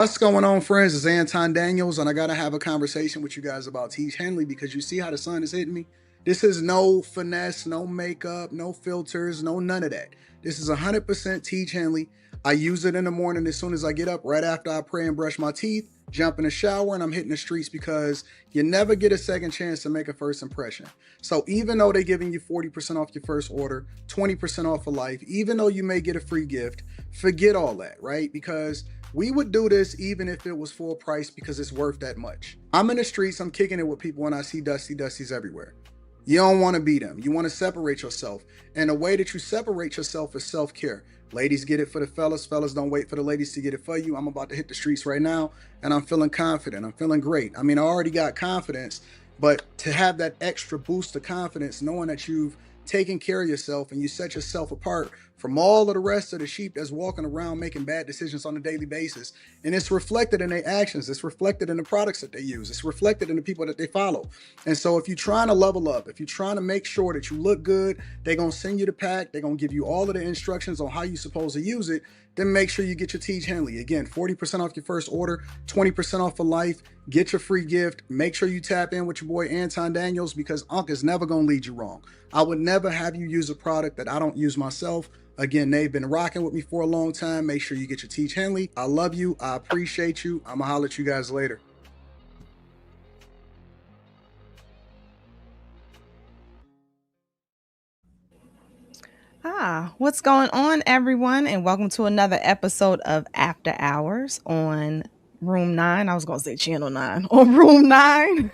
What's going on, friends? It's Anton Daniels, and I gotta have a conversation with you guys about Teach Henley because you see how the sun is hitting me. This is no finesse, no makeup, no filters, no none of that. This is 100% Teach Henley. I use it in the morning as soon as I get up, right after I pray and brush my teeth, jump in the shower, and I'm hitting the streets because you never get a second chance to make a first impression. So even though they're giving you 40% off your first order, 20% off for life, even though you may get a free gift, forget all that, right? Because we would do this even if it was full price because it's worth that much. I'm in the streets, I'm kicking it with people, and I see Dusties everywhere. You don't want to be them. You want to separate yourself. And the way that you separate yourself is self care. Ladies get it for the fellas. Fellas don't wait for the ladies to get it for you. I'm about to hit the streets right now, and I'm feeling confident. I'm feeling great. I mean, I already got confidence, but to have that extra boost of confidence, knowing that you've taken care of yourself and you set yourself apart from all of the rest of the sheep that's walking around making bad decisions on a daily basis. And it's reflected in their actions. It's reflected in the products that they use. It's reflected in the people that they follow. And so if you're trying to level up, if you're trying to make sure that you look good, they're going to send you the pack. They're going to give you all of the instructions on how you're supposed to use it. Then make sure you get your Teach Henley. Again, 40% off your first order, 20% off for life. Get your free gift. Make sure you tap in with your boy Anton Daniels because Unc is never going to lead you wrong. I would never have you use a product that I don't use myself. Again, they've been rocking with me for a long time. Make sure you get your Teach Henley. I love you. I appreciate you. I'm going to holler at you guys later. What's going on, everyone? And welcome to another episode of After Hours on Room 9. I was going to say Channel 9 on Room 9.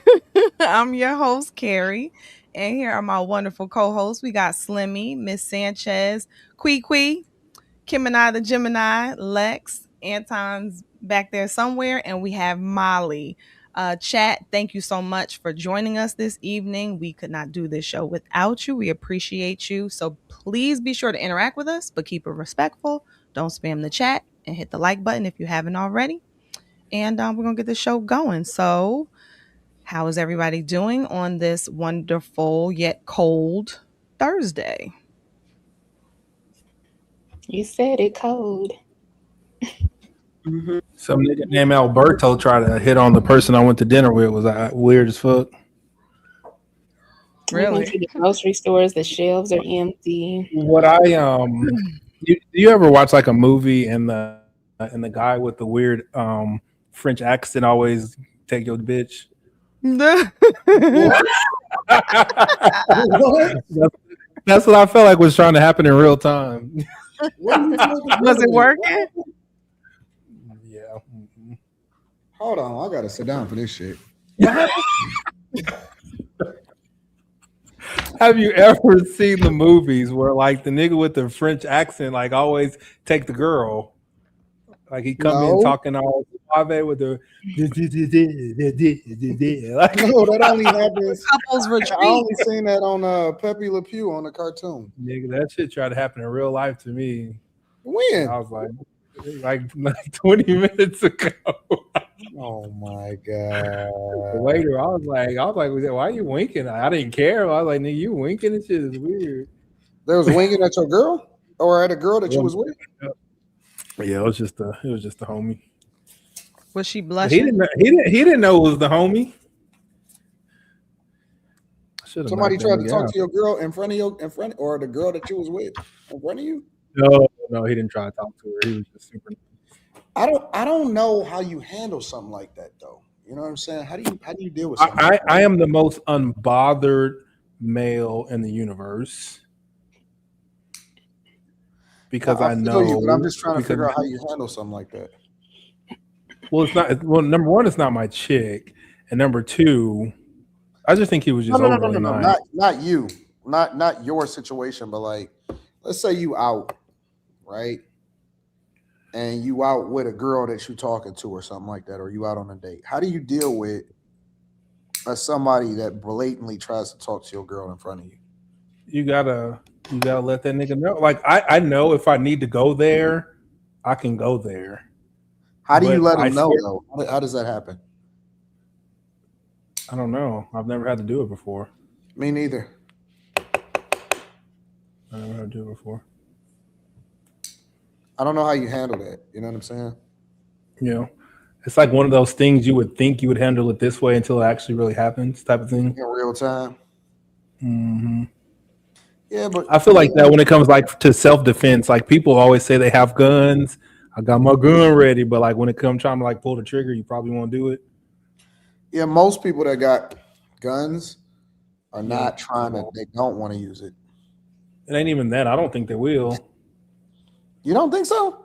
I'm your host, Carrie. And here are my wonderful co hosts. We got Slimmy, Miss Sanchez, Quee, Kim and I, the Gemini, Lex, Anton's back there somewhere, and we have Molly. Chat, thank you so much for joining us this evening. We could not do this show without you. We appreciate you. So please be sure to interact with us, but keep it respectful. Don't spam the chat and hit the like button if you haven't already. And we're going to get the show going. So, how is everybody doing on this wonderful yet cold Thursday? You said it cold. Some nigga named Alberto tried to hit on the person I went to dinner with. Was weird as fuck. We went Really? to the grocery stores. The shelves are empty. What do you ever watch like a movie and the guy with the weird French accent always take your bitch? What? That's what I felt like was trying to happen in real time. Was it working? Yeah. Hold on. I got to sit down for this shit. Have you ever seen the movies where like the nigga with the French accent like always take the girl? Like he come in No. talking all suave with the like, No, that only happens. Couples I retreat. only seen that on Pepe Le Pew on the cartoon. nigga, that shit tried to happen in real life to me. When? I was like 20 minutes ago. Oh my god. Later, I was like, why are you winking? I didn't care. I was like, nigga, you winking and shit is weird. There was winking at your girl or at a girl that you was with? Yeah, it was just a homie. Was she But he blushing? didn't know it was the homie. Somebody tried to talk to your girl in front of or the girl that you was with in front of you. No, he didn't try to talk to her. He was just super. I don't know how you handle something like that though. You know what I'm saying? How do you deal with something? Like I am the most unbothered male in the universe because I know. You, but I'm just trying to figure out how you handle something like that. Well, it's not. Well, number one, it's not my chick, and number two, I just think he was just overly nice. Not you, not your situation, but like, let's say you out, right? And you out with a girl that you talking to or something like that, or you out on a date. How do you deal with somebody that blatantly tries to talk to your girl in front of you? You gotta let that nigga know. Like I know if I need to go there, I can go there. How do you let him know though? How does that happen? I don't know. I've never had to do it before. Me neither. I never had to do it before. I don't know how you handle that. You know what I'm saying? You know, It's like one of those things you would think you would handle it this way until it actually really happens, type of thing. in real time. Hmm. Yeah, but I feel like that when it comes like to self defense. Like people always say they have guns. I got my gun ready, but like when it comes trying to like pull the trigger, you probably won't do it. yeah, most people that got guns are Yeah, not trying to. They don't want to use it. it ain't even that. I don't think they will. You don't think so?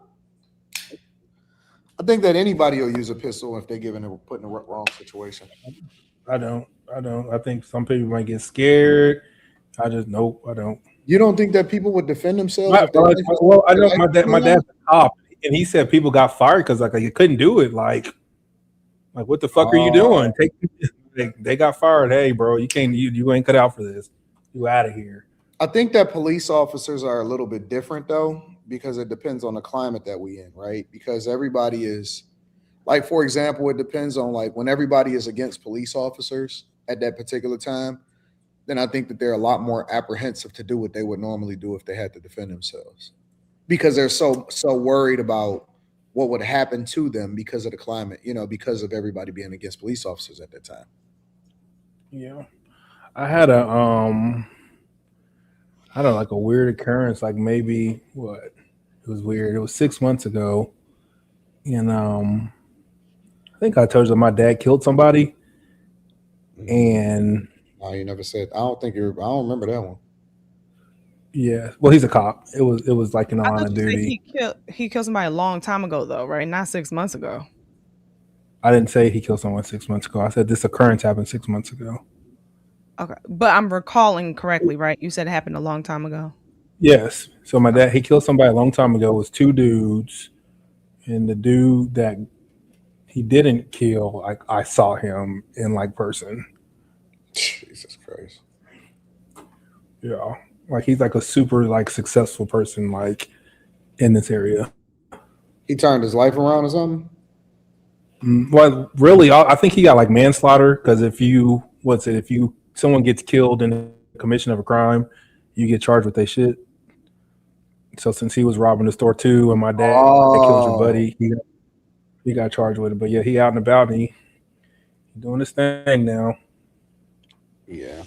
I think that anybody will use a pistol if they're given put in the wrong situation. I don't. I don't. I think some people might get scared. I just nope. I don't. You don't think that people would defend themselves if their Like, life was well, I their know life my was dad. on My the line? dad's a cop, and he said people got fired because like you couldn't do it. Like what the fuck are you Oh, doing? Take. They got fired. Hey, bro, you can't. You ain't cut out for this. You out of here. I think that police officers are a little bit different though, because it depends on the climate that we in, right? Because everybody is like, for example, it depends on like when everybody is against police officers at that particular time, then I think that they're a lot more apprehensive to do what they would normally do if they had to defend themselves. Because they're so worried about what would happen to them because of the climate, because of everybody being against police officers at that time. Yeah, I had a I don't know, like a weird occurrence. Like maybe what it was weird. It was 6 months ago, and I think I told you that my dad killed somebody, Mhm. and No, you never said. I don't think you're. I don't remember that one. yeah, well, he's a cop. It was like in the I line thought of you said duty. he killed somebody a long time ago though, right? Not 6 months ago. I didn't say he killed someone 6 months ago. I said this occurrence happened 6 months ago. Okay, but I'm recalling correctly, right? You said it happened a long time ago. Yes. So my Okay. dad he killed somebody a long time ago. It was two dudes, and the dude that he didn't kill, like I saw him in like person. Jesus Christ. Yeah, like he's like a super like successful person like in this area. He turned his life around or something. Well, really, I think he got like manslaughter because if you what's it if you someone gets killed in the commission of a crime, you get charged with their shit. So since he was robbing the store too, and my dad killed your buddy, Oh, he got charged with it. But yeah, he out and about and he doing his thing now. yeah.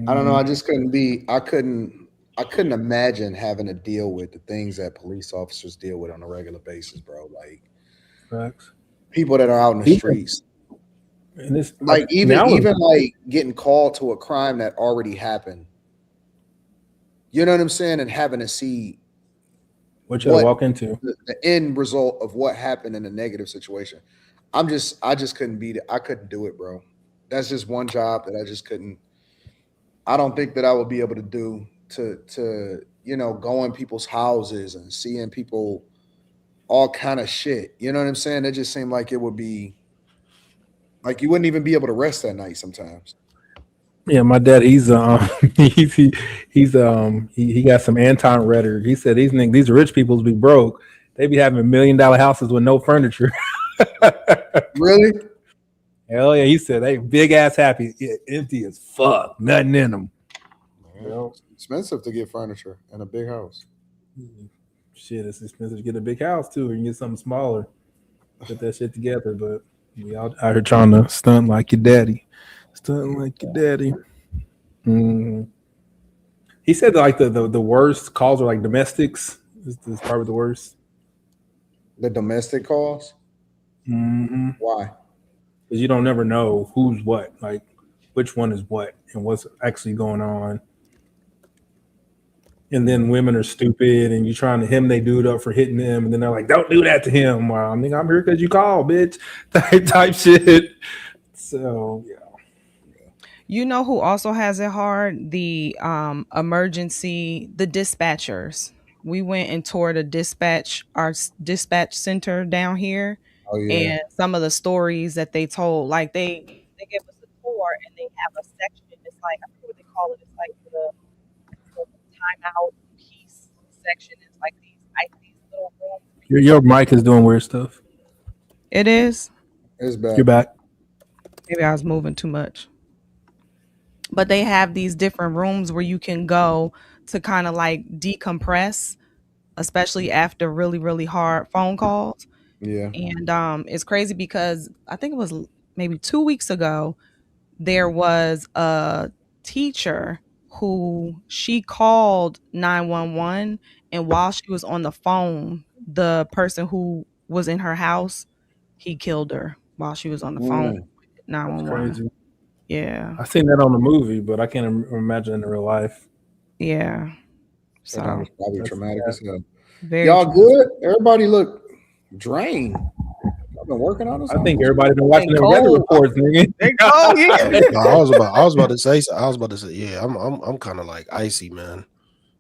I don't know. Mm, I just couldn't be. I couldn't. I couldn't imagine having to deal with the things that police officers deal with on a regular basis, bro. Like facts. people that are out in the Even streets. and this Like even now even like getting called to a crime that already happened. You know what I'm saying? And having to see what you had to what walk into. the end result of what happened in a negative situation. I just couldn't beat it. I couldn't do it, bro. That's just one job that I just couldn't. I don't think that I would be able to do to go in people's houses and seeing people all kind of shit. You know what I'm saying? It just seemed like it would be like you wouldn't even be able to rest that night sometimes. Yeah, my dad, he's he got some Anton rhetoric. He said these rich peoples be broke. They be having $1 million houses with no furniture. Really? Hell yeah, he said they big ass happy, yeah, empty as fuck, nothing in them. Man, Well, it's expensive to get furniture in a big house. shit, it's expensive to get a big house too, or you can get something smaller. Put that shit together, but we out here trying to stunt like your daddy, stunt like your daddy. Mm. He said like the worst calls are like domestics. This is probably the worst. The domestic calls? Mm-hmm. Why? Because you don't never know who's what, like which one is what, and what's actually going on. And then women are stupid, and you're trying to him they dude up for hitting them, and then they're like, "Don't do that to him." Well, I mean, I'm here because you called, bitch. type shit. So yeah, You know who also has it hard? The the dispatchers. We went and toured a dispatch center down here, Oh yeah. and some of the stories that they told, like they gave us a tour and they have a section. It's like I forget what they call it. It's like the timeout piece section. It's like these little rooms where you your mic is doing weird stuff. it is. It's You're bad. back. Maybe I was moving too much. But they have these different rooms where you can go to kind of like decompress, especially after really, really hard phone calls. Yeah. And it's crazy because I think it was maybe 2 weeks ago, there was a teacher who she called 911, and while she was on the phone, the person who was in her house, he killed her while she was on the phone with That's 911. crazy. Yeah. I seen that on the movie, but I can't imagine in real life. Yeah. That So was probably That's traumatic as hell. very Y'all traumatic. good? Everybody look drained. I've been working on this. I think everybody's been watching They the weather cold. reports, nigga. They cold, yeah. No, I was about to say, yeah, I'm kind of like icy, man.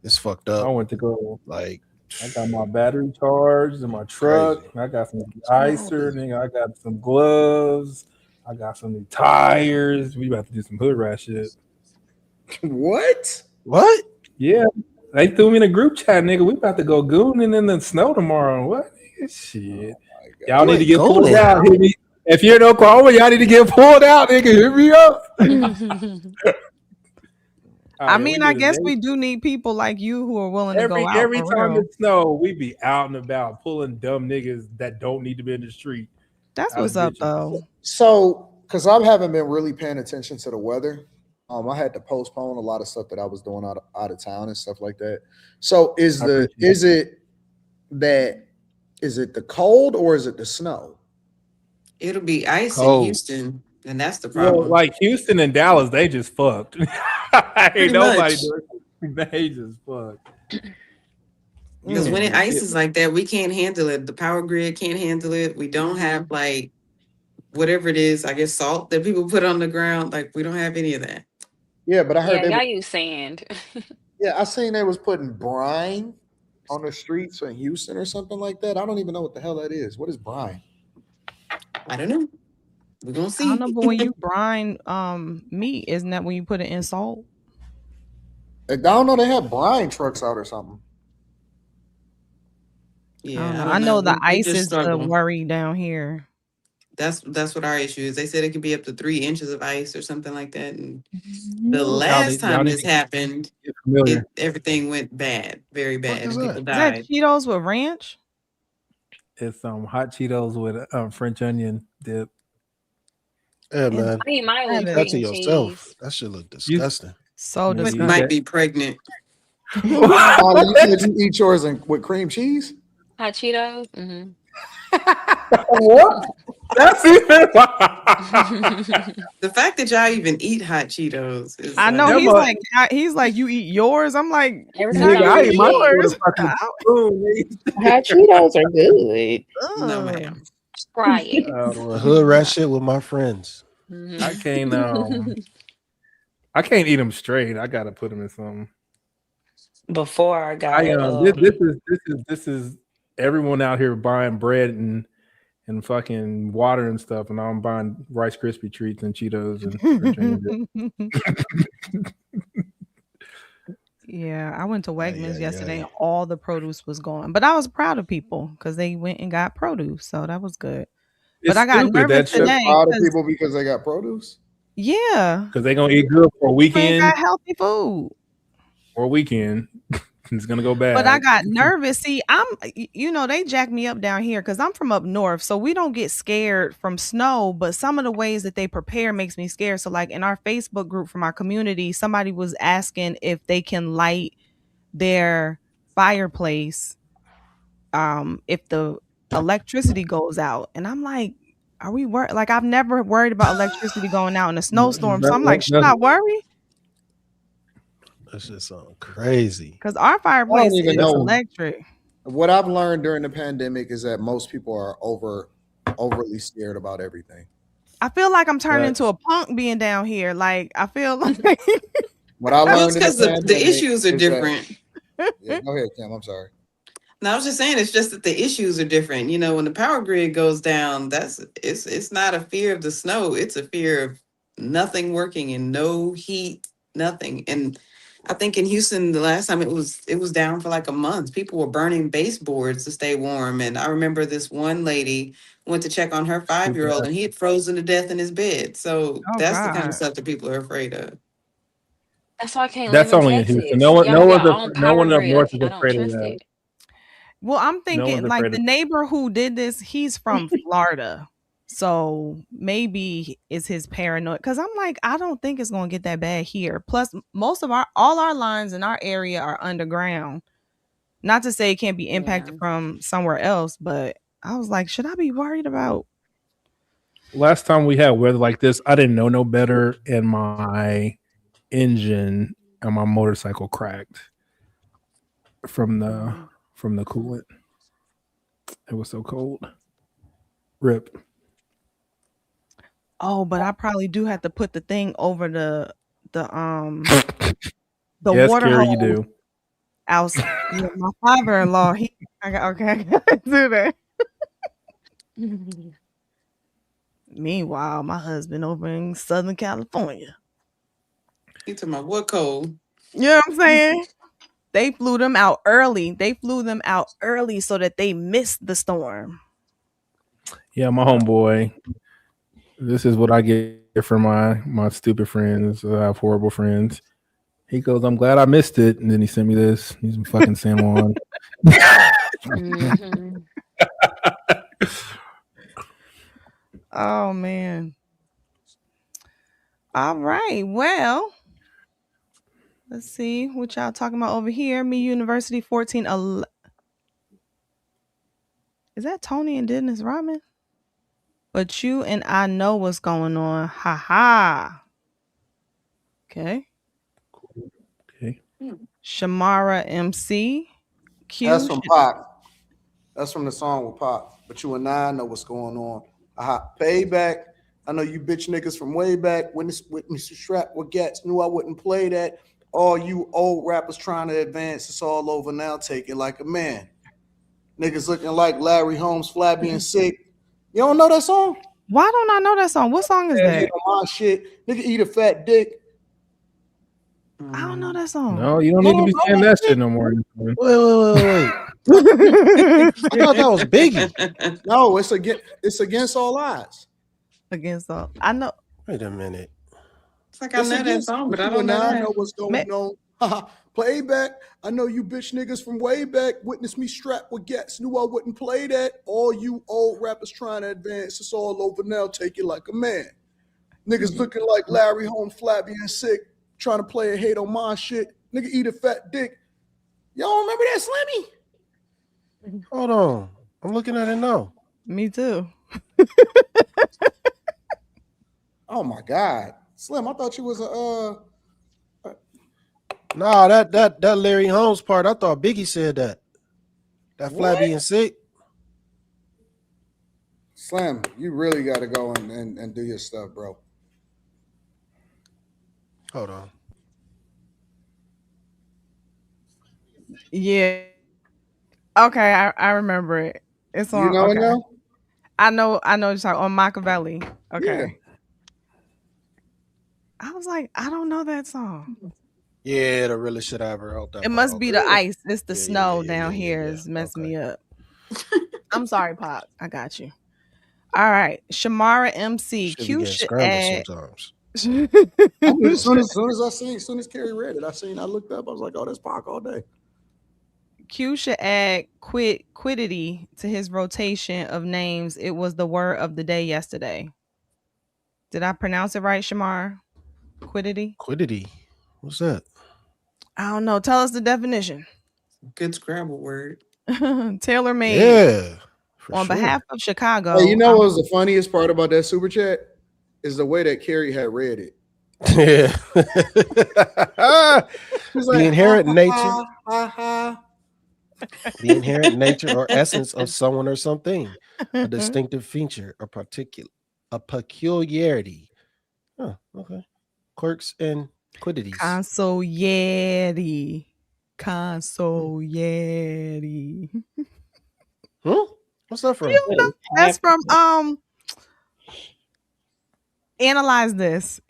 It's fucked I up. went to go. Like, I got my battery charged in my truck. crazy. I got some icer, nigga. I got some gloves. I got some new tires. We about to do some hood rat shit. What? What? Yeah, they threw me in a group chat, nigga. We about to go gooning in the snow tomorrow. What? Nigga? Shit. Y'all need to get pulled out. Hit me. If you're in Oklahoma, y'all need to get pulled out, nigga. Hit me up. I mean, I guess we do need people like you who are willing to go out. Every for time real. it snow, we be out and about pulling dumb niggas that don't need to be in the street. That's out what's of up, bitches. though. So, because I haven't been really paying attention to the weather, I had to postpone a lot of stuff that I was doing out of town and stuff like that. So, is it the cold or is it the snow? It'll be ice in Cold. Houston, and that's the problem. Well, like Houston and Dallas, they just fucked. Ain't nobody much. doing it. They just fucked. Because when it ices like that, we can't handle it. The power grid can't handle it. We don't have like whatever it is, I guess salt that people put on the ground. Like we don't have any of that. Yeah, but I heard y'all use sand. I seen they was putting brine on the streets in Houston or something like that. I don't even know what the hell that is. What is brine? I don't know. We're gonna see. I don't know, but when you brine meat, isn't that when you put it in salt? I don't know. They have brine trucks out or something. Yeah, I know the We ice just is the struggle. worry down here. That's what our issue is. They said it could be up to 3 inches of ice or something like that. And the Y'all last time need this to happened, get familiar. everything went bad, very bad, is and that? people Is that died. Cheetos with ranch? It's hot Cheetos with French onion dip. Yeah, man. I eat mine with That cream That to and yourself. cheese. That should look disgusting. So Yeah, You disgusting. might be pregnant. Oh, you said you eat yours with cream cheese? Hot Cheetos. Mm-hmm. What? That's even. The fact that y'all even eat hot Cheetos is I know like, he's like you eat yours. I'm like, Every time Nigga, I I eat my eat, with a fucking spoon. nigga. Hot Cheetos are good. no, ugh. ma'am. try it. Doing hood rat shit with my friends. Mhm. I can't eat them straight. I gotta put them in something. Before I got This is everyone out here buying bread and fucking water and stuff, and I'm buying Rice Krispie treats and Cheetos and French onion dip. Yeah, I went to Wegmans yeah, yesterday yeah. and all the produce was gone. But I was proud of people because they went and got produce. So that was good. It's But I got stupid that nervous shit today. Proud of 'cause- people because they got produce. Yeah. because they're gonna eat good for a We ain't weekend. got healthy food. It's gonna go bad. But I got nervous. See, they jack me up down here because I'm from up north. So we don't get scared from snow, but some of the ways that they prepare makes me scared. So like in our Facebook group from our community, somebody was asking if they can light their fireplace if the electricity goes out. And I'm like, are we worried? Like I've never worried about electricity going out in a snowstorm. So I'm like, should I worry? That shit sound crazy. Because our fireplace even is know. electric. What I've learned during the pandemic is that most people are overly scared about everything. I feel like I'm turning into a punk being down here. Like I feel like What I learned because the issues are different. Yeah, go ahead, Kim. I'm sorry. No, I was just saying it's just that the issues are different. You know, when the power grid goes down, it's not a fear of the snow. It's a fear of nothing working and no heat, nothing. And I think in Houston the last time it was down for like a month. People were burning baseboards to stay warm. And I remember this one lady went to check on her 5-year-old and he had frozen to death in his bed. So that's the kind God. of stuff that people are afraid of. That's why I can't That's live in only in Texas. Houston. No one up north is I don't afraid of trust that. it. Well, I'm No thinking one's like afraid the of. neighbor who did this, he's from Florida. So maybe it's his paranoid. Cause I'm like, I don't think it's gonna get that bad here. Plus, most of all our lines in our area are underground. Not to say it can't be Yeah. impacted from somewhere else, but I was like, should I be worried about? Last time we had weather like this, I didn't know no better, and my engine on my motorcycle cracked from the coolant. It was so cold. Rip. Oh, but I probably do have to put the thing over the the Yes, water Carrie, you hose do. outside. Yeah, my father-in-law, I gotta do that. Meanwhile, my husband over in Southern California. You talking about what cold? You know what I'm saying? They flew them out early. They flew them out early so that they missed the storm. Yeah, my homeboy. This is what I get from my stupid friends. I have horrible friends. He goes, "I'm glad I missed it," and then he sent me this. He's in fucking San Juan. Mhm. Oh man. All right. Well, let's see what y'all talking about over here. Me University 14. Is that Tony and Dennis Rodman? But you and I know what's going on. Ha ha. Okay. Okay. Shamara MC. That's Q. from Pac. That's from the song with Pac. But you and I know what's going on. Aha. Payback. I know you bitch niggas from way back. Witness strap with gats. Knew I wouldn't play that. All you old rappers trying to advance. It's all over now. Take it like a man. Niggas looking like Larry Holmes, flabby and sick. You don't know that song? Why don't I know that song? What song is Yeah, that? hit on my shit. Nigga eat a fat dick. I don't know that song. No, you don't need to be saying that shit no more. Wait. I thought that was Biggie. No, it's against all odds. Against all. I know. Wait a minute. It's like I know that song, but I you don't and know I that. know what's going on. Playback. I know you bitch niggas from way back. Witness me strapped with gats. Knew I wouldn't play that. All you old rappers trying to advance. It's all over now. Take it like a man. Niggas looking like Larry Holmes, flabby and sick. Trying to play a hate on my shit. Nigga eat a fat dick. Y'all remember that, Slimmy? Hold on. I'm looking at it now. Me too. Oh my God. Slim, I thought you was Nah, that Larry Holmes part, I thought Biggie said that. That flabby and sick. Slim, you really got to go and do your stuff, bro. Hold on. Yeah. Okay, I remember it. It's on. You know okay. it now? I know. You're talking on Machiavelli. Okay. Yeah. I was like, I don't know that song. Yeah, the really shit I ever heard that. It must be the ice. It's the Yeah, snow yeah, down yeah, here yeah. is messing Okay. me up. I'm sorry, Pop. I got you. All right. Shamara MC. Should be Q getting should scrambled add. sometimes. As soon as Carrie read it, I looked up. I was like, oh, that's Pac all day. Q should add quiddity to his rotation of names. It was the word of the day yesterday. Did I pronounce it right, Shamar? Quiddity? Quiddity. What's that? I don't know. Tell us the definition. Good Scrabble word. Tailor made. Yeah. On behalf of Chicago. Hey, you know what was the funniest part about that super chat? Is the way that Carrie had read it. Yeah. The inherent nature. The inherent nature or essence of someone or something. A distinctive feature, a peculiarity. Oh, okay. Quirks and quiddities. Consoyeri. What's that from? That's from Analyze This.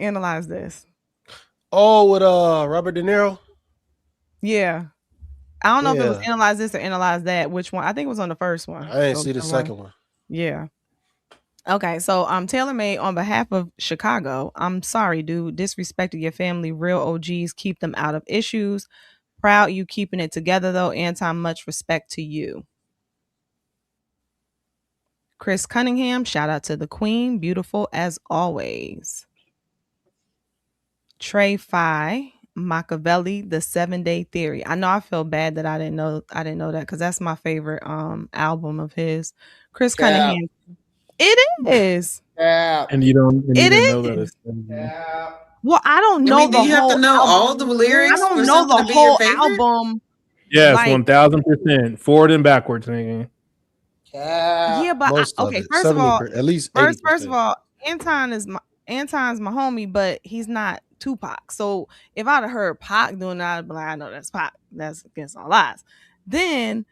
Oh, with Robert De Niro. Yeah. I don't know if it was Analyze This or Analyze That. Which one? I think it was on the first one. I didn't see the second one. Yeah. Okay, so TaylorMade on behalf of Chicago. I'm sorry, dude. Disrespected your family. Real OGs, keep them out of issues. Proud you keeping it together though. Anton, much respect to you. Chris Cunningham, shout out to the Queen, beautiful as always. Trey Phi, Machiavelli, The 7-Day Theory. I know I feel bad that I didn't know that because that's my favorite album of his. Chris Cunningham. It is. And you didn't know that is. it's Well, I don't know do you have to know album. all the lyrics I don't for know something the to be your whole favorite? album. Yes, like, 1000%. Forward and backwards, nigga. Yeah, but okay. First of all, at least first of all, Anton's my homie, but he's not Tupac. So if I'd have heard Pac doing that, I'd be like, I know that's Pac. That's against all odds. Then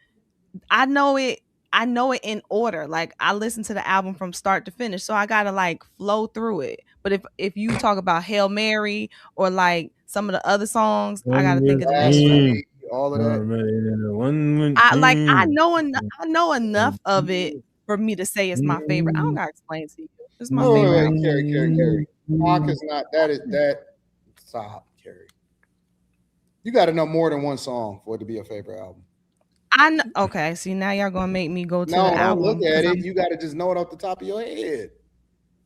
I know it in order. Like I listen to the album from start to finish, so I gotta like flow through it. But if you talk about Hail Mary or like some of the other songs, I gotta think of the name. All of that. I know enough of it for me to say it's my favorite. I don't gotta explain to you. It's my favorite. Carrie. Pac is not that. Stop, Carrie. You got to know more than one song for it to be a favorite album. I know. Okay, see now y'all gonna make me go to the album. Look at it. You got to just know it off the top of your head.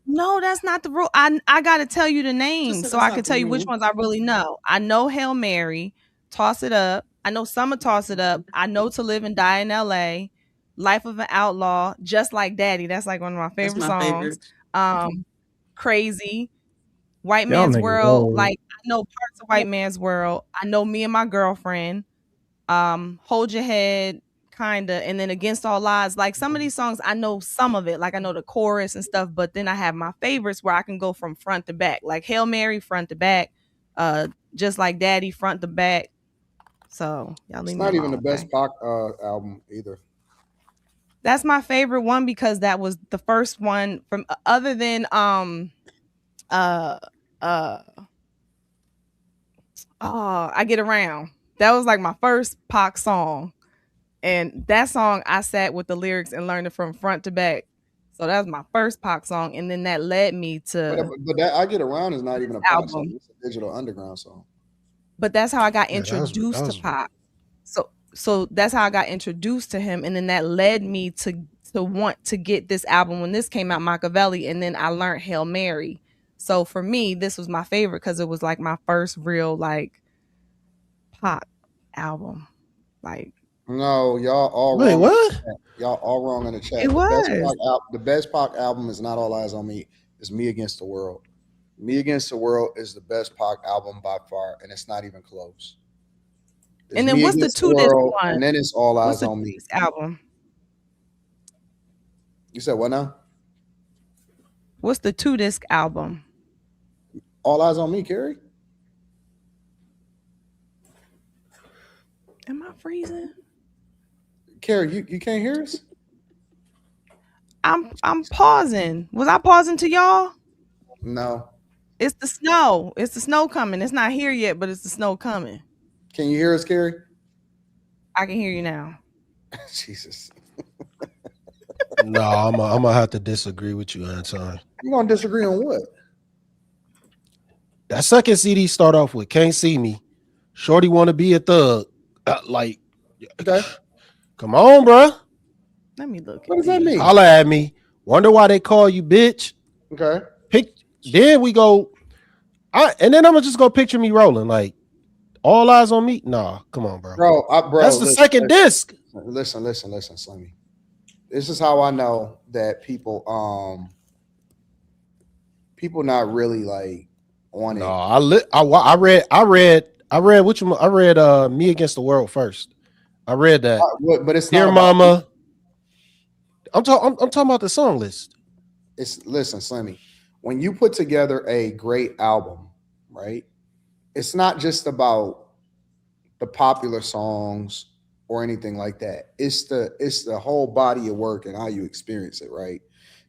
No, that's not the rule. I got to tell you the names so I can tell you which ones I really know. I know Hail Mary, Toss It Up. I know Summer Toss It Up. I know To Live and Die in L.A., Life of an Outlaw, Just Like Daddy. That's like one of my favorite songs. Crazy, White Man's World. Like I know parts of White Man's World. I know Me and My Girlfriend. Hold Your Head, kinda, and then Against All Odds. Like some of these songs, I know some of it. Like I know the chorus and stuff, but then I have my favorites where I can go from front to back. Like Hail Mary, front to back. Just Like Daddy, front to back. So y'all leave me alone. It's not even the best Pac album either. That's my favorite one because that was the first one from other than I Get Around. That was like my first Pac song. And that song I sat with the lyrics and learned it from front to back. So that was my first Pac song. And then that led me to But that I Get Around is not even a Pac song. It's a Digital Underground song. But that's how I got introduced to Pac. So that's how I got introduced to him. And then that led me to want to get this album when this came out, Machiavelli, and then I learned Hail Mary. So for me, this was my favorite because it was like my first real like Pac album. Like no, y'all all wait, wrong. What? Y'all all wrong in the chat. It was. The best Pac album is not All Eyes on Me. It's Me Against the World. Me Against the World is the best Pac album by far, and it's not even close. It's and then Me what's the Against 2-disc World, one? And then it's All Eyes on Me album. You said what now? What's the 2-disc album? All Eyes on Me, Carrie. Am I freezing? Carrie, you can't hear us? I'm pausing. Was I pausing to y'all? No. It's the snow. It's the snow coming. It's not here yet, but it's the snow coming. Can you hear us, Carrie? I can hear you now. Jesus. No, I'm gonna have to disagree with you, Anton. You gonna disagree on what? That second CD start off with "Can't See Me," Shorty Want to Be a Thug. Like, okay. Come on, bro. Let me look. What does that mean? Holla at me. Wonder why they call you bitch. Okay. Then we go. And then I'm gonna just go picture me rolling like All Eyes on Me. Nah, come on, bro. Bro, that's the second disc. Listen, Slimmy. This is how I know that people not really like on it. I read which one? I read Me Against the World first. I read that. But it's Dear not Mama. I'm talking about the song list. Listen, Slimmy. When you put together a great album, right? It's not just about the popular songs or anything like that. It's the whole body of work and how you experience it, right?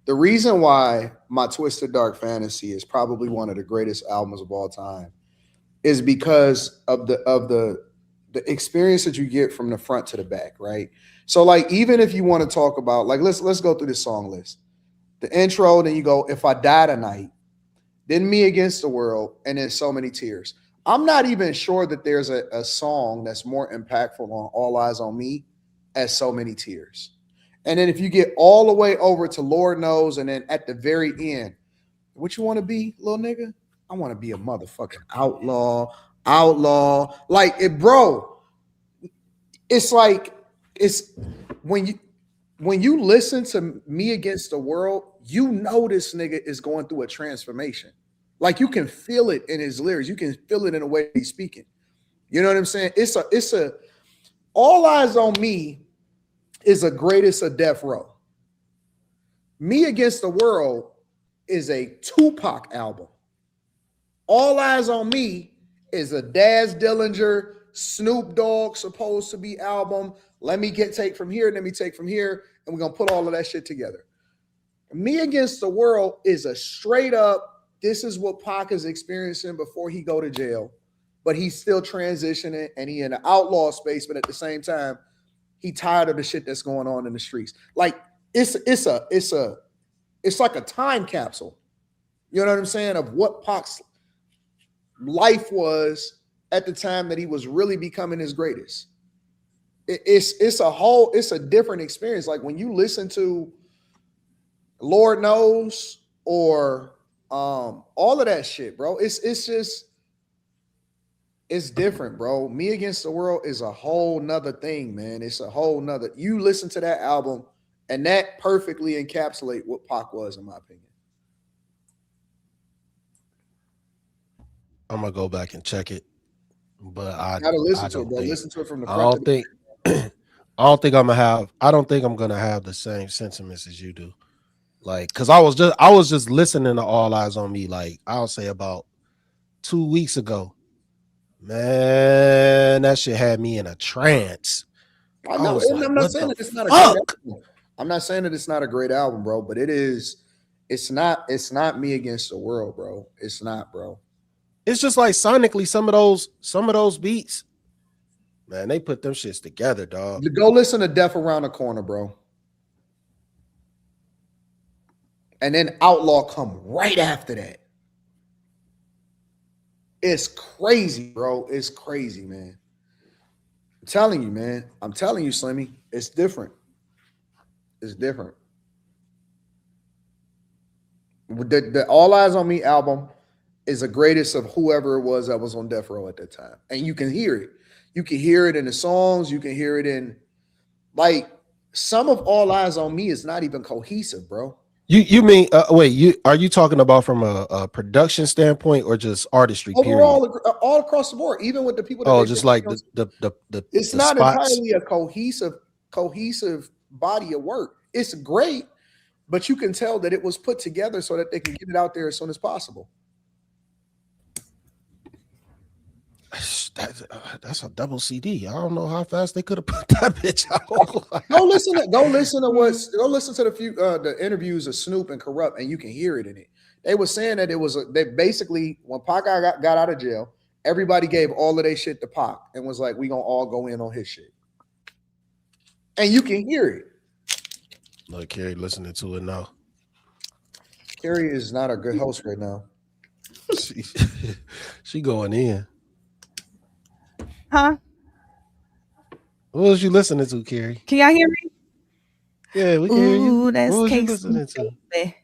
The reason why My Twisted Dark Fantasy is probably one of the greatest albums of all time is because of the experience that you get from the front to the back, right? So like even if you want to talk about like let's go through the song list. The intro, then you go If I Die Tonight, then Me Against the World, and then So Many Tears. I'm not even sure that there's a song that's more impactful on All Eyes on Me as So Many Tears. And then if you get all the way over to Lord Knows, and then at the very end, what you want to be, little nigga? I want to be a motherfucking outlaw. Like it, bro. It's like it's when you listen to Me Against the World, you know this nigga is going through a transformation. Like you can feel it in his lyrics. You can feel it in the way he's speaking. You know what I'm saying? It's a All Eyes on Me is a greatest of death row. Me Against the World is a Tupac album. All Eyes on Me is a Daz Dillinger, Snoop Dogg supposed to be album. Let me take from here, let me take from here, and we're gonna put all of that shit together. Me Against the World is a straight up, this is what Pac is experiencing before he go to jail, but he's still transitioning and he in an outlaw space, but at the same time, he tired of the shit that's going on in the streets. Like it's like a time capsule. You know what I'm saying? Of what Pac's life was at the time that he was really becoming his greatest. It's a different experience. Like when you listen to Lord Knows or all of that shit, bro. It's different, bro. Me Against the World is a whole nother thing, man. It's a whole nother. You listen to that album, and that perfectly encapsulate what Pac was, in my opinion. I'm gonna go back and check it, but I gotta listen I to it, don't bro. think, Listen to it from the I front. don't think I don't think I'm gonna have the same sentiments as you do. Like, cause I was just listening to All Eyes on Me, like I'll say about 2 weeks ago. Man, that shit had me in a trance. I know. was like, I'm not what saying the that it's not a great fuck? album. I'm not saying that it's not a great album, bro, but it is. It's not Me Against the World, bro. It's not, bro. It's just like sonically, some of those beats, man, they put them shits together, dog. Go listen to Death Around the Corner, bro. And then Outlaw come right after that. It's crazy, bro. It's crazy, man. I'm telling you, man. I'm telling you, Slimmy. It's different. It's different. The All Eyes on Me album is the greatest of whoever it was that was on Death Row at that time. And you can hear it. You can hear it in the songs. You can hear it in, like, some of All Eyes on Me is not even cohesive, bro. You mean wait, are you talking about from a production standpoint or just artistry? Overall, period? all across the board, even with the people that Oh, they just pick, like the it's the not spots. entirely a cohesive body of work. It's great, but you can tell that it was put together so that they can get it out there as soon as possible. That's a double CD. I don't know how fast they could have put that bitch out. Go listen to the interviews of Snoop and Corrupt, and you can hear it in it. They were saying that they basically, when Pac got out of jail, everybody gave all of their shit to Pac and was like, we gonna all go in on his shit. And you can hear it. Look, Carrie listening to it now. Carrie is not a good host right now. She going in. Huh? What was you listening to, Carrie? Can y'all hear me? Yeah, we can hear you. Ooh, that's What was you Casey, listening to? baby.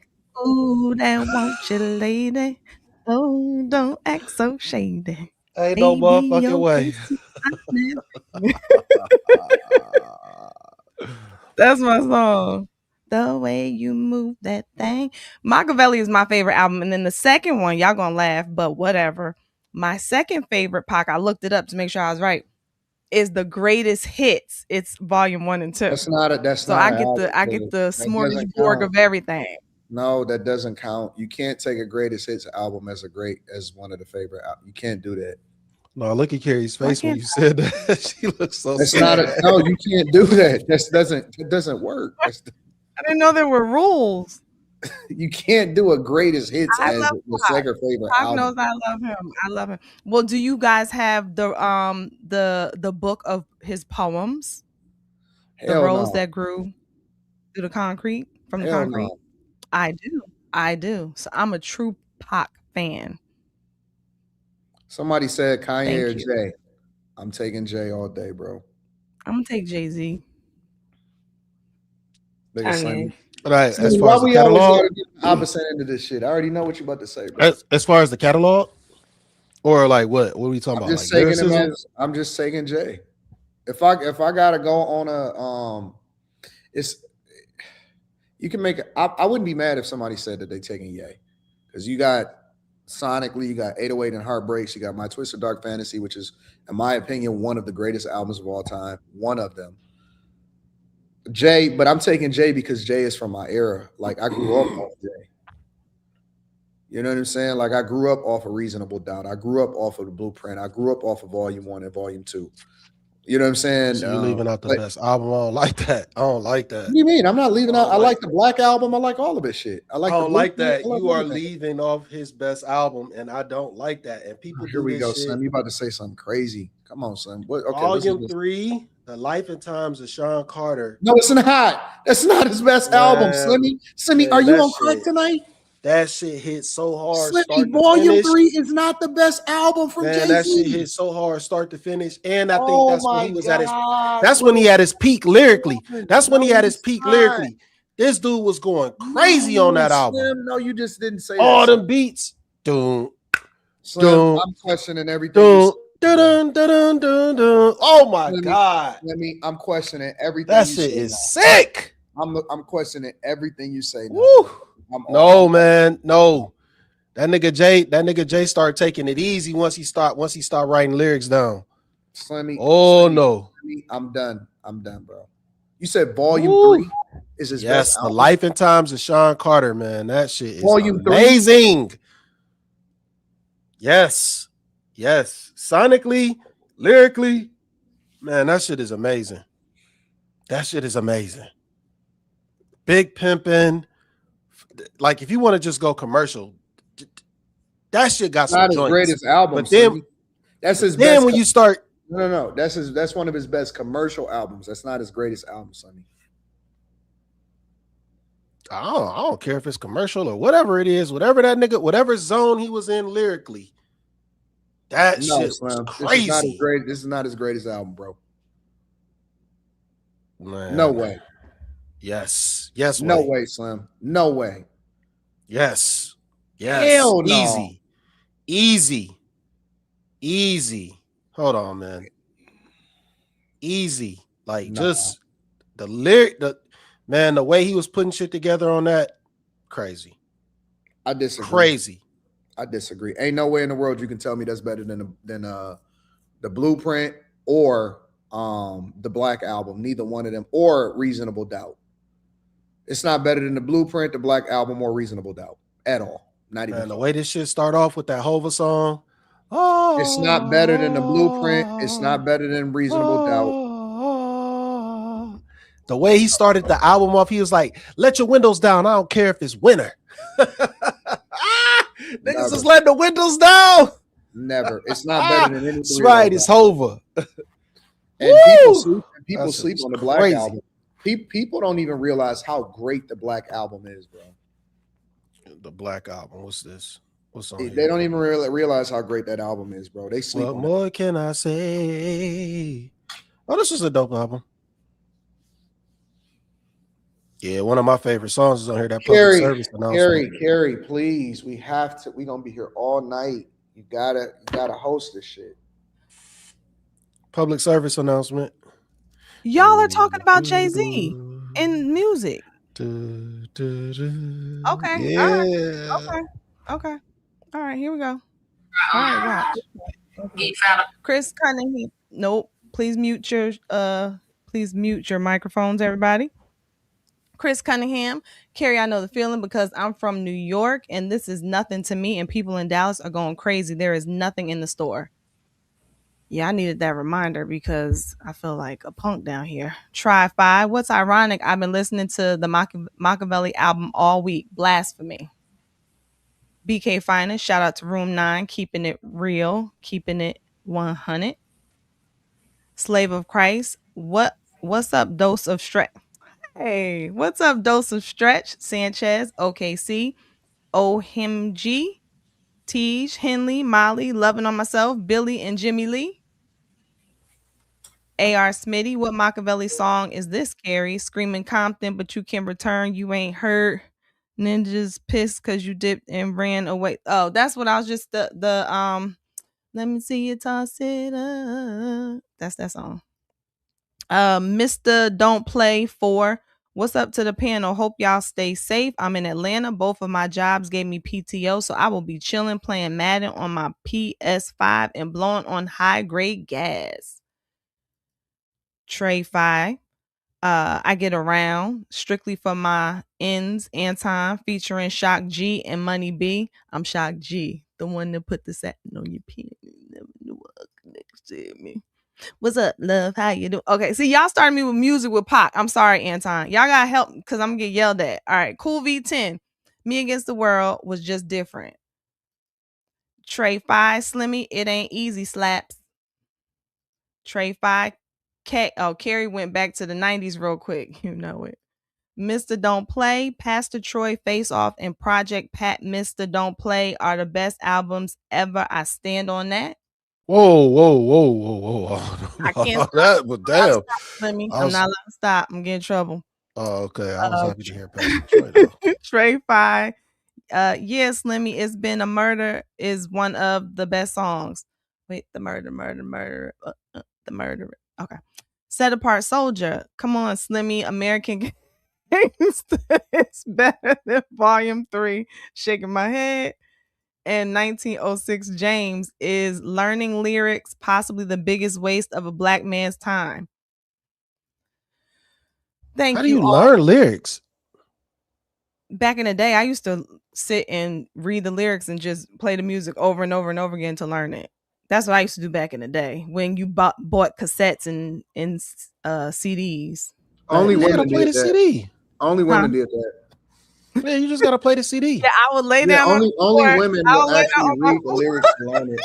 Ooh, that want you, lady. Oh, don't act so shady. Ain't no motherfucking way. That's my song. The way you move that thing. Machiavelli is my favorite album. And then the second one, y'all gonna laugh, but whatever. My second favorite Pac, I looked it up to make sure I was right, is the greatest hits. It's volume 1 and 2. I get the smorgasbord of everything. No, that doesn't count. You can't take a greatest hits album as one of the favorite albums. You can't do that. No, look at Carrie's face when you said that. She looks so sad. No, you can't do that. It doesn't work. I didn't know there were rules. You can't do a greatest hits as the second favorite Pac album. knows I love him. Well, do you guys have the book of his poems? Hell the rose no. that grew through the concrete from the Hell concrete? no. I do. So I'm a true Pac fan. Somebody said Kanye or Jay. I'm taking Jay all day, bro. I'm gonna take Jay-Z. Look at Slimmy. Kanye. Right. As Slimmy, far why as the we always catalog, gotta get the opposite end of this shit? I already know what you about to say, bro. as far as the catalog, or like what? What are we talking I'm about? just Like taking him lyricism? as I'm just taking Jay. If I gotta go on it's you can make it. I wouldn't be mad if somebody said that they taking Ye, because you got sonically, you got 808 and Heartbreaks, you got My Twisted Dark Fantasy, which is, in my opinion, one of the greatest albums of all time. One of them. Jay, but I'm taking Jay because Jay is from my era. Like I grew up off Jay. You know what I'm saying? Like I grew up off of Reasonable Doubt. I grew up off of the Blueprint. I grew up off of Volume 1 and Volume 2. You know what I'm saying? So you leaving out the But best album? I don't like that. I don't like that. what do you mean? I'm not leaving out. I like like the Black Album. I like all of this shit. I like I the don't like Blueprint. that. I like You are everything. leaving off his best album, and I don't like that. And people Here do we this go, shit. son. You about to say something crazy? Come on, son. What? Okay, Volume 3, The Life and Times of Sean Carter. No, it's not. That's not his best album, Slimmy. Slimmy, man, are you that on crack shit- tonight? That shit hit so hard. Slimmy, Start to Volume finish. 3 is not the best album from Man, Jay-Z. that shit hit so hard, start to finish. And I think Oh that's when my he was at his God. that's when he had his peak lyrically. That's when No, he had his he's peak not. lyrically. This dude was going crazy on that album. Slim, no, you just didn't say All that. them beats. Dun, Slim, dun, I'm questioning everything. You dun, said, dun, dun, dun, dun. Oh my Slimmy, God. I'm questioning everything. That you shit say is now. sick. I'm questioning everything you say now. Woo. No, man. No. That nigga Jay started taking it easy once he start writing lyrics down. Slimmy. Oh Slimmy, no. Slimmy, I'm done, bro. You said Volume Woo. 3 is his Yes, best The album? Life and Times of Sean Carter, man. That shit is Volume 3? amazing. Yes. Sonically, lyrically, man, that shit is amazing. Big Pimpin'. Like, if you want to just go commercial, that shit got some Not his joints. greatest album. But then, Slimmy. That's his then best. when you start, No. That's one of his best commercial albums. That's not his greatest album, Sonny. I don't care if it's commercial or whatever it is, whatever zone he was in lyrically. That shit was crazy. This is not his greatest album, bro. Man. No way. Yes. No way, Slim. No way. Yes. Hell no. Easy. Hold on, man. Easy. Like, just the lyric, the way he was putting shit together on that, crazy. I disagree. Crazy. I disagree. Ain't no way in the world you can tell me that's better than the Blueprint or the Black Album. Neither one of them, or Reasonable Doubt. It's not better than the Blueprint, the Black Album, or Reasonable Doubt at all. Not even. And the way this shit start off with that Hova song. Oh, it's not better than the Blueprint. It's not better than Reasonable Doubt. The way he started the album off, he was like, "Let your windows down. I don't care if it's winter." Niggas is letting the windows down. Never. It's not better than any. That's right. It's Hova. And people sleep on the Black Album. People don't even realize how great the Black Album is, bro. The Black Album. What's this? What's on? They don't even realize how great that album is, bro. They sleep. What more can I say? Oh, this is a dope album. Yeah, one of my favorite songs is on here. That public service announcement. Carrie, please. We have to. We're gonna be here all night. You gotta host this shit. Public service announcement. Y'all are talking about Jay-Z in music. Okay. Yeah. Okay. All right, here we go. All right, watch. Chris Cunningham. Nope. Please mute your microphones, everybody. Chris Cunningham. Carrie, I know the feeling because I'm from New York and this is nothing to me, and people in Dallas are going crazy. There is nothing in the store. Yeah, I needed that reminder because I feel like a punk down here. Try 5. What's ironic? I've been listening to the Machiavelli album all week. Blasphemy. BK Finest. Shout out to Room 9. Keeping it real. Keeping it 100. Slave of Christ. What's up, Dose of Stretch? Hey, what's up, Dose of Stretch? Sanchez. OKC. OHMG. Tej. Henley. Molly. Loving on Myself. Billy and Jimmy Lee. A.R. Smitty, what Machiavelli song is this, Carrie? Screaming Compton, but you can return. You ain't hurt. Ninjas pissed because you dipped and ran away. Oh, that's what I was just the let me see you toss it up. That's that song. Mr. Don't Play Fore. What's up to the panel? Hope y'all stay safe. I'm in Atlanta. Both of my jobs gave me PTO, so I will be chilling playing Madden on my PS5 and blowing on high grade gas. Trey Fi. I get around strictly for my ends. Anton featuring Shock G and Money B. I'm Shock G, the one that put the satin on your pen. Never knew what connected me. What's up, love? How you doing? Okay, see, y'all started me with music with Pac. I'm sorry, Anton. Y'all gotta help because I'm gonna get yelled at. All right, Cool V10. Me Against the World was just different. Trey 5, Slimmy, it ain't easy, slaps. Trey 5, Carrie went back to the 90s real quick. You know it. Mr. Don't Play, Pastor Troy Face Off, and Project Pat Mr. Don't Play are the best albums ever. I stand on that. Whoa. I can't stop. That, but damn. I'm not allowed to stop. I'm getting in trouble. Oh, okay. I was happy to hear Pastor Troy though. Trey 5. Yeah, Slimmy, It's Been a Murder is one of the best songs. Wait, the murder. The murder. Okay. Set Apart Soldier. Come on, Slimmy, American Gangster. It's better than Volume 3. Shaking My Head. And 1906 James is learning lyrics, possibly the biggest waste of a black man's time. Thank you. How do you learn lyrics? Back in the day, I used to sit and read the lyrics and just play the music over and over and over again to learn it. That's what I used to do back in the day when you bought cassettes and CDs. Only women play did the that. CD. Only women did that. Yeah, you just gotta play the CD. Yeah, I would lay down. Only women will actually read the lyrics and learn it.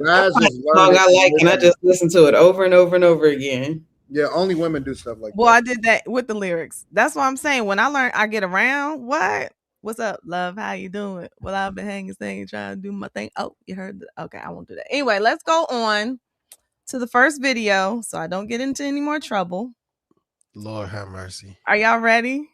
Guys just Song learn it. I like, and I just listen to it over and over and over again. Yeah, only women do stuff like Well, that. I did that with the lyrics. That's what I'm saying. When I learn, I get around. What? What's up, love? How you doing? Well, I've been hanging, singing, trying to do my thing. Oh, you heard that? Okay, I won't do that. Anyway, let's go on to the first video so I don't get into any more trouble. Lord have mercy. Are y'all ready?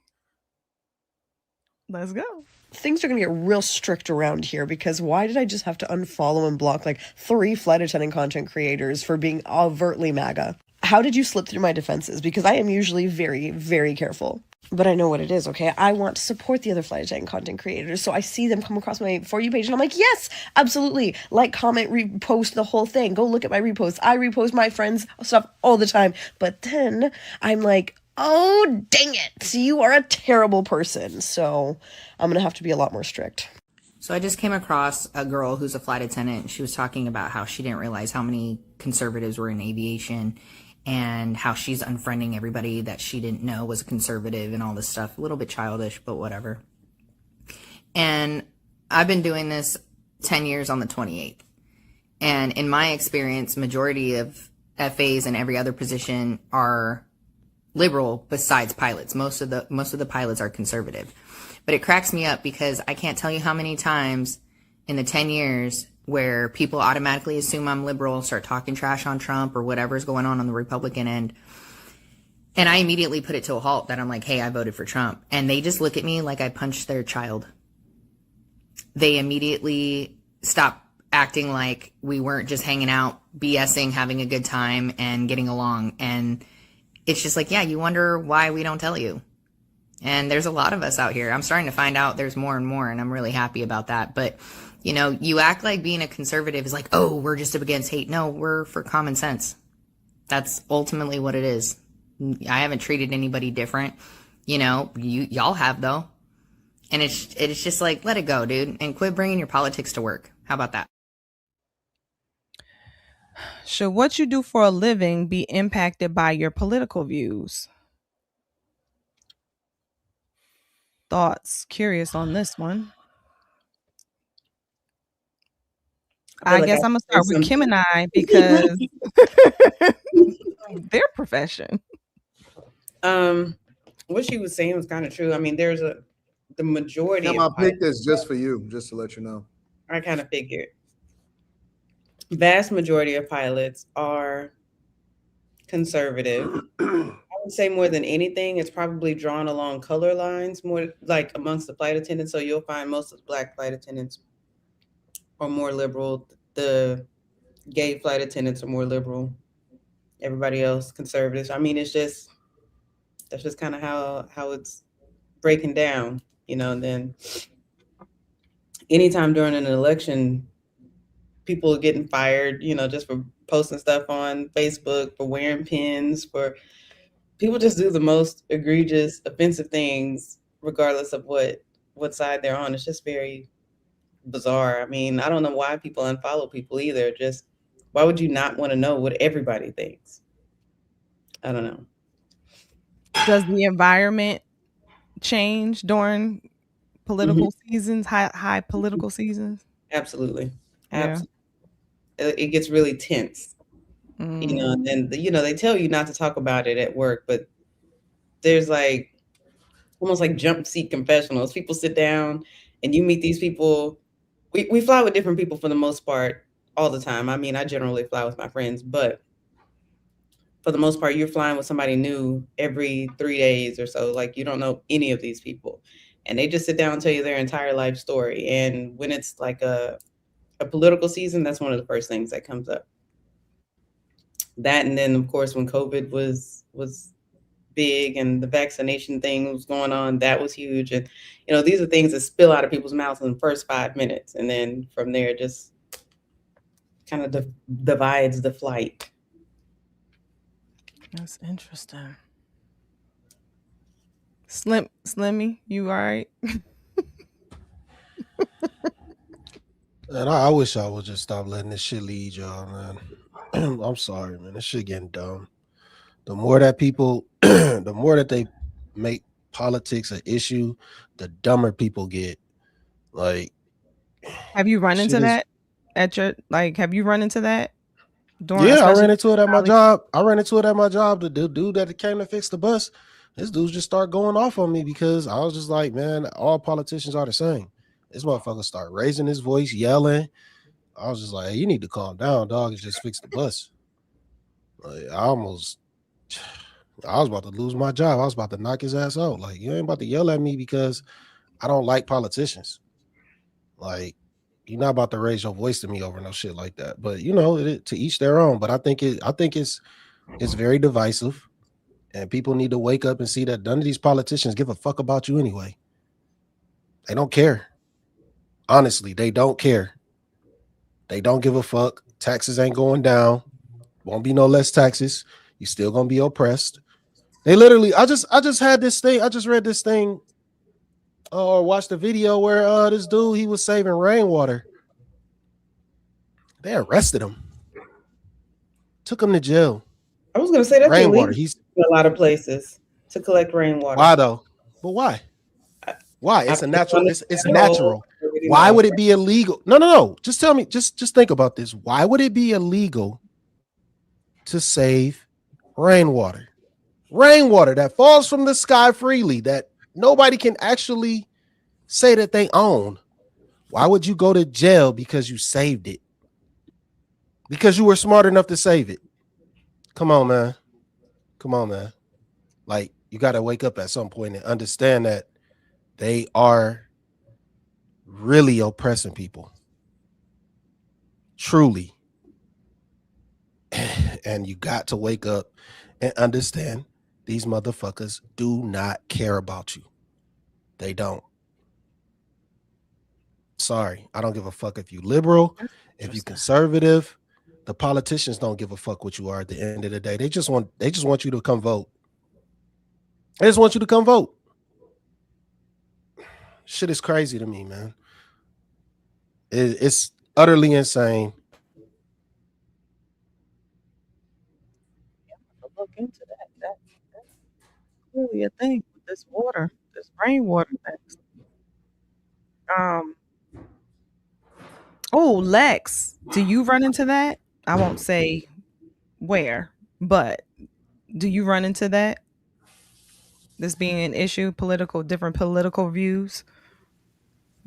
Let's go. Things are going to get real strict around here because why did I just have to unfollow and block like 3 flight attendant content creators for being overtly MAGA? How did you slip through my defenses? Because I am usually very, very careful. But I know what it is, okay? I want to support the other flight attendant content creators. So I see them come across my For You page and I'm like, yes, absolutely. Like, comment, repost the whole thing. Go look at my reposts. I repost my friends' stuff all the time. But then I'm like, oh, dang it. You are a terrible person. So I'm going to have to be a lot more strict. So I just came across a girl who's a flight attendant. She was talking about how she didn't realize how many conservatives were in aviation and how she's unfriending everybody that she didn't know was a conservative and all this stuff. A little bit childish, but whatever. And I've been doing this 10 years on the 28th. And in my experience, majority of FAs and every other position are liberal besides pilots. Most of the pilots are conservative. But it cracks me up because I can't tell you how many times in the 10 years where people automatically assume I'm liberal, start talking trash on Trump or whatever's going on the Republican end. And I immediately put it to a halt that I'm like, hey, I voted for Trump. And they just look at me like I punched their child. They immediately stop acting like we weren't just hanging out, BSing, having a good time and getting along. And it's just like, yeah, you wonder why we don't tell you. And there's a lot of us out here. I'm starting to find out there's more and more, and I'm really happy about that. But, you know, you act like being a conservative is like, oh, we're just up against hate. No, we're for common sense. That's ultimately what it is. I haven't treated anybody different. You know, y'all have, though. And it's just like, let it go, dude, and quit bringing your politics to work. How about that? Should what you do for a living be impacted by your political views? Thoughts? Curious on this one. I guess I'm gonna start with Kim and I because their profession. What she was saying was kind of true. I mean, the majority. Kim, I picked this just for you, just to let you know. I kind of figured. Vast majority of pilots are conservative. I would say more than anything, it's probably drawn along color lines, more like amongst the flight attendants. So you'll find most of the Black flight attendants are more liberal. The gay flight attendants are more liberal. Everybody else conservatives. I mean, that's just kind of how it's breaking down, And then anytime during an election, people are getting fired, just for posting stuff on Facebook, for wearing pins, for people just do the most egregious, offensive things, regardless of what side they're on. It's just very bizarre. I mean, I don't know why people unfollow people either. Just why would you not want to know what everybody thinks? I don't know. Does the environment change during political seasons, high political seasons? Absolutely. Yeah. Absolutely. It gets really tense, and they tell you not to talk about it at work, but there's like almost like jump seat confessionals. People sit down and you meet these people. We fly with different people for the most part all the time. I mean, I generally fly with my friends, but for the most part, you're flying with somebody new every 3 days or so. Like, you don't know any of these people. And they just sit down and tell you their entire life story. And when it's like a political season, that's one of the first things that comes up. That, and then of course when COVID was big and the vaccination thing was going on, that was huge. And these are things that spill out of people's mouths in the first 5 minutes, and then from there just kind of divides the flight. That's interesting. Slimmy, you all right? And I wish I would just stop letting this shit lead y'all, man. I'm sorry, man. This shit getting dumb. The more that people, the more that they make politics an issue, the dumber people get. Like, have you run into that at your have you run into that? Yeah, I ran into it at my job. The dude that came to fix the bus, this dude just started going off on me because I was just like, man, all politicians are the same. This motherfucker started raising his voice, yelling. I was just like, hey, you need to calm down, dog, and just fix the bus. Like, I was about to lose my job. I was about to knock his ass out. Like, you ain't about to yell at me because I don't like politicians. Like, you're not about to raise your voice to me over no shit like that. But to each their own. But I think it's very divisive, and people need to wake up and see that none of these politicians give a fuck about you anyway. They don't care. Honestly, they don't care. They don't give a fuck. Taxes ain't going down. Won't be no less taxes. You still gonna be oppressed. They literally. I just had this thing. I just read this thing. Or watched a video where this dude, he was saving rainwater. They arrested him. Took him to jail. I was gonna say that's rainwater. He's in a lot of places to collect rainwater. Why though? But why? Why? It's a natural. It's natural. Why would it be illegal? No. Just tell me. Just think about this. Why would it be illegal to save rainwater? Rainwater that falls from the sky freely, that nobody can actually say that they own. Why would you go to jail because you saved it? Because you were smart enough to save it. Come on, man. Like, you got to wake up at some point and understand that they are really oppressing people. Truly. And you got to wake up and understand these motherfuckers do not care about you. They don't. Sorry, I don't give a fuck if you liberal, if you conservative. The politicians don't give a fuck what you are at the end of the day. They just want you to come vote. They just want you to come vote. Shit is crazy to me, man. It's utterly insane. Look into that. That's really a thing with this water, this rainwater thing. Oh, Lex, do you run into that? I won't say where, but do you run into that? This being an issue, different political views.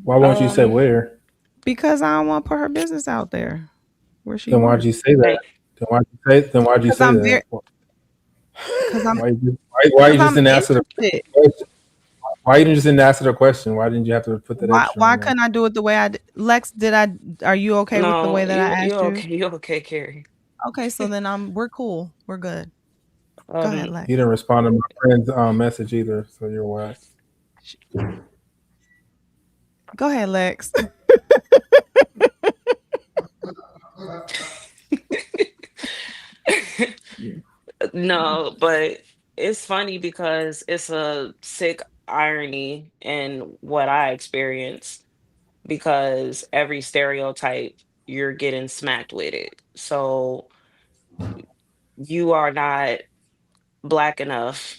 Why won't you say where? Because I don't want to put her business out there. Where she? Then why'd you say that? Then why'd you say that? Because I'm Why you just didn't answer the interested. question? Why you just didn't answer the question? Why didn't you have to put that extra? Why couldn't I do it the way I did? Lex, are you okay with the No, way that I you asked you? okay. You okay, Carrie. Okay, so then we're cool. We're good. Go ahead, Um, Lex. You didn't respond to my friend's message either, so you're whack. Go ahead, Lex. no, but it's funny because it's a sick irony in what I experienced because every stereotype you're getting smacked with it. So you are not black enough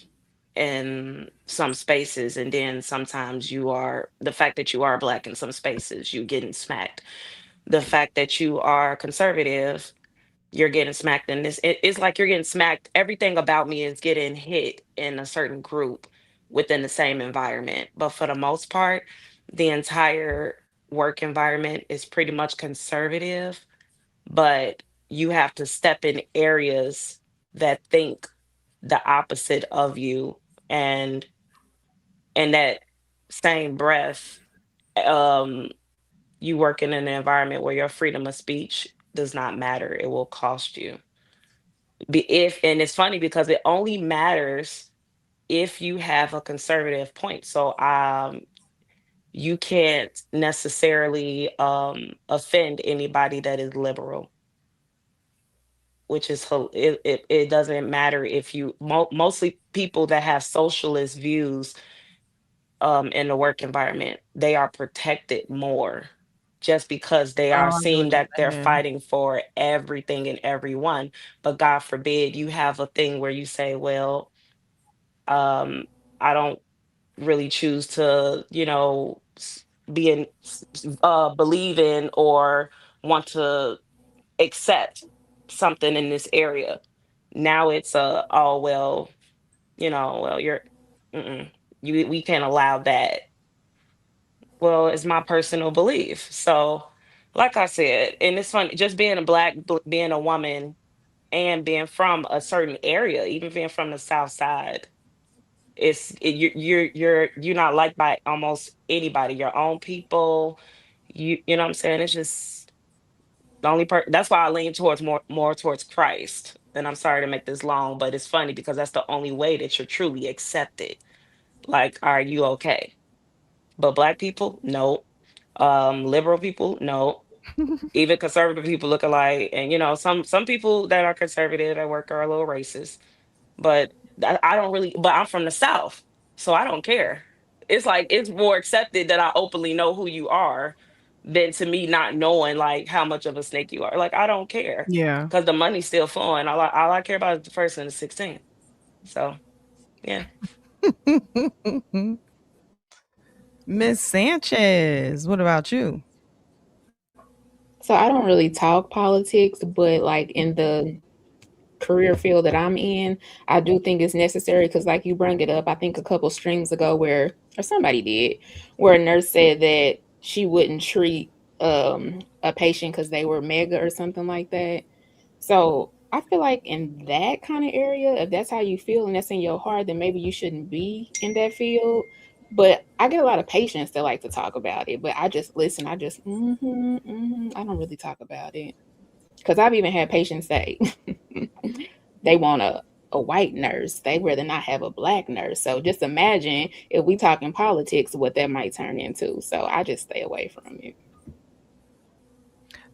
in some spaces, and then sometimes you are the fact that you are black in some spaces, you getting smacked. The fact that you are conservative, you're getting smacked in this. It's like you're getting smacked. Everything about me is getting hit in a certain group within the same environment. But for the most part, the entire work environment is pretty much conservative, but you have to step in areas that think the opposite of you. And in that same breath, um, you work in an environment where your freedom of speech does not matter. It will cost you. If and it's funny because it only matters if you have a conservative point. So you can't necessarily offend anybody that is liberal, which is it doesn't matter if you mostly people that have socialist views in the work environment, they are protected more just because they Oh, are I get seeing what you're that they're saying. fighting for everything and everyone. But God forbid you have a thing where you say, well, um, I don't really choose to, be in, believe in or want to accept something in this area. Now it's oh well, well you're, mm-mm, we can't allow that. Well, it's my personal belief. So, like I said, and it's funny, just being a being a woman, and being from a certain area, even being from the South Side, you're not liked by almost anybody, your own people. You know what I'm saying? It's just the only that's why I lean towards more towards Christ. And I'm sorry to make this long, but it's funny because that's the only way that you're truly accepted. Like, are you okay? But black people, no. Liberal people, no. Even conservative people look alike. And some people that are conservative at work are a little racist. But I don't really, but I'm from the South, so I don't care. It's like it's more accepted that I openly know who you are than to me not knowing like how much of a snake you are. Like I don't care Yeah. because the money's still flowing. All I care about is the first and the 16. So yeah. Miss Sanchez, what about you? So I don't really talk politics, but like in the career field that I'm in, I do think it's necessary because, like you bring it up, I think a couple streams ago, or somebody did, where a nurse said that she wouldn't treat a patient because they were mega or something like that. So I feel like in that kind of area, if that's how you feel and that's in your heart, then maybe you shouldn't be in that field. But I get a lot of patients that like to talk about it, but I just listen. I just, I don't really talk about it. Because I've even had patients say they want a white nurse. They rather not have a black nurse. So just imagine if we talking politics, what that might turn into. So I just stay away from it.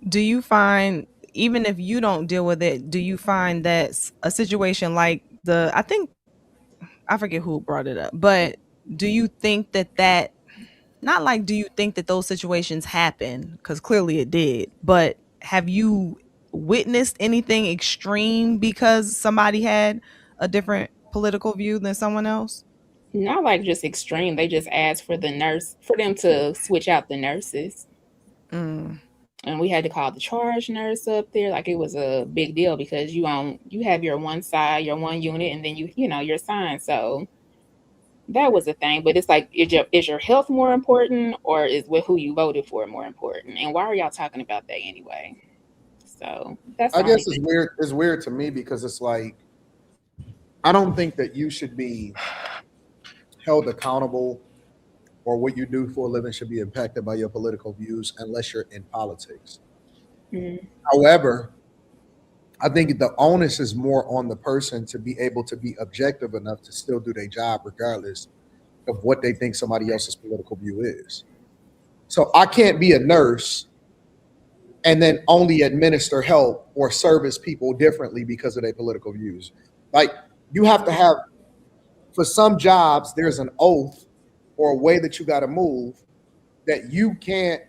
Do you find, even if you don't deal with it, do you find that a situation like I think, I forget who brought it up, but do you think that not like, do you think that those situations happen? Because clearly it did, but have you witnessed anything extreme because somebody had a different political view than someone else? Not like just extreme. They just asked for the nurse, for them to switch out the nurses. Mm. And we had to call the charge nurse up there. Like it was a big deal because you have your one side, your one unit, and then you're assigned. So that was a thing. But it's like, is your health more important, or is with who you voted for more important? And why are y'all talking about that anyway? So that's I the only guess it's thing. weird. It's weird to me because it's like I don't think that you should be held accountable or what you do for a living should be impacted by your political views unless you're in politics. Mhm. However, I think the onus is more on the person to be able to be objective enough to still do their job regardless of what they think somebody else's political view is. So I can't be a nurse and then only administer help or service people differently because of their political views. Like you have to have for some jobs, there's an oath or a way that you got to move that you can't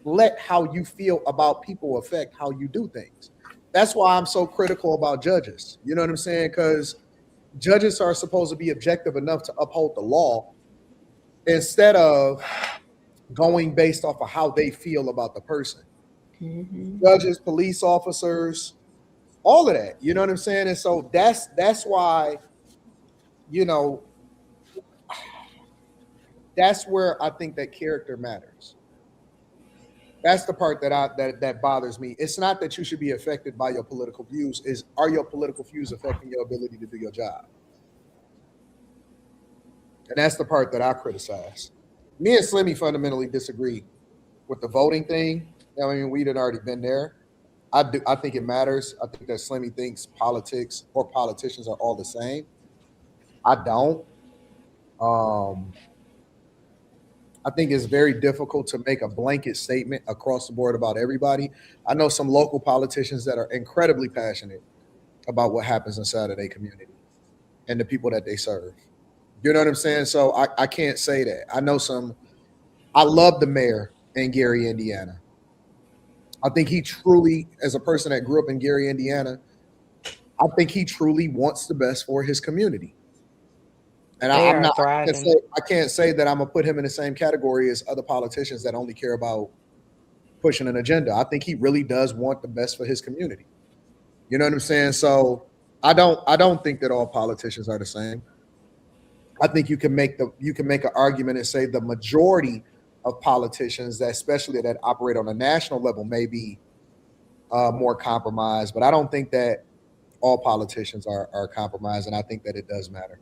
let how you feel about people affect how you do things. That's why I'm so critical about judges. You know what I'm saying? Because judges are supposed to be objective enough to uphold the law instead of going based off of how they feel about the person. Mhm. Judges, police officers, all of that. You know what I'm saying? And so that's why, you know, that's where I think that character matters. That's the part that bothers me. It's not that you should be affected by your political views. Is are your political views affecting your ability to do your job? And that's the part that I criticize. Me and Slimmy fundamentally disagree with the voting thing. I mean, we'd had already been there. I do. I think it matters. I think that Slimmy thinks politics or politicians are all the same. I don't. Um, I think it's very difficult to make a blanket statement across the board about everybody. I know some local politicians that are incredibly passionate about what happens inside of their community and the people that they serve. You know what I'm saying? So I can't say that. I know some, I love the mayor in Gary, Indiana. I think he truly, as a person that grew up in Gary, Indiana, I think he truly wants the best for his community. And They I'm are not, thriving. I can't say that I'm going to put him in the same category as other politicians that only care about pushing an agenda. I think he really does want the best for his community. You know what I'm saying? So I don't think that all politicians are the same. I think you can make an argument and say the majority of politicians that especially that operate on a national level may be more compromised, but I don't think that all politicians are compromised, and I think that it does matter.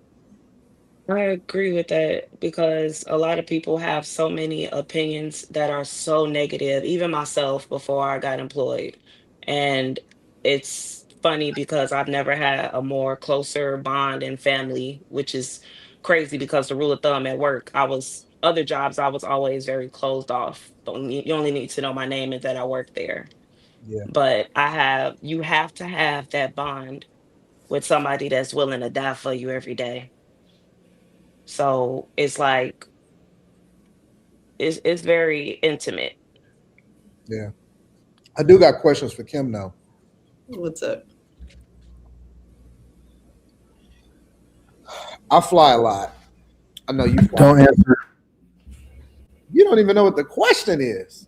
I agree with that because a lot of people have so many opinions that are so negative, even myself before I got employed. And it's funny because I've never had a more closer bond and family, which is crazy because the rule of thumb at work, other jobs, I was always very closed off. You only need to know my name and that I work there. Yeah, But you have to have that bond with somebody that's willing to die for you every day. So it's like it's very intimate. yeah. I do got questions for Kim though. What's up? I fly a lot. I know you fly. Don't answer. You don't even know what the question is.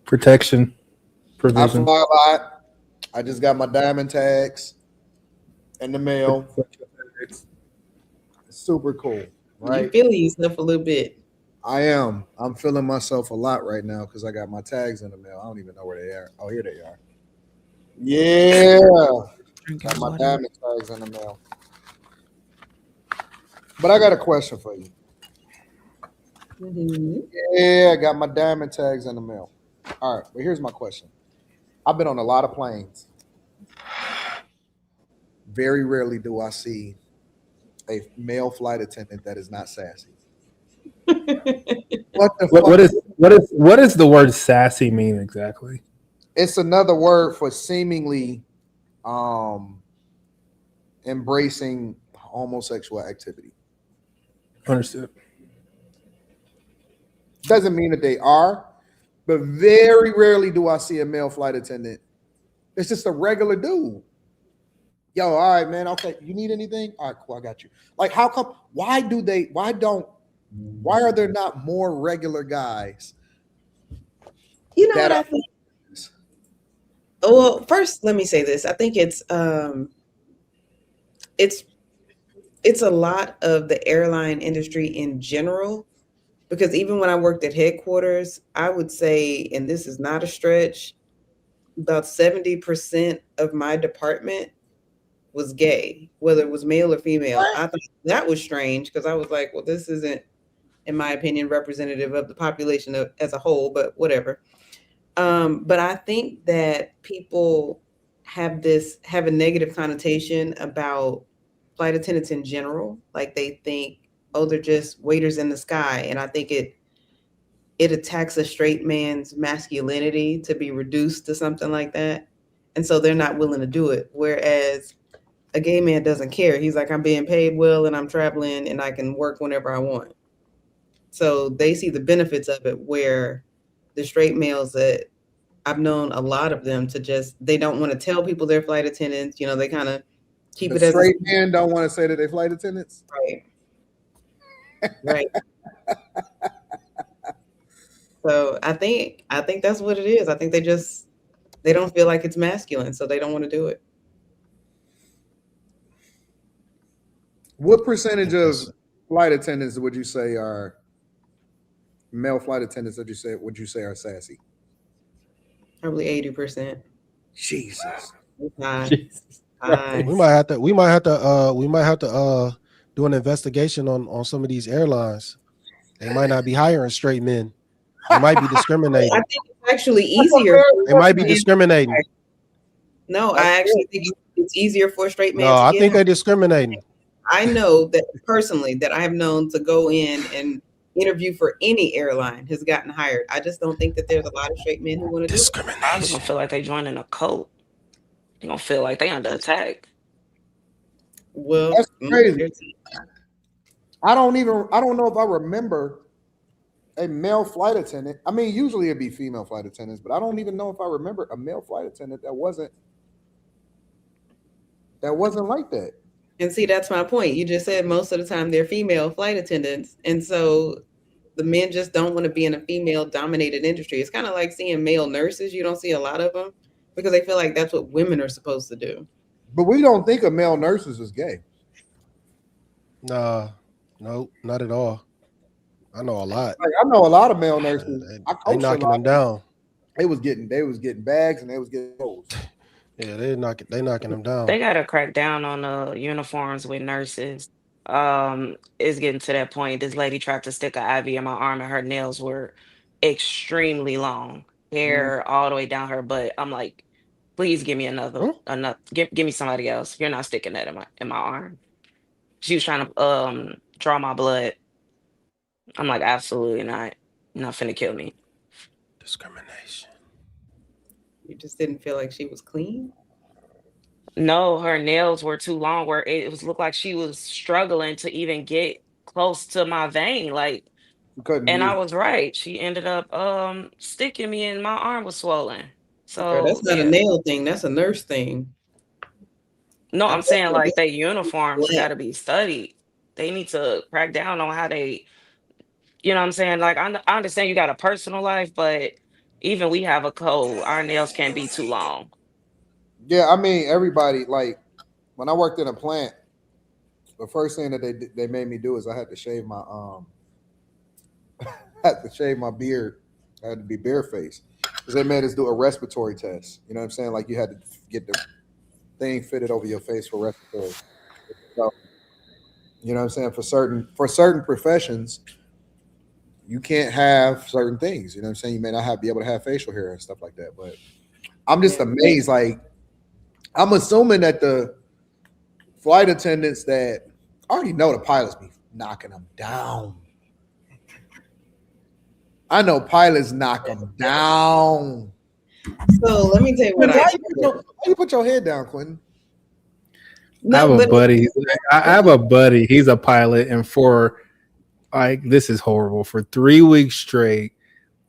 Protection, I provision. fly a lot. I just got my diamond tags in the mail. It's super cool, You right? feeling yourself a little bit. I am. I'm feeling myself a lot right now because I got my tags in the mail. I don't even know where they are. Oh, here they are. Yeah, Drinking got my water. diamond tags in the mail. But I got a question for you. Mhm. Yeah, I got my diamond tags in the mail. All right, but here's my question. I've been on a lot of planes. Very rarely do I see a male flight attendant that is not sassy. What the What fuck? what is the word sassy mean exactly? It's another word for seemingly um embracing homosexual activity. Understood. Doesn't mean that they are, but very rarely do I see a male flight attendant. It's just a regular dude. Yo, all right, man. Okay, you need anything? All right, cool. I got you. Like, how come? Why do they? Why don't? Why are there not more regular guys You know what that I think? Well, first, let me say this. I think it's it's a lot of the airline industry in general because even when I worked at headquarters, I would say, and this is not a stretch, about 70% of my department was gay, whether it was male or female. What? I thought that was strange because I was like, well, this isn't, in my opinion, representative of the population as a whole, but whatever. But I think that people have a negative connotation about flight attendants in general. Like they think, oh, they're just waiters in the sky. And I think it attacks a straight man's masculinity to be reduced to something like that. And so they're not willing to do it. Whereas a gay man doesn't care. He's like, I'm being paid well and I'm traveling and I can work whenever I want. So they see the benefits of it, where the straight males that I've known a lot of them to just, they don't want to tell people they're flight attendants. You know, they kind of keep The it as straight men don't want to say that they're flight attendants. right. Right. So I think that's what it is. I think they don't feel like it's masculine, so they don't want to do it. What percentage of flight attendants would you say are male flight attendants? Would you say are sassy? Probably 80%. Jesus. High. Jesus High. We might have to do an investigation on some of these airlines. They might not be hiring straight men. They might be discriminating. I think it's actually easier. They might be discriminating. No, I actually think it's easier for a straight man. No, to I get think hired. they're discriminating. I know that personally that I have known to go in and interview for any airline has gotten hired. I just don't think that there's a lot of straight men who want to do it. I just Discrimination. gonna feel like they joining a cult. They gonna feel like they under attack. Well, That's crazy. I don't know if I remember a male flight attendant. I mean, usually it'd be female flight attendants, but I don't even know if I remember a male flight attendant that wasn't like that. And see, that's my point. You just said most of the time they're female flight attendants. And so the men just don't want to be in a female dominated industry. It's kind of like seeing male nurses. You don't see a lot of them because they feel like that's what women are supposed to do. But we don't think of male nurses as gay. No, not at all. I know a lot. Like, I know a lot of male nurses. They knocking them down. They was getting bags and they was getting holes. Yeah, they knocking them down. They gotta crack down on the uniforms with nurses. It's getting to that point. This lady tried to stick an IV in my arm, and her nails were extremely long, hair all the way down her butt. I'm like, please give me another, give me somebody else. You're not sticking that in my arm. She was trying to draw my blood. I'm like, absolutely not. You're not finna kill me. Discrimination. You just didn't feel like she was clean? No, her nails were too long where it was looked like she was struggling to even get close to my vein. Like, and I was right. She ended up sticking me and my arm was swollen. So that's not a nail thing, that's a nurse thing. No, I'm saying like their uniforms gotta be studied. They need to crack down on how they, you know what I'm saying? Like I understand you got a personal life, but even we have a code. Our nails can't be too long. Yeah, I mean, everybody, like when I worked in a plant, the first thing that they made me do is I had to shave my beard. I had to be barefaced because they made us do a respiratory test. You know what I'm saying? Like you had to get the thing fitted over your face for respiratory. So, you know what I'm saying? For certain professions, you can't have certain things. You know what I'm saying? You may not be able to have facial hair and stuff like that. But I'm just amazed. Like I'm assuming that the flight attendants that I already know the pilots be knocking them down. I know pilots knock them down. So let me tell you what Why you put your head down, Quentin? I have a buddy. I have a buddy. He's a pilot, and for this is horrible. For 3 weeks straight,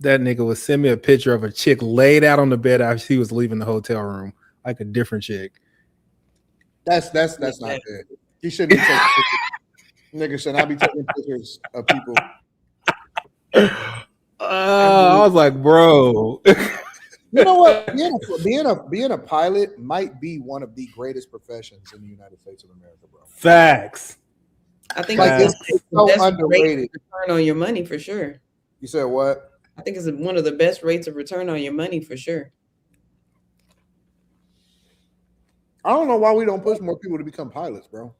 that nigga would send me a picture of a chick laid out on the bed after he was leaving the hotel room, like a different chick. That's not good. He shouldn't be taking pictures. Nigga should not be taking pictures of people. I was like, bro. You know what? Being a pilot might be one of the greatest professions in the United States of America, bro. Facts. I think it's so underrated. Return on your money for sure. You said what? I think it's one of the best rates of return on your money for sure. I don't know why we don't push more people to become pilots, bro.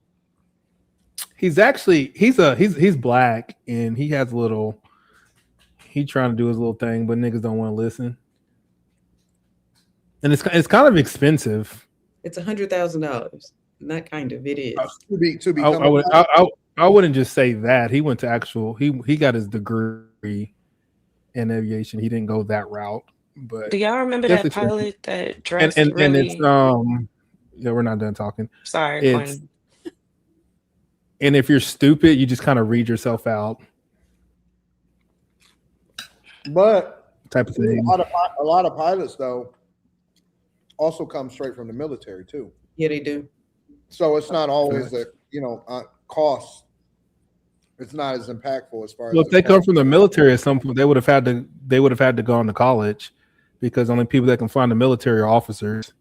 He's black and he has a little. He trying to do his little thing, but niggas don't want to listen. And it's kind of expensive. It's $100,000. Not kind of. It is. To become. I wouldn't just say that. He went to actual. He got his degree in aviation. He didn't go that route. But Do y'all remember that pilot that dressed and really? it's yeah, we're not done talking. Sorry, It's Quinn. and if you're stupid, you just kind of read yourself out. But type of thing. A lot of pilots though also come straight from the military too. Yeah, they do. So it's not always a cost. It's not as impactful as far as. Well, if they come from the military at some point, they would have had to go on to college, because only people that can fly in the military are officers,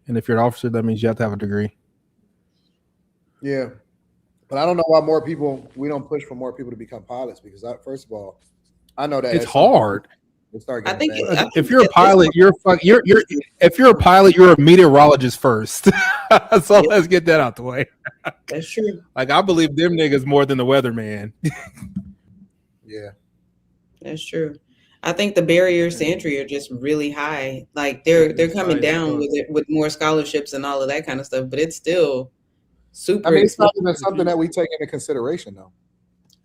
and if you're an officer, that means you have to have a degree. Yeah, but I don't know why we don't push for more people to become pilots, because first of all, I know that it's hard. I think if you're a pilot, if you're a pilot, you're a meteorologist first. So let's get that out the way. That's true. Like, I believe them niggas more than the weatherman. Yeah, that's true. I think the barriers to entry are just really high. Like they're coming down with more scholarships and all of that kind of stuff, but it's still super. I mean, it's not even something that we take into consideration though.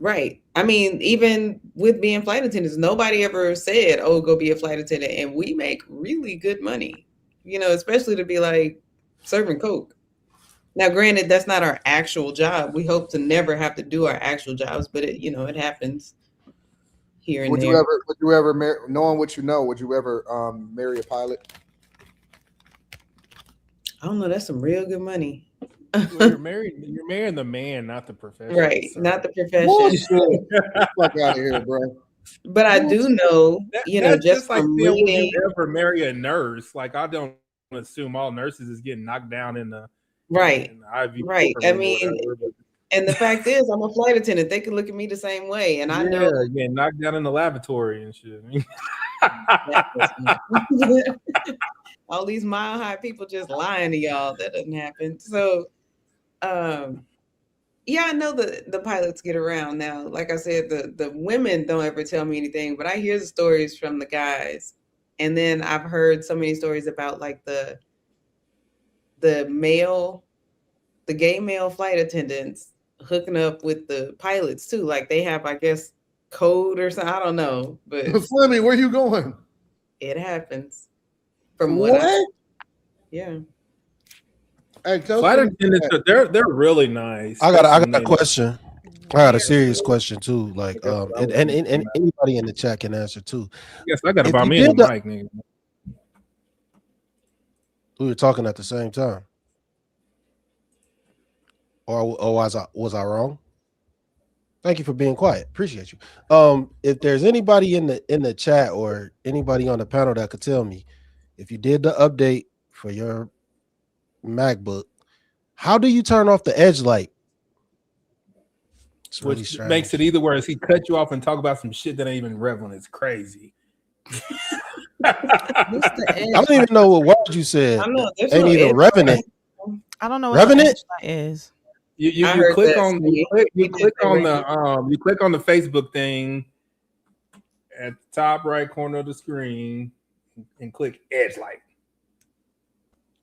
Right. I mean, even with being flight attendants, nobody ever said, "Oh, go be a flight attendant," and we make really good money. Especially to be like serving Coke. Now, granted, that's not our actual job. We hope to never have to do our actual jobs, but it happens here and there. Would you ever, knowing what you know, would you ever marry a pilot? I don't know. That's some real good money. Well, you're marrying the man, not the profession. Right, so. Not the profession. Fuck out of here, bro. But I do know, that's just like from reading. reading. Would you ever marry a nurse? Like, I don't assume all nurses is getting knocked down in the right. In the IV right. I mean, and the fact is, I'm a flight attendant. They can look at me the same way, and I know getting knocked down in the lavatory and shit. All these mile high people just lying to y'all. That doesn't happen. So, yeah, I know the pilots get around now. Like I said, the women don't ever tell me anything, but I hear the stories from the guys. And then I've heard so many stories about like the gay male flight attendants hooking up with the pilots too. Like they have, I guess, code or something. I don't know. But Flemmy, where you going? It happens. From what? Yeah. Hey, flight attendants, they're really nice. I got a question. I got a serious question too. Like, and anybody in the chat can answer too. Yes, I got about me and the mic, nigga. We were talking at the same time. Or was I wrong? Thank you for being quiet. Appreciate you. If there's anybody in the chat or anybody on the panel that could tell me, if you did the update for your MacBook, how do you turn off the edge light? It's Which really makes it either where he cut you off and talk about some shit that ain't even relevant. It's crazy. I don't even know what word you said. Ain't even Revenant. I don't know what Revenant is. You click on the Facebook thing at the top right corner of the screen and click edge light.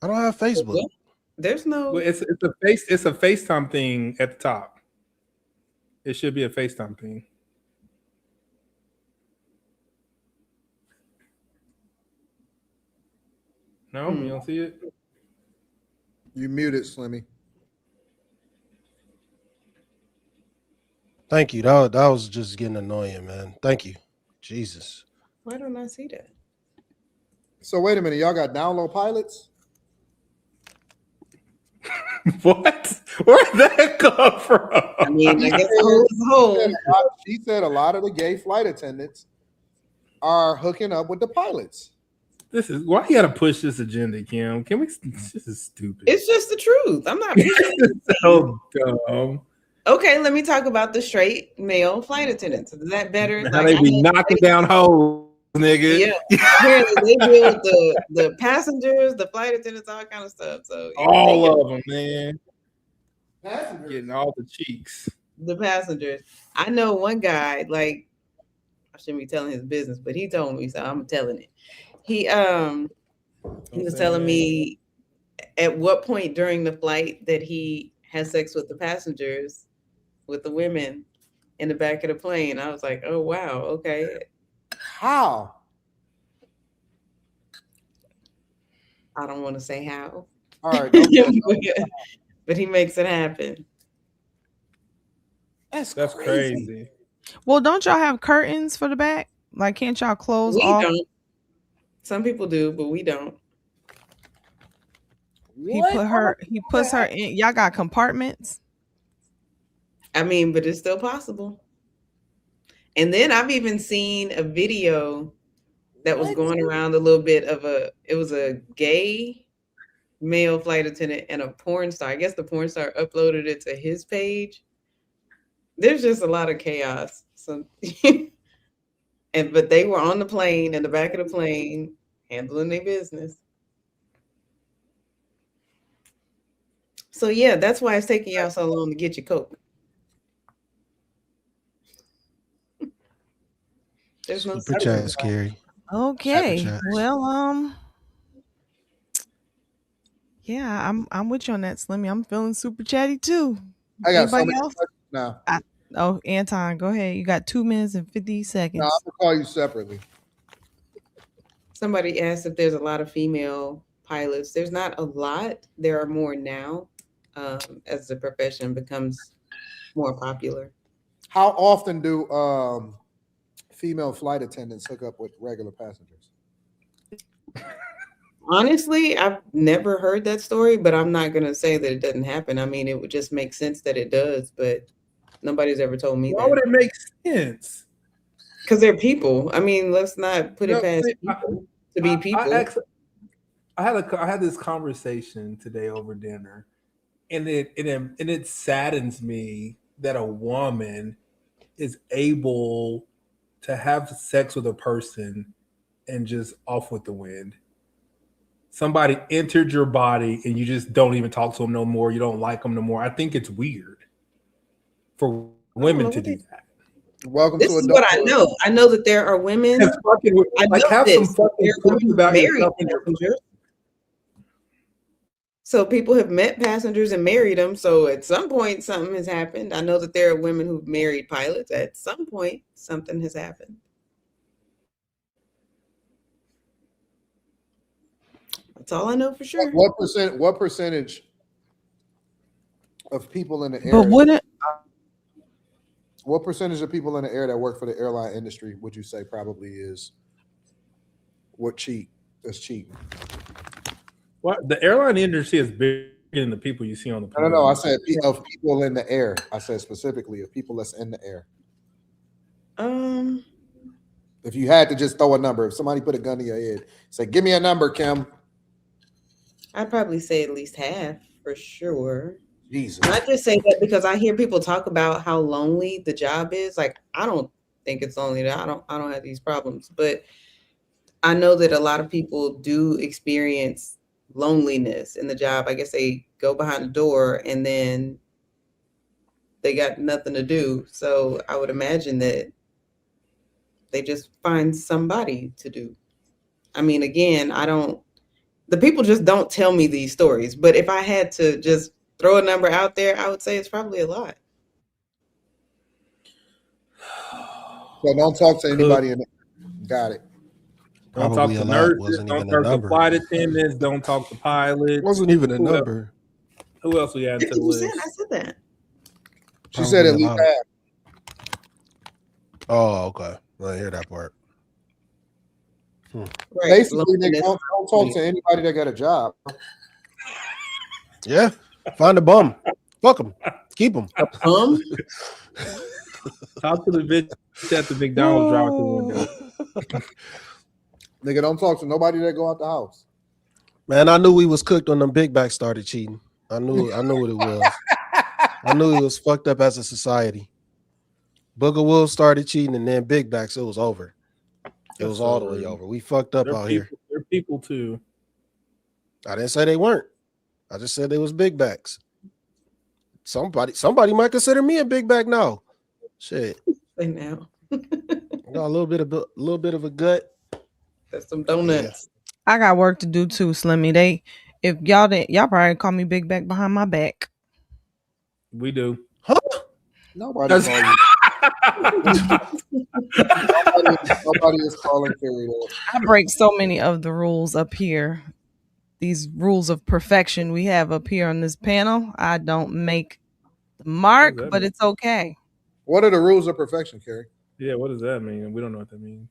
I don't have Facebook. There's no. Well, it's a FaceTime thing at the top. It should be a FaceTime thing. No, you don't see it. You muted, Slimmy. Thank you. That was just getting annoying, man. Thank you. Jesus. Why don't I see that? So wait a minute, y'all got download pilots? What? Where'd that come from? I mean, I guess whole. She said a lot of the gay flight attendants are hooking up with the pilots. This is why you gotta push this agenda, Kim. Can we? This is stupid. It's just the truth. I'm not. So dumb. Okay, let me talk about the straight male flight attendants. Is that better? How they be knocking down hoes nigga. Yeah, apparently they deal with the passengers, the flight attendants, all kind of stuff. So All of them, man. Getting all the cheeks. The passengers. I know one guy, like, I shouldn't be telling his business, but he told me, so I'm telling it. He was telling me at what point during the flight that he had sex with the passengers, with the women in the back of the plane. I was like, oh wow, okay. How? I don't want to say how. All right, don't do it. But he makes it happen. That's crazy. Well, don't y'all have curtains for the back? Like, can't y'all close We off? don't. Some people do, but we don't. He puts her in. Y'all got compartments? I mean, but it's still possible. And then I've even seen a video that was going around a little bit of it was a gay male flight attendant and a porn star. I guess the porn star uploaded it to his page. There's just a lot of chaos. So, but they were on the plane, in the back of the plane, handling their business. So yeah, that's why it's taking y'all so long to get your Coke. There's no Super chat, scary. Okay. Well, yeah, I'm with you on that, Slimmy. I'm feeling super chatty too. I got Anybody else? No. Anton, go ahead. You got 2 minutes and 50 seconds. No, I'm gonna call you separately. Somebody asked if there's a lot of female pilots. There's not a lot. There are more now, as the profession becomes more popular. How often do female flight attendants hook up with regular passengers? Honestly, I've never heard that story, but I'm not going to say that it doesn't happen. I mean, it would just make sense that it does, but nobody's ever told me that. Why would it make sense? Because they're people. I mean, let's not put it past people to be people. I had this conversation today over dinner, and it saddens me that a woman is able to have sex with a person and just off with the wind. Somebody entered your body and you just don't even talk to them no more. You don't like them no more. I think it's weird for women to do that. Welcome this to is what I know. I know that there are women. Have some fucking proof about yourself and your passengers. So people have met passengers and married them. So at some point, something has happened. I know that there are women who've married pilots. At some point, something has happened. That's all I know for sure. What percentage of people in the air? But what percentage of people in the air that work for the airline industry would you say probably is that's cheating? What the airline industry is bigger than the people you see on the plane. No. I said of people in the air. I said specifically of people that's in the air. If you had to just throw a number, if somebody put a gun to your head, say, "Give me a number, Kim." I'd probably say at least half for sure. Jesus. And I just say that because I hear people talk about how lonely the job is. Like, I don't think it's lonely. That I don't have these problems, but I know that a lot of people do experience loneliness in the job. I guess they go behind the door and then they got nothing to do. So I would imagine that they just find somebody to do. I mean, again, the people just don't tell me these stories, but if I had to just throw a number out there, I would say it's probably a lot. So don't talk to anybody in it. Got it. Don't talk to nurses. Don't talk to flight attendants. Don't talk to pilots. It wasn't even a number. Who else we had to the list? I said that. She said at least half. Oh, okay. I hear that part. Right. Basically, they don't talk to anybody that got a job. Yeah. Find a bum. Fuck them. Keep them. Bum? Talk to the bitch at the McDonald's drive-thru window. Nigga, don't talk to nobody that go out the house. Man, I knew we was cooked when them big backs started cheating. I knew what it was. I knew it was fucked up as a society. Booger Wolf started cheating, and then big backs, it was over. It was all the way over. We fucked up out here. They're people too. I didn't say they weren't. I just said they was big backs. Somebody might consider me a big back now. Shit. Say now. I got a little bit of a gut. That's some donuts. I got work to do too, Slimmy. If y'all didn't, y'all probably call me big back behind my back. We do. Huh? Nobody call you. Nobody is calling Carrie that. I break so many of the rules up here. These rules of perfection we have up here on this panel. I don't make the mark, but it's okay. What are the rules of perfection, Carrie? Yeah, what does that mean? We don't know what that means.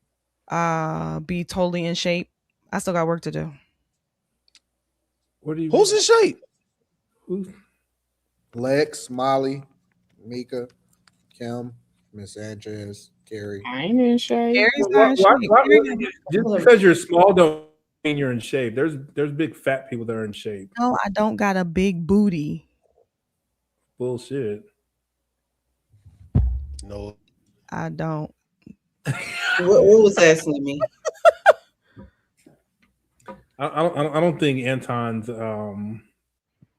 Be totally in shape. I still got work to do. Who's in shape? Lex, Molly, Mika, Kim, Miss Sanchez, Carrie. I ain't in shape. Carrie's not in shape. Just because you're small don't mean you're in shape. There's big fat people that are in shape. No, I don't got a big booty. Bullshit. No, I don't. What was that, Slimmy? I don't think Anton's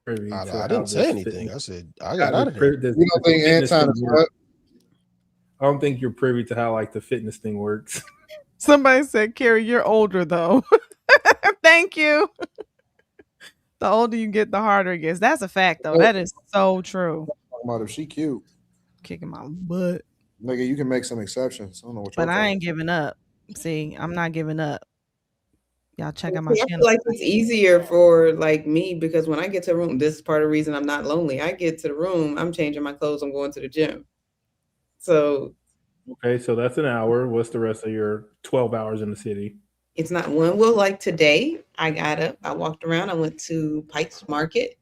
privy. I didn't say anything. I said I got out of here. You don't think Anton is what? I don't think you're privy to how like the fitness thing works. Somebody said, Carrie, you're older though. Thank you. The older you get, the harder it gets. That's a fact though. That is so true. Talking about if she cute, kicking my butt. Nigga, you can make some exceptions. I don't know what. But I ain't giving up. See, I'm not giving up. Y'all check out my I channel. feel like it's easier for like me because when I get to the room, this is part of the reason I'm not lonely. I get to the room, I'm changing my clothes, I'm going to the gym. So okay, so that's an hour. What's the rest of your 12 hours in the city? it's not one. Well, like today, I got up, I walked around, I went to Pike's Market,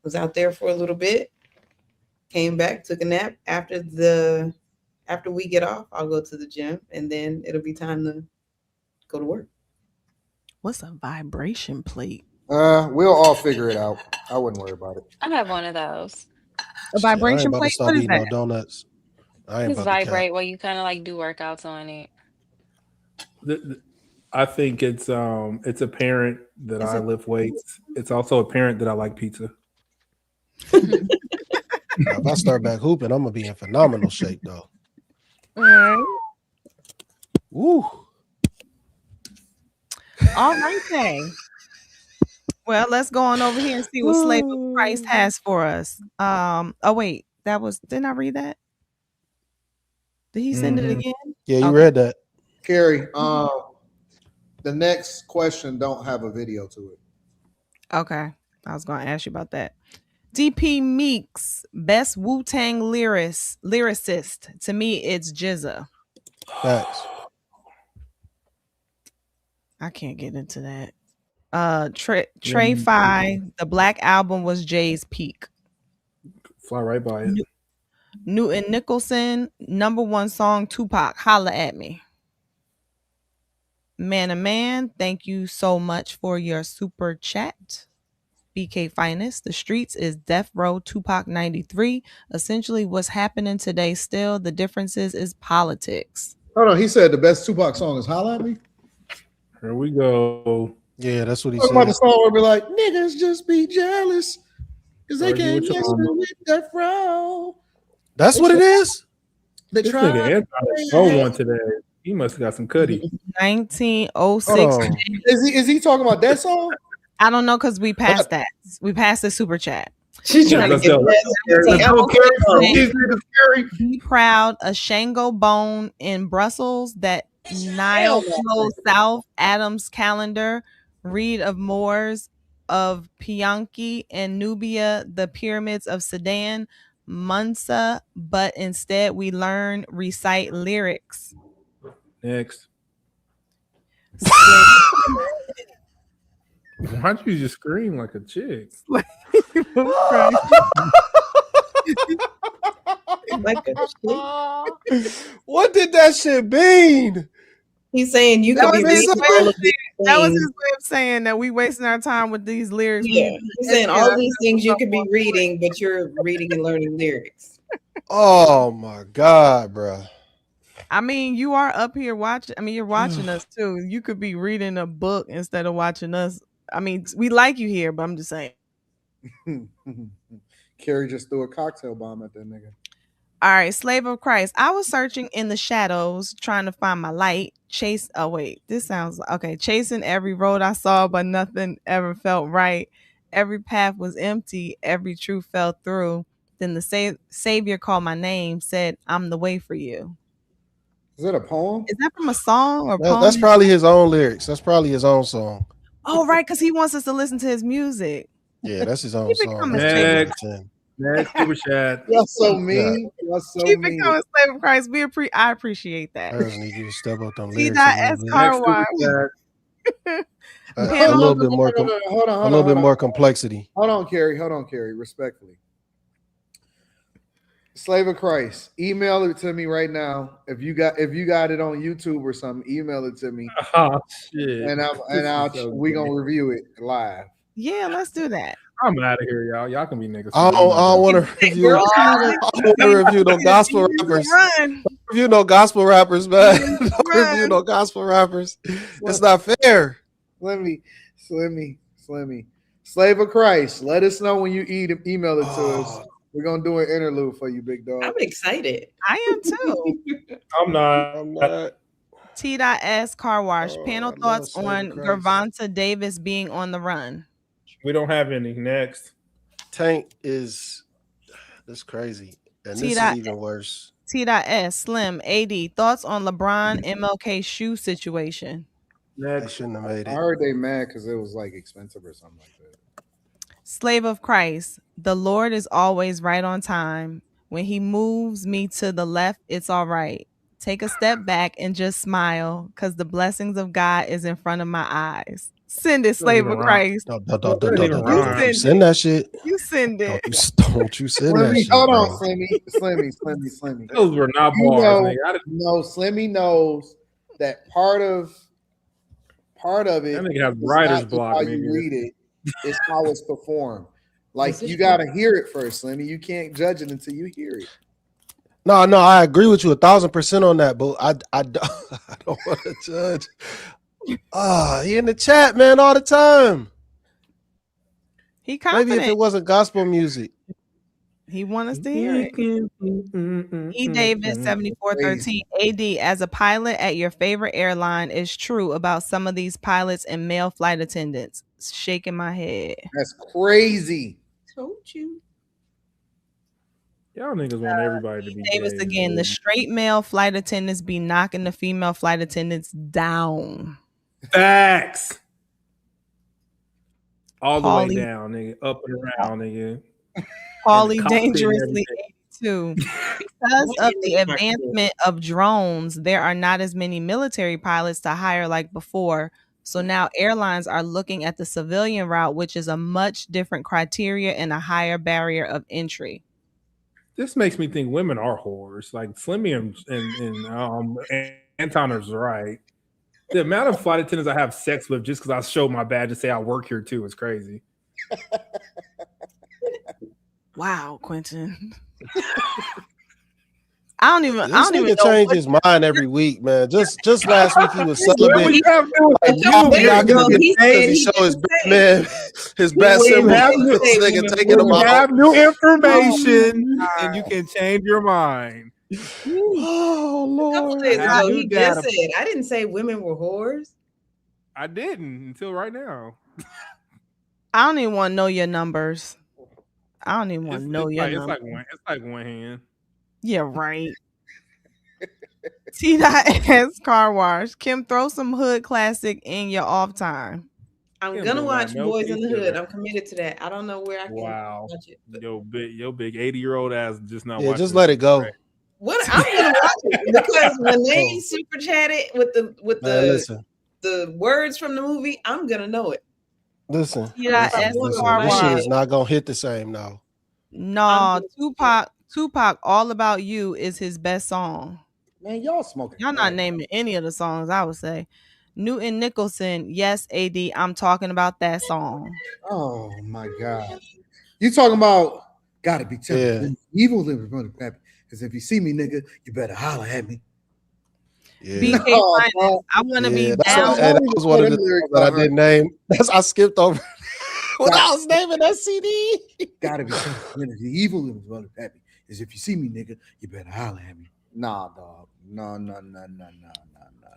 was out there for a little bit, came back, took a nap. After we get off, I'll go to the gym, and then it'll be time to go to work. What's a vibration plate? We'll all figure it out. I wouldn't worry about it. I have one of those. A vibration plate? What is that? No donuts. I ain't Just about to vibrate while you kind of like do workouts on it. I think it's apparent that I lift weights. It's also apparent that I like pizza. Now, if I start back hooping, I'm gonna be in phenomenal shape though. All right. Woo. All right then. Well, let's go on over here and see what Slave of Christ has for us. Oh wait, didn't I read that? Did he send it again? Yeah, you read that. Carrie, the next question don't have a video to it. Okay. I was gonna ask you about that. DP Meeks, best Wu-Tang lyricist. To me, it's Jizza. Facts. I can't get into that. Trey Fi, the Black Album was Jay's peak. Fly right by it. Newton Nicholson, #1 song, Tupac, Holla at Me. Man, thank you so much for your super chat. BK Finest, The Streets is Death Row, Tupac 93. Essentially, what's happening today still, the differences is politics. Hold on, he said the best Tupac song is Holla at Me? Here we go. Yeah, that's what he Talking said. about the song where be like, niggas just be jealous because they can't mess with Death Row. That's what it is? They This try nigga Anton stole one today. He must have got some cutty. 1906. Is he talking about that song? I don't know because we passed that. We passed the super chat. She's trying to get Be proud, a Shango bone in Brussels, that Nile flows south, Adam's calendar, read of Moors of Pianki and Nubia, the pyramids of Sudan, Munsa, but instead we recite lyrics. Next. Why'd you just scream like a chick? What did that shit mean? He's saying you could be reading all of these things. That was his way of saying that we wasting our time with these lyrics. Yeah, he's saying all these things you could be reading, but you're reading and learning lyrics. Oh my God, bro. I mean, you are up here watching. I mean, you're watching us too. You could be reading a book instead of watching us. I mean, we like you here, but I'm just saying. Carrie just threw a cocktail bomb at that nigga. All right, Slave of Christ. I was searching in the shadows trying to find my light. Oh wait, this sounds okay. Chasing every road I saw, but nothing ever felt right. Every path was empty, every truth fell through. Then the Savior called my name, said, I'm the way for you. Is that a poem? Is that from a song or poem? That's probably his own lyrics. That's probably his own song. Oh, right, because he wants us to listen to his music. Yeah, that's his own Keep it song. coming, That's Slave of Next. Christ. Next super chat. Y'all so mean. Y'all so Keep mean. it coming, Slave of Christ. I appreciate that. I just need you to step up them lyrics T.S. a Car Next Wash. super chat. a little bit more, Hold on, a little bit more complexity. Hold on, Carrie. Respectfully, Slave of Christ, email it to me right now. If you got it on YouTube or something, email it to me. Oh shit! We gonna review it live. Yeah, let's do that. I'm out of here, y'all. Y'all can be niggas. I don't want to review. I don't want to review no gospel rappers. Run. Review no gospel rappers, man. Don't review no gospel rappers. It's not fair. Slimmy. Slave of Christ, let us know when you email it to us. We're gonna do an interlude for you, big dog. I'm excited. I am too. I'm not. T.S. Car Wash. Panel thoughts on Gervonta Davis being on the run. We don't have any. Next. Tank is that's crazy. And this is even worse. T.S. Slim. AD. Thoughts on LeBron MLK shoe situation. They shouldn't have made it. I heard they mad because it was like expensive or something like that. Slave of Christ. The Lord is always right on time. When he moves me to the left, it's all right. Take a step back and just smile because the blessings of God is in front of my eyes. Send it, Slave of Christ. Don't you send that shit. You send it. Don't you send that shit. Hold on, Slimmy. Those were not bars. No, Slimmy knows that part of it. That nigga has writer's block. How you read it, it's how it's performed. Like you gotta hear it first, Slimmy. You can't judge it until you hear it. No, I agree with you 1,000% on that, but I don't want to judge. He in the chat, man, all the time. He confident. Maybe if it wasn't gospel music. He want us to hear it. E. Davis 7413 AD. As a pilot at your favorite airline is true about some of these pilots and male flight attendants. Shaking my head. That's crazy. Told you. Y'all niggas want everybody to be Davis gay, again. The straight male flight attendants be knocking the female flight attendants down. Facts. All the way down, nigga. Up and around, nigga. Paulie dangerously 82. Because of the advancement of drones, there are not as many military pilots to hire like before. So now airlines are looking at the civilian route, which is a much different criteria and a higher barrier of entry. This makes me think women are whores. Like Slimmy and Anton is right. The amount of flight attendants I have sex with just because I show my badge and say I work here too is crazy. Wow, Quentin. I don't even know. Change his mind every week, man. Just last week he was celibate. He showed his man, his best symbol. Taking him out. Have new information, and you can change your mind. Oh Lord! A couple days ago, he just said, "I didn't say women were whores." I didn't until right now. I don't even want to know your numbers. I don't even want to know your numbers. It's like one hand. Yeah, right. T.S. Car Wash. Kim, throw some hood classic in your off time. I'm gonna watch Boys in the Hood. I'm committed to that. I don't know where I can watch it. Your big 80-year-old ass just not. Yeah, just let it go. What I'm gonna watch it because when they super chatted with the words from the movie, I'm gonna know it. Listen, this shit is not gonna hit the same now. No, Tupac, All About You is his best song. Man, y'all smoking. Y'all not naming any of the songs, I would say. Newton Nicholson, yes, AD, I'm talking about that song. Oh my God. You talking about gotta be terrible. Evil because if you see me, nigga, you better holler at me. Yeah. BK No, Finest. bro. I want to Yeah, be that's down. and that even was know one of them the songs lyrics that by I heart. didn't name. I skipped over when Got, I was naming that CD. Gotta be careful. When the evil is what happy is if you see me, nigga, you better holler at me. nah, dog. No, no, no, no, no, no, no, no,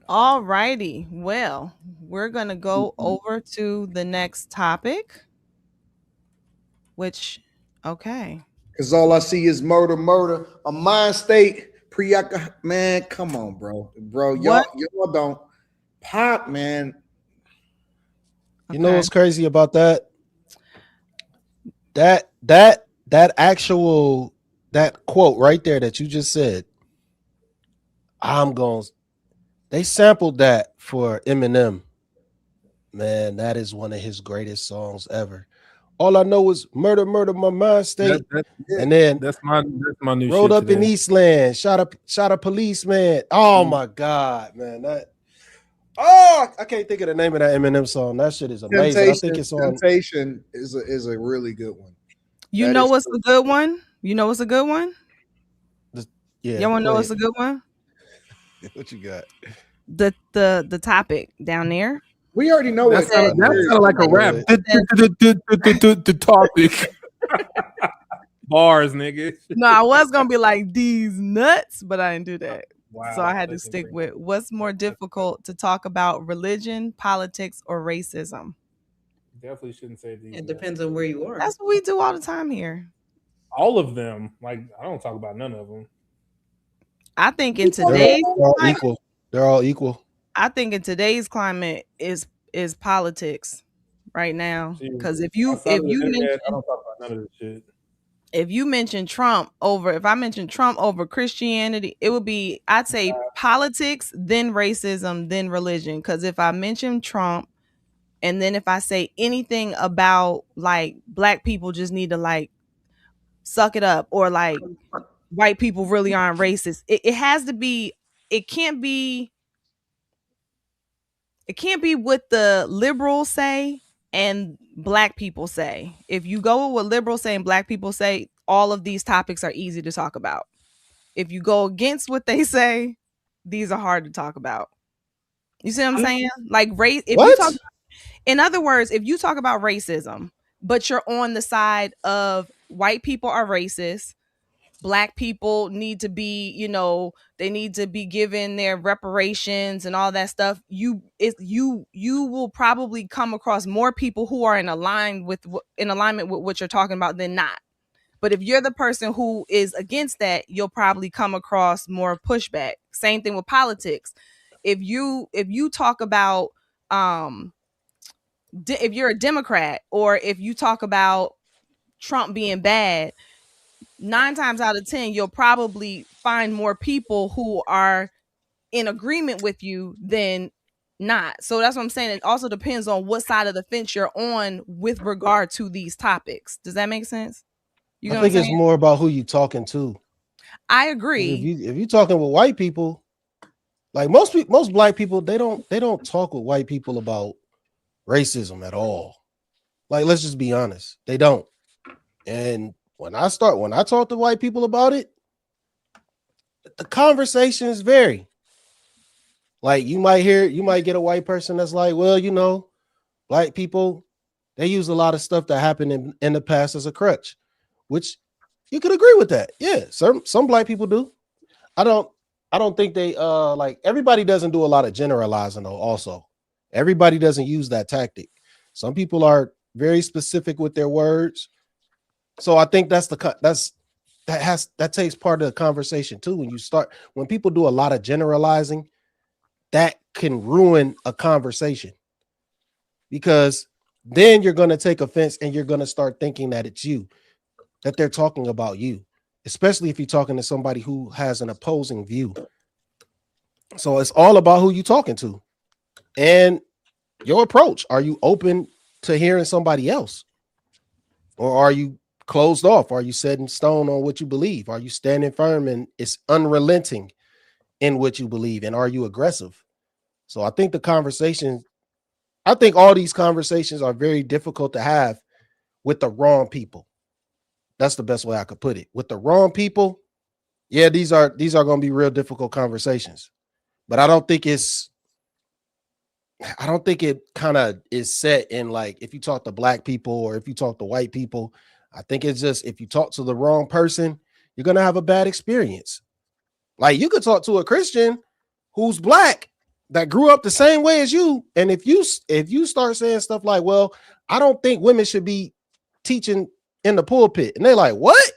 All righty. Well, we're going to go no. over to the next topic, which, okay. Because all I see is murder, murder. A mind state, man, come on, bro. Bro, What? y'all don't. Pop, man. You know Okay. what's crazy about that? That actual that quote right there that you just said. They sampled that for Eminem. Man, that is one of his greatest songs ever. All I know is murder, murder, my mind state. And then That's my new rolled shit up in today. Eastland, shot a policeman. Oh my God, man. I can't think of the name of that Eminem song. That shit is amazing. I think it's on. Temptation is a really good one. You That know is what's true. a good one? You know what's a good one? Yeah, Y'all want to know play what's it. a good one? What you got? The topic down there. We already know That what sounded time like a rap. The topic. Bars, nigga. No, I was gonna be like these nuts, but I didn't do that. Wow. So I had to stick with what's more difficult to talk about: religion, politics, or racism. Definitely shouldn't say these. It depends on where you are. That's what we do all the time here. All of them. Like, I don't talk about none of them. I think in today's They're all climate, equal. They're all equal. I think in today's climate is politics right now. Because if you Outside of the internet, mention I don't talk about none of this shit. if you mention if I mention Trump over Christianity, it would be, I'd say politics, then racism, then religion. Because if I mention Trump, and then if I say anything about like black people just need to like suck it up, or like white people really aren't racist, it has to be, it can't be what the liberals say and black people say. If you go with what liberals say and black people say, all of these topics are easy to talk about. If you go against what they say, these are hard to talk about. You see what I'm saying? Like race, if you talk, in other words, if you talk about racism, but you're on the side of white people are racist, black people need to be, they need to be given their reparations and all that stuff, you will probably come across more people who are in alignment with what you're talking about than not. But if you're the person who is against that, you'll probably come across more pushback. Same thing with politics. If you talk about if you're a Democrat, or if you talk about Trump being bad, 9 times out of 10, you'll probably find more people who are in agreement with you than not. So that's what I'm saying. It also depends on what side of the fence you're on with regard to these topics. Does that make sense? I think it's more about who you talking to. I agree. If you talking with white people, like most black people, they don't talk with white people about racism at all. Like, let's just be honest, they don't. And when I talk to white people about it, the conversations vary. Like you might get a white person that's like, well, black people, they use a lot of stuff that happened in the past as a crutch, which you could agree with that. Yeah, some black people do. I don't think they like, everybody doesn't do a lot of generalizing though. Also, everybody doesn't use that tactic. Some people are very specific with their words. So I think that takes part of the conversation too. When people do a lot of generalizing, that can ruin a conversation, because then you're going to take offense and you're going to start thinking that it's you, that they're talking about you, especially if you're talking to somebody who has an opposing view. So it's all about who you're talking to and your approach. Are you open to hearing somebody else, or are you closed off? Are you set in stone on what you believe? Are you standing firm and it's unrelenting in what you believe? And are you aggressive? So I think all these conversations are very difficult to have with the wrong people. That's the best way I could put it. With the wrong people, yeah, these are going to be real difficult conversations. but I don't think it's. I don't think it kind of is set in like if you talk to black people or if you talk to white people. I think it's just if you talk to the wrong person, you're gonna have a bad experience. Like you could talk to a Christian who's black that grew up the same way as you, and if you start saying stuff like, "Well, I don't think women should be teaching in the pulpit," and they're like, "What?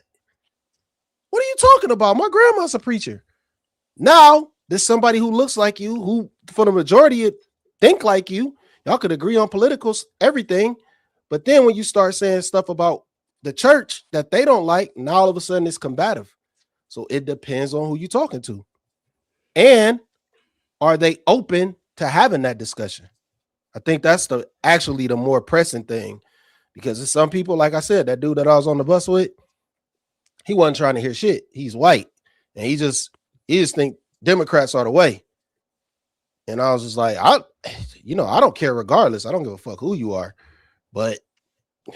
What are you talking about? My grandma's a preacher." Now there's somebody who looks like you, who for the majority think like you. Y'all could agree on politicals, everything, but then when you start saying stuff about the church that they don't like, now all of a sudden it's combative. So it depends on who you're talking to. And are they open to having that discussion? I think that's actually the more pressing thing because there's some people, like I said, that dude that I was on the bus with, he wasn't trying to hear shit. He's white and he just think Democrats are the way. And I was just like, I don't care regardless. I don't give a fuck who you are. But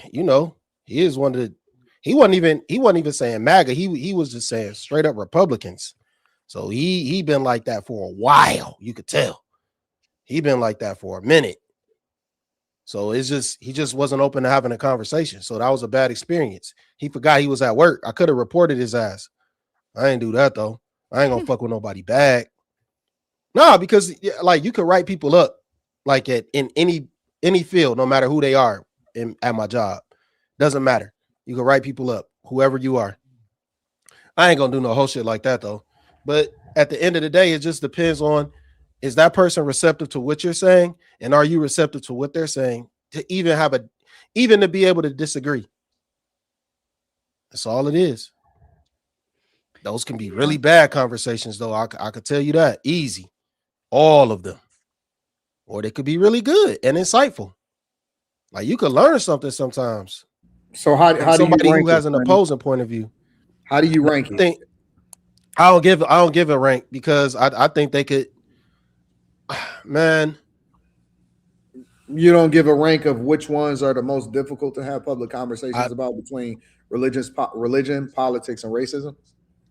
he is one of the he wasn't even saying MAGA. He was just saying straight up Republicans. So he been like that for a while. You could tell. He been like that for a minute. So it's just he just wasn't open to having a conversation. So that was a bad experience. He forgot he was at work. I could have reported his ass. I ain't do that though. I ain't gonna fuck with nobody bad. No, because like you could write people up like in any field, no matter who they are at my job. Doesn't matter. You can write people up, whoever you are. I ain't gonna do no whole shit like that though. But at the end of the day, it just depends on is that person receptive to what you're saying, and are you receptive to what they're saying to even to be able to disagree. That's all it is. Those can be really bad conversations, though. I could tell you that easy, all of them, or they could be really good and insightful. Like you could learn something sometimes. So how do you somebody rank who has it, an Sonny? opposing point of view. How do you rank I it? think I don't give a rank because I think they could. Man, You don't give a rank of which ones are the most difficult to have public conversations about between religion, politics, and racism.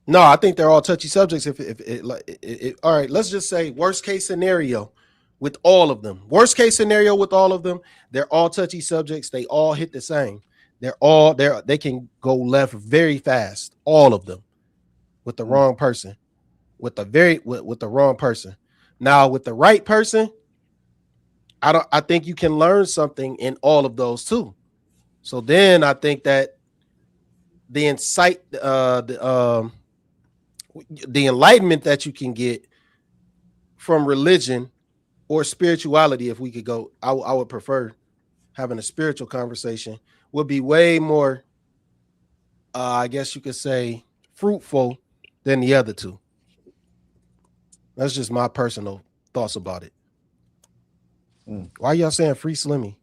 no, I think they're all touchy subjects. If all right, let's just say worst case scenario with all of them. Worst case scenario with all of them, they're all touchy subjects. They all hit the same. They can go left very fast. All of them with the wrong person, with the wrong person. Now with the right person, I think you can learn something in all of those too. So then I think that the the enlightenment that you can get from religion or spirituality, if we could go, I would prefer having a spiritual conversation, would be way more, I guess you could say, fruitful than the other two. That's just my personal thoughts about it. Why y'all saying free Slimmy?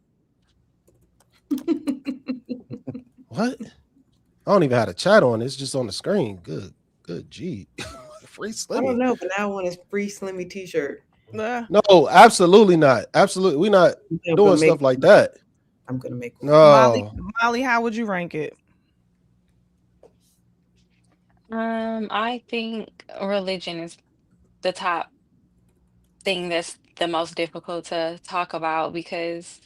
What? I don't even have a chat on. It's just on the screen. Good. Gee. Free Slimmy. I don't know, but now I want a free Slimmy t-shirt. No, absolutely not. Absolutely. We're not doing stuff like that. I'm going to make one. No. Molly, how would you rank it? I think religion is the top thing that's the most difficult to talk about because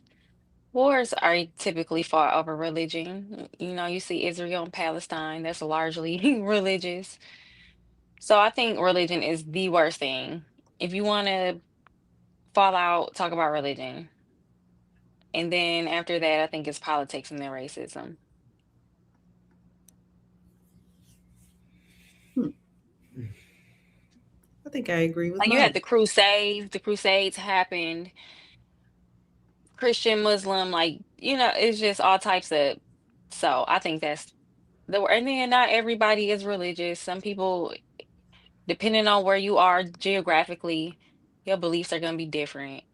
wars are typically fought over religion. You know, you see Israel and Palestine, that's largely religious. So I think religion is the worst thing. If you want to fall out, talk about religion. And then after that, I think it's politics and then racism. I think I agree with Like you had Molly. the crusades happened, Christian, Muslim, like, it's just all types of, so I think that's and then not everybody is religious. Some people, depending on where you are geographically, your beliefs are going to be different.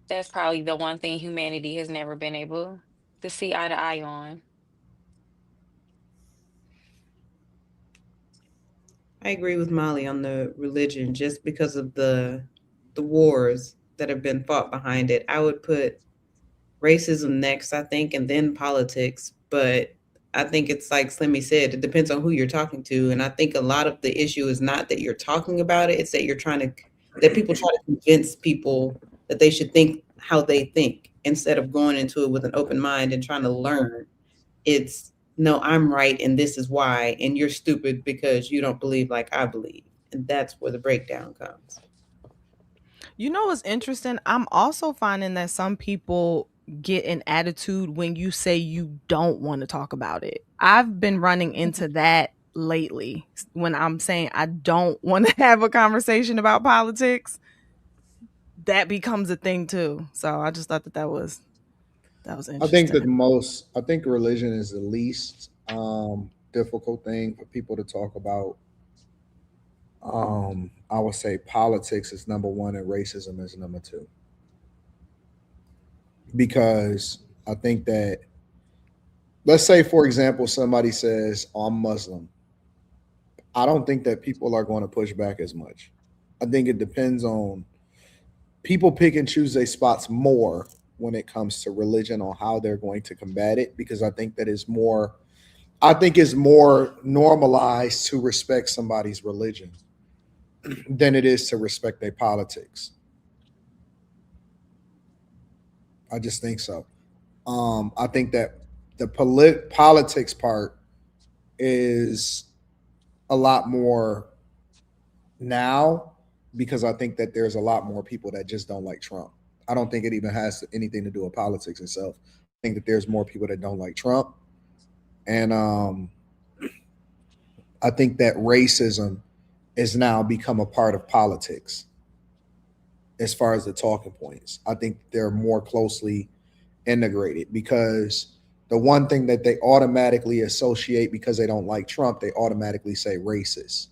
That's probably the one thing humanity has never been able to see eye to eye on. I agree with Molly on the religion just because of the wars that have been fought behind it. I would put racism next, I think, and then politics. But I think it's like Slimmy said, it depends on who you're talking to. And I think a lot of the issue is not that you're talking about it, it's that that people try to convince people that they should think how they think instead of going into it with an open mind and trying to learn. It's no, I'm right and this is why, and you're stupid because you don't believe like I believe. And that's where the breakdown comes. You know what's interesting? I'm also finding that some people get an attitude when you say you don't want to talk about it. I've been running into that lately when I'm saying I don't want to have a conversation about politics. That becomes a thing too. So I just thought that was I think that interesting. I think religion is the least difficult thing for people to talk about. I would say politics is number one and racism is number two. Because I think that, let's say, for example, somebody says, "Oh, I'm Muslim." I don't think that people are going to push back as much. I think it depends on people pick and choose their spots more when it comes to religion on how they're going to combat it because I think it's more normalized to respect somebody's religion than it is to respect their politics. I just think so. I think that the politics part is a lot more now because I think that there's a lot more people that just don't like Trump. I don't think it even has anything to do with politics itself. I think that there's more people that don't like Trump, and I think that racism has now become a part of politics as far as the talking points. I think they're more closely integrated because the one thing that they automatically associate because they don't like Trump, they automatically say racist.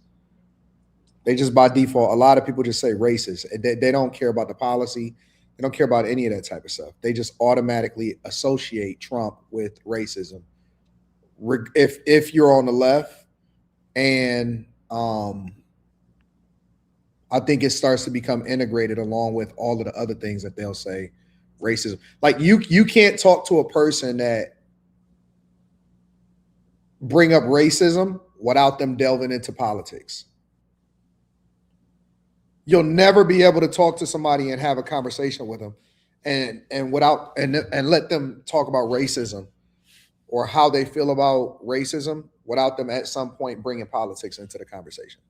They just by default, a lot of people just say racist. They don't care about the policy. They don't care about any of that type of stuff. They just automatically associate Trump with racism. If you're on the left, and I think it starts to become integrated along with all of the other things that they'll say racism. Like you can't talk to a person that bring up racism without them delving into politics. You'll never be able to talk to somebody and have a conversation with them and let them talk about racism or how they feel about racism without them at some point bringing politics into the conversation.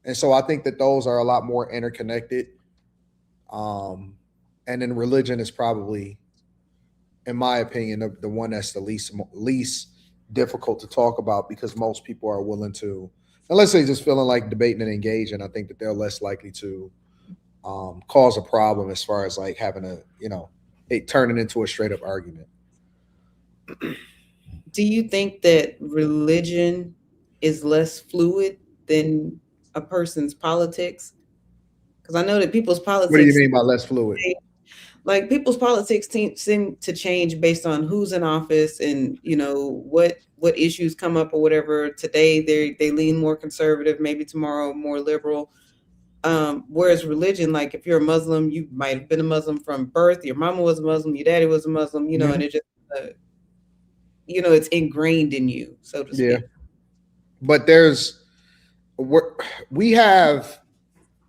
And so I think that those are a lot more interconnected. Um, and then religion is probably, in my opinion, the one that's the least difficult to talk about because most people are willing to, unless they just feeling like debating and engaging. I think that they're less likely to cause a problem as far as like having it turning into a straight up argument. Do you think that religion is less fluid than a person's politics? Because I know that people's What do you politics, mean by less fluid? like people's politics seem to change based on who's in office and what issues come up or whatever. Today they lean more conservative, maybe tomorrow more liberal. Whereas religion, like if you're a Muslim, you might have been a Muslim from birth. Your mama was a Muslim, your daddy was a Muslim, and it just it's ingrained in you, so to Yeah, speak. but we have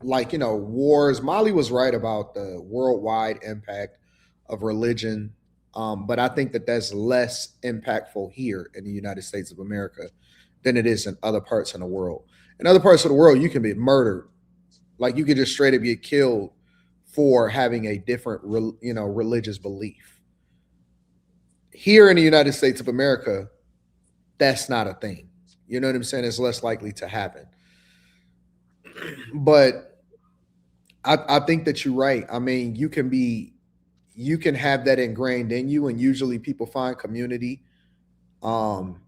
wars. Molly was right about the worldwide impact of religion, but I think that that's less impactful here in the United States of America than it is in other parts of the world. In other parts of the world, you can be murdered, like you could just straight up get killed for having a different, religious belief. Here in the United States of America, that's not a thing. You know what I'm saying? It's less likely to happen. But I think that you're right. I mean, you can have that ingrained in you, and usually people find community, um,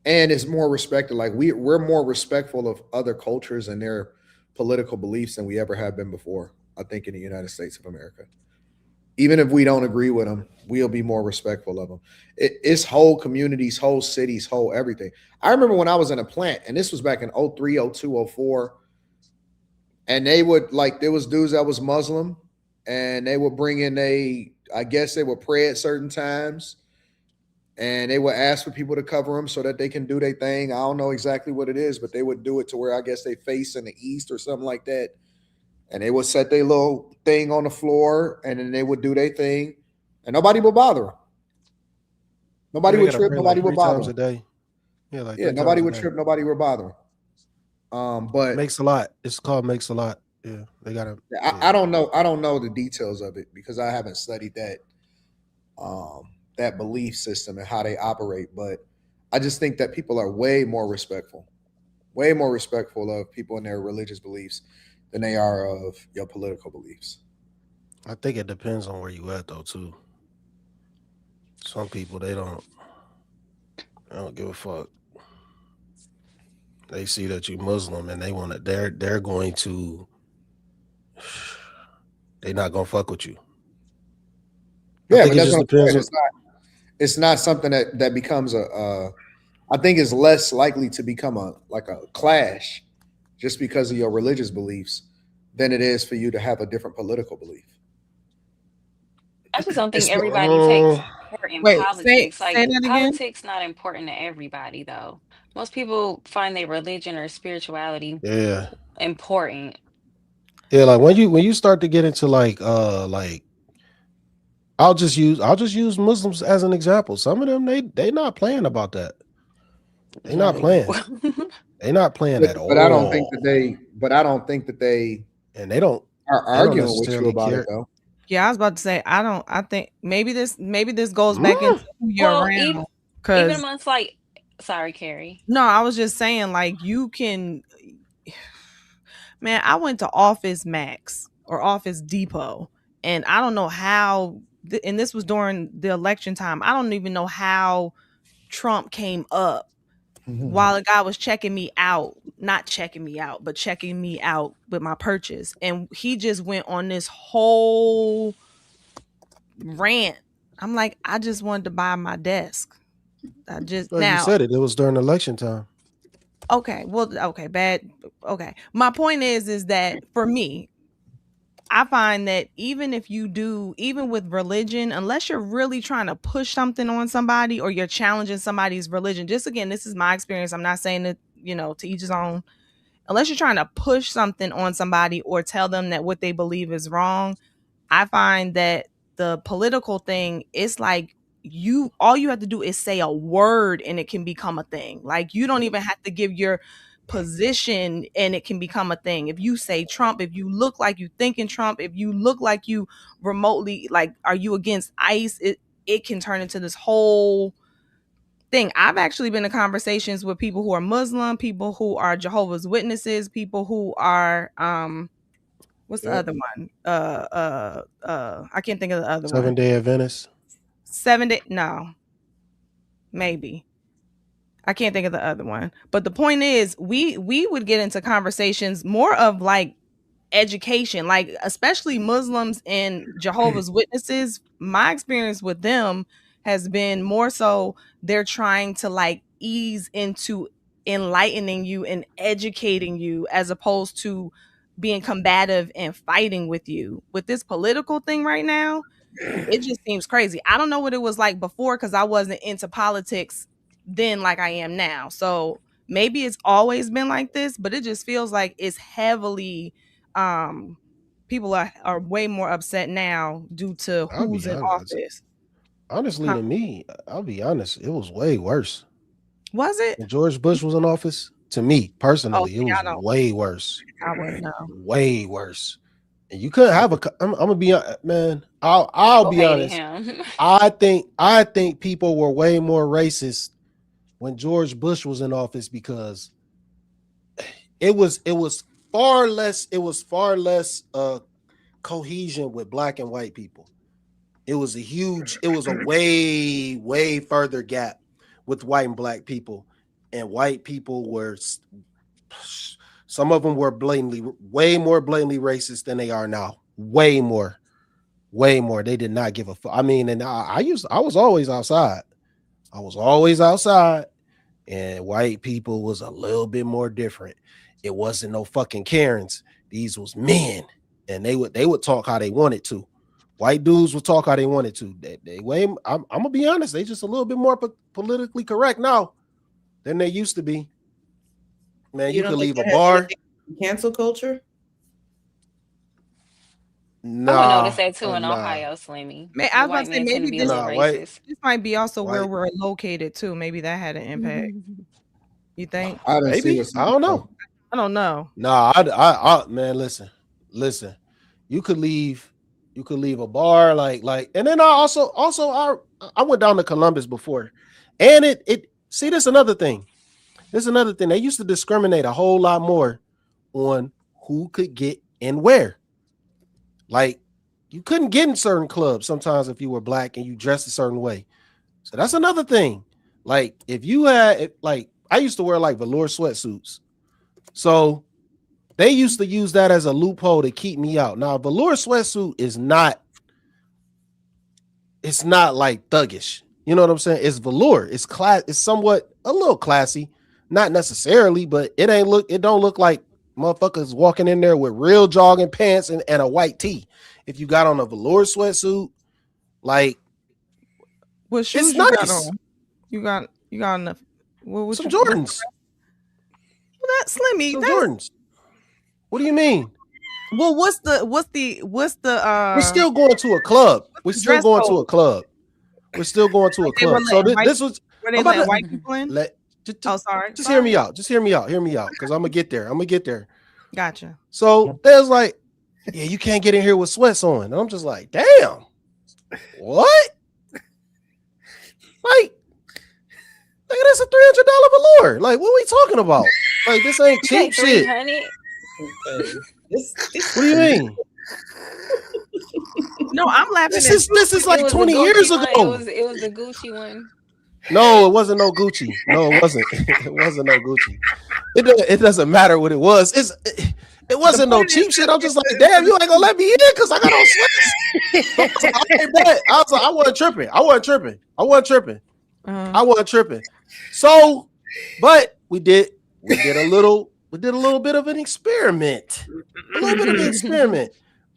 and it's more respected. Like we're more respectful of other cultures and their political beliefs than we ever have been before. I think in the United States of America, even if we don't agree with them, we'll be more respectful of them. It's whole communities, whole cities, whole everything. I remember when I was in a plant, and this was back in 03, 02, 04, and they would there was dudes that was Muslim, and they would bring in I guess they would pray at certain times, and they would ask for people to cover them so that they can do their thing. I don't know exactly what it is, but they would do it to where I guess they face in the east or something like that. And they would set their little thing on the floor, and then they would do their thing, and nobody would bother them. Nobody They would gotta trip. pray Nobody like would 3 times bother a them. day. Yeah, like Yeah, 3 nobody times a would day. trip. Nobody would bother them. But Makes a lot. It's called makes a lot. Yeah, they gotta. I don't know. I don't know the details of it because I haven't studied that belief system and how they operate. But I just think that people are way more respectful of people and their religious beliefs than they are of your political beliefs. I think it depends on where you at though too. Some people they don't give a fuck. They see that you Muslim and they want to. They're going to. They're not gonna fuck with you. I Yeah, think but it that's just what I'm depends. saying. It's not something that becomes I think it's less likely to become a like a clash just because of your religious beliefs than it is for you to have a different political belief. I just don't think It's everybody takes part in Wait, say politics. say Like that again. politics not important to everybody though. Most people find their religion or spirituality yeah, important. yeah. Like when you start to get into like I'll just use Muslims as an example. Some of them they not playing about that. They not No. playing. They not playing at But I don't think all, that they and they don't are they don't arguing with you necessarily about it care. though. Yeah, I was about to say I think maybe this goes back into who you're Well, around. even Cause amongst like, sorry, Carrie. no, I was just saying like you can man, I went to Office Max or Office Depot, and I don't know how and this was during the election time. I don't even know how Trump came up while a guy was checking me out, not checking me out, but checking me out with my purchase. And he just went on this whole rant. I'm like, I just wanted to buy my desk. I just Like you now, said, it was during election time. okay, well, okay, bad. Okay. My point is that for me, I find that even if you do, even with religion, unless you're really trying to push something on somebody or you're challenging somebody's religion, just again, this is my experience. I'm not saying that, to each his own. Unless you're trying to push something on somebody or tell them that what they believe is wrong, I find that the political thing is like all you have to do is say a word and it can become a thing. Like you don't even have to give your position and it can become a thing. If you say Trump, if you look like you thinking Trump, if you look like you remotely like are you against ICE, it can turn into this whole thing. I've actually been in conversations with people who are Muslim, people who are Jehovah's Witnesses, people who are what's the Yep. other one? I can't think of the other one. 7 Day Adventist. 7 day, no, maybe. I can't think of the other one. But the point is, we would get into conversations more of like education, like especially Muslims and Jehovah's Witnesses. My experience with them has been more so they're trying to like ease into enlightening you and educating you as opposed to being combative and fighting with you. With this political thing right now, it just seems crazy. I don't know what it was like before because I wasn't into politics then like I am now. So maybe it's always been like this, but it just feels like it's heavily people are way more upset now due to I'll who's be in honest. office. Honestly, Huh. to me, I'll be honest, it was way worse. Was it? When George Bush was in office, to me Oh, personally, it see, was way worse. I wouldn't know. Way worse. And you couldn't have I'm gonna be man. I'll People be hated honest. him. I think people were way more racist when George Bush was in office because it was far less cohesion with black and white people. It was a way further gap with white and black people, and white people were some of them were way more blatantly racist than they are now. Way more. They did not give a fuck. I mean, and I was always outside. And white people was a little bit more different. It wasn't no fucking Karens. These was men, and they would talk how they wanted to. White dudes will talk how they wanted to. They way. I'm gonna be honest. They just a little bit more politically correct now than they used to be. Man, you could leave a bar. Cancel culture. I would notice Nah, that too in nah. Ohio, Slimmy. I The was about white to say men tend to maybe be a this little White. racist. this might be also where White. we're located too. Maybe that had an impact. You think? I didn't see Maybe. what's I don't know. I don't know. Nah, I man, listen. You could leave a bar and then I went down to Columbus before. And it see this another thing. They used to discriminate a whole lot more on who could get in where. Like you couldn't get in certain clubs sometimes if you were black and you dressed a certain way. So that's another thing. Like if you had I used to wear like velour sweatsuits. So they used to use that as a loophole to keep me out. Now, a velour sweatsuit is not like thuggish. You know what I'm saying? It's velour. It's somewhat a little classy. Not necessarily, but it don't look like motherfuckers walking in there with real jogging pants and a white tee. If you got on a velour sweatsuit, like what shoes it's you nice. got on? You got enough. What some Jordans. Well, that's Slimmy. Some Jordans. What do you mean? Well, what's the We're still going to a club. We're still going to a club. So this was were they letting white people in? Sorry. Just hear me out. Because I'm gonna get there. Gotcha. So there's like, yeah, you can't get in here with sweats on. And I'm just like, damn. What? Like, that's a $300 velour. Like, what are we talking about? Like, this ain't cheap shit. What do you mean? No, I'm laughing. This is like 20 years ago. It was the Gucci one. No, it wasn't no Gucci. No, it wasn't. It wasn't no Gucci. It doesn't matter what it was. It wasn't no cheap shit. I'm just like, damn, you ain't gonna let me in because I got on sweats. I wasn't tripping. I wasn't tripping. So, but we did a little bit of an experiment.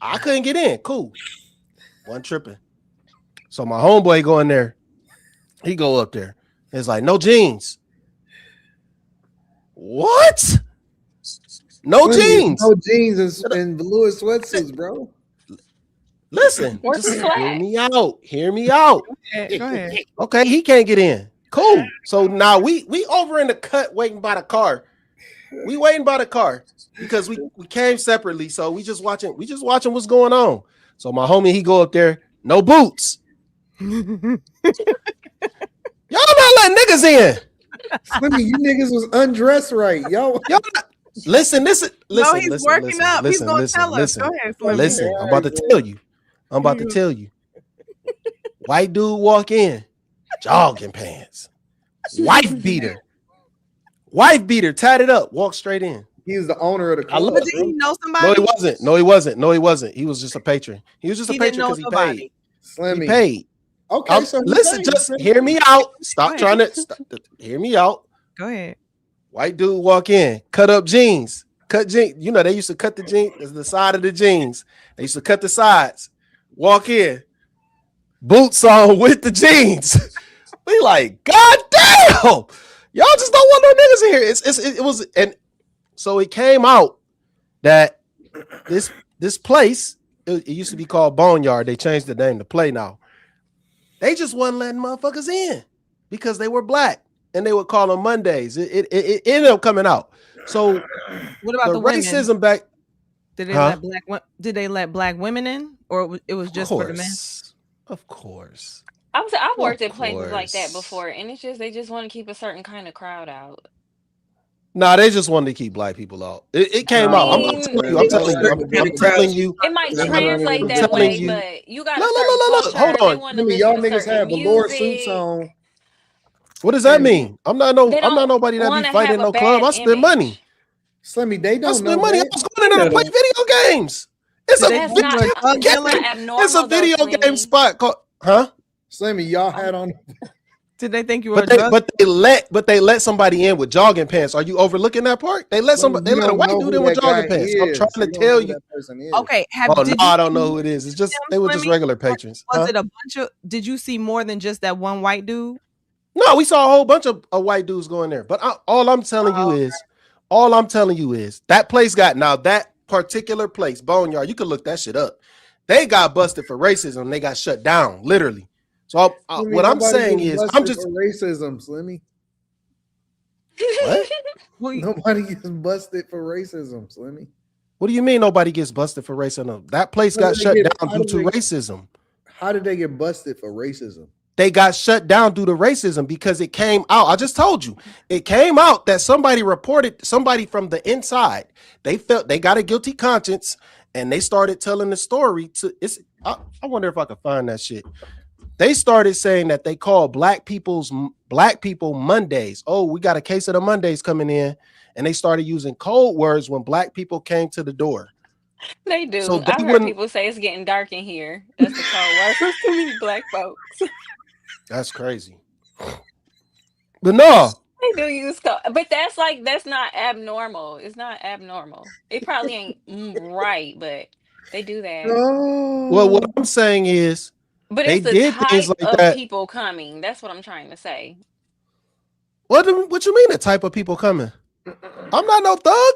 I couldn't get in. Cool. Wasn't tripping. So my homeboy go in there. He go up there. It's like, no jeans. What? No jeans. No jeans and velour sweatsuits, bro. Listen, just hear me out. Go ahead. Okay, he can't get in. Cool. So now we over in the cut waiting by the car. We waiting by the car because we came separately. So we just watching what's going on. So my homie, he go up there, no boots. Y'all not letting niggas in. Slimmy, you niggas was undressed right. Y'all listen. No, he's working up. He's gonna tell us. Go ahead, Slimmy. Listen, I'm about to tell you. White dude walk in, jogging pants, wife beater, tied it up, walk straight in. He was the owner of the club. Did he know somebody? No, he wasn't. He was just a patron. He was just a patron because he paid. Slimmy. He paid. Okay, so listen, just hear me out. Stop trying to hear me out. Go ahead. White dude walk in, cut jeans. You know, they used to cut the jeans, the side of the jeans. They used to cut the sides. Walk in, boots on with the jeans. We like, God damn, y'all just don't want no niggas in here. It was, and so it came out that this place, it used to be called Boneyard. They changed the name to Play now. They just wasn't letting motherfuckers in because they were black, and they would call them Mondays. It ended up coming out. So what about the racism women? back? Did they let black women in, or it was just for the men? Of course. I've worked at places like that before, and it's just they just want to keep a certain kind of crowd out. Nah, they just wanted to keep black people out. It came out. I'm telling you. It might translate that way, but you got look. Hold on. Y'all niggas have velour suits on. What does that mean? I'm not nobody that be fighting no club. I spend money. Slimmy, they don't spend money. I was going in there to play video games. It's a video game spot called, huh? Slimmy, y'all had on Did they think you were But they let somebody in with jogging pants. Are you overlooking that part? They let somebody. They let a white dude in with jogging pants. I'm trying to tell you. Okay, No, I don't know who it is. It's just they were just regular patrons. Was it a bunch of? Did you see more than just that one white dude? No, we saw a whole bunch of white dudes going there. But all I'm telling you is that place got that particular place, Boneyard. You can look that shit up. They got busted for racism. They got shut down, literally. So what I'm saying is, I'm just for racism, Slimmy. What? Nobody gets busted for racism, Slimmy. What do you mean nobody gets busted for racism? That place got shut down due to racism. How did they get busted for racism? They got shut down due to racism because it came out. I just told you. It came out that somebody reported somebody from the inside. They felt they got a guilty conscience and they started telling the story to I wonder if I could find that shit. They started saying that they call black people Mondays. Oh, we got a case of the Mondays coming in. And they started using code words when black people came to the door. They do. So I've heard people say it's getting dark in here. That's the code word for many black folks. That's crazy. But no. They do use code. But that's not abnormal. It's not abnormal. It probably ain't right, but they do that. Well, what I'm saying is, but they it's the did type things like of that. people coming. That's what I'm trying to say. What you mean the type of people coming? I'm not no thug.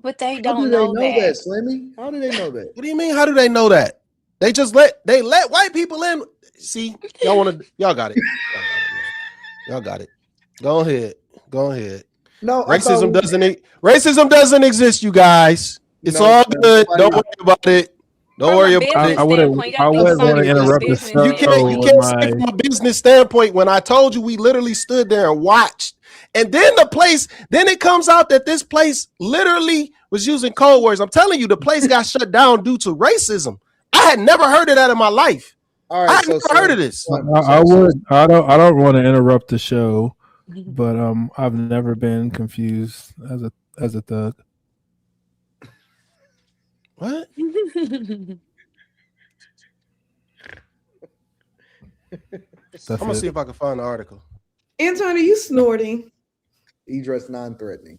But they don't know that, Slimmy. How do they know that? What do you mean? How do they know that? They just let white people in. See, y'all got it. Y'all got it. Go ahead. No, racism doesn't exist, you guys. It's all good. Don't worry about it. Don't worry about it. I wouldn't want to interrupt the show. You can't say from a business standpoint when I told you we literally stood there and watched. And then then it comes out that this place literally was using code words. I'm telling you, the place got shut down due to racism. I had never heard of that in my life. All right, I had never heard of this. I don't want to interrupt the show, but I've never been confused as a thug. What? I'm gonna see if I can find the article. Anton, are you snorting? E-dress non-threatening.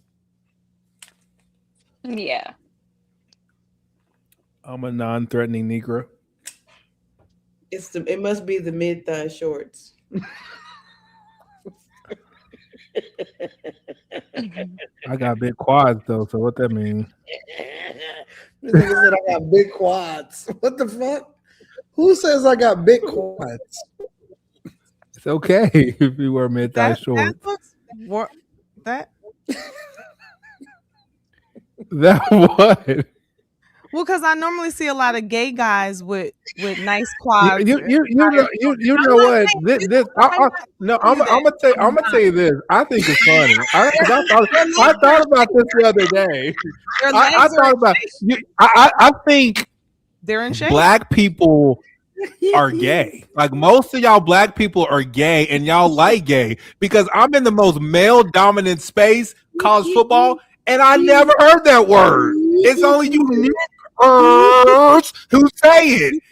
Yeah. I'm a non-threatening Negro. It must be the mid-thigh shorts. I got big quads though, so what that mean? This nigga said I got big quads. What the fuck? Who says I got big quads? It's okay if you wear mid-thigh shorts. That what? Well, because I normally see a lot of gay guys with nice quads. You know what? I'm gonna tell you this. I think it's funny. I thought about this the other day. I thought about you. I think they're in shape. Black people are gay. Like most of y'all black people are gay, and y'all like gay because I'm in the most male dominant space, college football, and I never heard that word. It's only you who say it.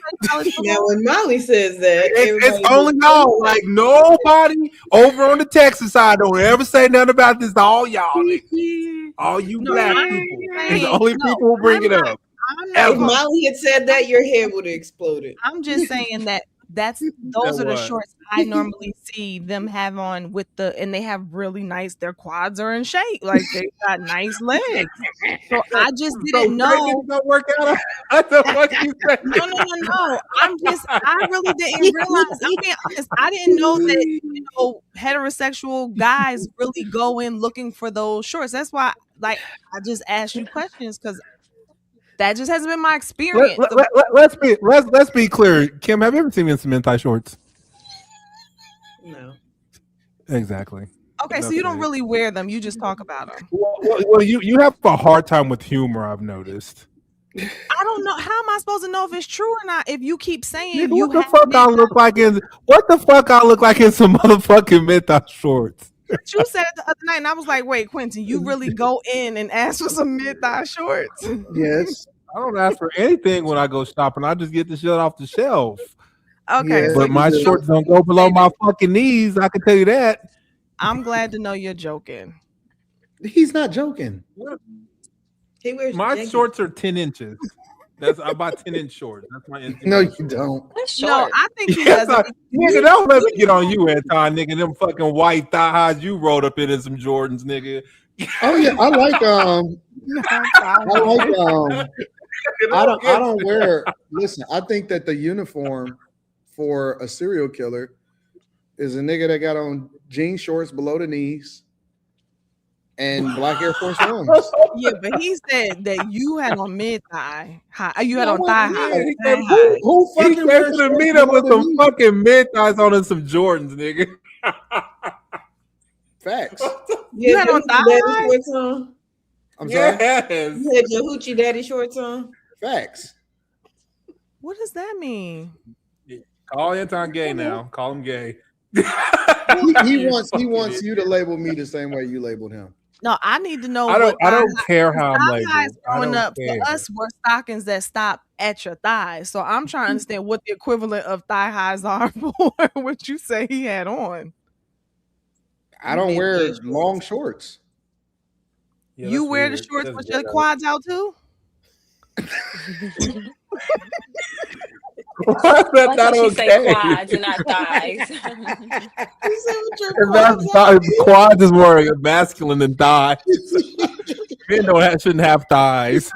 Now when Molly says that, it's only y'all. Like nobody over on the Texas side don't ever say nothing about this. All y'all, all you black people, it's the only people who bring it up. If Molly had said that, your head would have exploded. I'm just saying those are the shorts I normally see them have on and they have really nice. Their quads are in shape, like they got nice legs. So I just didn't know. Don't work out. What the fuck you say? No. I really didn't realize. I'm being honest. I didn't know that heterosexual guys really go in looking for those shorts. That's why, I just asked you questions because. That just hasn't been my experience. Let's be clear. Kim, have you ever seen me in some mid-thigh shorts? No. Exactly. Okay, so you don't really wear them. You just talk about them. Well, you have a hard time with humor, I've noticed. I don't know. How am I supposed to know if it's true or not? If you keep saying what the fuck I look like in some motherfucking mid-thigh shorts? You said it the other night, and I was like, "Wait, Quentin, you really go in and ask for some mid-thigh shorts?" Yes. I don't ask for anything when I go shopping. I just get the shit off the shelf. Okay, Yeah, so But you my don't shorts don't go below my fucking knees. I can tell you that. I'm glad to know you're joking. he's not joking. He wears My jeggings. shorts are 10 inches. I buy 10-inch shorts. That's my Instagram. No, you shorts. don't. That's No, short. I think he Yes, doesn't. nigga, don't let me get on you, Anton, nigga. Them fucking white thigh highs you rolled up in some Jordans, nigga. Oh yeah, I like I don't wear. Listen, I think that the uniform for a serial killer is a nigga that got on jean shorts below the knees and black Air Force Ones. Yeah, but he said that you had on mid thigh high. You had No, on thigh yeah, high. He Thigh came, high. Who he fucking came wears to the shorts meetup below with the some knees? fucking mid thighs on and some Jordans, nigga. Facts. You had on thigh daddy high? shorts on. I'm sorry. Yes. You had your hoochie daddy shorts on. Facts. What does that mean? Call Anton gay now. Call him gay. He You wants fucking you to label me the same way you labeled him. No, I need to know I what don't thigh care high. how I'm Thigh highs labeled. I growing don't up care. for us were stockings that stop at your thighs. So I'm trying to understand what the equivalent of thigh highs are for what you say he had on. I don't wear Mid-thigh shorts. long shorts. Yeah, You that's wear the weird. shorts That's with your ghetto. quads out too? Why is that Like not how she say okay? quads and not thighs. You said with your Because quads out. quads is more masculine than thighs. Men shouldn't have thighs.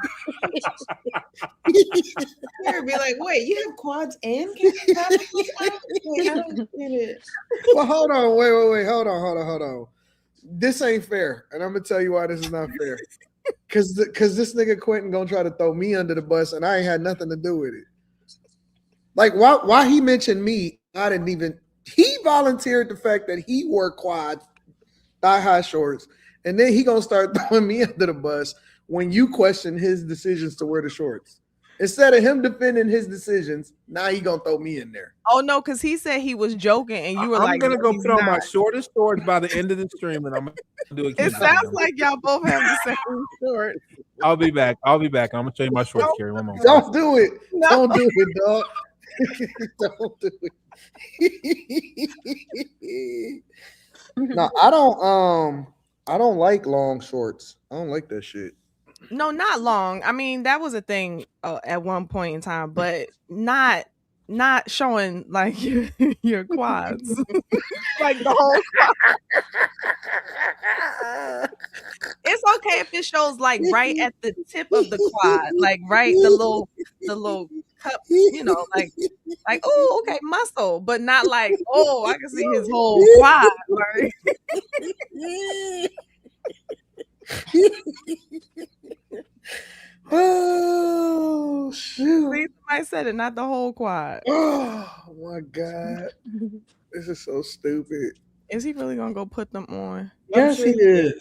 You'd be like, wait, you have quads and testicles out? Wait, I don't get it. Well, hold on, wait, hold on. This ain't fair, and I'm gonna tell you why this is not fair. Cause this nigga Quentin gonna try to throw me under the bus, and I ain't had nothing to do with it. Like, why he mentioned me? I didn't even. He volunteered the fact that he wore quad thigh high shorts, and then he gonna start throwing me under the bus when you question his decisions to wear the shorts. Instead of him defending his decisions, now he gonna throw me in there. Oh no, because he said he was joking, and you were I'm like, gonna no, go he's put on my not. shortest shorts by the end of the stream, and I'm gonna do a It kiss sounds cam. like y'all both have the same shorts. I'll be back. I'm gonna show you my shorts, Carrie. One moment. Don't do it. No. Don't do it, dog. Don't do it. No, I don't like long shorts. I don't like that shit. No, not long. I mean, that was a thing at one point in time, but not showing like your quads, like the whole quad. It's okay if it shows like right at the tip of the quad, like right the little cup, like oh okay muscle, but not like oh I can see his whole quad. Like. Oh shoot! See, somebody said it, not the whole quad. Oh my god, this is so stupid. Is he really gonna go put them on? Yes, he is.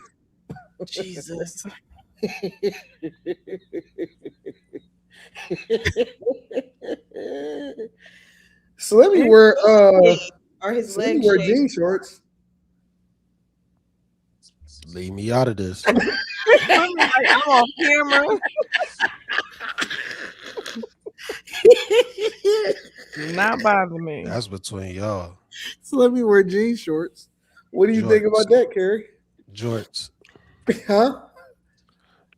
Jesus. Slimmy wear his Slimmy legs wear shaved? jean shorts. Leave me out of this. I'm on camera. Not bother me. That's between y'all. Slimmy wear jean shorts. What do you think about that, Carrie? Jorts. Huh?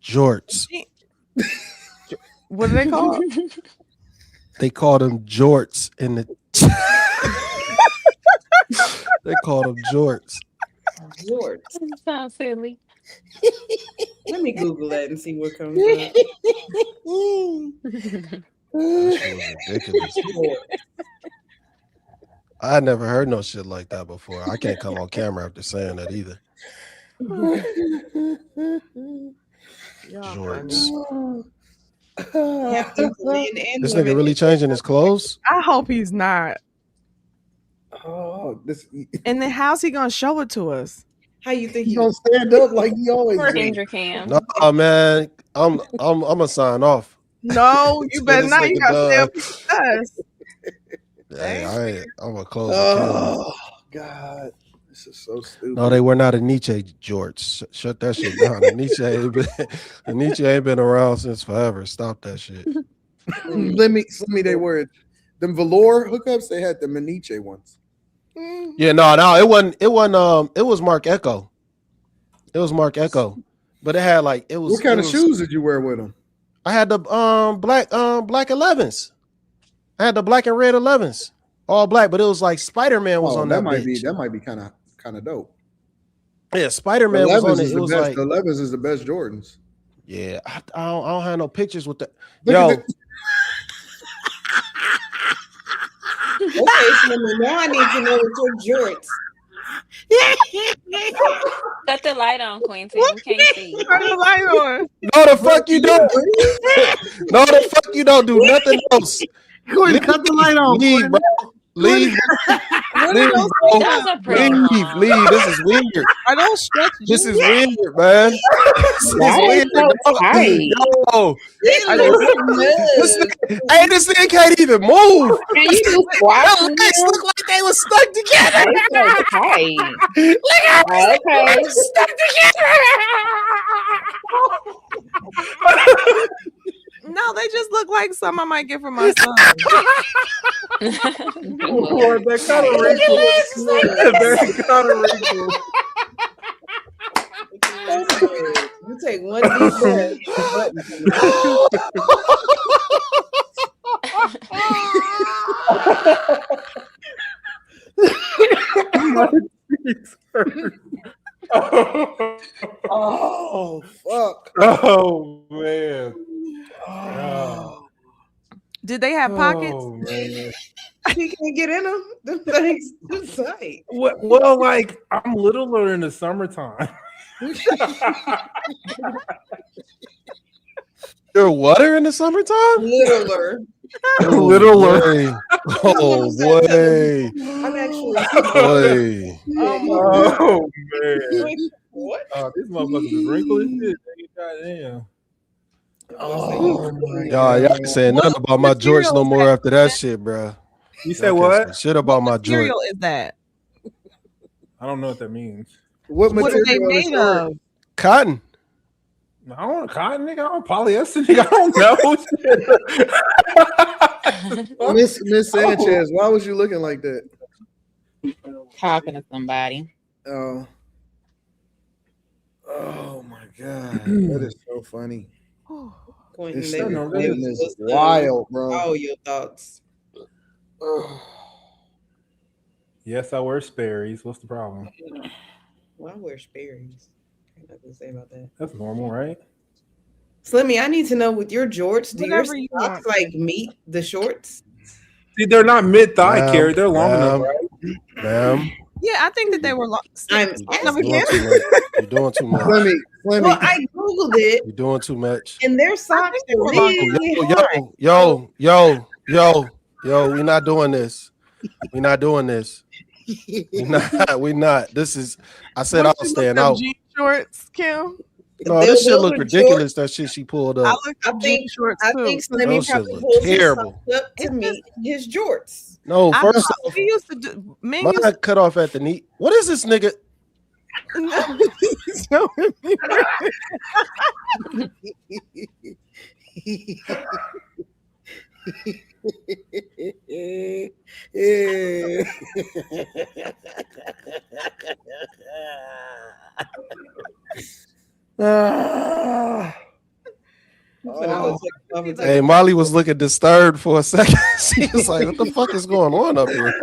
Jorts. What do they call? They call them jorts in the. They call them jorts. Jorts. That sounds silly. Let me Google that and see what comes up. That shit was ridiculous. I never heard no shit like that before. I can't come on camera after saying that either. Jorts. This nigga really changing his clothes? I hope he's not. Oh, this. And then how's he gonna show it to us? How you think He gonna stand up like he always do? Kendra Cam. No, man. I'm gonna sign off. No, you better This not. You nigga gotta stay done. up with us. Hey, I'm gonna close the camera. Oh God, this is so stupid. No, they were not a Nietzsche Jorts. Shut that shit down. The Nietzsche ain't been around since forever. Stop that shit. Let me. They wear them velour hookups. They had the Maniche ones. Yeah, no, it wasn't. It wasn't. It was Mark Echo. It was Mark Echo, but it had like it was. What kind of shoes did you wear with them? I had the black 11s. I had the black and red 11s, all black, but it was like Spider-Man was on that might bitch. That might be kind of dope. Yeah, Spider-Man was on it. It was best, like the 11s is the best Jordans. Yeah, I don't have no pictures with that. Okay, so now I need to know what your jorts. Cut the light on, Quentin. We can't see. Turn the light on. No, the fuck you don't. No, the fuck you don't do nothing else. Leave, cut the light on. Leave, bro. Leave. Leave. This is weird. Are those stretch jeans? This is weird, man. This is weird. Yo. Hey, this thing can't even move. Can you do squats? Your legs look like they were stuck together. Look at me. okay. Stuck together. No, they just look like some I might get for my son. That kind of wrinkle. You take one deep breath. Oh fuck! Oh man! Oh. Did they have pockets? Oh, man. He can't get in them. Them things too tight. Well, like I'm littler in the summertime. You're water in the summertime? Littler. Littler. Oh boy. I'm actually. Boy. Oh man. What? Oh, these motherfuckers is wrinkled as shit. Goddamn. Oh my Y'all ain't saying nothing about my Jorts no more after that shit, bro. You said what? Shit about my Jorts. Material is that? I don't know what that means. What What are they material is made that? of? Cotton. I don't want cotton, nigga. I don't polyester, nigga. I don't know. Miss Sanchez, why was you looking like that? Talking to somebody. Oh my god, that is so funny. Quentin, This they shit were- they was is supposed to wild, bro. All your thoughts. Yes, I wear Sperry's. What's the problem? Well, I wear Sperry's. Ain't nothing to say about that. That's normal, right? Slimmy, I need to know with your jorts, do your Whatever you socks want. like meet the shorts? See, they're not mid thigh, Ma'am, Carrie. They're long enough, ma'am, right? Ma'am, Yeah, I think that they were long. I'm Come you're again? doing too much. You're doing too much. Flemmy, Well, I googled it, You're doing too much. and their socks they are were long. really hard. Yo, we're not doing this. We're not doing this. We're not. This is, I said I'll stand out. Jean shorts, Kim. No, this shit Those look are ridiculous, that shit she pulled I up. looked I up jean think- shorts I too. think Slimmy Those shit probably look pulls his terrible. socks up to meet his jorts. No, I first thought we used to do. Men mine used cut off at the knee. What is this nigga? Hey, Molly was looking disturbed for a second. She was like, "What the fuck is going on up here?"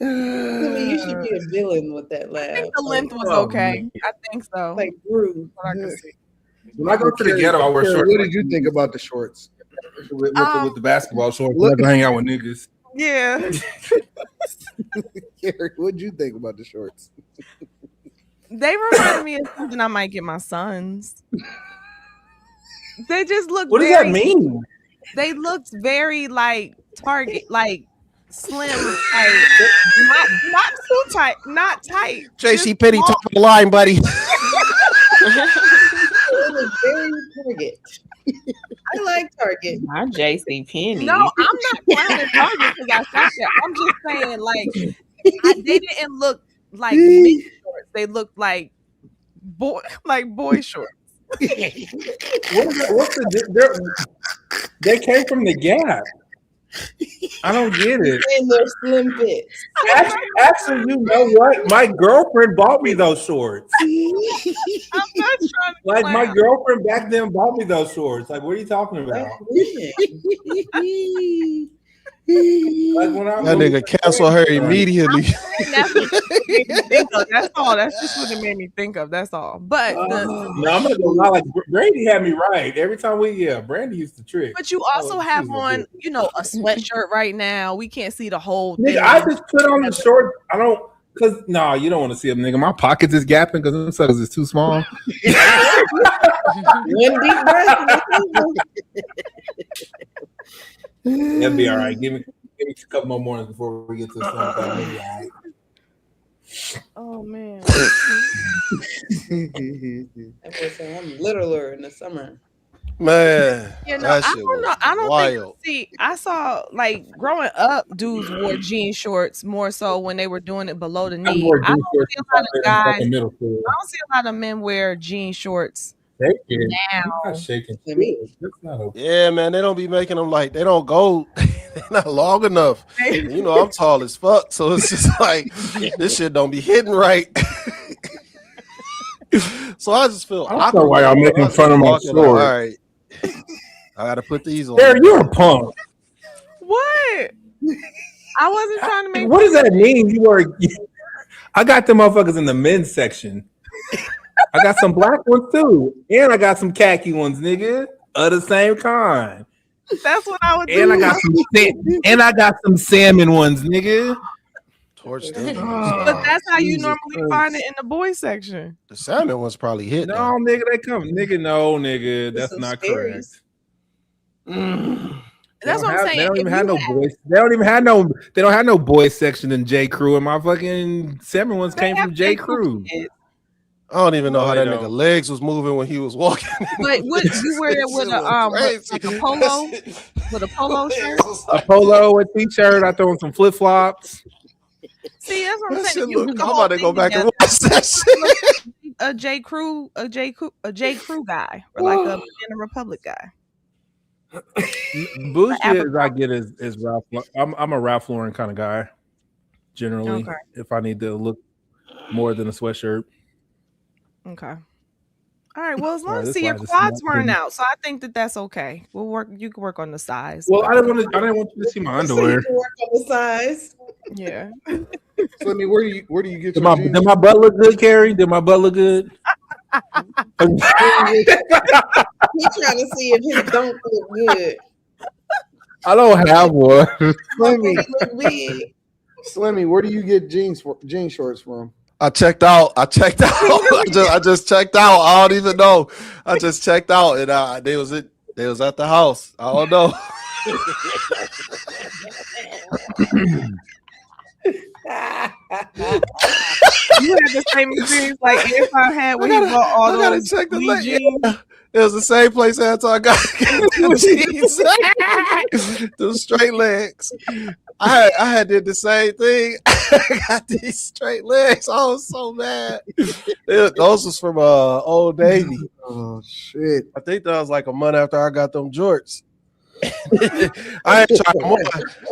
Slimmy, you should be a villain with that I laugh. think the length was Oh, okay. I think so. Like Drew. What I can see. When I go to the ghetto, I wear Carrie, shorts. what did you think about the shorts? with the basketball shorts? Look- Never hang out with niggas. Yeah, Carrie, what did you think about the shorts? they reminded me of something I might get my sons. They just look. What does very, that mean? They looked very like Target, like slim, like not too tight, not tight. JC Penny top of the line, buddy. It was very Target. I like Target. Not JC Penny. No, I'm not clowning Target because I shot that. I'm just saying, like, they didn't look like mini shorts. They look like boy shorts. What's the? They came from the Gap. I don't get it. In their slim fits. Actually, you know what? My girlfriend bought me those shorts. I'm not trying to Like my clown. girlfriend back then bought me those shorts. Like, what are you talking about? Like when I That nigga cancel her immediately. That's what it made me think of. That's all. That's just what it made me think of. That's all. But no, I'm not gonna lie. Like Brandy had me right every time Brandy used to trick. But you also have on, a sweatshirt right now. We can't see the whole thing. Nigga, I just put on the shorts. I don't, cause no, you don't want to see them, nigga. My pockets is gapping because them suckers is too small. One deep breath. That'd be all right. Give me a couple more mornings before we get to the sun. That'll be all right. Oh man. I'm littler in the summer. Man, I that shit don't know. was I don't wild. think. See, I saw like growing up, dudes wore jean shorts more so when they were doing it below the knee. I don't see a lot of guys. I don't see a lot of men wear jean shorts now. Yeah, man, they don't be making them like they don't go. They're not long enough. And, I'm tall as fuck, so it's just like this shit don't be hitting right. So I just feel. I don't know why y'all making fun of my shorts. All right, I gotta put these on. There, you're a punk. What? I wasn't trying to make. What does that mean? I got the motherfuckers in the men's section. I got some black ones too, and I got some khaki ones, nigga, of the same kind. That's what I would do. And I got some salmon ones, nigga. Torch them. But that's how you normally find it in the boys section. The salmon one's probably hit. No, though. nigga, they come. Nigga, no, nigga, that's not correct. That's what I'm saying. They don't even have no boys. They don't have no boys section in J. Crew, and my fucking salmon ones came from J. Crew. I don't even know how that nigga legs was moving when he was walking. But would you wear it with a polo? With a polo shirt? A polo, a t-shirt. I throw in some flip-flops. See, that's what I'm saying. I'm about to go back and watch that shit. A J. Crew guy, or like a Banana Republic guy. Bougie as I get is Ralph. I'm a Ralph Lauren kind of guy. Generally, if I need to look more than a sweatshirt. Okay. All right. Well, as long as your quads weren't out, so I think that's okay. We'll work. You can work on the size. Well, I didn't want you to see my underwear. Work on the size. Yeah. So I mean, where do you get your jeans? Did my butt look good, Carrie? Did my butt look good? He's trying to see if his don't look good. I don't have one. Slimmy, where do you get jean shorts from? I checked out. I just checked out. I don't even know. I just checked out, and they was at the house. I don't know. You had the same experience like if I had when he bought all those jeans. It was the same place Anton got jeans. Those straight legs. I had did the same thing. I got these straight legs. I was so mad. Those was from Old Navy. Oh shit! I think that was like a month after I got them jorts. I ain't trying more.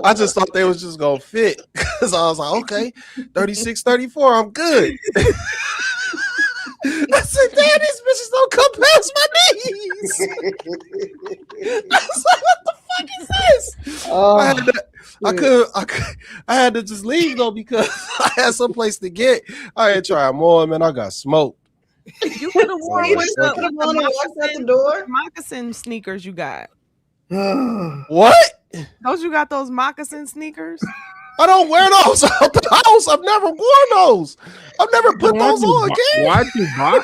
I just thought they was just gonna fit because I was like, okay, 36, 34, I'm good. I said, damn, these bitches don't come past my knees. I was like, what the fuck is this? I had to just leave though because I had someplace to get. I ain't trying more, man. I got smoked. You could have worn the moccasin sneakers you got. What? Don't you got those moccasin sneakers? I don't wear those out the house. I've never worn those. I've never put those on. Why'd you buy?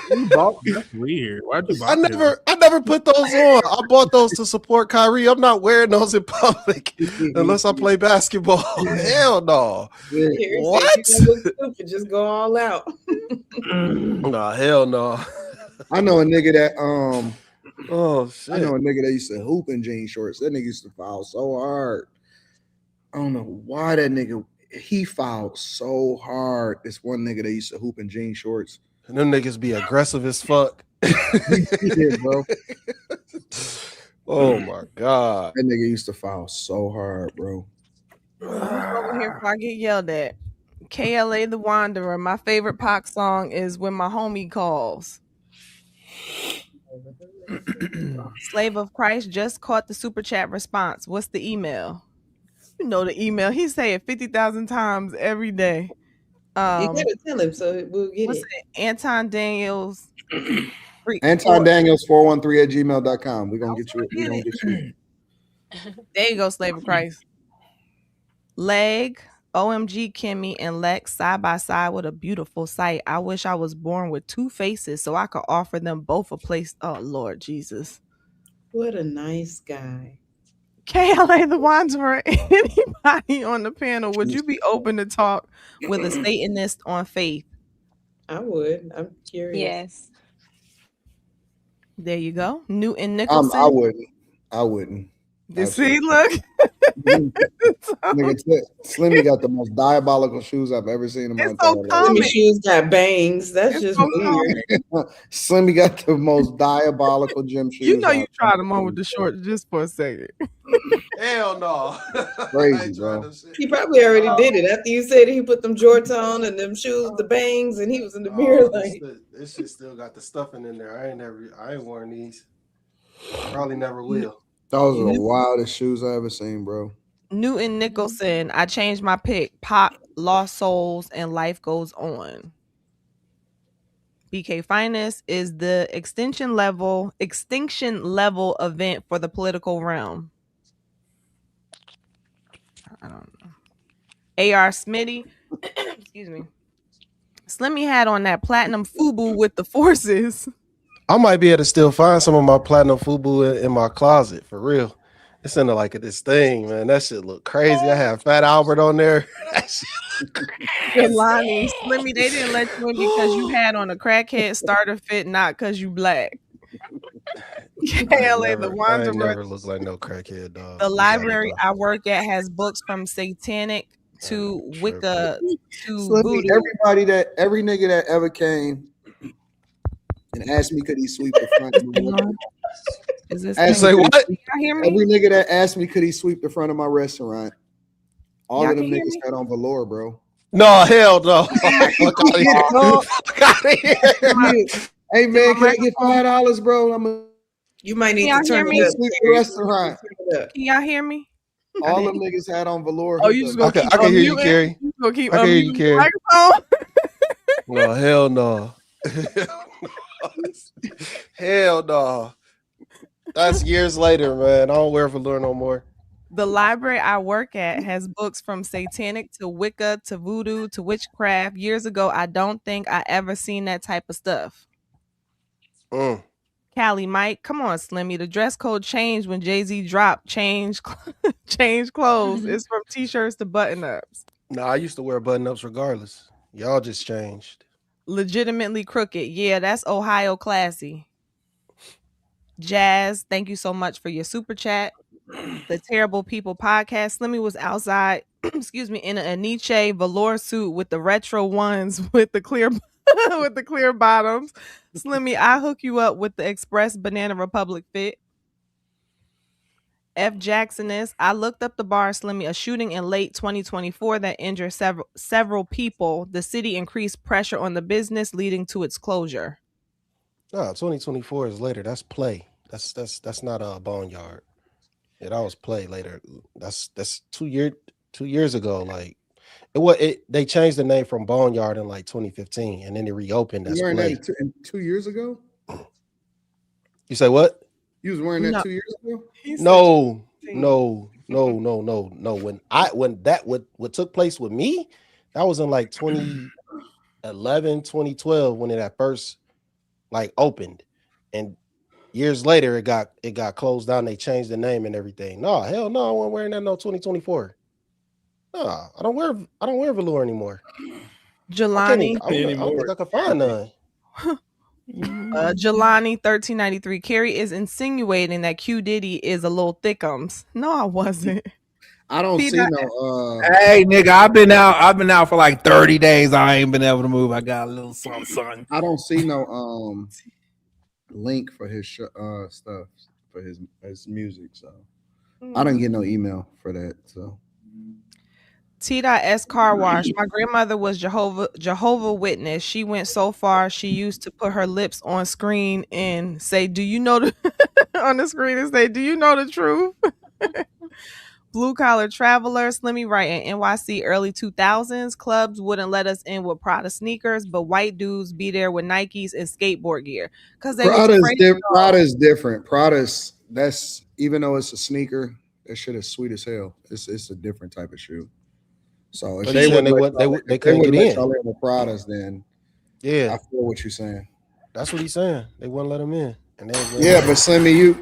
That's weird. Why'd you buy? I never put those on. I bought those to support Kyrie. I'm not wearing those in public unless I play basketball. Hell no. What? Just go all out. Nah, hell no. I know a nigga that Oh shit. I know a nigga that used to hoop in jean shorts. That nigga used to foul so hard. I don't know why that nigga he fouled so hard. This one nigga that used to hoop in jean shorts. And them niggas be aggressive as fuck. He did, bro. Oh my god. That nigga used to foul so hard, bro. Over here before I get yelled at. KLA the Wanderer. My favorite Pac song is When My Homie Calls. Slave of Christ just caught the super chat response. What's the email? You know the email. He say it 50,000 times every day. You gotta tell him so we'll get What's it. Anton Daniels. Anton Daniels 413@gmail.com. We're gonna get you. We're gonna get you. There you go, Slave of Christ. Leg, OMG Kimmy and Lex side by side with a beautiful sight. I wish I was born with two faces so I could offer them both a place. Oh Lord Jesus. What a nice guy. KLA the Wanderer, anybody on the panel, would you be open to talk with a Satanist on faith? I would. I'm curious. Yes. There you go. Newton Nicholson. I wouldn't. You see, look. Nigga, Slimmy got the most diabolical shoes I've ever seen in my entire life. Slimmy shoes got bangs. That's just weird. Slimmy got the most diabolical gym shoes. You know you tried them on with the shorts just for a second. Hell no. Crazy, bro. He probably already did it. After you said he put them jorts on and them shoes, the bangs, and he was in the mirror like. This shit still got the stuffing in there. I ain't worn these. Probably never will. Those are the wildest shoes I ever seen, bro. Newton Nicholson. I changed my pick. Pop, Lost Souls, and Life Goes On. BK Finest is the extinction level event for the political realm. I don't know. AR Smitty. Excuse me. Slimmy had on that platinum FUBU with the forces. I might be able to still find some of my platinum FUBU in my closet for real. It's in like this thing, man. That shit look crazy. I have Fat Albert on there. Lonnie, Slimmy, they didn't let you in because you had on a crackhead starter fit, not because you black. KLA the Wanderer. I never look like no crackhead, dog. The library I work at has books from satanic to Wicca to Slimmy, voodoo. every nigga that ever came and asked me could he sweep the front of my restaurant. Is this say what? Y'all hear me? Every nigga that asked me could he sweep the front of my restaurant. All Y'all of them can hear niggas me? had on velour, bro. No, hell no. Fuck out of here. Fuck out of here. Hey man, can I get $5, bro? You might need Can to y'all turn hear it me? up. Sweep the restaurant. Can y'all hear me? All them niggas had on velour. Oh, you just gonna keep I can hear you, unmuting? Carrie. You gonna keep I can hear you, unmuting the Carrie. microphone? No, hell no. Hell no. That's years later, man. I don't wear velour no more. The library I work at has books from satanic to Wicca to voodoo to witchcraft. Years ago, I don't think I ever seen that type of stuff. Callie Mike, come on, Slimmy. The dress code changed when Jay-Z dropped change clothes. It's from t-shirts to button-ups. Nah, I used to wear button-ups regardless. Y'all just changed. Legitimately crooked. Yeah, that's Ohio classy. Jazz, thank you so much for your super chat. The Terrible People podcast. Slimmy was outside, excuse me, in a Nietzsche velour suit with the retro ones with the clear with the clear bottoms. Slimmy, I hook you up with the Express Banana Republic fit. F. Jacksonist, I looked up the bar, Slimmy, a shooting in late 2024 that injured several people. The city increased pressure on the business, leading to its closure. No, 2024 is later. That's play. That's not a boneyard. It always play later. That's 2 years ago. Like they changed the name from Boneyard in like 2015, and then they reopened. That's You wearing play. that 2 years ago? You say what? You was wearing that No. 2 years ago? No. What took place with me, that was in like 2011, 2012 when it at first like opened, and years later it got closed down. They changed the name and everything. No, hell no, I wasn't wearing that no 2024. No, I don't wear velour anymore. Jelani, I don't think I can find none. Jelani 1393. Carrie is insinuating that Q Diddy is a little thickums. No, I wasn't. I don't see T-Dot, no. Hey, nigga, I've been out for like 30 days. I ain't been able to move. I got a little something. I don't see no link for his stuff for his music. So I didn't get no email for that. So T.S. Car Wash. My grandmother was Jehovah Witness. She went so far she used to put her lips on screen and say, "Do you know the on the screen and say, do you know the truth?" Blue Collar Traveler, Slimmy right in NYC early 2000s. Clubs wouldn't let us in with Prada sneakers, but white dudes be there with Nikes and skateboard gear because they was crazy. Prada's different. Prada's that's even though it's a sneaker, that shit is sweet as hell. It's a different type of shoe. So if But they saying would they couldn't get in. Y'all in with Pradas, then Yeah, I feel what you're saying. that's what he's saying. They wouldn't let him in, and but Slimmy,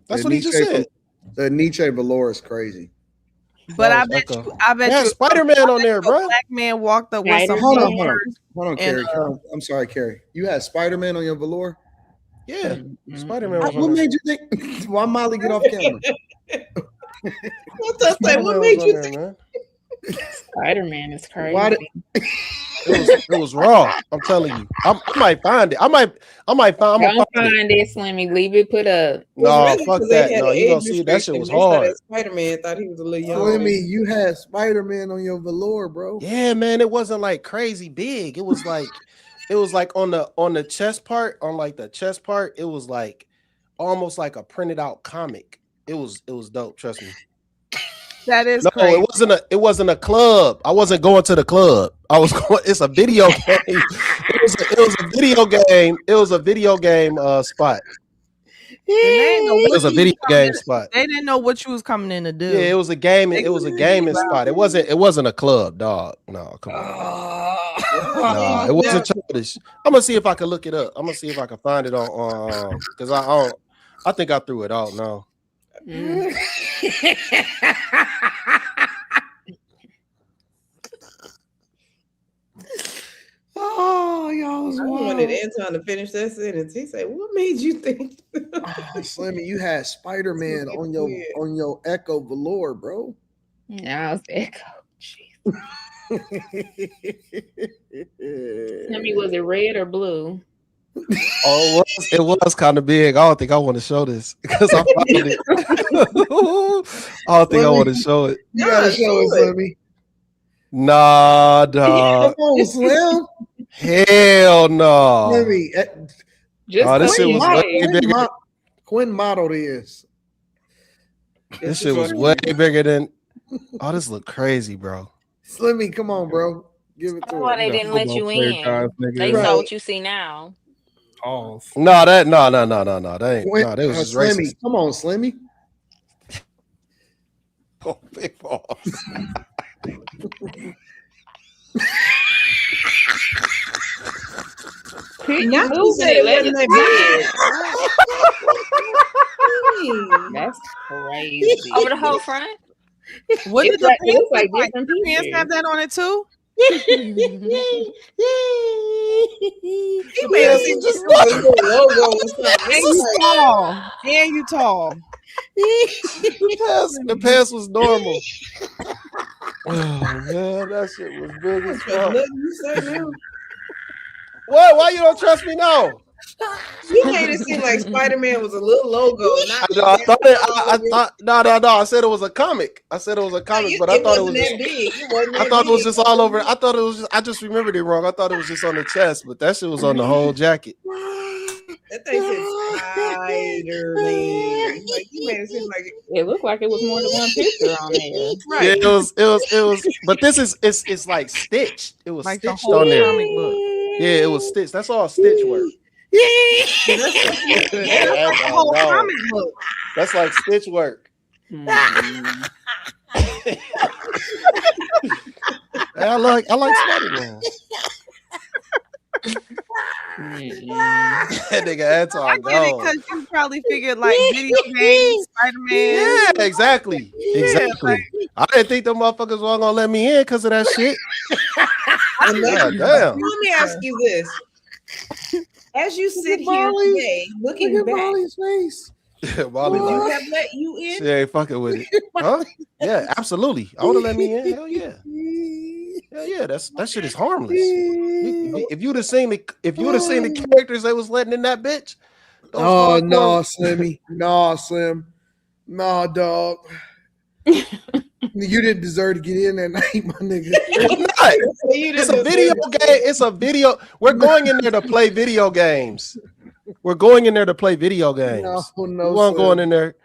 that's what he just said. The Nietzsche velour is crazy. But I bet you Spider-Man on there, bro. Black man walked up with some. Hold on, Carrie. I'm sorry, Carrie. You had Spider-Man on your velour? Yeah, Spider-Man. What made you think? Why Molly get off camera? What made you think? Spider-Man is crazy. It was raw. I'm telling you. I might find it. I might find. Don't find it, Slimmy. Leave it put up. No, fuck that. No, you gonna see that shit was hard. Spider-Man thought he was a little young. Slimmy, you had Spider-Man on your velour, bro. Yeah, man. It wasn't like crazy big. It was like on the chest part, on like the chest part. It was like almost like a printed out comic. It was dope. Trust me. That is crazy. It wasn't a club. I wasn't going to the club. I was going. It's a video game. It was a video game. It was a video game spot. It was a video game spot. They didn't know what you was coming in to do. Yeah, it was a game. It was a gaming spot. It wasn't a club, dog. No, come on. No, it wasn't childish. I'm gonna see if I can look it up. I'm gonna see if I can find it on because I think I threw it out now. Oh, y'all was wanted Anton to finish that sentence. He said, "What made you think?" Slimmy, you had Spider-Man on your Echo velour, bro. Yeah, I was Echo. Slimmy, was it red or blue? Oh, it was kind of big. I don't think I want to show this because I found it. I don't think I want to show it. You gotta show it, Slimmy. Nah, dog. Come on, Slim. Hell no. Slimmy, this shit was way bigger. Quinn modeled this. This shit was way bigger than. Oh, this look crazy, bro. Slimmy, come on, bro. Give it to Why they didn't let you in? They saw what you see now. No. That ain't. No, they was just Slimmy. racist. Come on, Slimmy. Oh, big balls. Not you said it wasn't that big. That's crazy. Over the whole front? What did the pants like look like? different The pants pieces. have that on it too? He made us see just a little logo and stuff. And you tall. And you tall. The pants was normal. Oh man, that shit was big as fuck. What? Why you don't trust me now? You made it seem like Spider-Man was a little logo. I said it was a comic. I said it was a comic, but I thought it was just, I thought it was just all over. I thought it was just, I just remembered it wrong. I thought it was just on the chest, but that shit was on the whole jacket. That thing said Spider-Man. Like you made it seem like it looked like it was more than one picture on there. Right. Yeah, it was. But this is it's like stitched. It was like stitched on there. Yeah, it was stitched. That's all stitch work. That's like stitch work. I like Spider-Man. That nigga Anton gone. Because you probably figured like video games, Spider-Man. Yeah, exactly. I didn't think them motherfuckers weren't gonna let me in because of that shit. God, damn. Let me ask you this. As you sit here today, looking back, Molly's face. Molly Would you lied. have let you in? She ain't fucking with it. Huh? Yeah, absolutely. I would have let me in. Hell yeah. Hell yeah. That shit is harmless. If you'd have seen the characters they was letting in that bitch, those Oh hardcore. no, Slimmy. No, Slim. No, dog. You didn't deserve to get in that night, my nigga. It's a video game. It's a video. We're going in there to play video games. We're going in there to play video games. No, we weren't going in there.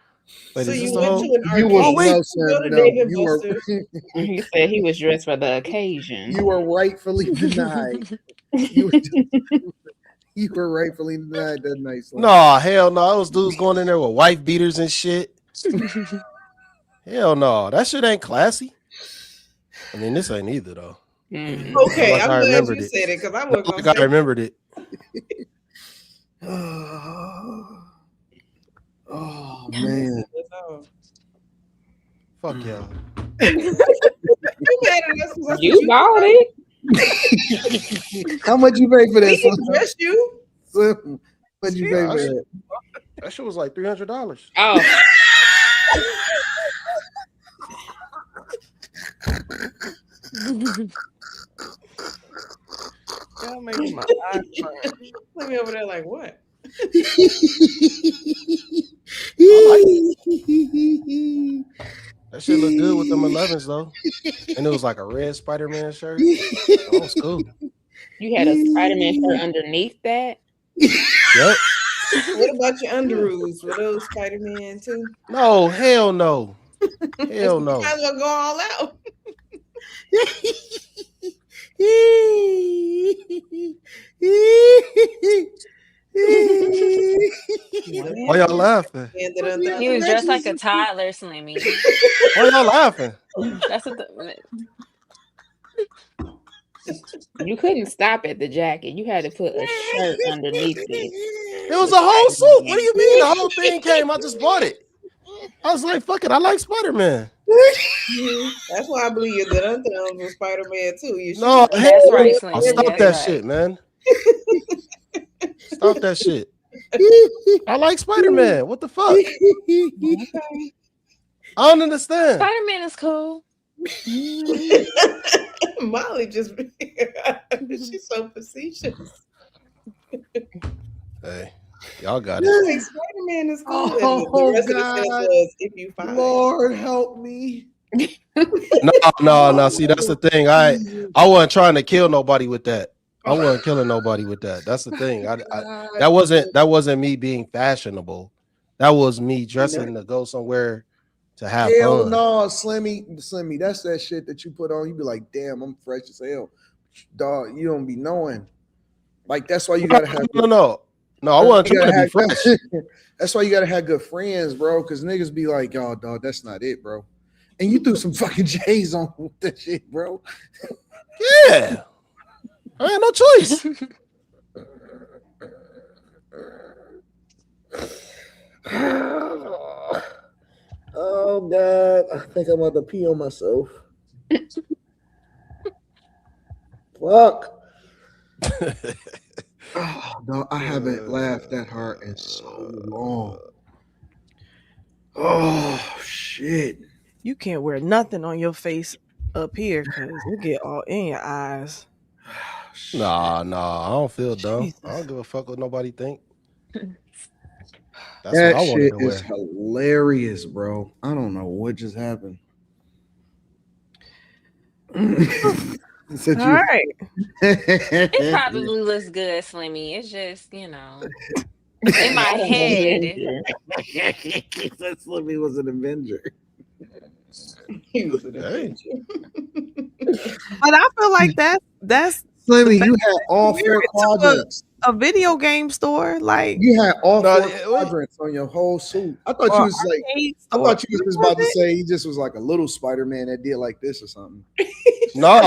Wait, So is this you the went whole? to an You arcade. was Oh, wait. no, Go Slim. to No, Dave and you were. Buster's. He said he was dressed for the occasion. You were rightfully denied. You were rightfully denied that night, Slim. No, hell no. Those dudes going in there with wife beaters and shit. Hell no. That shit ain't classy. I mean, this ain't either though. Okay, Like I'm I glad remembered you it. said it because I Not wasn't like gonna I say. remembered it. Oh man. Fuck y'all. You mad at us 'cause that's You what bought it. How much you pay for that? We Slim? didn't dress you. Slim, what you pay Yeah, for that? That shit was like $300. Oh, Y'all making my eyes burn. Let me over there like what? That shit looked good with them 11s though. And it was like a red Spider-Man shirt. That was cool. you had a Spider-Man shirt underneath that. Yep. What about your underoos? Were those Spider-Man too? No, hell no. Hell no. Might as well go all out. Why y'all laughing? He was dressed like a toddler, Slimmy. Why y'all laughing? That's what You couldn't stop at the jacket. You had to put a shirt underneath it. It was a whole suit. What do you mean? The whole thing came. I just bought it. I was like, fuck it. I like Spider-Man. That's why I believe the Duntons were Spider-Man too. You No, should- That's right, I'll Slimmy. stop That's that right. shit, man. Stop that shit. I like Spider-Man. What the fuck? I don't understand. Spider-Man is cool. Molly just she's so facetious. Hey, y'all got Like, it. Spider-Man is cool. Oh, and the rest of the God. sentence was if you find Lord help me. No. See, that's the thing. I wasn't trying to kill nobody with that. I wasn't killing nobody with that. That's the thing. That wasn't me being fashionable. That was me dressing to go somewhere to have Hell fun. no, Slimmy. That's that shit that you put on. You be like, damn, I'm fresh as hell. Dog, you don't be knowing. Like that's why you gotta have No. I wasn't trying to be fresh. That's why you gotta have good friends, bro. Cause niggas be like, oh dog, that's not it, bro. And you threw some fucking J's on with that shit, bro. Yeah. I had no choice. Oh God, I think I'm about to pee on myself. Fuck. Oh, no, I haven't laughed that hard in so long. Oh shit. You can't wear nothing on your face up here because it get all in your eyes. Nah, I don't feel dumb. Jesus. I don't give a fuck what nobody think. That's That what I wanted shit to is wear. hilarious, bro. I don't know what just happened. All right. It probably looks good, Slimmy. It's just, in my head. That Slimmy was an Avenger. He was an Hey. But I feel like that's Slimmy, you had all We're four into quadrants. a video game store. Like You had all No, four quadrants on your whole suit. I thought or you was like, arcade I store. thought you was just about to say he just was like a little Spider-Man that did like this or something. No,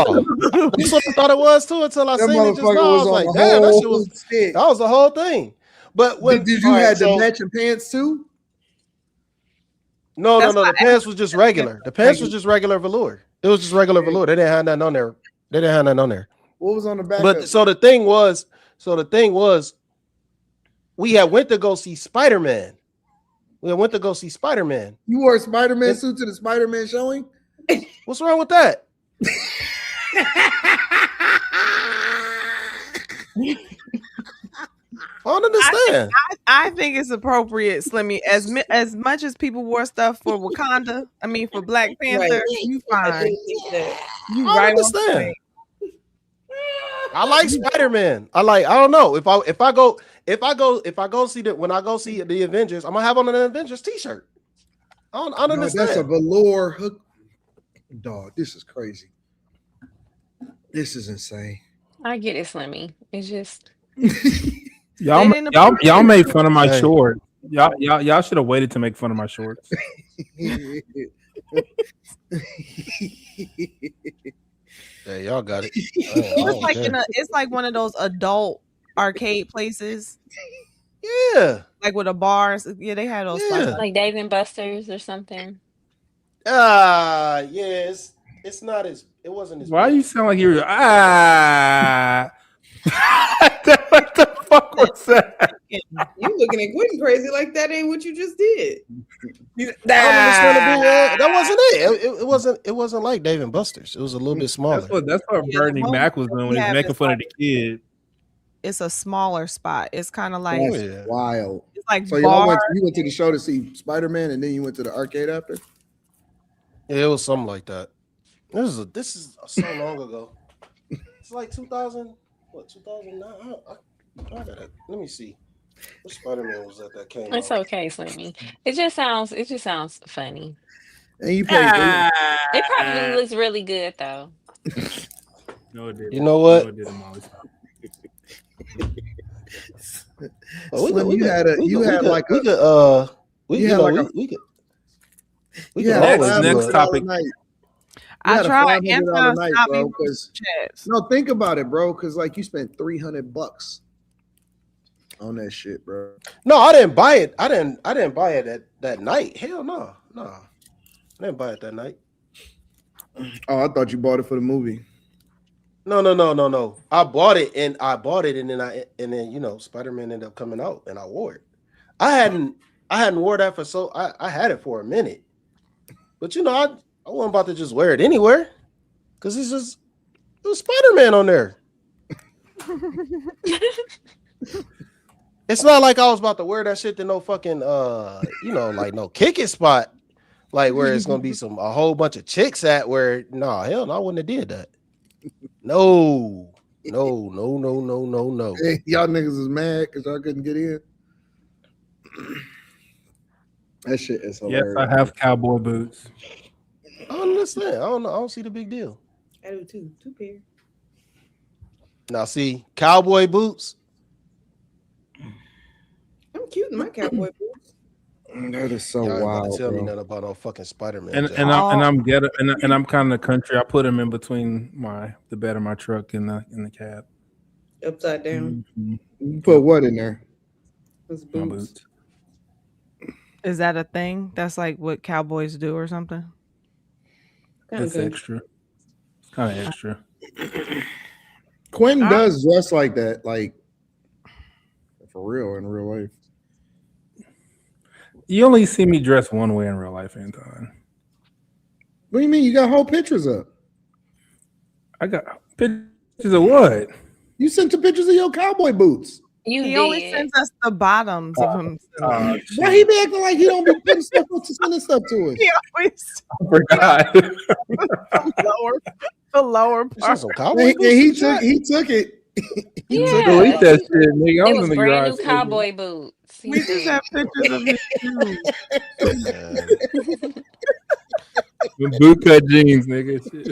that's what I thought it was too until I That seen it just now. I motherfucker was like, on damn, the that shit whole was stick. that was the whole thing. But when Did you all right, have the so- matching pants too? No. That's The pants was just regular. The pants was just regular velour. It was just regular velour. They didn't have nothing on there. What was on the back? But so the thing was, we had went to go see Spider-Man. We went to go see Spider-Man. You wore a Spider-Man suit to the Spider-Man showing? What's wrong with that? I don't understand. I think it's appropriate, Slimmy. As much as people wore stuff for Wakanda, I mean for Black Panther, Right. you I fine. do think that. You I right don't on understand. point. I like Spider-Man. I don't know. If I go see that when I go see the Avengers, I'm gonna have on an Avengers t-shirt. I don't No, understand. that's a velour hook. Dog, this is crazy. This is insane. I get it, Slimmy. It's just Y'all, They didn't y'all made fun of my Hey. shorts. Y'all should have waited to make fun of my shorts. Hey, y'all got it. It's like one of those adult arcade places, Yeah. like with the bars. Yeah, they had those spots. Yeah. like Dave and Buster's or something. Yes. It's not as. It wasn't as. Why big. you sound like you're what the fuck was that? You looking at Quentin crazy like that ain't what you just did. I don't understand that wasn't it. It wasn't like Dave and Buster's. It was a little bit smaller. That's what Yeah, Bernie the one Mac was doing when he's have making is fun like- of the kid. It's a smaller spot. It's kind of like Oh, That's yeah. wild. it's like So y'all bar. you went to the show to see Spider-Man and then you went to the arcade after? Yeah, it was something like that. This is so long ago. It's like 2000. What 2009? I got it. Let me see. What Spider-Man was that came It's out? okay, Slimmy. It just sounds funny. And you paid It probably looks really good though. No, it didn't. You know what? No, it didn't, Molly. Oh, Slim, we you had a you had like a we had like a- could you had Next- a next $500 topic. night. I had a tried. $500 Anton night, stopped me bro, from 'cause- chats. No, think about it, bro, because like you spent $300 on that shit, bro. No, I didn't buy it. I didn't buy it that night. Hell no. No. I didn't buy it that night. Oh, I thought you bought it for the movie. No. I bought it and then you know Spider-Man ended up coming out and I wore it. I hadn't wore that for I had it for a minute. But you know, I wasn't about to just wear it anywhere. Cause it was Spider-Man on there. It's not like I was about to wear that shit to no fucking like no kicking spot. Like where it's gonna be a whole bunch of chicks at where hell no, I wouldn't have did that. No. Hey, y'all niggas is mad because y'all couldn't get in. That shit is Yes, hilarious. I have cowboy boots. I don't understand. I don't know. I don't see the big deal. I do too. 2 pair. Now see, cowboy boots. I'm cute in my cowboy boots. That is so Y'all ain't about wild, to tell me bro. nothing about no fucking Spider-Man. And jacket. I'm ghetto and I'm kind of country. I put them in between the bed of my truck and the cab. Upside down. Mhm. You put what in there? Those My boots. boots. Is that a thing? That's like what cowboys do or something? Kinda It's good. extra. It's kind of extra. Quentin does dress like that, like for real in real life. You only see me dress one way in real life, Anton. What do you mean? You got whole pictures up? I got pictures of what? You sent the pictures of your cowboy boots. He only sends us the bottoms of himself. Why he be acting like he don't be putting stuff up to sending stuff to us? He always I forgot. the lower This is part. some And cowboy he, boots. and he in took chat? he took it. Yeah, Delete that shit, nigga. I it was was in the brand garage. new cowboy boots. He We just said. have pictures of his shoes. Man. Boot cut jeans, nigga. Shit.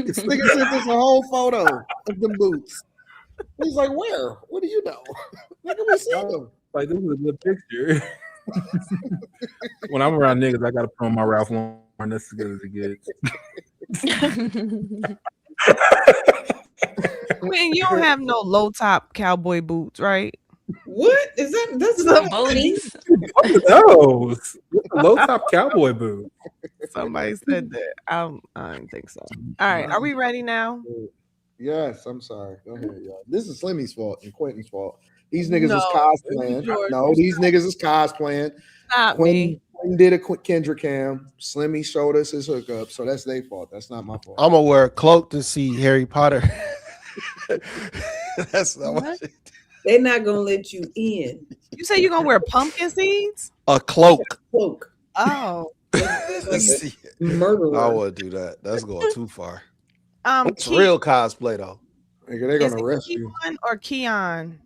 This nigga sent us a whole photo of them boots. He's like, where? What do you know? Look at me see them. Like, this is a good picture. When I'm around niggas, I gotta put on my Ralph Lauren. That's as good as it gets. Man, you don't have no low top cowboy boots, right? What is that? That's The not booties. What are those? Low top cowboy boot. Somebody said that. I don't think so. All right, are we ready now? Yes, I'm sorry. Go ahead, y'all. This is Slimmy's fault and Quentin's fault. These niggas No, is cosplaying. George, No, these niggas is cosplaying. not me. Quinn did a Kendrick cam. Slimmy showed us his hookup, so that's their fault. That's not my fault. I'm gonna wear a cloak to see Harry Potter. That's not what They're not gonna let you in. You say you're gonna wear pumpkin seeds? a cloak. Cloak. Oh. Murderer. I wouldn't do that. That's going too far. It's Key, real cosplay though. Nigga, they're is gonna it arrest you. Key1 or Keon?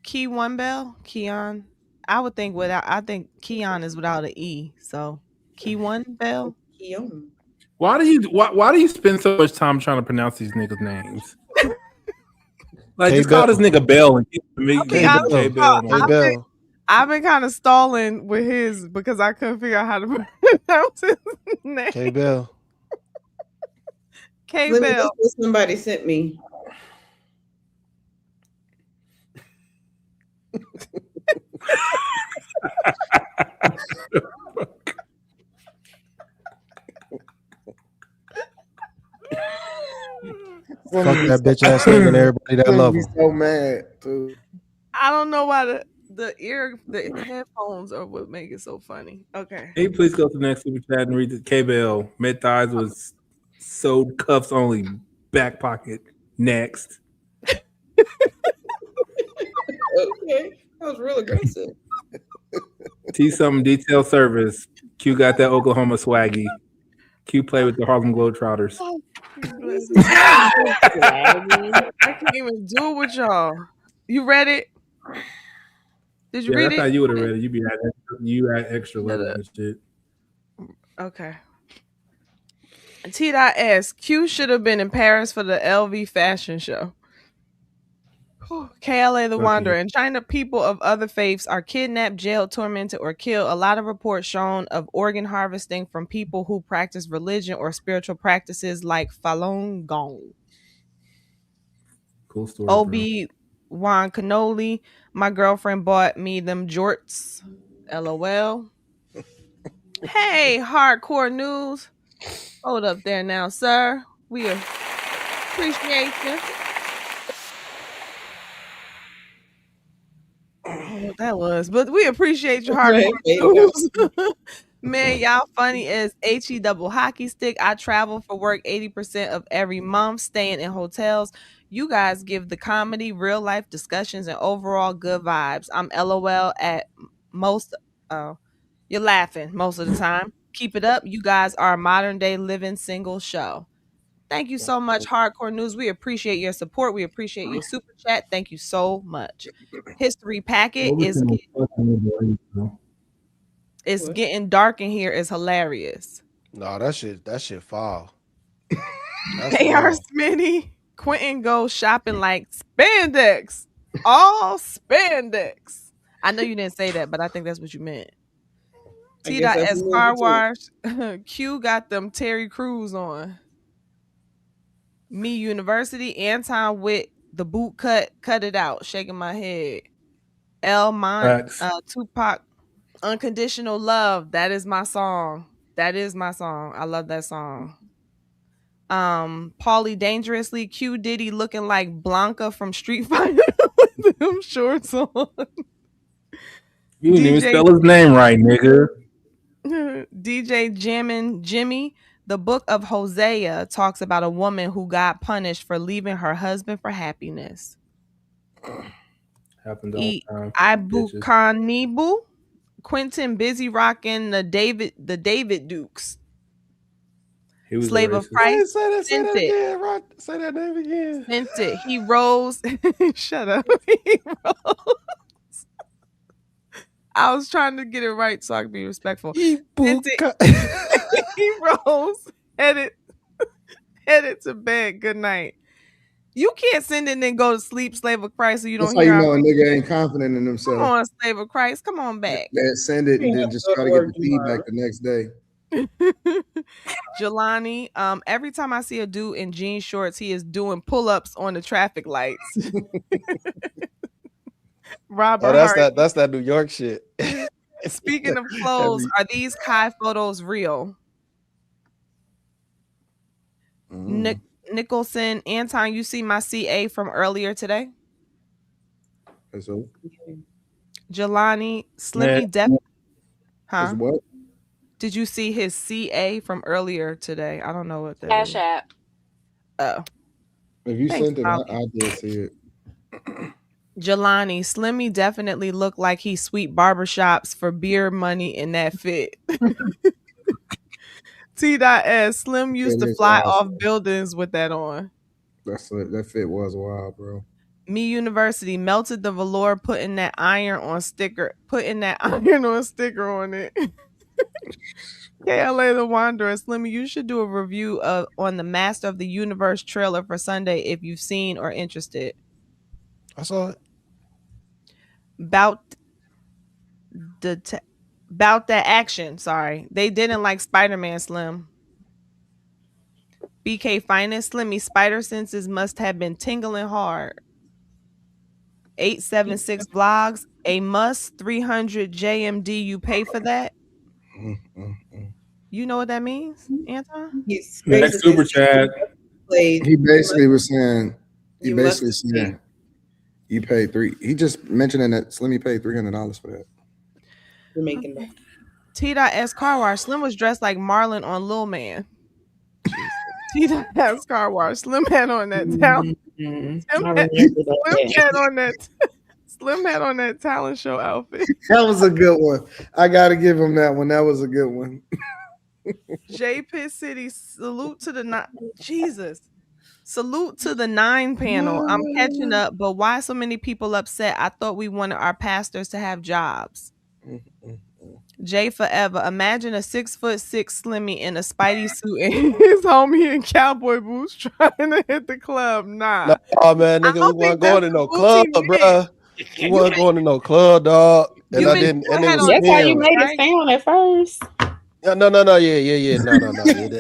Key1 Bell? Keon? I would think I think Keon is without an E. So Key1 Bell? Keon. Why do you spend so much time trying to pronounce these niggas' names? Like, just call this nigga Bell and Okay, Bell. I've been kind of stalling with his because I couldn't figure out how to pronounce his name. K Bell. K Let me Bell. guess what somebody sent me. Fuck that bitch ass nigga and everybody that love him. So mad, dude. I don't know why the headphones are what make it so funny. Okay. Hey, please go to the next super chat and read the K Bell. Mid thighs was sewed cuffs only, back pocket. Next. Okay, that was real aggressive. T something detail service. Q got that Oklahoma swaggy. Q play with the Harlem Globetrotters. I can't even do it with y'all. You read it? Did you read that's it? how you would have read it. You add extra letters and shit. Okay. T.S. Q should have been in Paris for the LV fashion show. KLA the Wanderer. In China, people of other faiths are kidnapped, jailed, tormented, or killed. A lot of reports shown of organ harvesting from people who practice religion or spiritual practices like Falun Gong. Cool story. Obi-Wan Kenobi. My girlfriend bought me them jorts. LOL. Hey, hardcore news. Hold up there now, sir. We appreciate you. I don't know what that was, but we appreciate your hardcore news. Man, y'all funny as HE double hockey stick. I travel for work 80% of every month, staying in hotels. You guys give the comedy, real life discussions, and overall good vibes. I'm LOL at most. You're laughing most of the time. Keep it up. You guys are a modern day living single show. Thank you so much, Hardcore News. We appreciate your support. We appreciate your super chat. Thank you so much. History packet is it's getting dark in here. It's hilarious. No, that shit foul. AR Smitty, Quentin goes shopping like spandex. All spandex. I know you didn't say that, but I think that's what you meant. T.S. Car Wash. Q got them Terry Crews on. Me University. Anton with the boot cut it out. Shaking my head. El Mont. Tupac. Unconditional Love. That is my song. I love that song. Paulie Dangerously. Q Diddy looking like Blanca from Street Fighter with them shorts on. You didn't even spell his name right, nigga. DJ Jammin' Jimmy. The book of Hosea talks about a woman who got punished for leaving her husband for happiness. Happened all the time. Ibukanibu. Quentin busy rocking the David Dukes. He was Slave of Christ. Say that again, right? Say that name again. Sent it. He rose. Shut up. He rose. I was trying to get it right so I could be respectful. He rose. Headed to bed. Good night. You can't send it and then go to sleep, Slave of Christ, so you don't That's hear. how you know a nigga ain't confident in himself. Come on, Slave of Christ. Come on back. Send it and then just try to get the feedback the next day. Jelani, every time I see a dude in jean shorts, he is doing pull-ups on the traffic lights. Robert that's that New York shit. Speaking of clothes, are these Kai photos real? Nicholson, Anton, you see my CA from earlier today? So Jelani, Man, Slimmy Def. is Huh? what? Did you see his CA from earlier today? I don't know what that Cash is. App. Oh, If you thanks, sent it, Molly. I did see it. Jelani, Slimmy definitely looked like he sweep barbershops for beer money in that fit. T.S. Slim used It to is fly wild. off buildings with that on. That fit was wild, bro. Me University melted the velour, putting that iron on sticker on it. KLA The Wanderer, Slimmy, you should do a review on the Master of the Universe trailer for Sunday if you've seen or interested. I saw it. About about that action. Sorry, they didn't like Spider-Man. Slim. BK Finest, Slimmy, spider senses must have been tingling hard. 876 vlogs, a must 300 JMD. You pay for that. You know what that means, Anton? He's next basically super chat. played. He basically was saying. He You basically must saying you paid $3. He just mentioning that Slimmy paid $300 for that. You're making that. T.S. Car Wash, Slim was dressed like Marlon on Lil Man. T.S. Car Wash, Slim had on that talent. I remember that. Slim had on that talent show outfit. That was a good one. I gotta give him that one. That was a good one. J Pitt City, salute to the Jesus. Salute to the 9 panel. I'm catching up, but why so many people upset? I thought we wanted our pastors to have jobs. Jay Forever. Imagine a 6'6" Slimmy in a Spidey suit and his homie in cowboy boots trying to hit the club. Nah. Oh man, nigga, we wasn't going to no club, bruh. We wasn't going to no club, dog. And I didn't. And it was That's how you him. made it sound at first. No, yeah, no. Yeah. No.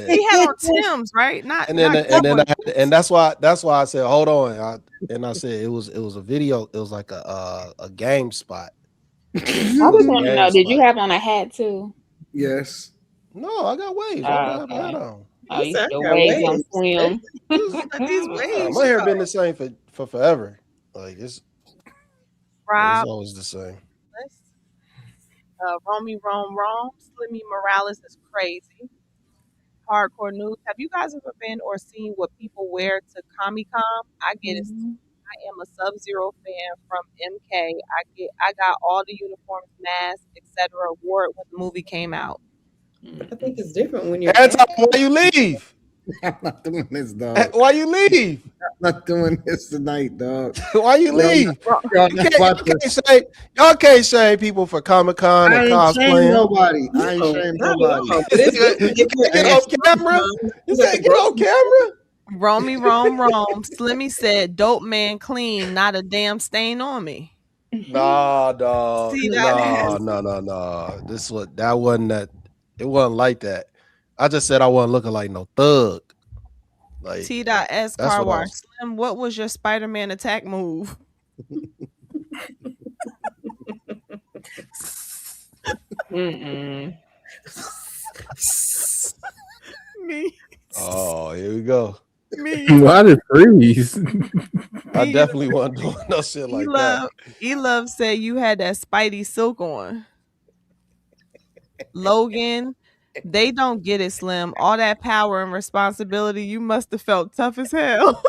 He had on Tim's, right? Not And then not and that's why I said, hold on. I said it was a video. It was like a game spot. I just want to know, did you have on a hat too? Yes. No, I got waves. I don't have a hat on. Oh, you still waves on swim. These waves. My hair been the same for forever. Like it's Rob. always the same. Romy Rome, Slimmy Morales is crazy. Hardcore news. Have you guys ever been or seen what people wear to Comic-Con? I get it. I am a Sub-Zero fan from MK. I got all the uniforms, masks, etc. Wore it when the movie came out. I think it's different when you're. Anton, why you leave? I'm not doing this, dog. Why you leave? I'm not doing this tonight, dog. Why you leave? Y'all can't shame people for Comic-Con and cosplaying. Nobody. I ain't shame nobody. Get on camera. You said get on camera. Romy Rome. Slimmy said, "Dope man clean, not a damn stain on me." Nah, dog. See that? No. That wasn't that. It wasn't like that. I just said I wasn't looking like no thug. Like T.S. Car Wash. Slim, what was your Spider-Man attack move? Me. Oh, here we go. Me. Why did freeze? I definitely wasn't doing no shit like that. E-Love said you had that Spidey silk on. Logan, they don't get it, Slim. All that power and responsibility, you must have felt tough as hell.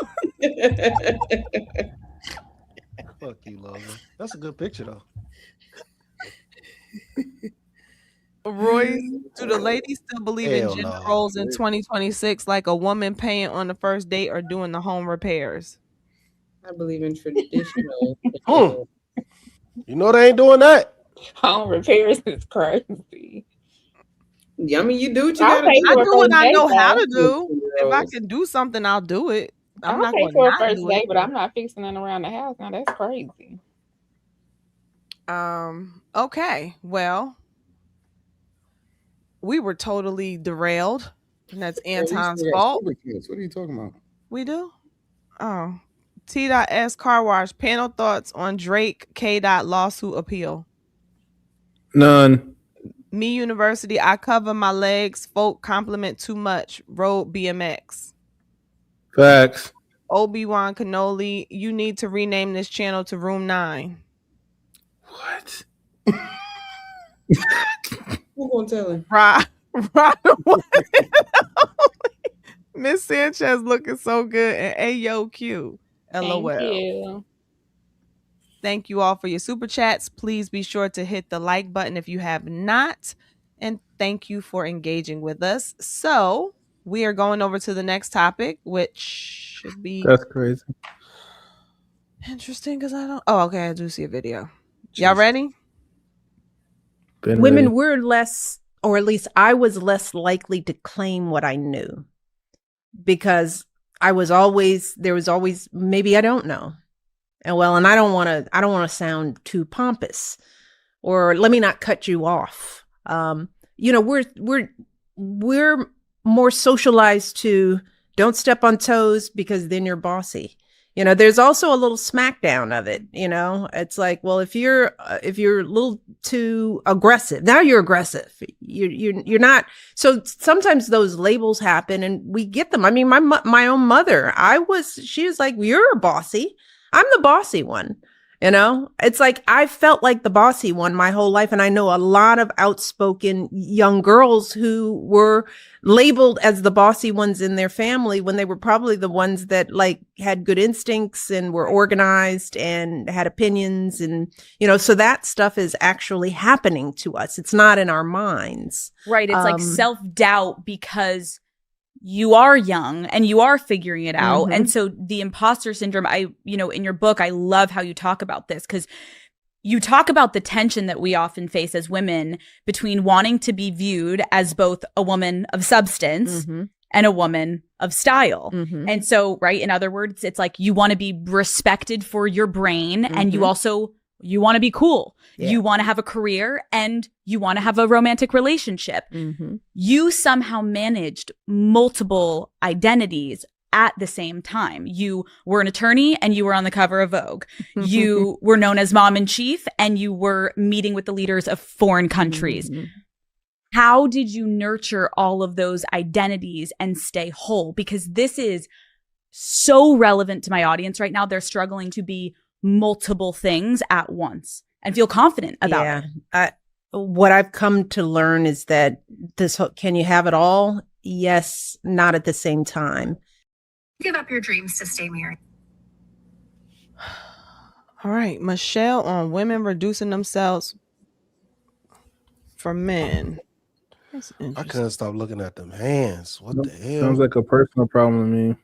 Fuck you, Logan. That's a good picture though. Royce, do the ladies still believe in gender roles in 2026, like a woman paying on the first date or doing the home repairs? I believe in traditional. You know they ain't doing that. Home repairs is crazy. Yeah, I mean, you do what you I'll gotta pay do. I for a do what first I date, know how though. to do. If I can do something, I'll do it. I'm not I'll pay going for a to first do date, it. but I'm not fixing it around the house. Now that's crazy. Okay. Well, we were totally derailed, and that's Anton's fault. What are you talking about? We do? Oh. T.S. Car Wash, panel thoughts on Drake K. lawsuit appeal. None. Me University, I cover my legs. Folk compliment too much. Road BMX. Facts. Obi-Wan Kenobi, you need to rename this channel to Room 9. What? Who gonna tell him? Right. Miss Sanchez looking so good. And Ayo Q. LOL. Thank you. Thank you all for your super chats. Please be sure to hit the like button if you have not. And thank you for engaging with us. So we are going over to the next topic, which should be That's crazy. interesting because I don't. Oh, okay. I do see a video. Y'all ready? Been Women ready. were less, or at least I was less likely to claim what I knew because there was always, maybe I don't know. And I don't want to sound too pompous, or let me not cut you off. We're more socialized to don't step on toes because then you're bossy. There's also a little smackdown of it. It's like, well, if you're a little too aggressive, now you're aggressive. You're not. So sometimes those labels happen, and we get them. I mean, my own mother, she was like, "You're bossy. I'm the bossy one." It's like I felt like the bossy one my whole life. And I know a lot of outspoken young girls who were labeled as the bossy ones in their family when they were probably the ones that like had good instincts and were organized and had opinions. And, so that stuff is actually happening to us. It's not in our minds. Right. It's like self-doubt because you are young and you are figuring it out. Mm-hmm. And so the imposter syndrome, in your book, I love how you talk about this because you talk about the tension that we often face as women between wanting to be viewed as both a woman of substance Mm-hmm. and a woman of style. Mm-hmm. And so, right, in other words, it's like you want to be respected for your brain and you also you want to be cool. Yeah. You want to have a career and you want to have a romantic relationship. Mm-hmm. You somehow managed multiple identities at the same time. You were an attorney and you were on the cover of Vogue. You were known as mom in chief and you were meeting with the leaders of foreign countries. Mm-hmm. How did you nurture all of those identities and stay whole? Because this is so relevant to my audience right now. They're struggling to be multiple things at once and feel confident about it. What I've come to learn is that can you have it all? Yes, not at the same time. Give up your dreams to stay married. All right. Michelle on women reducing themselves for men. That's I interesting. couldn't stop looking at them hands. What the hell? Sounds like a personal problem to me.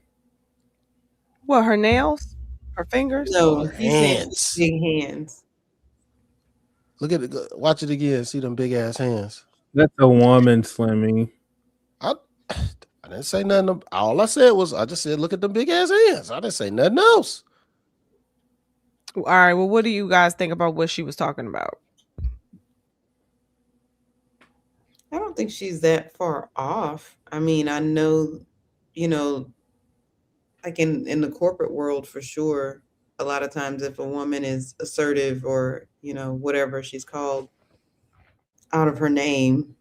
What, her nails? Her fingers? No, Her he said hands. big hands. Look at it. Watch it again. See them big ass hands. That's a woman, Slimmy. I didn't say nothing. All I said was I just said look at them big ass hands. I didn't say nothing else. All right. Well, what do you guys think about what she was talking about? I don't think she's that far off. I mean, I know, like in the corporate world for sure, a lot of times if a woman is assertive or, whatever she's called out of her name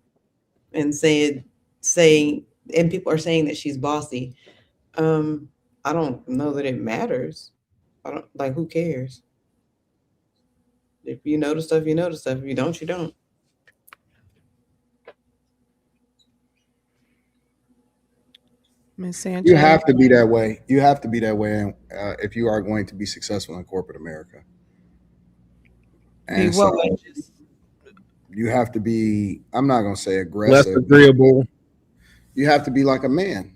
and saying, and people are saying that she's bossy, I don't know that it matters. I don't like, who cares? If you know the stuff, you know the stuff. If you don't, you don't. Miss Sanchez? You have to be that way. You have to be that way if you are going to be successful in corporate America. And so you have to be, I'm not going to say aggressive. Less agreeable. You have to be like a man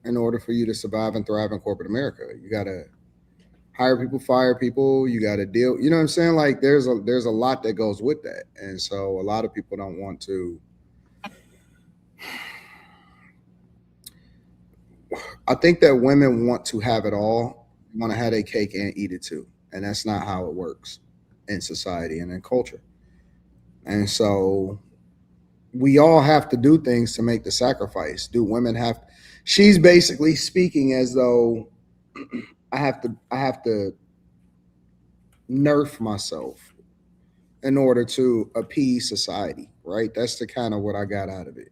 in order for you to survive and thrive in corporate America. You got to hire people, fire people. You got to deal. You know what I'm saying? Like there's a lot that goes with that. And so a lot of people don't want to. I think that women want to have it all, want to have a cake and eat it too. And that's not how it works in society and in culture. And so we all have to do things to make the sacrifice. Do women have? She's basically speaking as though I have to nerf myself in order to appease society, right? That's the kind of what I got out of it.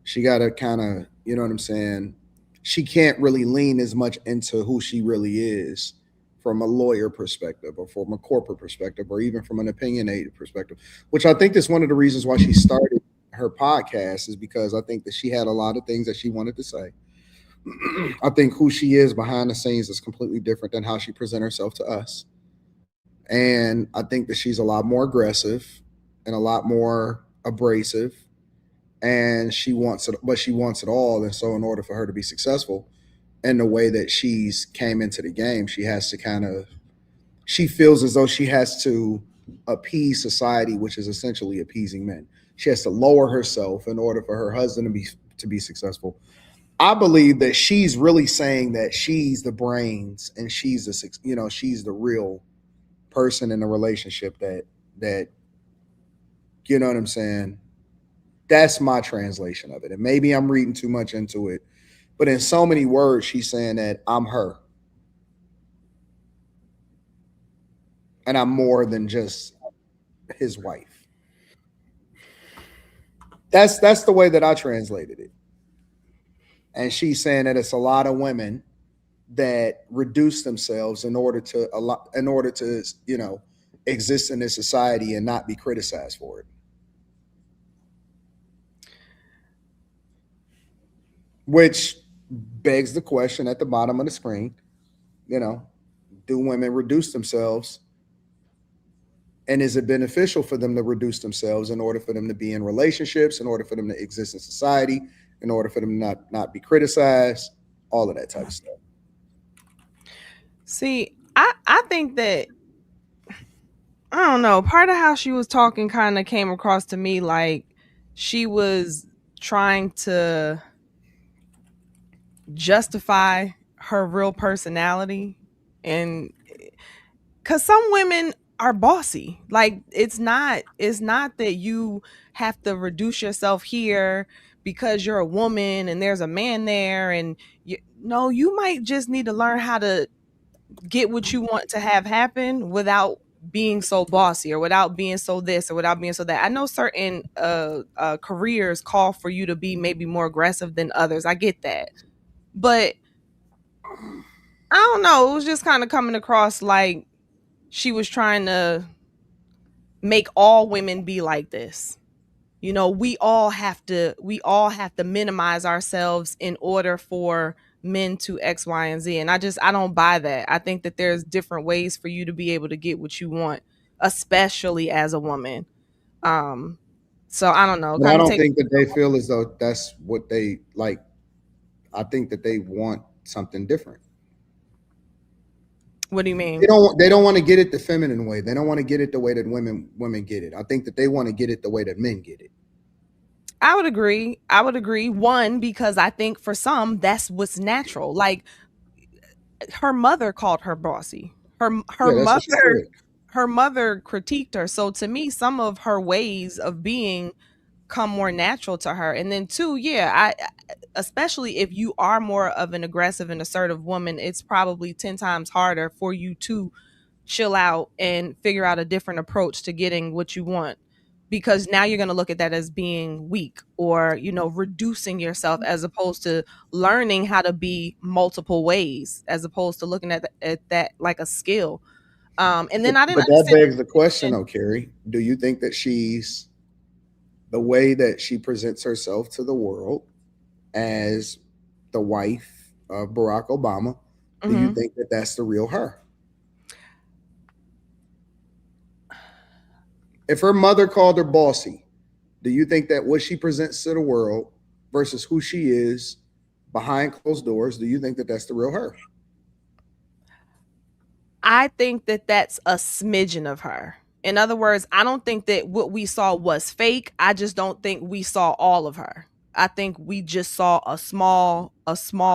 She got to kind of, you know what I'm saying? she can't really lean as much into who she really is from a lawyer perspective or from a corporate perspective or even from an opinionated perspective, which I think is one of the reasons why she started her podcast, is because I think that she had a lot of things that she wanted to say. I think who she is behind the scenes is completely different than how she presents herself to us. And I think that she's a lot more aggressive and a lot more abrasive, and she wants it, but she wants it all. And so in order for her to be successful in the way that she's came into the game, she has to kind of, she feels as though she has to appease society, which is essentially appeasing men. She has to lower herself in order for her husband to be successful. I believe that she's really saying that she's the brains and she's she's the real person in the relationship, that you know what I'm saying. That's my translation of it, and maybe I'm reading too much into it, but in so many words, she's saying that I'm her, and I'm more than just his wife. That's the way that I translated it. And she's saying that it's a lot of women that reduce themselves in order to exist in this society and not be criticized for it. Which begs the question at the bottom of the screen, do women reduce themselves? And is it beneficial for them to reduce themselves in order for them to be in relationships, in order for them to exist in society, in order for them to not be criticized, all of that type of stuff? See, I think that, I don't know, part of how she was talking kind of came across to me like she was trying to justify her real personality, and because some women are bossy. Like it's not that you have to reduce yourself here because you're a woman and there's a man there, and no, you might just need to learn how to get what you want to have happen without being so bossy, or without being so this, or without being so that. I know certain careers call for you to be maybe more aggressive than others. I get that. But I don't know, it was just kind of coming across like she was trying to make all women be like this. We all have to minimize ourselves in order for men to X, Y, and Z. And I don't buy that. I think that there's different ways for you to be able to get what you want, especially as a woman. So I don't know. But I Kind of don't take. think that they feel as though that's what they like. I think that they want something different. What do you They mean? don't want to get it the feminine way. They don't want to get it the way that women get it. I think that they want to get it the way that men get it. I would agree. One, because I think for some that's what's natural. Like her mother called her bossy. Her Yeah, that's what she mother said. her mother critiqued her. So to me, some of her ways of being come more natural to her. And then two, yeah, especially if you are more of an aggressive and assertive woman, it's probably 10 times harder for you to chill out and figure out a different approach to getting what you want, because now you're going to look at that as being weak, or reducing yourself, as opposed to learning how to be multiple ways, as opposed to looking at that like a skill. And then I didn't But that understand begs the the question, definition. though, Carrie. Do you think that she's the way that she presents herself to the world as the wife of Barack Obama? Do you Mhm. think that that's the real her? If her mother called her bossy, do you think that what she presents to the world versus who she is behind closed doors, do you think that that's the real her? I think that that's a smidgen of her. In other words, I don't think that what we saw was fake. I just don't think we saw all of her. I think we just saw a small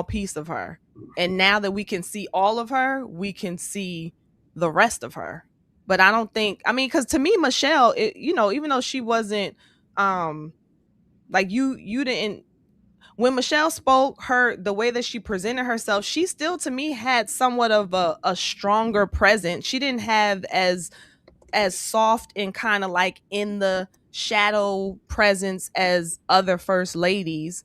piece of her. And now that we can see all of her, we can see the rest of her. But I don't think, I mean, cuz to me Michelle, even though she wasn't um like you didn't, when Michelle spoke, the way that she presented herself, she still to me had somewhat of a stronger presence. She didn't have as soft and kind of like in the shadow presence as other first ladies.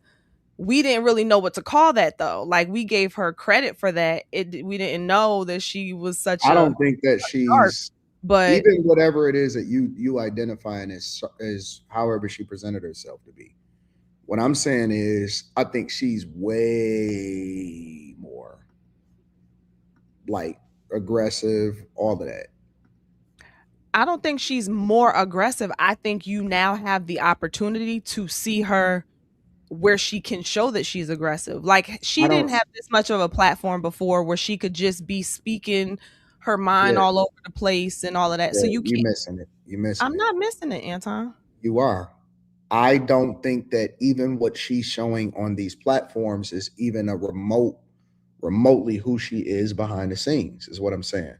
we didn't really know what to call that though. Like we gave her credit for that. We didn't know that she was such I a don't think that shark. she's But even whatever it is that you identifying as however she presented herself to be. What I'm saying is, I think she's way more like aggressive, all of that. I don't think she's more aggressive. I think you now have the opportunity to see her where she can show that she's aggressive. Like she I didn't don't. have this much of a platform before where she could just be speaking her mind Yeah, all over the place and all of that. So yeah. you You can't. missing it. You missing I'm it. not missing it, Anton. You are. I don't think that even what she's showing on these platforms is even a remotely who she is behind the scenes, is what I'm saying.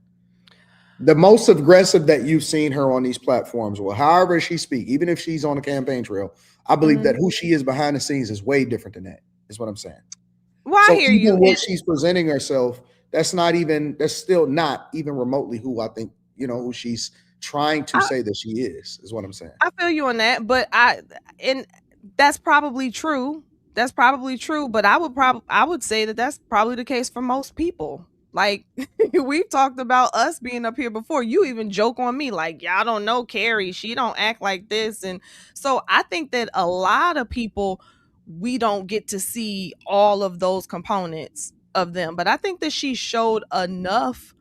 The most aggressive that you've seen her on these platforms, well, however she speak, even if she's on a campaign trail, I believe that who she is behind the scenes is way different than that, is what I'm saying. Well, I So hear you. even what she's presenting herself, that's still not even remotely who I think, who she's trying to say that she is what I'm saying. I feel you on that, but and that's probably true. That's probably true, but I would say that that's probably the case for most people. Like we've talked about us being up here before. You even joke on me like, "Y'all don't know Carrie. She don't act like this." And so I think that a lot of people we don't get to see all of those components of them, but I think that she showed enough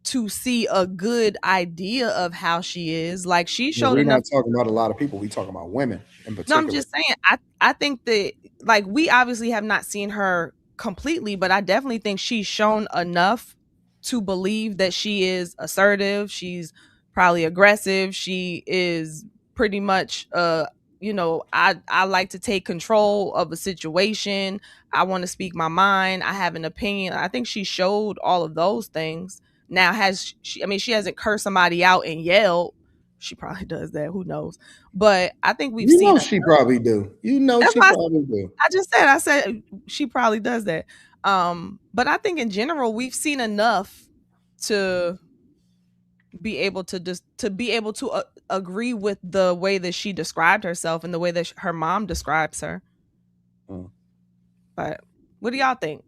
to see a good idea of how she is. Like she Well, showed we're enough. not talking about a lot of people. We talking about women in No, I'm particular. just saying. I think that like we obviously have not seen her completely, but I definitely think she's shown enough to believe that she is assertive. She's probably aggressive. She is pretty much I like to take control of a situation. I want to speak my mind. I have an opinion. I think she showed all of those things. Now has she, I mean, she hasn't cursed somebody out and yelled. She probably does that. Who knows? But I think we've You seen know enough. she probably do. You know That's she why probably do. I said she probably does that. But I think in general we've seen enough to be able to agree with the way that she described herself and the way that her mom describes her. Mm. But what do y'all think?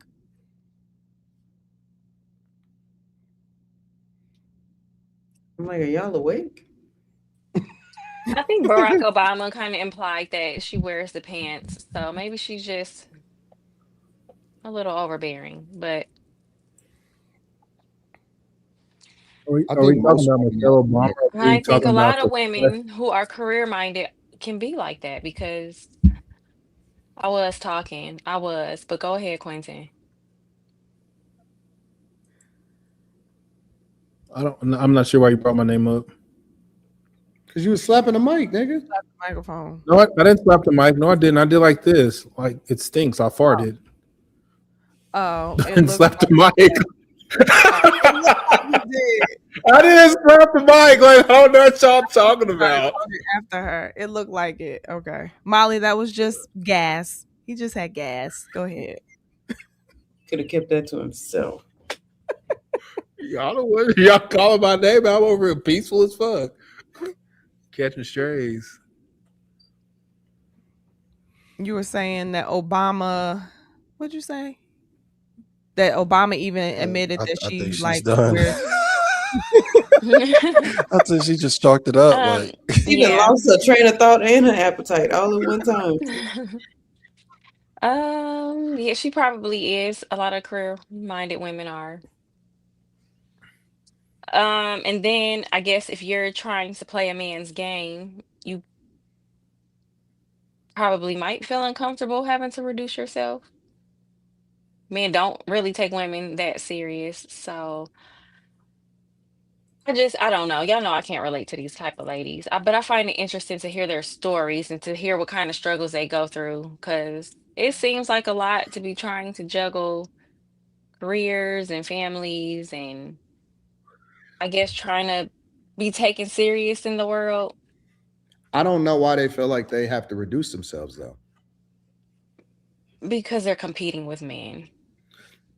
I'm like, are y'all awake? I think Barack Obama kind of implied that she wears the pants, so maybe she's just a little overbearing. But I Are we think talking most about women Michelle Obama? are. Or are we I think talking a about lot the of women who are career minded can be like that because I was, but go ahead, Quentin. I'm not sure why you brought my name up. Because you was slapping the mic, nigga. Microphone. No, I didn't slap the mic. No, I didn't. I did like this. Like it stinks. I farted. Oh, it And looks slapped the like mic. it looks like you did. I didn't slap the mic. Like, I don't know what y'all talking Started about. talking after her. It looked like it. Okay. Molly, that was just gas. He just had gas. Go ahead. Could have kept that to himself. Y'all don't want y'all calling my name. I'm over here peaceful as fuck. Catching strays. You were saying that Obama, what'd you say? That Obama even admitted that I think she she's like done. wears. I think she just chalked it up. um, Like She done yeah. lost her train of thought and her appetite all at one time. Yeah, she probably is. A lot of career minded women are. And then I guess if you're trying to play a man's game, you probably might feel uncomfortable having to reduce yourself. Men don't really take women that serious, so I don't know. Y'all know I can't relate to these type of ladies. But I find it interesting to hear their stories and to hear what kind of struggles they go through because it seems like a lot to be trying to juggle careers and families and I guess trying to be taken serious in the world I don't know why they feel like they have to reduce themselves though. because they're competing with men.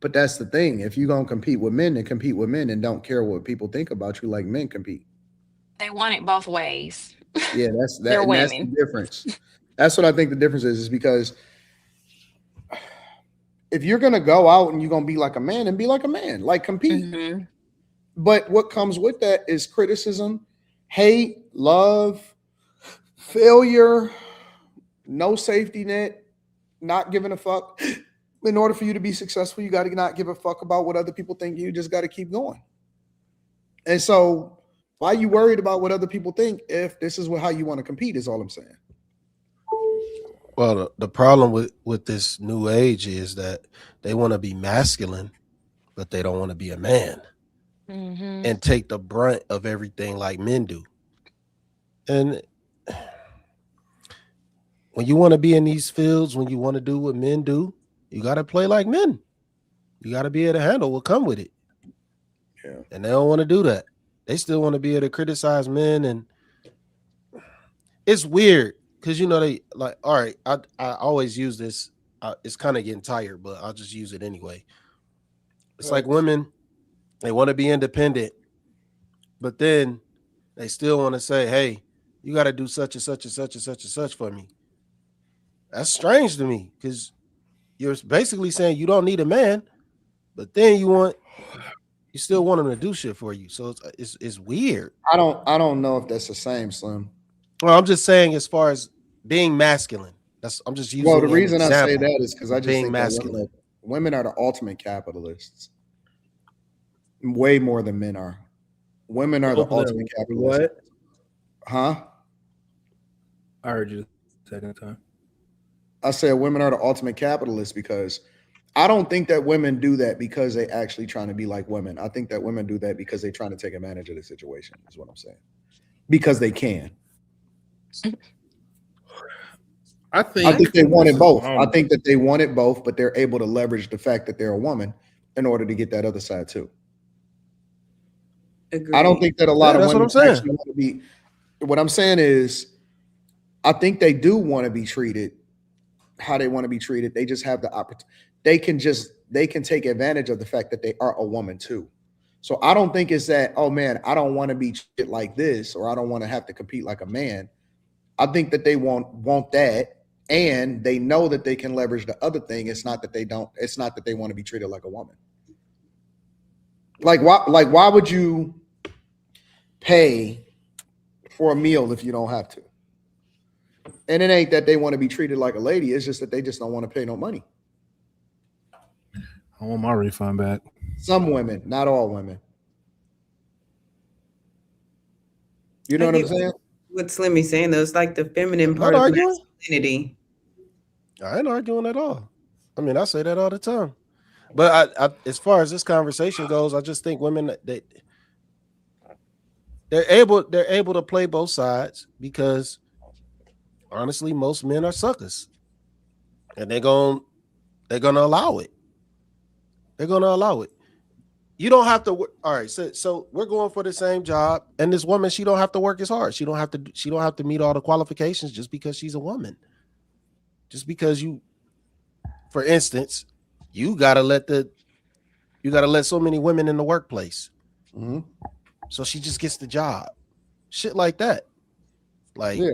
But that's the thing. If you're gonna compete with men, then compete with men and don't care what people think about you like men compete. They want it both ways. Yeah, that's that, They're and that's the women. difference. That's what I think the difference is because if you're gonna go out and you're gonna be like a man, and be like a man, like compete. Mm-hmm. But what comes with that is criticism, hate, love, failure, no safety net, not giving a fuck. In order for you to be successful, you got to not give a fuck about what other people think. You just got to keep going. And so, why are you worried about what other people think if this is how you want to compete? Is all I'm saying. Well, the problem with this new age is that they want to be masculine, but they don't want to be a man Mm-hmm. and take the brunt of everything like men do. And when you want to be in these fields, when you want to do what men do, you got to play like men. You got to be able to handle what come with it. Yeah. And they don't want to do that. They still want to be able to criticize men, and it's weird because they like. All right, I always use this. It's kind of getting tired, but I'll just use it anyway. It's like women, they want to be independent, but then they still want to say, "Hey, you got to do such and such and such and such and such for me." That's strange to me because you're basically saying you don't need a man, but then you still want him to do shit for you. So it's weird. I don't know if that's the same, Slim. Well, I'm just saying as far as being masculine. I'm just using Well, the an reason I say example that is because I of just being think masculine. that women are the ultimate capitalists, way more than men are. Women are the ultimate capitalists. What? Huh? I heard you the second time. I said women are the ultimate capitalists because I don't think that women do that because they actually trying to be like women. I think that women do that because they're trying to take advantage of the situation, is what I'm saying. Because they can. I I think they this wanted is both. wrong. I think that they wanted both, but they're able to leverage the fact that they're a woman in order to get that other side too. Agreed. I don't think that a lot of that's what women I'm saying. actually want to be. What I'm saying is, I think they do want to be treated how they want to be treated. They just have the opportunity. They can take advantage of the fact that they are a woman too. So I don't think it's that, oh man, I don't want to be treated like this, or I don't want to have to compete like a man. I think that they want that, and they know that they can leverage the other thing. It's not that they don't. It's not that they want to be treated like a woman. Like why would you pay for a meal if you don't have to? And it ain't that they want to be treated like a lady. It's just that they just don't want to pay no money. I want my refund back. Some women, not all women. You know I what I'm get saying? what Slimmy's saying though. It's like the feminine I'm part not of arguing. masculinity. I ain't arguing at all. I mean, I say that all the time. But I as far as this conversation goes, I just think women they're able to play both sides because honestly, most men are suckers, and they're gonna allow it. They're gonna allow it. You don't have to. All right, so we're going for the same job, and this woman, she don't have to work as hard. She don't have to meet all the qualifications just because she's a woman. Just because for instance, you gotta let so many women in the workplace. Mm-hmm. So she just gets the job. Shit like that. Like, Yeah.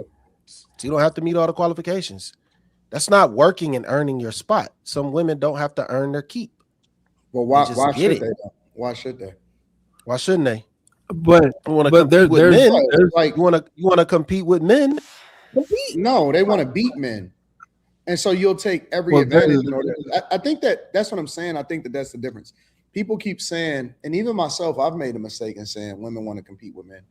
you don't have to meet all the qualifications. That's not working and earning your spot. Some women don't have to earn their keep. Well, why They should it. they? Why should they? Why shouldn't they? But you want to compete with men? Like you want to compete with men? Compete. No, they want to beat men, and so you'll take every advantage in order. I think that's what I'm saying. I think that's the difference. People keep saying, and even myself, I've made a mistake in saying women want to compete with men.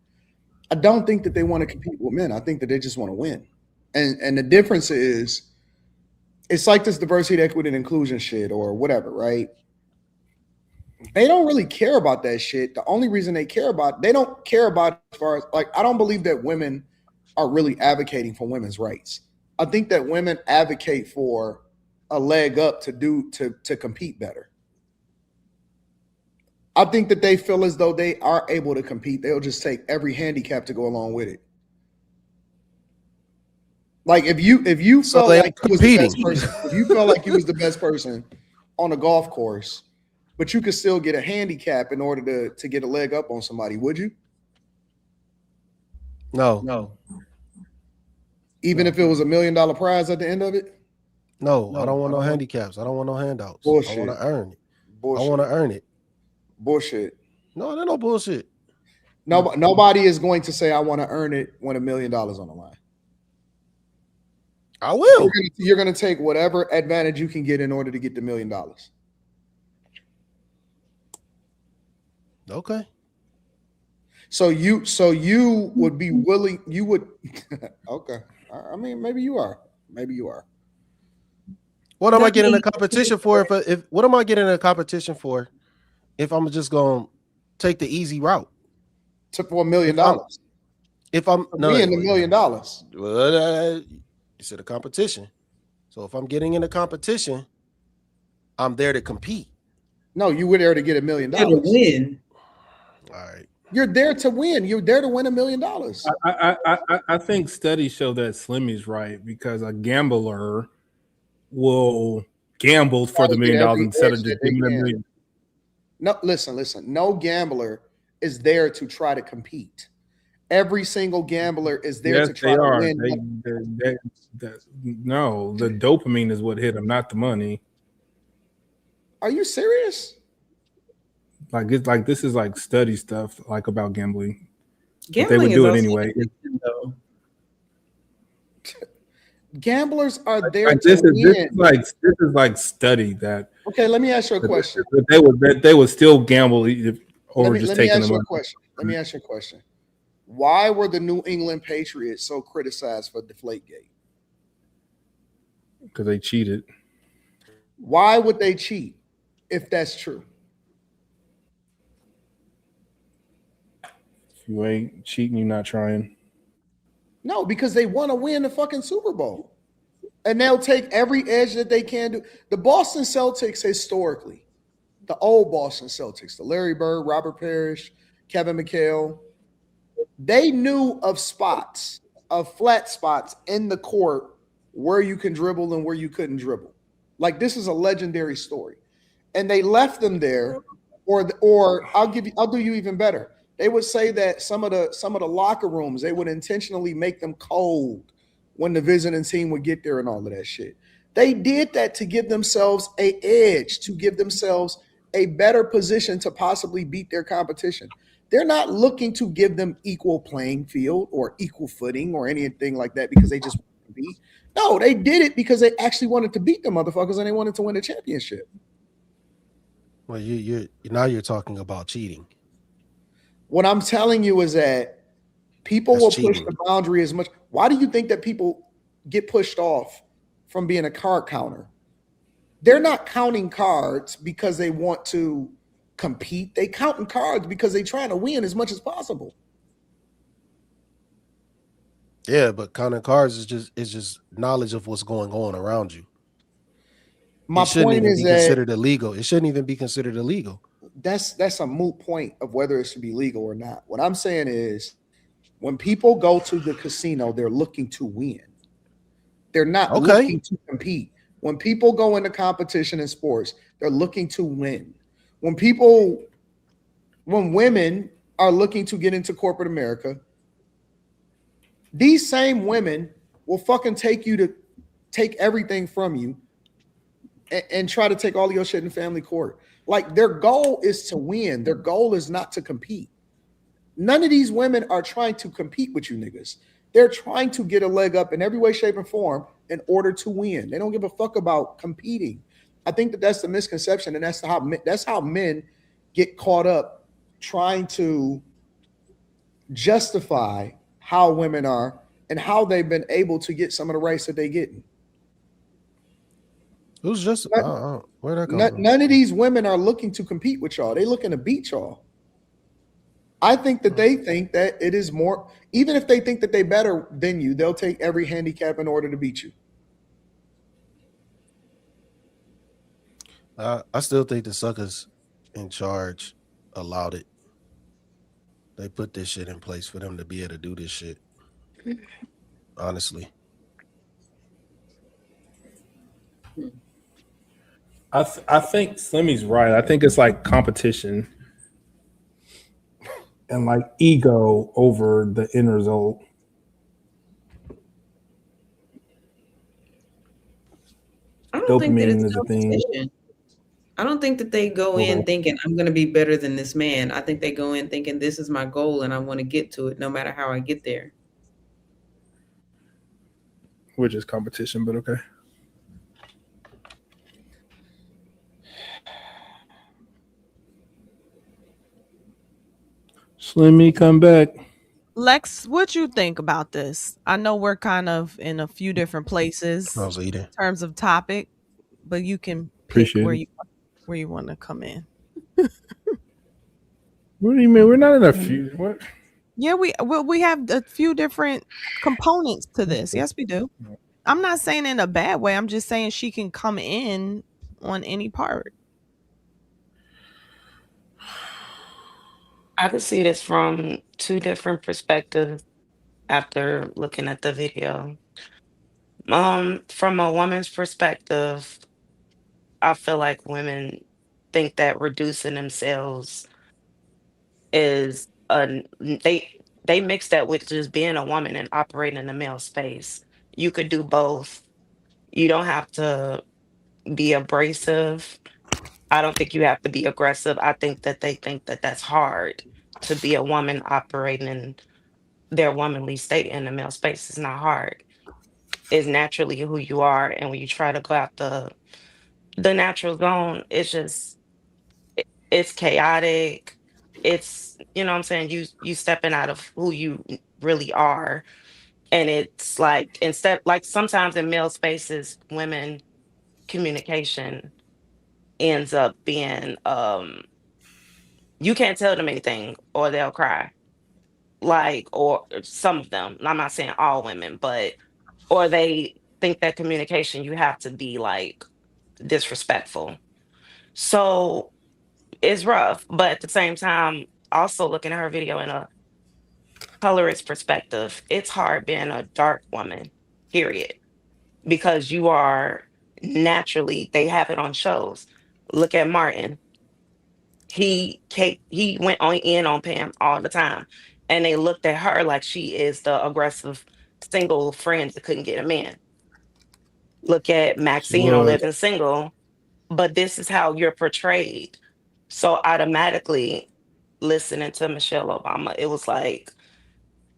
I don't think that they want to compete with men. I think that they just want to win. And the difference is, it's like this diversity, equity, and inclusion shit or whatever, right? They don't really care about that shit. The only reason they don't care about as far as I don't believe that women are really advocating for women's rights. I think that women advocate for a leg up to compete better. I think that they feel as though they are able to compete. They'll just take every handicap to go along with it. Like if you felt like you was the best person, if you felt like you was the best person on a golf course, but you could still get a handicap in order to get a leg up on somebody, would you? No. Even if it was $1 million prize at the end of it? No, I don't want no handicaps. I don't want no handouts. I want Bullshit. to earn it. I Bullshit. want to earn it. Bullshit. No, there's no bullshit. Nobody is going to say I want to earn it when $1 million on the line. I will. You're going to take whatever advantage you can get in order to get the $1 million. Okay. So you would be willing. You would. Okay. I mean, maybe you are. Maybe you are. What am I getting a competition for? If what am I getting a competition for? If I'm just gonna take the easy route for $1 million. If I'm no, $1 million. Well, you said a competition. So if I'm getting in a competition, I'm there to compete. No, you were there to get $1 million. To win. All right. You're there to win. You're there to win $1 million. I think studies show that Slimmy's right, because a gambler will gamble for the $1 million instead of just giving $1 million. No, listen. No gambler is there to try to compete. Every single gambler is there to try to win. No, the dopamine is what hit them, not the money. Are you serious? Like it's like this is like study stuff, like about gambling. Gambling but they would do it anyway. Gamblers are there like to win. This is like study that. Okay, let me ask you a question. They would still gamble just taking the money. Let me ask you a question. Why were the New England Patriots so criticized for Deflategate? Because they cheated. Why would they cheat if that's true? If you ain't cheating, you're not trying. No, because they want to win the fucking Super Bowl. And they'll take every edge that they can do. The Boston Celtics historically, the old Boston Celtics, the Larry Bird, Robert Parrish, Kevin McHale, they knew of spots, of flat spots in the court where you can dribble and where you couldn't dribble. Like, this is a legendary story. And they left them there, or I'll do you even better. They would say that some of the locker rooms, they would intentionally make them cold when the visiting team would get there and all of that shit. They did that to give themselves an edge, to give themselves a better position to possibly beat their competition. They're not looking to give them equal playing field or equal footing or anything like that because they just want to beat. No, they did it because they actually wanted to beat the motherfuckers and they wanted to win the championship. Well, you're talking about cheating. What I'm telling you is that people will push the boundary as much. Why do you think that people get pushed off from being a card counter? They're not counting cards because they want to compete. They counting cards because they're trying to win as much as possible. Yeah, but counting cards is just knowledge of what's going on around you. My point is that considered illegal. It shouldn't even be considered illegal. That's a moot point of whether it should be legal or not. What I'm saying is, when people go to the casino, they're looking to win. They're not looking to compete. When people go into competition in sports, they're looking to win. When women are looking to get into corporate America, these same women will fucking take everything from you and try to take all of your shit in family court. Like, their goal is to win. Their goal is not to compete. None of these women are trying to compete with you niggas. They're trying to get a leg up in every way, shape, and form in order to win. They don't give a fuck about competing. I think that that's the misconception, and that's how men get caught up trying to justify how women are and how they've been able to get some of the rights that they're getting. Who's just where'd that come from? None of these women are looking to compete with y'all. They're looking to beat y'all. I think that they think that it is more, even if they think that they're better than you, they'll take every handicap in order to beat you. I still think the suckers in charge allowed it. They put this shit in place for them to be able to do this shit. Honestly. I think Slimmy's right. I think it's like competition and like ego over the end result. don't think that Dopamine it's is a thing. competition. I don't think that they go Okay. in thinking I'm going to be better than this man. I think they go in thinking this is my goal and I want to get to it no matter how I get there. Which is competition, but okay. Slimmy, come back. Lex, what you think about this? I know we're kind of in a few different I places was eating. in terms of topic, but you can pick Appreciate it. where you want to come in. What do you mean? We're not in a few. What? Yeah, we have a few different components to this. Yes, we do. I'm not saying in a bad way. I'm just saying she can come in on any part. I could see this from two different perspectives after looking at the video. From a woman's perspective, I feel like women think that reducing themselves is they mix that with just being a woman and operating in the male space. You could do both. You don't have to be abrasive. I don't think you have to be aggressive. I think that they think that that's hard to be a woman operating in their womanly state in the male space. It's not hard. It's naturally who you are, and when you try to go out the natural zone, it's chaotic. It's, you know what I'm saying, you stepping out of who you really are. And it's like, instead, like sometimes in male spaces, women communication ends up being you can't tell them anything or they'll cry. Like, or some of them, I'm not saying all women, but or they think that communication you have to be like disrespectful. So it's rough, but at the same time, also looking at her video in a colorist perspective, it's hard being a dark woman, period, because you are naturally, they have it on shows. Look at Martin. He went on in on Pam all the time. And they looked at her like she is the aggressive single friend that couldn't get a man. Look at She Maxine on was. Living Single, but this is how you're portrayed. So automatically listening to Michelle Obama, it was like,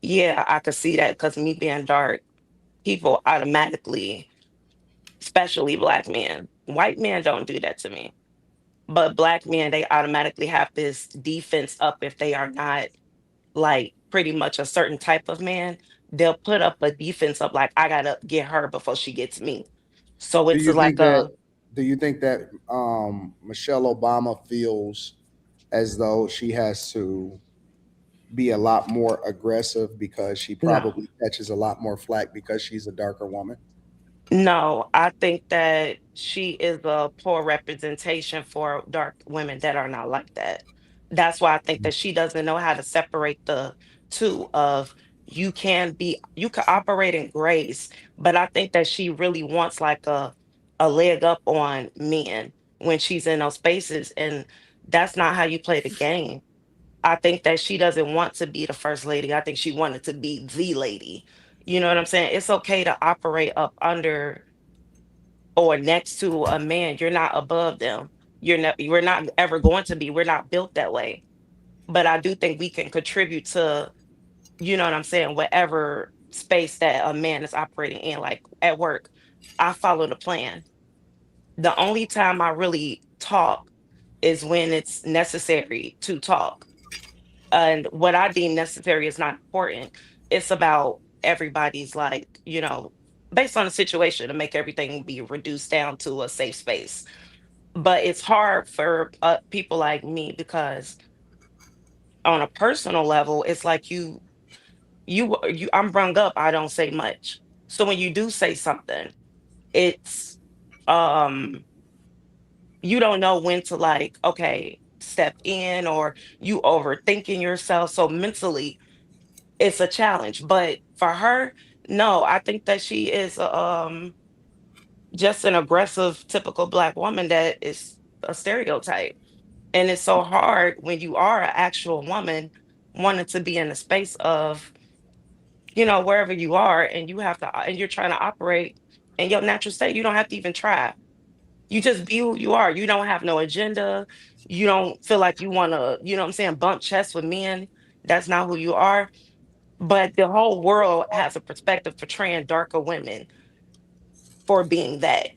yeah, I could see that because me being dark, people automatically, especially black men, white men don't do that to me. But black men, they automatically have this defense up if they are not like pretty much a certain type of man. They'll put up a defense up like I gotta get her before she gets me. So Do it's you like think a that? Do you think that Michelle Obama feels as though she has to be a lot more aggressive because she no. probably catches a lot more flack because she's a darker woman? No, I think that she is a poor representation for dark women that are not like that. That's why I think that she doesn't know how to separate the two of you can operate in grace, but I think that she really wants like a leg up on men when she's in those spaces, and that's not how you play the game. I think that she doesn't want to be the first lady. I think she wanted to be the lady. You know what I'm saying? It's okay to operate up under or next to a man. You're not above them. We're not ever going to be. We're not built that way. But I do think we can contribute to, you know what I'm saying, whatever space that a man is operating in. Like at work, I follow the plan. The only time I really talk is when it's necessary to talk. And what I deem necessary is not important. It's about everybody's like, based on the situation to make everything be reduced down to a safe space. But it's hard for people like me because on a personal level, it's like I'm brung up. I don't say much. So when you do say something, it's um you don't know when to like, okay, step in, or you overthinking yourself. So mentally it's a challenge. But for her, no, I think that she is just an aggressive, typical black woman that is a stereotype. And it's so hard when you are an actual woman wanting to be in a space of, wherever you are, and you're trying to operate in your natural state. You don't have to even try. You just be who you are. You don't have no agenda. You don't feel like you want to, you know what I'm saying, bump chests with men. That's not who you are. But the whole world has a perspective portraying darker women for being that.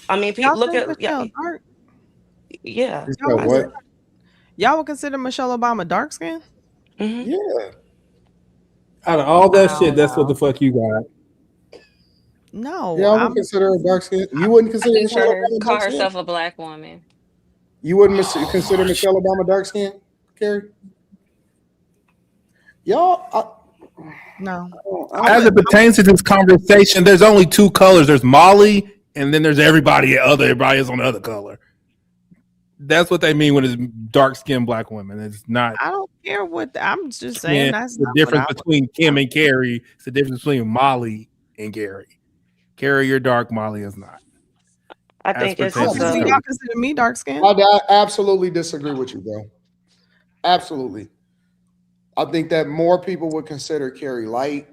I mean, Y'all look think at, yeah, Michelle dark? yeah. You Y'all said would I what? do. consider, y'all would consider Michelle Obama dark skin? Hmm. Yeah. Out of all that I shit, don't that's what the know. fuck you got. No, Yeah, I would I'm. consider her dark skin. You wouldn't I consider think Michelle her Obama call dark skin? herself a black woman. You wouldn't consider Michelle Obama dark skin, Carrie? Y'all, No, I I don't As would. it pertains to this conversation, there's only two colors. There's Molly, and then there's everybody is on the other color. That's what they mean when it's dark skinned black women. It's not I don't care what. I'm just saying Kim. that's The not what difference I would. between Kim and Carrie. It's the difference between Molly and Gary. Carrie, you're dark. Molly is not. I As think it's pertains to just this Obviously, a, y'all conversation. consider me dark skin. I absolutely disagree with you, bro. Absolutely. I think that more people would consider Carrie light.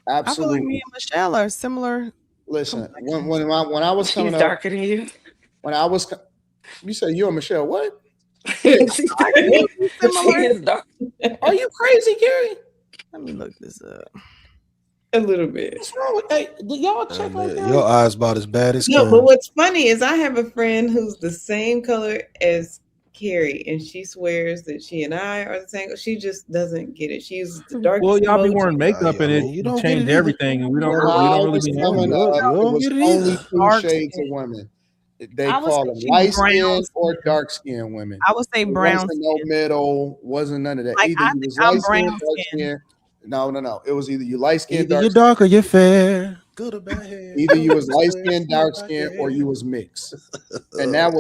I feel like me Absolutely. and Michelle are similar Listen, complexions. when I was she's coming up, darker than you. when I was, you said you and Michelle, what? She's I can be she similar. is dark. Are you crazy, Carrie? Let me look this up. A little bit. What's wrong with? Hey, did y'all check on Your Carrie? eyes about as bad as No, but Kim's. what's funny is I have a friend who's the same color as Carrie, and she swears that she and I are the same. She just doesn't get it. She uses the Well, darkest y'all be emoji. wearing makeup I and mean, it you don't get it changed either. everything, and No, When we I don't really was be No, knowing coming it. up, you it don't was get it only either. two dark shades skin. of women. They I would say call them she light brown skin or skin. dark skinned women. I would say It brown wasn't no skin. middle, wasn't none of that. Like Either I you think was I'm light skin, brown dark skin. skin. No. It was either you light skin, Either dark you're skin. dark or you're fair. Good or bad hair. Either you was I light swear, skin, see if dark I skin, or you can. was mixed. And that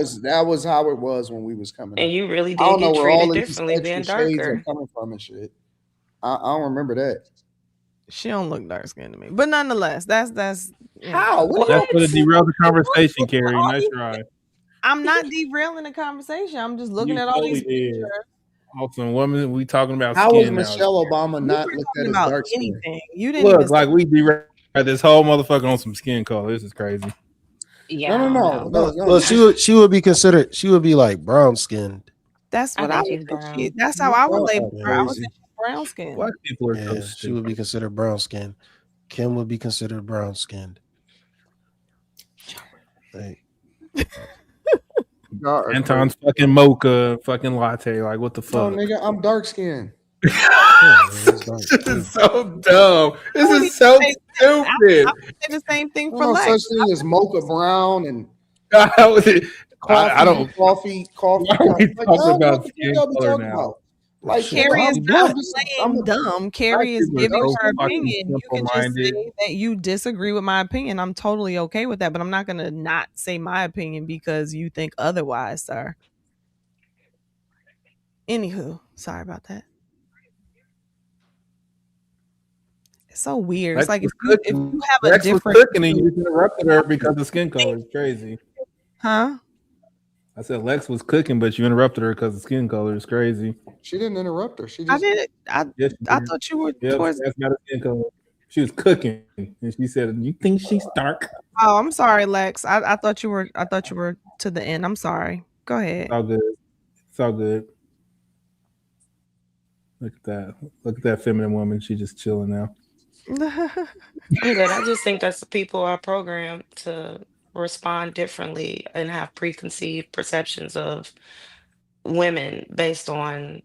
was how it was when we was coming And up. you really I did don't know get where all treated of these differently extra being shades are darker. coming from and shit. I don't remember that. She don't look dark skinned to me. But nonetheless, that's How? What do That's y'all? what it What? derailed the conversation, Carrie. all Nice these try. I'm not derailing the conversation. I'm just looking You at all totally these did. pictures. Awesome woman. We talking about How was skin now. Michelle Obama You not weren't looked talking at as about dark skin? anything. You didn't even Look, say like we derailed this whole motherfucker on some skin color. This is crazy. Yeah, I don't know. Well, No. she would be considered. She would be like brown skinned. that's I what I think would she's think she brown. that's how I would label Y'all her. are I would say crazy. she's brown skin. Black people are so Yeah, she would stupid. be considered brown skinned. Kim would be considered brown skinned. Like, Y'all are crazy. Anton's fucking mocha, fucking latte. Like, what the No, fuck? nigga, I'm dark skinned. yeah, man, he's dark. This is so dumb. I This wouldn't is even so say I stupid. would say the same thing for No such Lex. thing as mocha brown and I coffee, don't. coffee. Why are we Like talking y'all know what about the fuck skin y'all be color talking now? about. Like Shit, nigga, Carrie is coffee not black. I'm playing dumb. Black Carrie is people are giving so her fucking opinion. You simple can just minded. say that you disagree with my opinion. I'm totally okay with that, but I'm not gonna not say my opinion because you think otherwise, sir. Anywho, sorry about that. It's so weird. It's Lex like was if cooking. you have a Lex was different cooking, and you view, just interrupted her because of skin color. It's crazy. huh? I said Lex was cooking, but you interrupted her because of skin color. It's crazy. she didn't interrupt her. She I just did. Yes, she I did. thought you were Yep, she towards. asked about her skin color. She was cooking, and she said, "You think she's dark?" Oh, I'm sorry, Lex. I thought you were. I thought you were to the end. I'm sorry. Go It's ahead. all good. It's all good. Look at that. Look at that feminine woman. She's just chilling now. I'm good. I just think that's the people are programmed to respond differently and have preconceived perceptions of women based on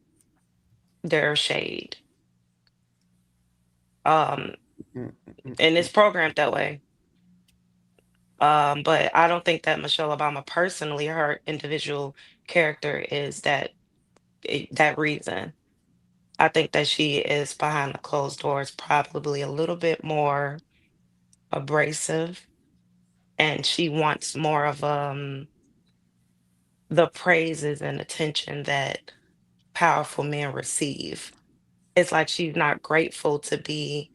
their shade. Um, mm, mm, and mm. it's programmed that way. But I don't think that Michelle Obama personally, her individual character is that reason. I think that she is behind the closed doors, probably a little bit more abrasive, and she wants more of the praises and attention that powerful men receive. It's like she's not grateful to be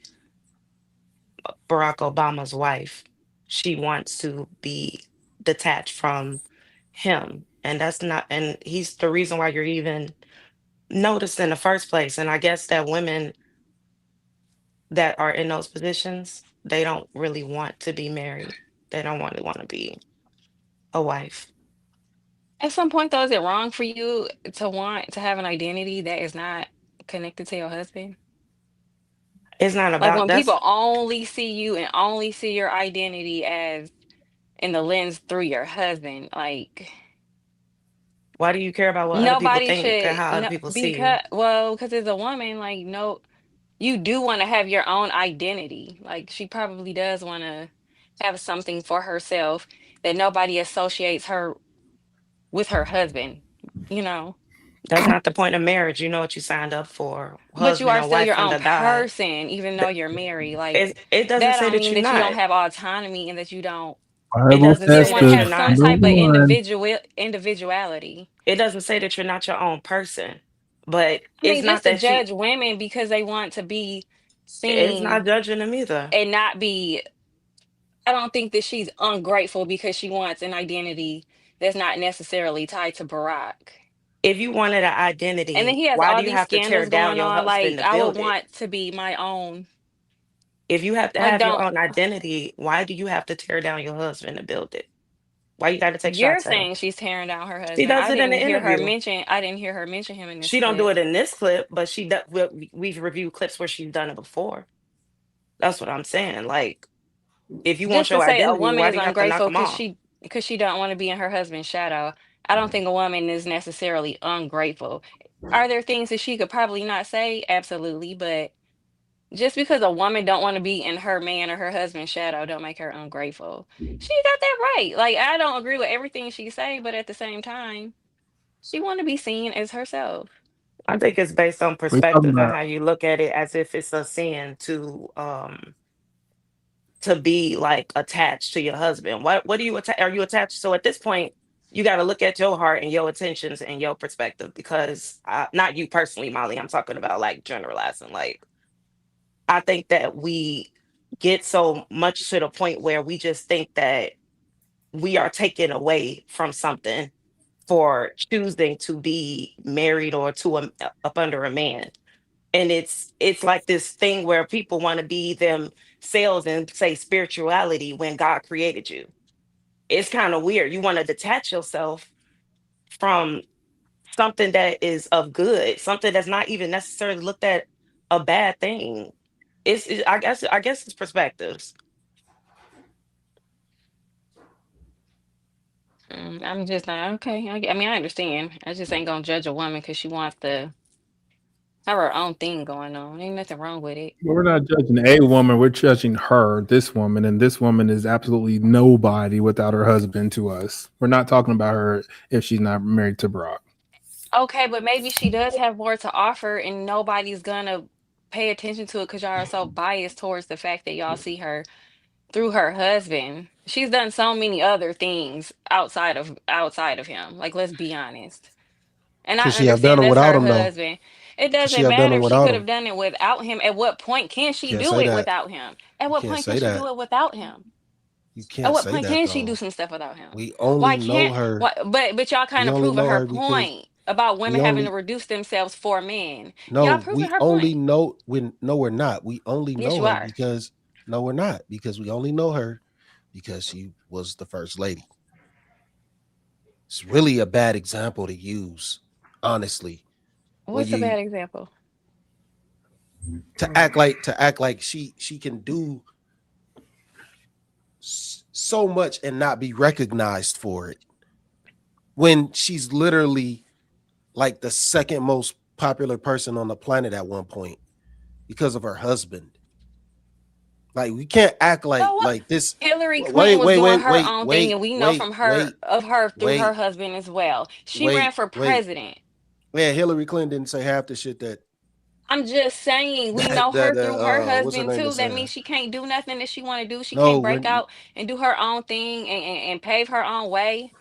Barack Obama's wife. She wants to be detached from him. And that's not, and he's the reason why you're even noticed in the first place. And I guess that women that are in those positions they don't really want to be married. They don't want to be a wife. At some point, though, is it wrong for you to want to have an identity that is not connected to your husband? It's not Like about when that's people only see you and only see your identity as in the lens through your husband, like why do you care about what other people nobody think and should how other no people see you? because as a woman, like no, you do want to have your own identity. Like she probably does want to have something for herself that nobody associates her with her husband, you know. That's not the point of marriage. You know what you signed up for. But you Husband are and still wife your own under God. person, even though Th- you're married. Like it doesn't that say don't that mean you're that you don't not. have autonomy and that you don't It Bible doesn't still say want to that Tester you're have some not. number type of one. individuality. It doesn't say that you're not your own person. But I it's mean, not just to that she. judge women because they want to be It's not seen judging them either. and not be. I don't think that she's ungrateful because she wants an identity that's not necessarily tied to Barack. If you wanted an And then identity, he has why all do you these have to tear scandals down going your on. husband Like to I would build it? want to be my own. If you have to Like have your don't. own identity, why do you have to tear down your husband to build it? Why you got to take You're shots at him? saying she's tearing down her She husband. does it in the interview. I didn't hear her mention him in this She don't do clip. it in this clip, but she does. We've reviewed clips where she's done it before. That's what I'm saying. Like, if you want Just to your say a identity, woman why is do you have to knock ungrateful them off? because she don't want to be in her husband's shadow. I don't think a woman is necessarily ungrateful. Are there things that she could probably not say? Absolutely, but just because a woman don't want to be in her man or her husband's shadow don't make her ungrateful. She got that right. Like I don't agree with everything she say, but at the same time, she want to be seen as herself. I think it's based on We talking perspective and about how you look at it, as if it's a sin to be like attached to your husband. What do you are you attached? So at this point, you got to look at your heart and your intentions and your perspective, because not you personally, Molly. I'm talking about like generalizing. Like, I think that we get so much to the point where we just think that we are taken away from something for choosing to be married or to up under a man. And it's like this thing where people want to be themselves and say spirituality when God created you. It's kind of weird. You want to detach yourself from something that is of good, something that's not even necessarily looked at a bad thing. I guess it's perspectives. I'm just not okay. I mean, I understand. I just ain't gonna judge a woman because she wants to have her own thing going on. Ain't nothing wrong with it. we're not judging a woman, we're judging her, this woman, and this woman is absolutely nobody without her husband to us. We're not talking about her if she's not married to Brock. Okay, but maybe she does have more to offer, and nobody's gonna pay attention to it because y'all are so biased towards the fact that y'all see her through her husband. She's done so many other things outside of him. Like, let's be honest. And I Could she have done understand it that's without her him though? husband. It Could she doesn't have done matter it if she without could have him? done it without him. At what point can she You can't do say it that. without him? At You what can't point can say she that. do it without him? You At can't what say point that can she do though. some stuff without him? We only Why know can't her. what but y'all kind We of only proving know her her because point about we women having to only reduce themselves for men. Y'all no, proving we her only point. know when no, we're not. We only Yes, know you her are. because no, we're not, because we only know her because she was the first lady. It's really a bad example to use, honestly. When What's a you bad example? to act like she can do so much and not be recognized for it when she's literally like the second most popular person on the planet at one point because of her husband. Like, we can't act So like what? this. Hillary Wait, Clinton was wait, doing wait, her wait, own thing, wait, and we know wait, from her wait, of her through her wait, husband as well. She ran wait, for wait. president. Man, Hillary Clinton didn't say half the shit that I'm just saying we know her that through her what's her husband name too. is That saying. means she can't do nothing that she want to do. She No, can't break when out and do her own thing and pave her own way.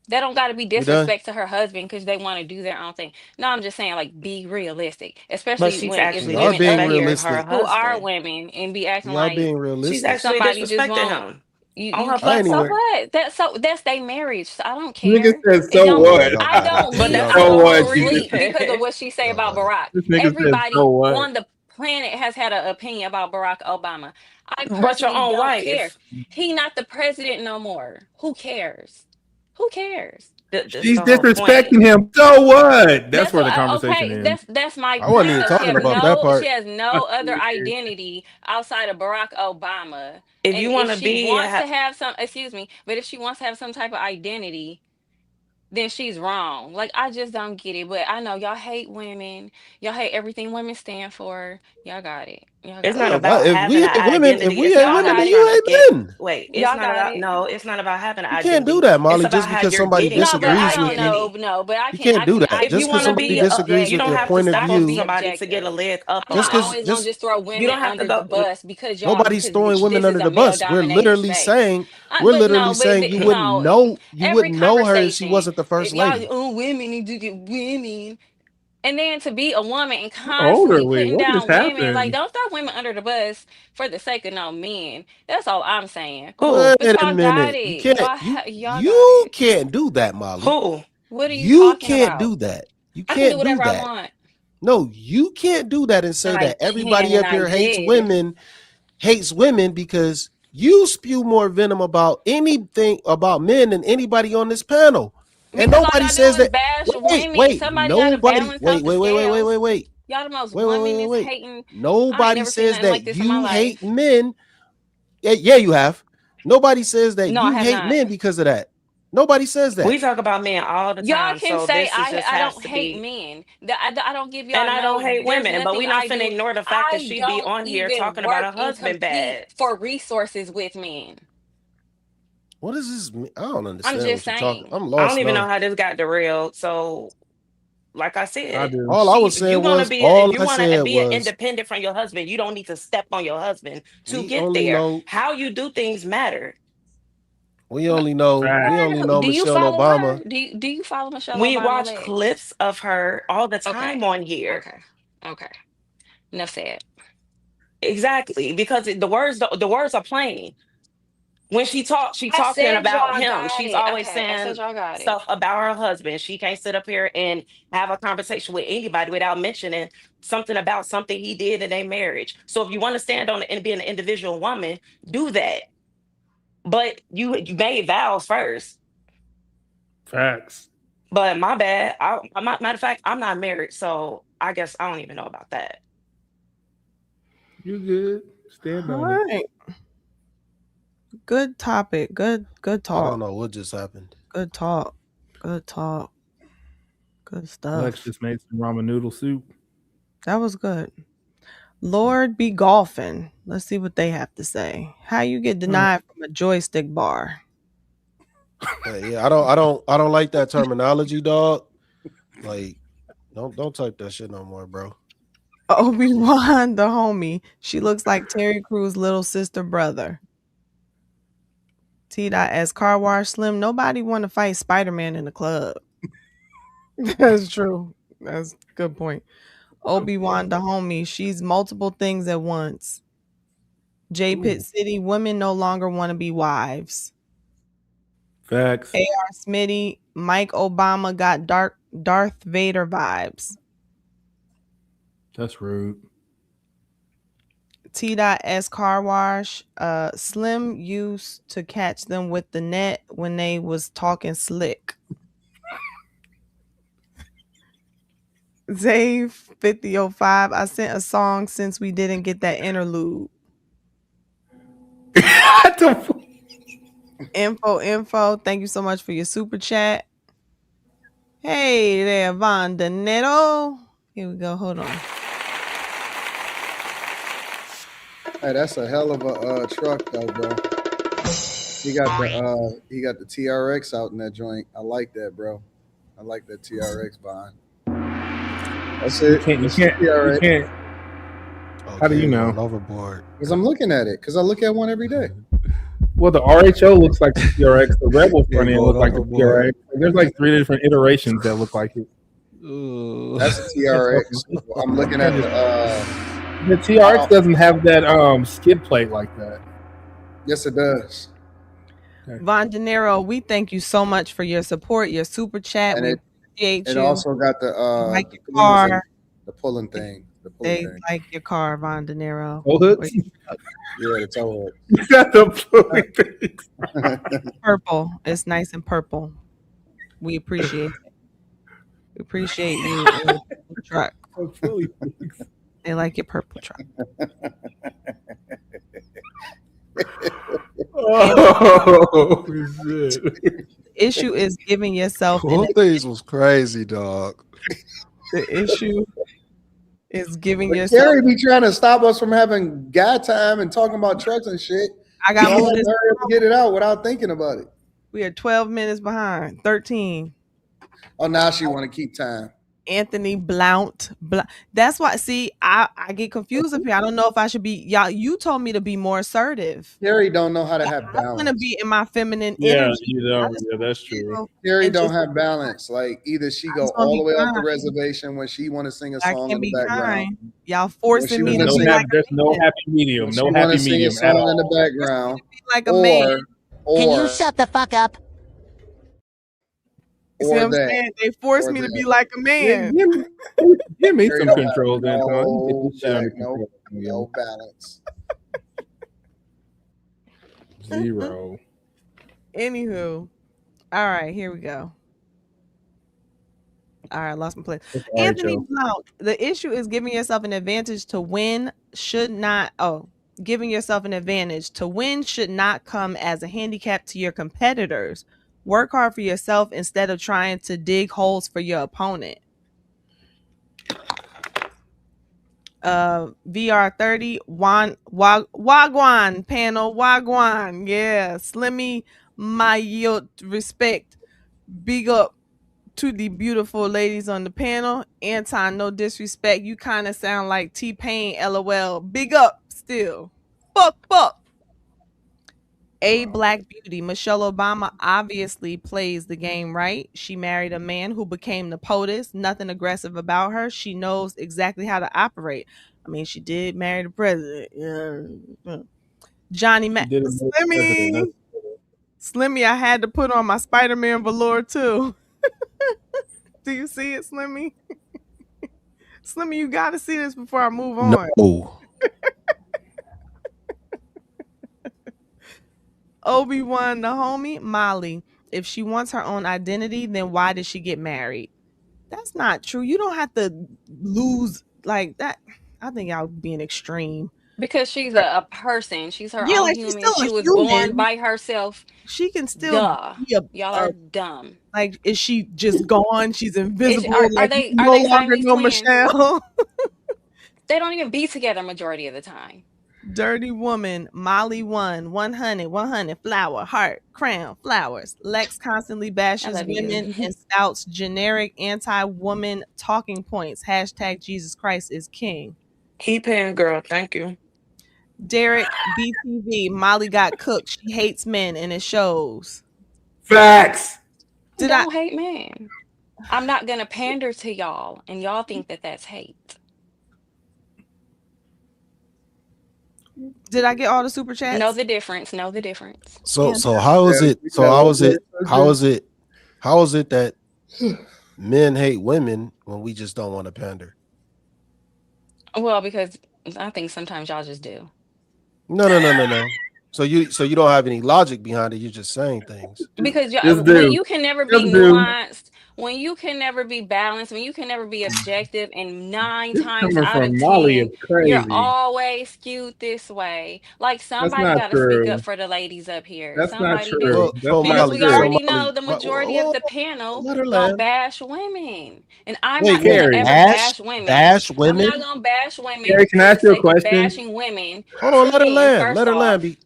That don't got to be we done. disrespect to her husband because they want to do their own thing. No, I'm just saying like be realistic, But especially she's when it's We actually are women being up disrespecting here her realistic. who are husband. women and be acting We are like being She's realistic. actually somebody just disrespecting won't. him on You her I can't. ain't So platform. even. what? That's their marriage. So I don't Nigga care. said, It so don't. Yeah, what? y'all I got it. don't But leave that's Y'all her the So got to it. what? point. You sleep because of what she say Y'all about got it. Barack. This nigga said, so Everybody what? on the planet has had an opinion about Barack Obama. I But your personally own don't care. wife. He not the president no more. Who cares? Who cares? That's She's the whole point. disrespecting him. So what? That's That's where what the conversation okay. ends. That's my I wasn't point even though. talking about that She part. has no other identity outside of Barack Obama. If And you if want to she be, wants to have some, excuse me, but if she wants to have some type of identity, then she's wrong. Like I just don't get it. But I know y'all hate women. Y'all hate everything women stand for. Y'all got it. Y'all it's got not Yeah, it. about if having we an hate women, if identity. we It's hate about Y'all how women, got then you're it. you trying to hate get. men. Wait, it's Y'all not got about. it. No, it's not about having an You can't do identity. that, It's Molly, just about how because you're somebody getting No, to your but I disagrees with don't you. know. identity. No, but You can't do that. I If you Just can because want to somebody be be, disagrees you with don't your objective. have to point of I step on can view, be somebody to get a objective. leg up I'm just on not them. because always gonna just just throw You women don't have to under the go. bus because y'all nobody's because throwing women this is under a the male bus. We're dominated literally space. saying, we're But literally no, saying you wouldn't no. know, you Every wouldn't know her if she conversation, wasn't the first y'all, lady. oh, women need to get women. And then to be a woman and constantly Olderly. putting What just down women, like happened? don't throw women under the bus for the sake of no men. That's all I'm saying. Who? But Wait a y'all got minute. You it. can't, Y'all got you it. can't do that, Molly. Who? What are you You talking can't about? do that. You I can do can't do whatever I that. want. No, you can't do that and say I that can everybody and up I here did. hates women because you spew more venom about anything about men than anybody on this panel. And Because all nobody y'all do says is that. bash women. Wait. Somebody gotta Nobody. balance out the scales. Wait. Y'all the most Wait, wait, wait, wait, womanist wait. hating. I ain't Nobody never seen says nothing like that this in my you hate life. men. Yeah, you have. Nobody says that No, I you have hate not. men because of that. Nobody says that. We talk about men all the Y'all time, can so say this is just I has don't to hate be. men. I don't give And y'all I don't no. hate There's women, but we nothing not I finna do. ignore the fact that I she be don't on here even talking about work her and husband compete bad. for resources with men. What does this mean? I don't I'm understand just what you're talking. saying. I'm I don't lost even know now. how this got derailed. So, like I I said, do. All I was if you saying want to was, be, if all you I want to said be an was, independent from your husband, you don't need to step on your husband to we get only there. know, How you do things matter. Fact. we only know Do you Michelle follow her? Obama. Do you follow Michelle We Obama, watch Lex? clips of her all the Okay. time on here. Okay. Okay. Enough said. Exactly, because the words are plain. When she talks, she I talking said about y'all him. got She's it. always Okay. I said saying y'all got it. stuff about her husband. She can't sit up here and have a conversation with anybody without mentioning something about something he did in their marriage. So if you want to stand on it and be an individual woman, do that. But you made vows first. Facts. But my bad. Matter of fact, I'm not married, so I guess I don't even know about that. You good. Stand All on it. right. Good topic. Good I don't talk. know what just happened. Good talk. Good talk. Good Lex stuff. just made some ramen noodle soup. That was good. Lord be golfing. Let's see what they have to say. How you get denied from a joystick bar? Yeah, I don't like that terminology, dog. Like, don't type that shit no more, bro. Obi-Wan, the homie. She looks like Terry Crews' little sister brother. T.S. Car Wash Slim. Nobody want to fight Spider-Man in the club. That's true. That's a good point. Obi-Wan, the homie. She's multiple things at once. J Pit Ooh. City. Women no longer want to be wives. Facts. A.R. Smitty. Mike Obama got Darth Vader vibes. That's rude. T.S. Car Wash. Slim used to catch them with the net when they was talking slick. Zave 5005. I sent a song since we didn't get that interlude. Info. Thank you so much for your super chat. Hey there, Von Danetto. Here we go. Hold on. Hey, that's a hell of a truck though, bro. He got the TRX out in that joint. I like that, bro. I like that TRX behind. That's You it. can't. That's the TRX. How do you know? Going overboard. Because I'm looking at it. Because I look at one every day. Well, the RHO looks like the TRX. The Rebel Yeah, front end going looks like the overboard. TRX. There's like 3 different iterations that look like it. That's the TRX. I'm looking at the TRX doesn't have that skid plate like that. Yes, it does. Von Dinero, we thank you so much for your support, your super chat. And We it appreciate it you. also got like the your car. the pulling thing. The blue They thing. like your car, Von De Niro. Oh, hooks? Yeah, the toe You got the blue thing. Purple. It's nice and purple. We appreciate it. We appreciate you and your purple truck. Oh, fully fixed. They like your purple truck. Oh, shit. The issue is giving yourself All these was crazy, dog. the issue is giving But yourself. Carrie be trying to stop us from having guy time and talking about trucks and shit. I got Y'all more have this. to hurry up and get it out without thinking about it. We are 12 minutes behind. 13. Oh, now she want to keep time. Anthony Blount. That's why. See, I get confused up here. I don't know if I should be. Y'all, you told me to be more assertive. Carrie don't know how to have I want to balance. be in my feminine Yeah, energy. you don't. Yeah, that's true. Carrie and don't just- have balance. Like either she go just wanna all be the way up the kind. reservation when she want to sing a I song can in the be background. kind. Y'all forcing me to There's be no, like there's a no man. happy medium. When No she want happy to sing a medium at song in the all. background, Be like a man. or Can you shut the fuck up? You see or what I'm that. saying? They force Or me to that. be like a Yeah, man. give me Carrie some don't have control, then, Anton. You get no this shit under check, no, control. no balance. Zero. Anywho, all right, here we go. All right, lost my place. That's all right, Anthony Joe. Blount. The issue is giving yourself an advantage to win should not. Oh, giving yourself an advantage to win should not come as a handicap to your competitors. Work hard for yourself instead of trying to dig holes for your opponent. VR30 Wagwan panel Wagwan. Yeah, Slimmy, my yield respect. Big up to the beautiful ladies on the panel. Anton, no disrespect. You kind of sound like T-Pain, LOL. Big up still. Fuck. A Black Beauty. Michelle Obama obviously plays the game right. She married a man who became the POTUS. Nothing aggressive about her. She knows exactly how to operate. I mean, she did marry the president. Yeah. Johnny Mac. Did it more president. Slimmy, I had to put on my Spider-Man velour too. Do you see it, Slimmy? Slimmy, you got to see this before I move on. No. Obi-Wan, the homie, Molly. If she wants her own identity, then why did she get married? That's not true. You don't have to lose like that. I think y'all being extreme. Because she's a person. She's her Yeah, own like she's human. still She a was born human. by herself. She can still Duh. be Y'all are dumb. like, is she just gone? She's invisible. Are like they you no longer Siamese know twins? Michelle. They don't even be together majority of the time. Dirty woman, Molly 100, flower, heart, crown, flowers. Lex constantly bashes love you. women and spouts generic anti-woman talking points. # Jesus Christ is king. Keep paying, girl. Thank you. Derek BTV, Molly got cooked. She hates men and it shows. Facts. Did don't hate men. I'm not gonna pander to y'all, and y'all think that that's hate. Did I get all the super chats? Know the difference. Know the difference. So how is it? So how is it? How is it? How is it that men hate women when we just don't want to pander? Well, because I think sometimes y'all just do. No. So you don't have any logic behind it. You're just saying things. Because Just when do. you can never be Just do. nuanced, when you can never be balanced, when you can never be objective, and 9 This times coming out of from Molly 10, is crazy. you're always skewed this way. Like somebody not got to speak true. up for the ladies up here. That's not Somebody true. do. That's Because not we true. already Molly, know the majority of the panel let her gonna land. bash women, and I'm Wait, not gonna Carrie. ever bash women. Bash I'm women. not gonna bash women Carrie, can for I the ask you a sake of question? bashing women. Hold on, To let her men, land. first Let her land. off.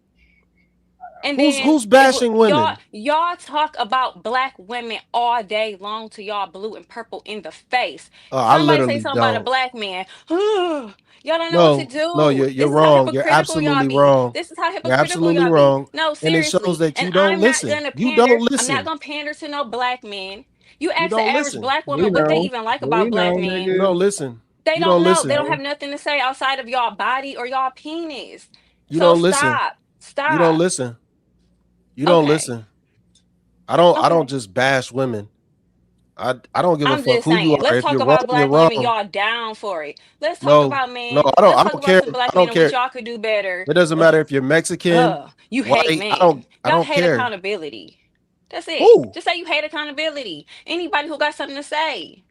And Who's then bashing women? y'all talk about black women all day long to y'all blue and purple in the face. I Somebody say literally something about a don't. black man. Y'all don't know what to do. No, you're This is how wrong. You're hypocritical y'all absolutely be. wrong. This is how You're hypocritical absolutely y'all be. wrong. No, And it shows seriously. that And you don't I'm not listen. gonna You pander. don't I'm not listen. gonna pander to no black men. You You ask the don't average listen. black We woman what they know. even like We about black know, men. You nigga. don't listen. They You don't don't know. listen. They don't have nothing to say outside of y'all body or y'all penis. You So don't listen. stop. You don't listen. You don't Okay. listen. I don't Okay. just bash women. I don't give a I'm fuck just who you saying. are. Let's If talk you're wrong, about you're black women. wrong. Y'all down for it. Let's talk No, about no, men. I don't. Let's I talk don't about care. some I black men don't and what care. y'all could do better. It doesn't matter if you're Mexican, You hate white. men. I Y'all don't hate care. accountability. That's it. Who? Just say you hate accountability. Anybody who got something to say.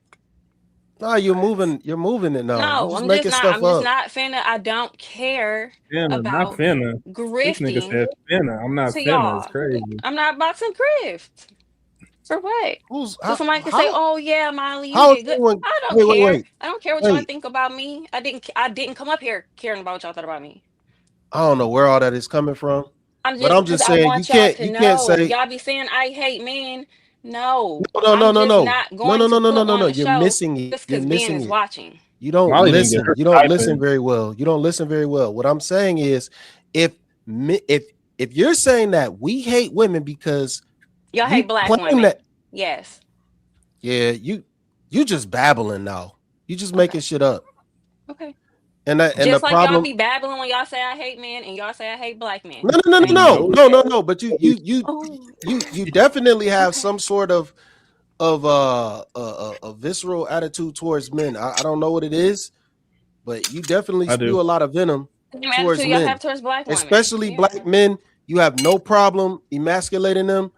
Nah, you're moving. You're moving it now. You No, just making stuff I'm just up. not finna. I don't care Finna, not about finna. This nigga grifting said finna. I'm not to finna. It's y'all. crazy. I'm not about to grift. For what? Who's So how? somebody can say, How, "Oh yeah, Molly, you how is did good." anyone? I don't Wait, wait, care. wait, I don't care what y'all wait. think about me. I didn't come up here caring about what y'all thought about me. I don't know where all that is coming from, I'm but just I'm because just I saying want y'all to you can't know. say Y'all be saying I hate men. No, no, no, I'm no, just no, not no, going no, to no, no, no, put no, on no. a You're show missing it. just You're because Ben missing is it. watching. You don't Molly didn't get listen. her You don't listen stipend. very well. You don't listen very well. What I'm saying is, if if you're saying that we hate women because Y'all you hate black claim women. that, Yes. yeah, you just babbling now. You just making Okay. shit up. Okay. And the Just like y'all problem, be babbling when y'all say I hate men and y'all say I hate black men. no, no, no, Same no, thing. no, no, No. no, no. But Oh, you definitely have okay. some sort of a visceral attitude towards men. I don't know what it is, but you definitely I spew do. a lot of venom Same towards attitude y'all have men, towards black women. especially Yeah. black men. You have no problem emasculating them,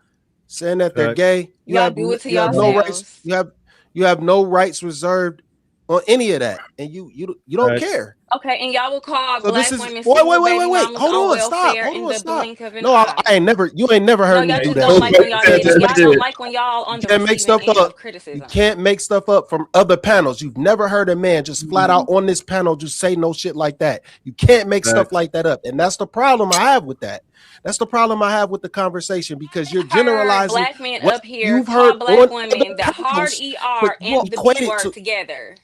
saying that they're Fact. gay. Y'all do it to You have no Fact. rights. yourselves. You have no rights reserved on any of that, and you don't Fact. care. Okay, and y'all will call So this black is women wait, single wait, wait, baby wait, wait. mamas Hold on on, stop. welfare Hold in on, the stop. blink of an No, eye. I ain't never. You ain't never No, heard me y'all do just that don't So shit. like when y'all You get that's it. just Y'all make don't it. like when y'all you on the can't make receiving stuff end up. of You criticism. can't make stuff up from other panels. You've never heard a man just flat out on this panel just say no shit like that. You can't make stuff Facts. like that up. And that's the problem I have with that. That's the problem I have with the conversation because you're Heard generalizing black men what up here you've call heard black on other women the hard panels, but ER you and the equate B it word to together.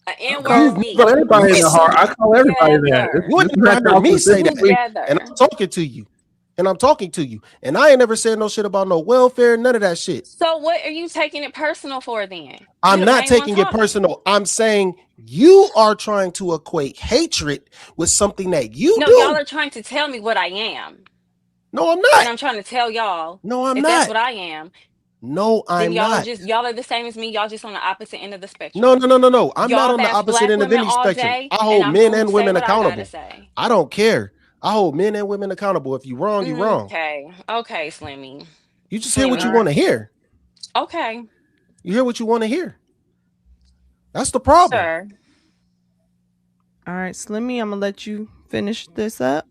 A N I word you've call never D. heard everybody me in the say heart. I that. call everybody that. Together. You This ain't is never that heard y'all me say that. specifically. And Together. I'm talking to you. And I'm talking to you. And I ain't never said no shit about no welfare, none of that shit. So what are you taking it personal for then? You I'm the not main one taking it talking. personal. I'm saying you are trying to equate hatred with something that you No, y'all do. are trying to tell me what I am. No, I'm And not. I'm trying to tell y'all No, I'm if that's not. what I am, No, then I'm not. y'all are the same as me. Y'all just on the opposite end of the No, spectrum. no, no, no, no. I'm not Y'all on the bash opposite black end of women any all spectrum. day, I and hold I'm men going to and say women what I gotta accountable. say. I don't care. I hold men and women accountable. If you're wrong, you're wrong. Okay. Okay, Slimmy. You just hear what you Slimmy. want to hear. Okay. You hear what you want to hear. That's the problem. Sure. All right, Slimmy, I'm gonna let you finish this up,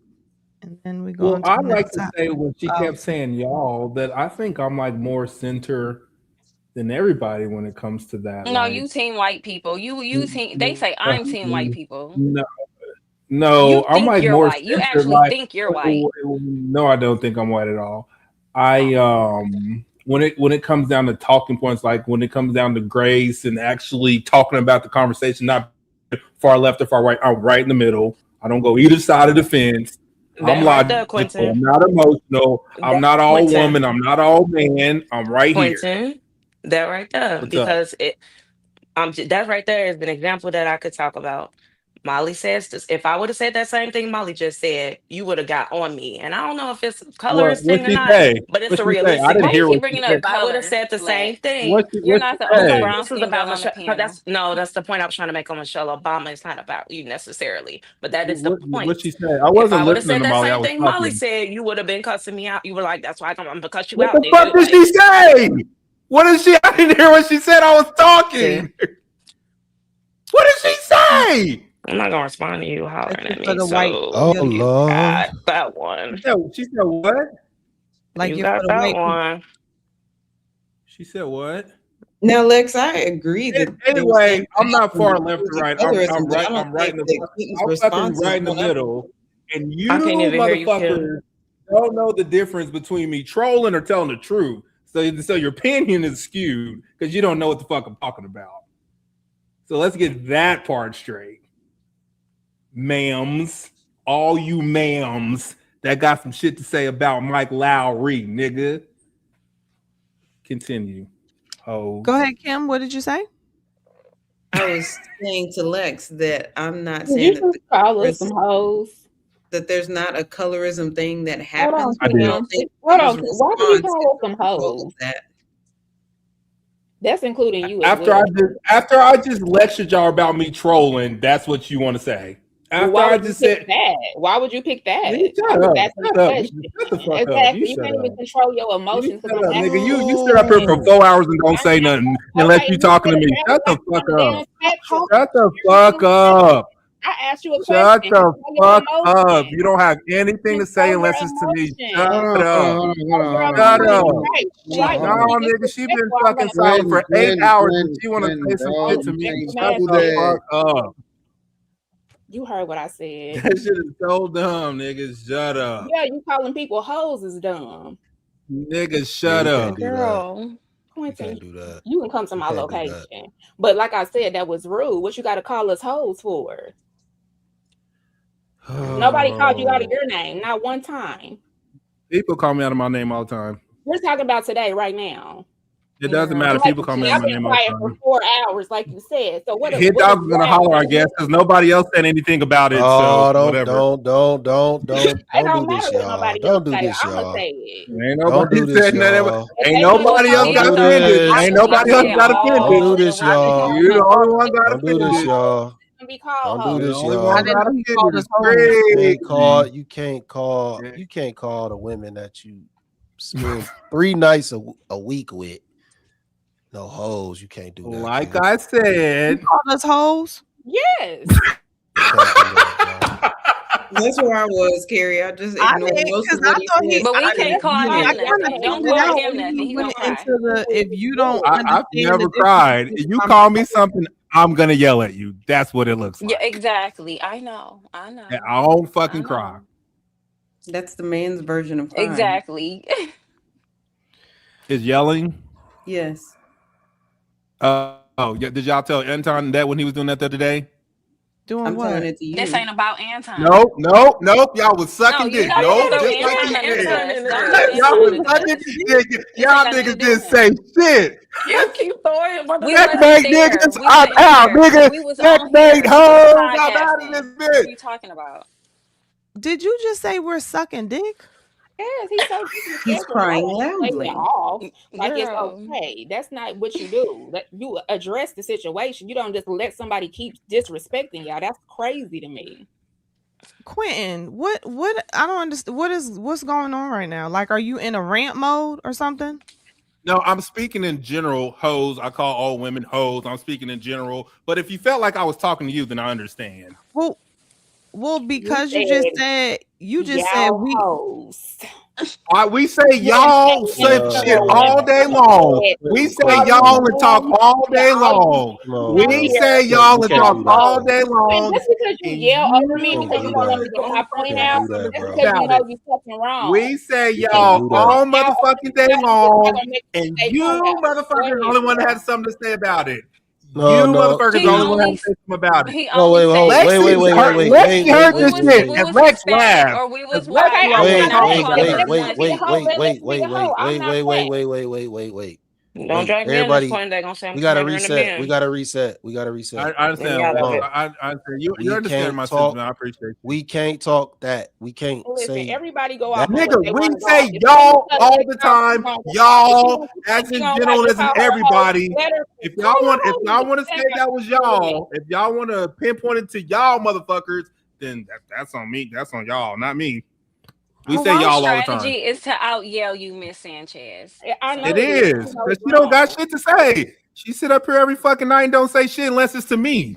and then we go Well, on to I the like next to topic. say when she Oh, kept saying y'all that I think I'm like more center than everybody when it comes to that. No, Like, you team white people. You team they say I'm team white people. no, You no, I'm think like you're more white. You centered. actually Like, think you're white. no, I don't think I'm white at all. I Oh. when it comes down to talking points, like when it comes down to grace and actually talking about the conversation, not far left or far right, I'm right in the middle. I don't go either side of the fence. I'm That right there, logical. I'm Quentin. not emotional. I'm That not all Quentin. woman. I'm not all man. I'm right here. Quentin. That right there. What's up? Because that right there is an example that I could talk about. Molly says this. If I would have said that same thing Molly just said, you would have got on me. And I don't know if it's a colorist What thing or she not, say? but it's What a she say? I realistic didn't thing. Why you hear keep what she bringing up said. if I would have said the same thing? What she Because say? this is speaking about on the Michelle. panel. That's the point I was trying to make on Michelle Obama. It's not about you necessarily, but that is the What point. she say? I If wasn't I would have listening said to that Molly. I same was thing Molly talking. said, you would have been cussing me out. You were like, "That's why I'm gonna cuss you What out, the fuck nigga." did Like, she say? What did she? I didn't hear what she said. I was see, talking. What did she say? I'm not gonna respond to you Thank hollering you at for me. the white Oh So privilege. you Lord. got that one. She said what? Like You you for got the that white people. one. She said what? Now, Lex, I agree that there's Anyway, I'm not anti-Black far left or and right. colorism, but I don't I'm right think in the that Clinton's I'm fucking response is right in the one of them. middle. And you I can't even hear you, Kim. motherfuckers don't know the difference between me trolling or telling the truth. So your opinion is skewed because you don't know what the fuck I'm talking about. So let's get that part straight. Ma'ams, all you ma'ams that got some shit to say about Mike Lowry, nigga. Continue. Hoes. Go ahead, Kim. What did you say? I was saying to Lex that I'm not Did saying you that just call us some hoes? that there's not a colorism thing that Hold on, happens, I but I did. don't Kim. think Hold his on. Why did you response is call us the some result of hoes? that. That's including you as After well. I just lectured y'all about me trolling, that's what you want to say. Well, After why I would you just pick said, that? Why would you pick that? nigga, I'm shut just up, asking shut a up, question. shut the fuck up, Exactly. You shut can't even up. control your You emotions because shut I'm up, asking nigga. You you sit up a here for question. 4 hours and don't say nothing unless Okay, you you talking to sit me. there Shut the like you're fuck on the damn up. spectrum. Shut the You're not on fuck the spectrum. up. I asked you a Shut question. the Control your fuck up. emotions. You don't have anything to say Control your unless it's to me. emotions. Shut up. Control your Shut emotions. up. Right. Hold Right. on, When No, hold you on. get nigga, she been disrespectful, I'm fucking gonna call silent you. for 8 hours and she want to say some Oh, shit Bro, to you me. can't man, Shut do the that. fuck up. you heard what I said. That shit is so dumb, niggas. Shut up. Yeah, you calling people hoes is dumb. Niggas, Yeah, shut you up. can't do that. Girl. You Quentin, can't do that. you can come to You my can't do that. location. But like I said, that was rude. What you got to call us hoes for? Nobody called you out of your name, not one time. People call me out of my name all the time. We're talking about today, right now. It doesn't matter. And like People you call me said, out I've of my been name all quiet the for time. 4 hours, like you said. So what? Hit What is dog's gonna holler, I guess, because nobody else said anything about it. Oh, So whatever. It don't don't do matter this, what y'all. nobody Don't else do say. this, I'ma y'all. say it. Ain't Don't nobody do this, said nothing. y'all. If Ain't they nobody else want Don't got do offended. this. Ain't nobody else got Don't do offended. this, y'all. You're the only one got Don't do this, offended. y'all. be called Don't do hoes. You're the this, only I one y'all. didn't got know you called offended. us It's hoes. You can't call the women that you spend 3 nights a week with no hoes. You can't do that. Like King. I said, You called us hoes? Yes. You can't do that, y'all. That's where I was, Carrie. I just I ignored mean, most because of what I he thought said. he, But we I, can't call I him kind of nothing. Don't figured call out him when nothing. he He went gonna cry. into the, if you don't I've understand never the difference cried. between You call me something, I'm gonna yell at you. That's what it looks Yeah, like. exactly. I know. And I don't fucking cry. That's the man's version of crying. Exactly. Is yelling? Yes. Oh, yeah. Did y'all tell Anton that when he was doing that the other day? Doing I'm what? telling it to you. This ain't about Anton. Nope. Y'all was sucking No, you dick. not gonna Nope. throw Just like Anton he under the said. bus. Don't throw Y'all Anton was under the sucking bus. dick. This Y'all ain't got nothing to niggas do with didn't him. say shit. You keep throwing him under the bus. Checkmate, niggas. I'm out, nigga. We was on Checkmate, here hoes. I'm out of podcasting. this What are bitch. you talking about? Did you just say we're sucking dick? Yes, he's so He's crying loudly. off. Like it's Girl. okay. That's not what you do. That you address the situation. You don't just let somebody keep disrespecting y'all. That's crazy to me. Quentin, what I don't understand. What's going on right now? Like, are you in a rant mode or something? No, I'm speaking in general, hoes. I call all women hoes. I'm speaking in general. But if you felt like I was talking to you, then I understand. Well, because you just said y'all we hoes. We say y'all say shit all day long. We say y'all and talk all day long. We say y'all and talk all day long. Just because you yell over me because you don't want me to get my point out, just because you know you're fucking wrong. We say y'all all motherfucking day long, and you motherfuckers are the only one that has something to say about it. No, you no. motherfuckers are the only one that has to say something about it. Lexi heard this shit, and Lex laughed. Wait. Don't drag me in this point. They're gonna say I'm we gotta slandering the reset. men. We gotta reset. I understand. I understand. You understand my system. I appreciate it. We can't talk that. We can't say everybody go that. off. Nigga, we say y'all all the time. Y'all, as in general, as in everybody. If y'all want to say that was y'all, if y'all want to pinpoint it to y'all motherfuckers, then that's on me. That's on y'all, not me. We say y'all all the time. Strategy is to out yell you, Miss Sanchez. It is, but she don't got shit to say. She sit up here every fucking night and don't say shit unless it's to me.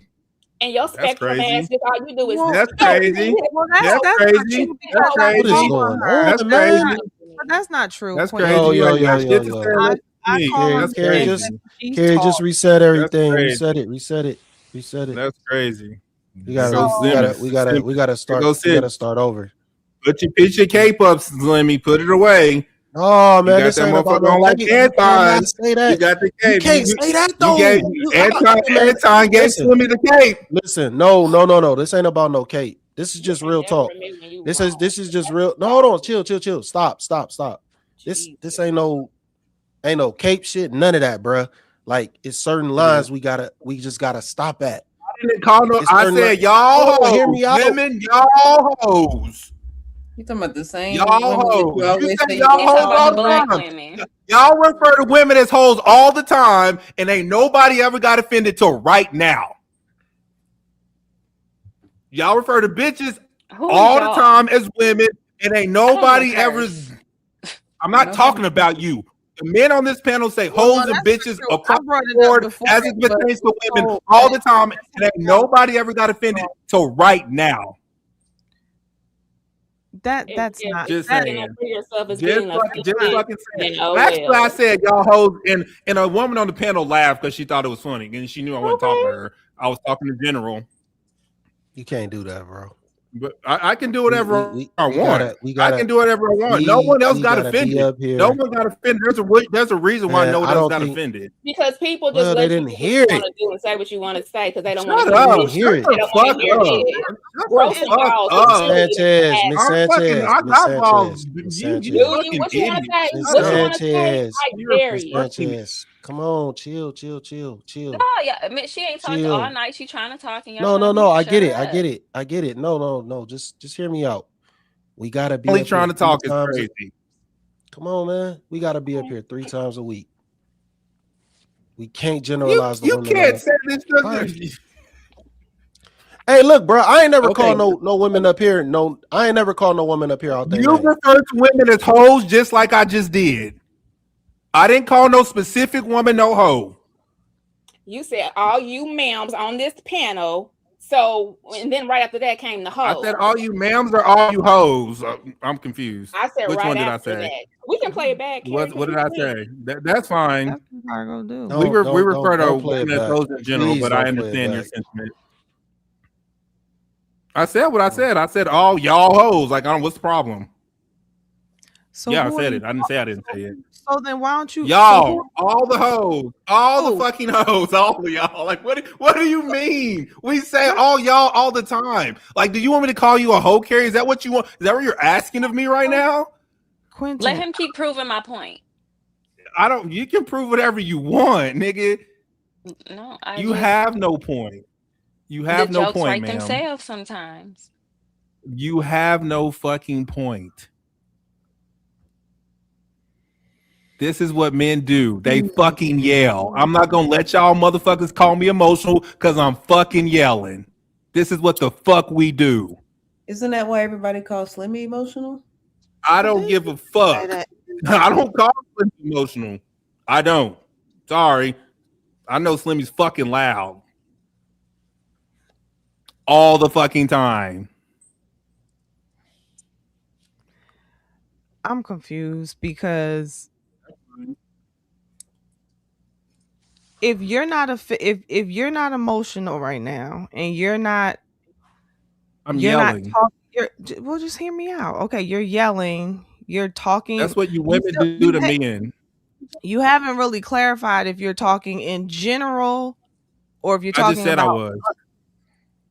And your spectrum ass, just all you do is that's crazy. That's crazy. That's crazy. What is going on, That's man? crazy. But that's not true. That's Quentin. crazy. Yo. I call her Carrie, just reset everything. Reset it. That's crazy. We gotta start over. Put your cape up, Slimmy. Put it away. Oh man, this ain't about no like cape. Anton. Say that. You got the cape. You can't say that though. Anton gave Slimmy the cape. Listen, no. This ain't about no cape. This is just real talk. This is just real. No, hold on. Chill. Stop. This ain't no cape shit. None of that, bruh. Like it's certain lines we just gotta stop at. I didn't call no. I said y'all hoes. Hear me out. Women, y'all hoes. You talking about the same Y'all women that hoes. you You always say say y'all They hoes talk about all the the black time. women. Y'all refer to women as hoes all the time, and ain't nobody ever got offended till right now. Y'all refer to bitches Who is all the y'all? time as women, and ain't I don't even nobody ever. curse. I'm not nobody. talking about you. The men on this panel say Well, hoes and that's not bitches true. I across brought the it up board before, as it but pertains to women so all the time, and ain't nobody ever got offended till right now. that's not Just that. Sticking up saying. for yourself is Just getting fucking offended. saying. And oh Actually, I well. said y'all hoes, and a woman on the panel laughed because she thought it was funny, and she knew I wasn't talking to Okay. her. I was talking in general. You can't do that, bro. But I can do whatever I want. We I gotta can do whatever I want. No one else got gotta be offended. up here. No one got offended. There's a reason why Man, no one I else don't got think offended. Because people just well, they let you didn't do what hear you it. want to do and say what you want to say because they don't want Shut to hear They up. didn't this. hear Shut it. They the don't want fuck to hear up. this. Shut Grow the some fuck balls Miss and up. do it Sanchez, and Miss ask. Sanchez, I Miss got balls. Sanchez, Miss You Do Sanchez, you? fucking What you want to idiot. say? Miss Shut What you up. want to say? Sanchez, I You're a dare Miss you. fucking Sanchez. Come on, chill. No, yeah, I mean, she ain't talked all Chill. night. She trying to talk, and y'all No, trying no, to make no. her I shut get it. up. No. Just hear me out. We gotta be only up here trying to 3 talk is times. crazy. Come on, man. We gotta be up here 3 times a week. We can't You generalize the women on can't this. say this. Right. Hey, look, bro. I ain't never Okay. called no women up here. No, I ain't never called no woman up here out their You name. refer to women as hoes just like I just did. I didn't call no specific woman no hoe. You said all you ma'ams on this panel. So, and then right after that came the I hoe. said all you ma'ams or all you hoes. I'm confused. I said Which right one did I after say? that. We can play it back, Carrie, What because did you I win. say? That's fine. That's what I gonna do. We refer to Don't play it women as back. hoes in general, Please but I don't play it understand your back. sentiment. I said what I said. I said all y'all hoes. Like, what's the problem? So Yeah, I who are said you? it. I didn't say I didn't say it. So then why don't you? So Y'all, who? all the hoes, all the Who? fucking hoes, all of y'all. Like, what do you mean? We say all y'all all the time. Like, do you want me to call you a hoe, Carrie? Is that what you want? Is that what you're asking of me right now? Let Quentin, him keep proving my point. I don't. You can prove whatever you want, nigga. No, I You just have no point. You the have no jokes point, write ma'am. themselves sometimes. You have no fucking point. This is what men do. They fucking yell. I'm not gonna let y'all motherfuckers call me emotional because I'm fucking yelling. This is what the fuck we do. Isn't that why everybody calls Slimmy emotional? I don't give a fuck. I don't call Slim emotional. I don't. Sorry. I know Slimmy's fucking loud. All the fucking time. I'm confused because if you're not if you're not emotional right now and you're not I'm you're not yelling. talking, well, just hear me out. Okay, you're yelling, you're talking. That's what you You women still do to men. you haven't really clarified if you're talking in general or if you're I just talking said I about. was.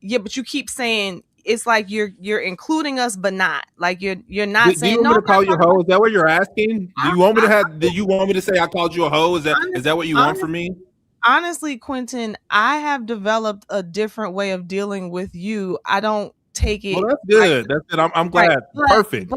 Yeah, but you keep saying it's like you're including us, but not like you're Do not you saying want no. me I'm to call not you a talking hoe? Is that what you're asking? Do you want me to have? Do you want me to say I called you a hoe? Is that what you want from me? honestly, Quentin, I have developed a different way of dealing with you. I don't take Well, it that's like good. That's good. I'm right, glad. Perfect.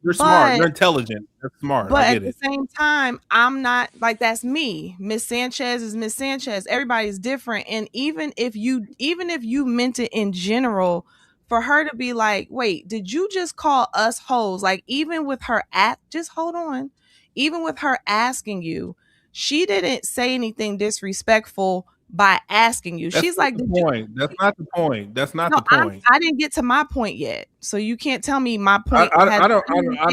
You're smart. but You're intelligent. That's smart. I but at get the it. same time, I'm not like that's me. Miss Sanchez is Miss Sanchez. Everybody's different. And even if you meant it in general, for her to be like, wait, did you just call us hoes? Like even with her just hold on. Even with her asking you, she didn't say anything disrespectful by asking you. That's She's not like, the did you point. That's not the point. That's not no, the point. I didn't get to my point yet. So you can't tell me my point has I don't care. I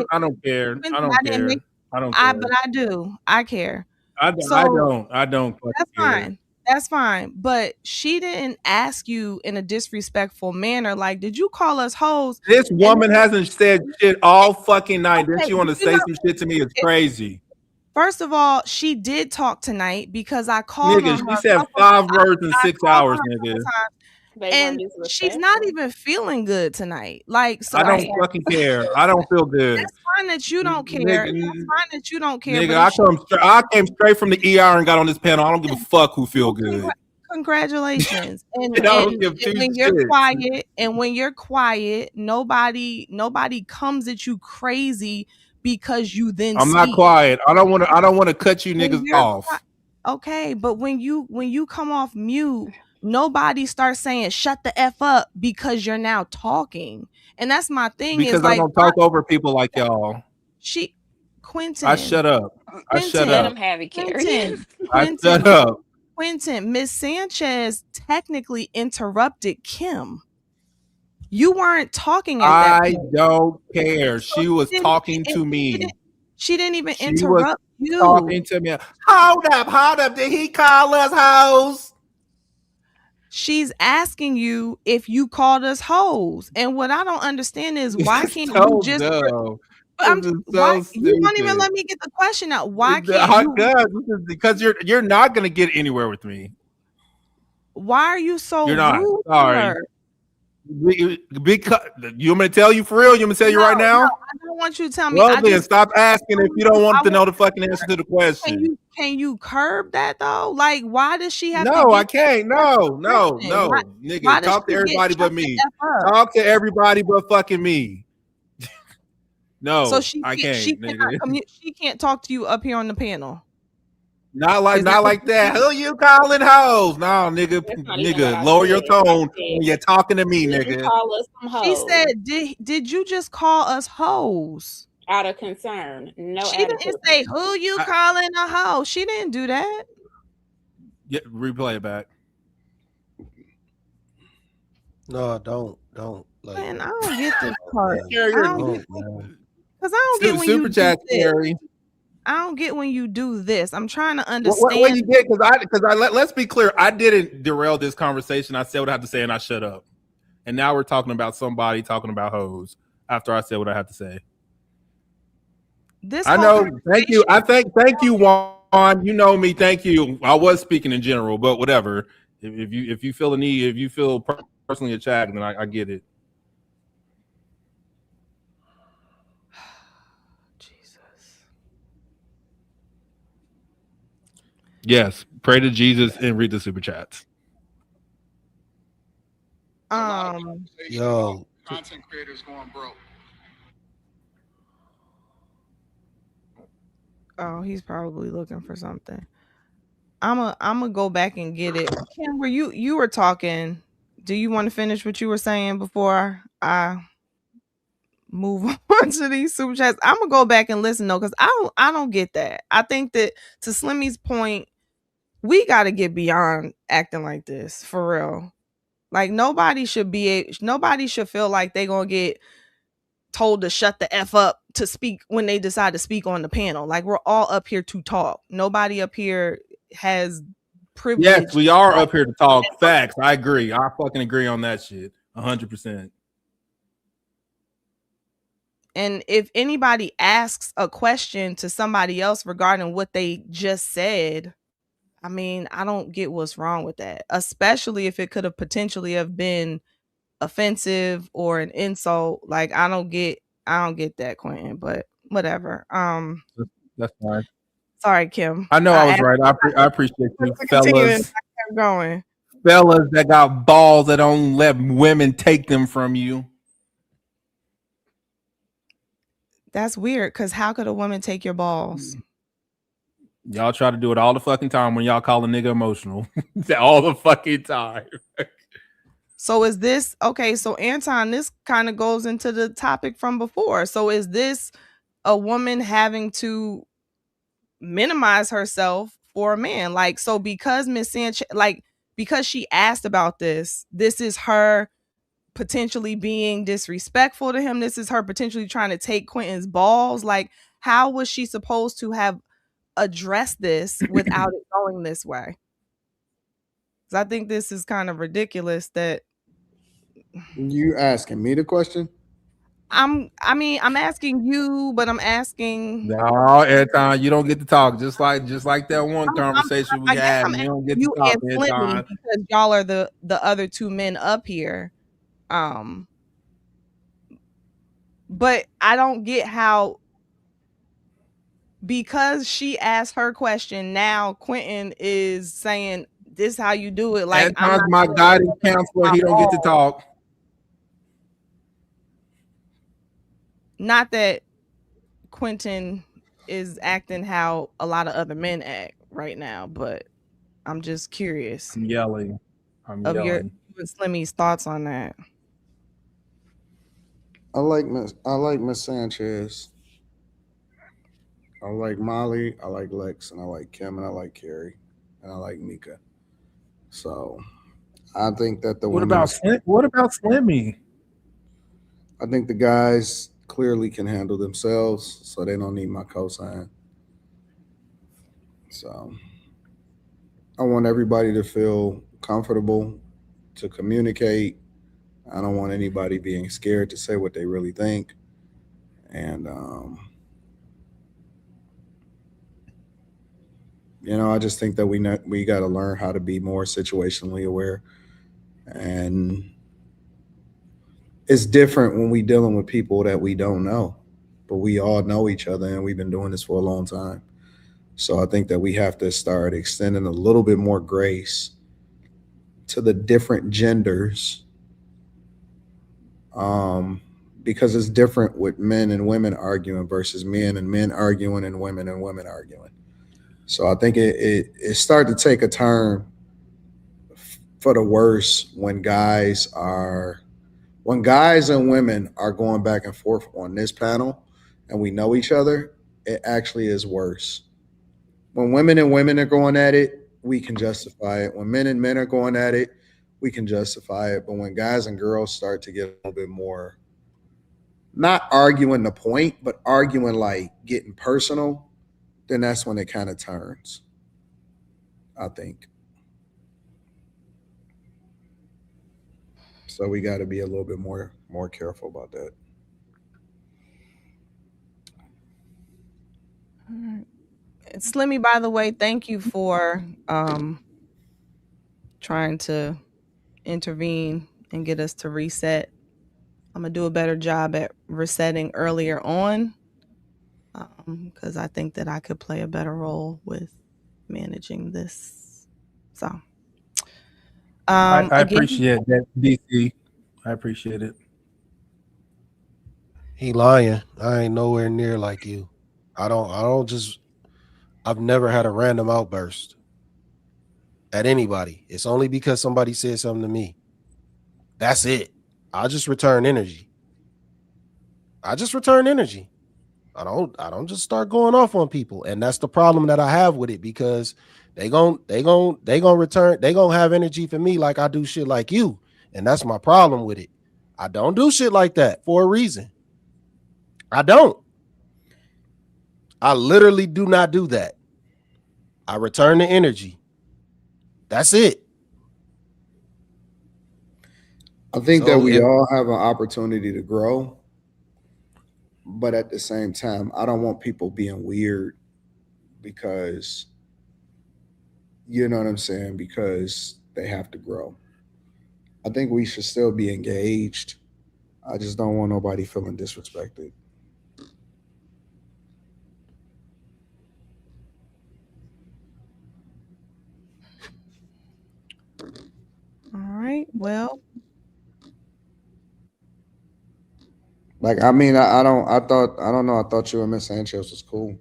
Quentin, don't I didn't care. make I don't care. but I do. I care. I So don't. I don't fucking that's care. fine. That's fine. But she didn't ask you in a disrespectful manner. Like, did you call us hoes? This And woman hasn't said shit all fucking night. Then okay, she want to you say know, some shit to me. It's crazy. first of all, she did talk tonight because I called on Nigga, her she a said couple. 5 words in I 6 called on hours, her a couple nigga. times, They weren't and she's not disrespectful. even feeling good tonight. Like, so I don't that's Right. fucking care. I don't feel good. that's fine that you don't care. That's fine that you don't care. Nigga, But if she I came straight from the ER and got on this panel. I don't give a fuck who feel well, good. congratulations. And I don't give two when you're shits. quiet, nobody comes at you crazy because you then I'm not speak. quiet. I don't want to cut you When niggas you're off. okay, but when you come off mute, nobody starts saying shut the F up because you're now talking. And that's my thing is Because I like don't talk over people like y'all. she I Quentin, shut up. I shut Let Quentin, him up. have it, Carrie. Quentin, I shut Quentin, up. Quentin, Miss Sanchez technically interrupted Kim. You weren't talking at that I point. don't care. So She was talking to me. she didn't even She was interrupt you. talking to me. Hold up. Did he call us hoes? She's asking you if you called us hoes. And what I don't understand is why It's can't you so just dumb. I'm This is why so you won't even stupid. let me get the question out. Why can't you Because you're not gonna get anywhere with me. why are you so You're not. rude to Sorry. her? Because you want me to tell you for real? You want me to tell you right now? I don't want you to tell me. Well, I then just stop asking if you don't want to know want the fucking answer to the question. can you curb that though? Like why does she have to No, I get can't. No, Why nigga. does Talk to she get everybody shut but the me. F up? Talk to everybody but fucking me. So No, I can't, nigga. she can't talk to you up here on the panel. Not Is that what like you're that. saying? Who you calling hoes? No, nigga, That's not even what I lower your said. I tone said, when you're talking to me, did you nigga. call us some She hoes said, did you just call us hoes? out of concern? No She didn't attitude. say who you calling a hoe. She didn't do that. Yeah, replay it back. No, don't like. Man, I don't get this part. Don't, Because I don't get when Super you do chat, this. Carrie. I don't get when you do this. I'm trying to What understand. you get? Because let's be clear. I didn't derail this conversation. I said what I have to say, and I shut up. And now we're talking about somebody talking about hoes after I said what I have to say. This I whole know. Thank you. Thank you, Juan. You know me. Thank you. I was speaking in general, but whatever. If you feel a need, if you feel personally attacked, then I get it. Jesus. Yes. Pray to Jesus and read the super chats. Yo, content creators going broke. Oh, he's probably looking for something. I'm a go back and get it. Kim, were you were talking. Do you want to finish what you were saying before I move on to these super chats? I'm gonna go back and listen though, because I don't get that. I think that to Slimmy's point, we got to get beyond acting like this for real. Like nobody should feel like they gonna get told to shut the F up to speak when they decide to speak on the panel. Like we're all up here to talk. Nobody up here has privilege. Yes, we are up here to talk facts. I agree. I fucking agree on that shit. 100%. And if anybody asks a question to somebody else regarding what they just said, I mean, I don't get what's wrong with that, especially if it could have potentially have been offensive or an insult. Like I don't get that, Quentin, but whatever. That's fine. Sorry, Kim. I know I was right. I appreciate you, fellas. Keep going. Fellas that got balls that don't let women take them from you. That's weird, because how could a woman take your balls? Y'all try to do it all the fucking time when y'all call a nigga emotional. All the fucking time. So is this okay? So Anton, this kind of goes into the topic from before. So is this a woman having to minimize herself for a man? Like, so because Miss Sanchez, like, because she asked about this is her potentially being disrespectful to him. This is her potentially trying to take Quentin's balls. Like, how was she supposed to have addressed this without it going this way? Because I think this is kind of ridiculous that You asking me the question? I'm asking you, but I'm asking. No, every time you don't get to talk. Just like that one conversation we had. You don't get to talk and every Slimmy, time. because y'all are the other two men up here. But I don't get how, because she asked her question, now Quentin is saying this how you do it. Like Anton's my guidance counselor. He don't get to talk. Not that Quentin is acting how a lot of other men act right now, but I'm just curious I'm yelling. of your and Slimmy's thoughts on that. I like Miss Sanchez. I like Molly. I like Lex, and I like Kim, and I like Carrie, and I like Mika. So I think that the What women. about Slimmy? I think the guys clearly can handle themselves, so they don't need my cosign. So I want everybody to feel comfortable to communicate. I don't want anybody being scared to say what they really think. And, I just think that we got to learn how to be more situationally aware. And it's different when we dealing with people that we don't know, but we all know each other and we've been doing this for a long time. So I think that we have to start extending a little bit more grace to the different genders, because it's different with men and women arguing versus men and men arguing and women arguing. So I think it started to take a turn for the worse when guys and women are going back and forth on this panel and we know each other. It actually is worse. When women and women are going at it, we can justify it. When men and men are going at it, we can justify it. But when guys and girls start to get a little bit more, not arguing the point, but arguing like getting personal, then that's when it kind of turns, I think. So we got to be a little bit more careful about that. All right. Slimmy, by the way, thank you for trying to intervene and get us to reset. I'm gonna do a better job at resetting earlier on, because I think that I could play a better role with managing this. So I again, appreciate that, DC. I appreciate it. He lying. I ain't nowhere near like you. I've never had a random outburst at anybody. It's only because somebody said something to me. That's it. I just return energy. I don't just start going off on people. And that's the problem that I have with it, because they gon' return, they gonna have energy for me like I do shit like you. And that's my problem with it. I don't do shit like that for a reason. I don't. I literally do not do that. I return the energy. That's it. I think that we all have an opportunity to grow, but at the same time, I don't want people being weird because, you know what I'm saying, because they have to grow. I think we should still be engaged. I just don't want nobody feeling disrespected. all right. Well, Like, I mean, I don't, I thought, I don't know. I thought you and Miss Sanchez was cool.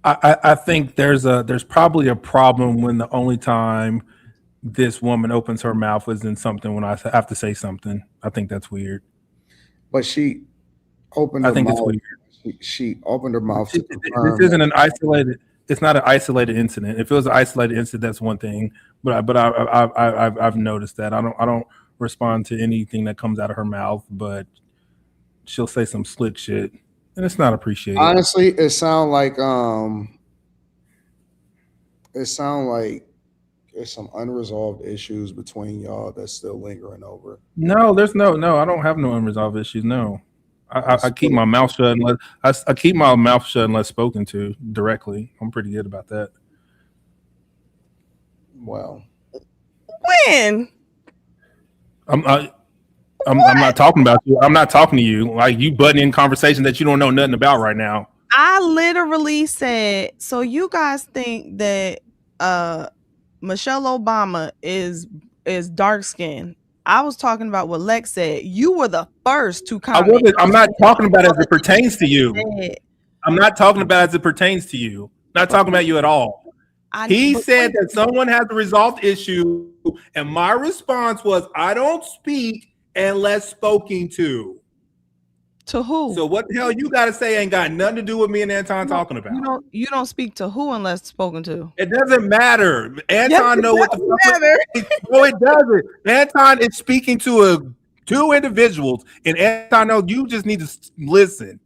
I think there's probably a problem when the only time this woman opens her mouth is in something when I have to say something. I think that's weird. But she opened her It's mouth. weird. She opened her mouth to This confirm. isn't an isolated. It's not an isolated incident. If it was an isolated incident, that's one thing. But I've noticed that I don't respond to anything that comes out of her mouth. But she'll say some slick shit, and it's not appreciated. Honestly, it sound like there's some unresolved issues between y'all that's still lingering over. No, there's no. I don't have no unresolved issues. No, I keep my mouth shut unless I keep my mouth shut unless spoken to directly. I'm pretty good about that. Well, when I'm not talking about you. I'm not talking to you. Like, you butting in conversation that you don't know nothing about right now. I literally said, so you guys think that Michelle Obama is dark skinned. I was talking about what Lex said. You were the first to comment. I'm not talking about as it pertains to you. I'm not talking about as it pertains to you. Not talking about you at all. He said that someone has a resolved issue, and my response was, I don't speak unless spoken to. To who? So what the hell you got to say ain't got nothing to do with me and Anton talking about. You don't speak to who unless spoken to. It doesn't matter. Anton yes, know what the fuck. No, it doesn't. Anton is speaking to two individuals, and Anton knows you just need to listen.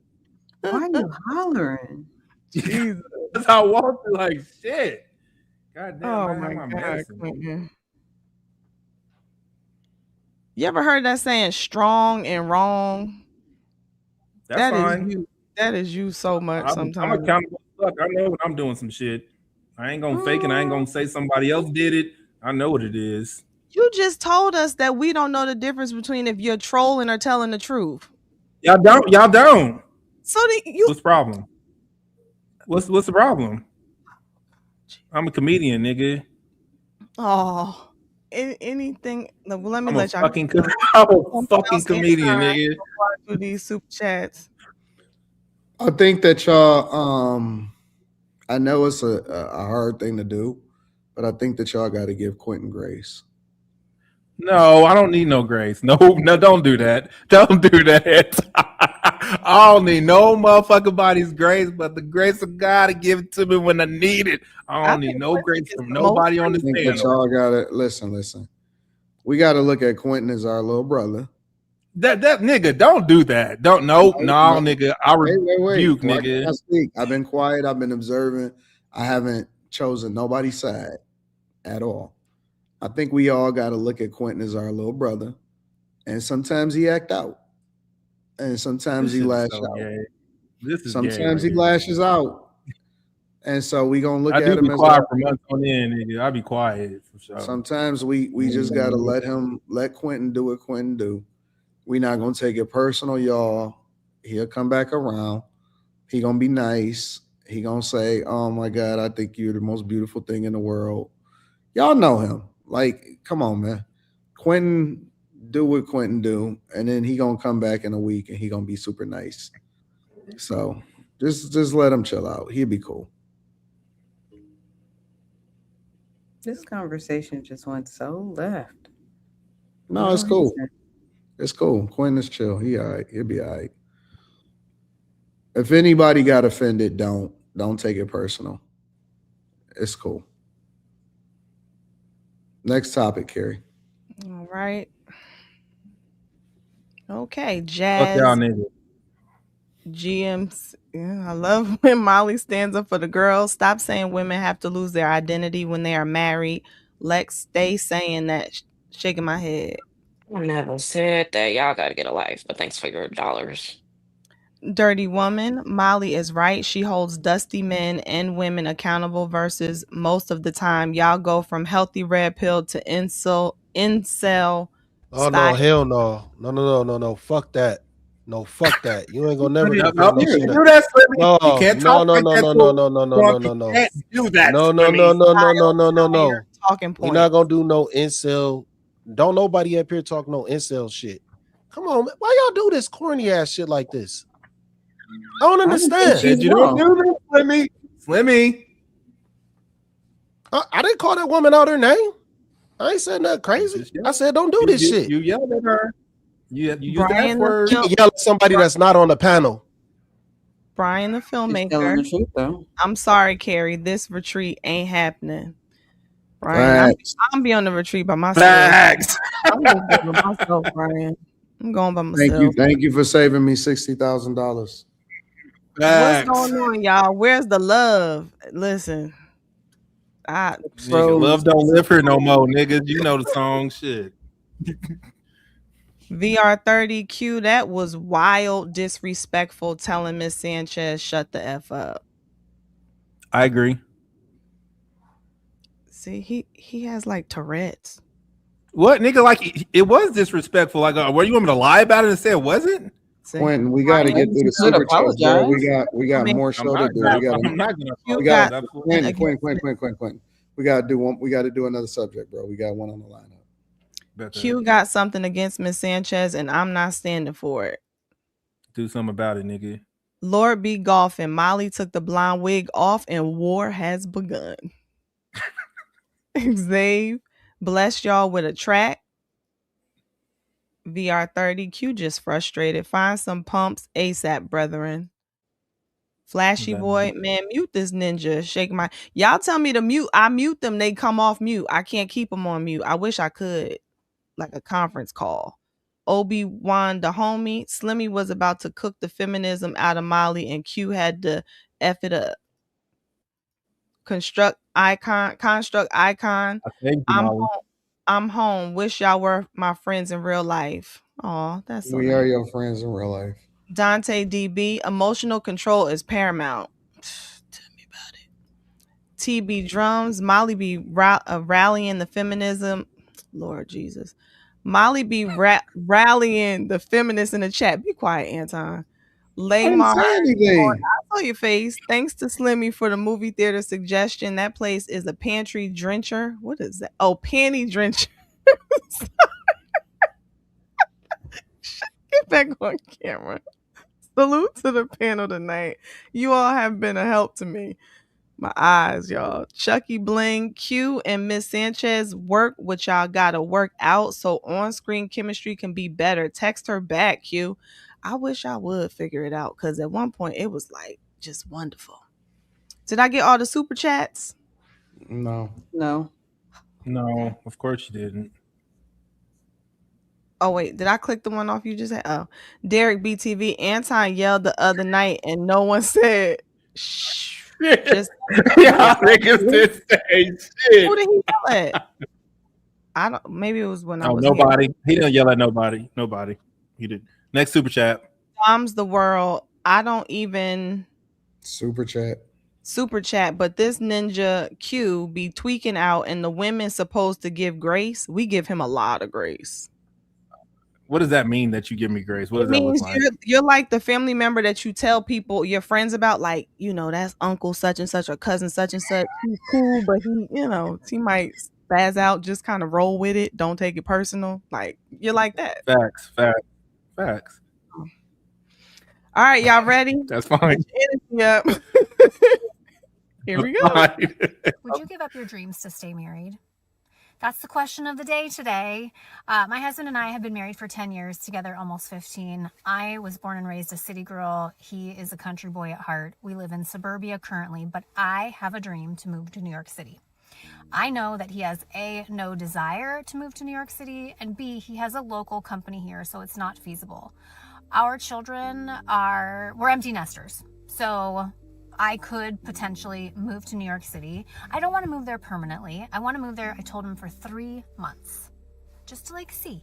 Why are you hollering? Jesus. I walk through like shit. God damn, Oh my God, Quentin. You ever heard that saying strong and wrong? That's fine. Is you. That is you so much sometimes. I'm accountable. Look, I know when I'm doing some shit. I ain't gonna fake it. I ain't gonna say somebody else did it. I know what it is. You just told us that we don't know the difference between if you're trolling or telling the truth. Y'all don't. So what's the problem? What's the problem? I'm a comedian, nigga. Oh, anything. Well, let me let y'all. I'm a fucking comedian, nigga. Through these super chats. I think that y'all. I know it's a hard thing to do, but I think that y'all got to give Quentin grace. No, I don't need no grace. No, don't do that. Don't do that. I don't need no motherfucking body's grace, but the grace of God to give it to me when I need it. I don't need no grace from nobody on this panel. Y'all gotta listen. We gotta look at Quentin as our little brother. That nigga, don't do that. Don't no, nigga. I rebuke, nigga. I speak. I've been quiet. I've been observing. I haven't chosen nobody's side at all. I think we all got to look at Quentin as our little brother, and sometimes he act out, and sometimes he lashes out. Sometimes he lashes out, and so we gonna look at him. I do be quiet for months on end, nigga. I be quiet for sure. Sometimes we just gotta let Quentin do what Quentin do. We're not gonna take it personal, y'all. He'll come back around. He gonna be nice. He gonna say, "Oh my God, I think you're the most beautiful thing in the world." Y'all know him. Like, come on, man. Quentin do what Quentin do, and then he gonna come back in a week and he gonna be super nice. So just let him chill out. He'll be cool. This conversation just went so left. No, it's cool. It's cool. Quentin is chill. He all right. He'll be all right. If anybody got offended, don't take it personal. It's cool. Next topic, Carrie. All right. Okay, Jazz. Fuck y'all niggas. GMs. Yeah, I love when Molly stands up for the girls. Stop saying women have to lose their identity when they are married. Lex, stay saying that. Shaking my head. I never said that. Y'all gotta get a life, but thanks for your dollars. Dirty woman. Molly is right. She holds dusty men and women accountable versus most of the time y'all go from healthy red pill to incel. Oh no, hell no. No. Fuck that. No, fuck that. You ain't gonna never defend no shit. No, you can't talk no. You can't do that. No. Talking point. We're not gonna do no incel. Don't nobody up here talk no incel shit. Come on, man. Why y'all do this corny ass shit like this? I don't understand. You don't do this, Slimmy. I didn't call that woman out her name. I ain't said nothing crazy. I said don't do this shit. You yelled at her. You use that word. You yell at somebody that's not on the panel. Brian, the filmmaker. Telling the truth, though. I'm sorry, Carrie. This retreat ain't happening. Brian, I'm be on the retreat by myself. I'm going by myself, Brian. I'm going by myself. Thank you for saving me $60,000. What's going on, y'all? Where's the love? Listen, love don't live here no more, niggas. You know the song, shit. VR30Q, that was wild, disrespectful, telling Miss Sanchez shut the F up. I agree. See, he has like Tourette's. What, nigga? Like, it was disrespectful. Like, were you want me to lie about it and say it wasn't? See? Quentin, we got to get through the You could super chats, bro. apologize. We got I mean, more I'm show to not do. gonna. We got I'm not gonna you we got got apologize. something Quentin. We got to do one. We got to do another subject, bro. We got one on the lineup. Q got something against Miss Sanchez, and I'm not standing for it. Do something about it, nigga. Lord be golfing. Molly took the blonde wig off, and war has begun. Xav, bless y'all with a track. VR30, Q just frustrated. Find some pumps ASAP, brethren. Flashy boy, man, mute this ninja. Shake my. Y'all tell me to mute. I mute them. They come off mute. I can't keep them on mute. I wish I could, like a conference call. Obi-Wan the homie. Slimmy was about to cook the feminism out of Molly, and Q had to F it up. Construct icon. I thank you, I'm Molly. home. I'm home. Wish y'all were my friends in real life. Aw, that's so We nice. are your friends in real life. Dante DB. Emotional control is paramount. Tell me about it. TB drums. Molly be rallying the feminism. Lord Jesus. Molly be rallying the feminists in the chat. Be quiet, Anton. I didn't Laymar. say anything. I saw your face. Thanks to Slimmy for the movie theater suggestion. That place is a pantry drencher. What is that? Oh, panty drencher. Get back on camera. Salute to the panel tonight. You all have been a help to me. My eyes, y'all. Chucky Bling, Q, and Miss Sanchez work what y'all gotta work out so on-screen chemistry can be better. Text her back, Q. I wish I would figure it out because at one point it was like just wonderful. Did I get all the super chats? No. No. No, of course you didn't. Oh wait, did I click the one off you just had? Oh, Derek BTV. Anton yelled the other night and no one said shh. Just Y'all niggas did say shit. who did he yell at? I don't. Maybe it was when I Oh, was nobody. here. He didn't yell at nobody. Nobody. He did. Next super chat. Bombs the world. I don't even super chat, but this ninja Q be tweaking out, and the women supposed to give grace. We give him a lot of grace. What does that mean that you give me grace? What It does that look means like? you're like the family member that you tell people, your friends about, like, you know, that's uncle such and such or cousin such and such. He's cool, but he might spaz out, just kind of roll with it. Don't take it personal. Like, you're like that. Facts. All right, y'all ready? That's fine. Yep. Here we go. Would you give up your dreams to stay married? That's the question of the day today. My husband and I have been married for 10 years, together almost 15. I was born and raised a city girl. He is a country boy at heart. We live in suburbia currently, but I have a dream to move to New York City. I know that he has A, no desire to move to New York City, and B, he has a local company here, so it's not feasible. Our children we're empty nesters. So I could potentially move to New York City. I don't want to move there permanently. I want to move there, I told him, for 3 months. Just to see.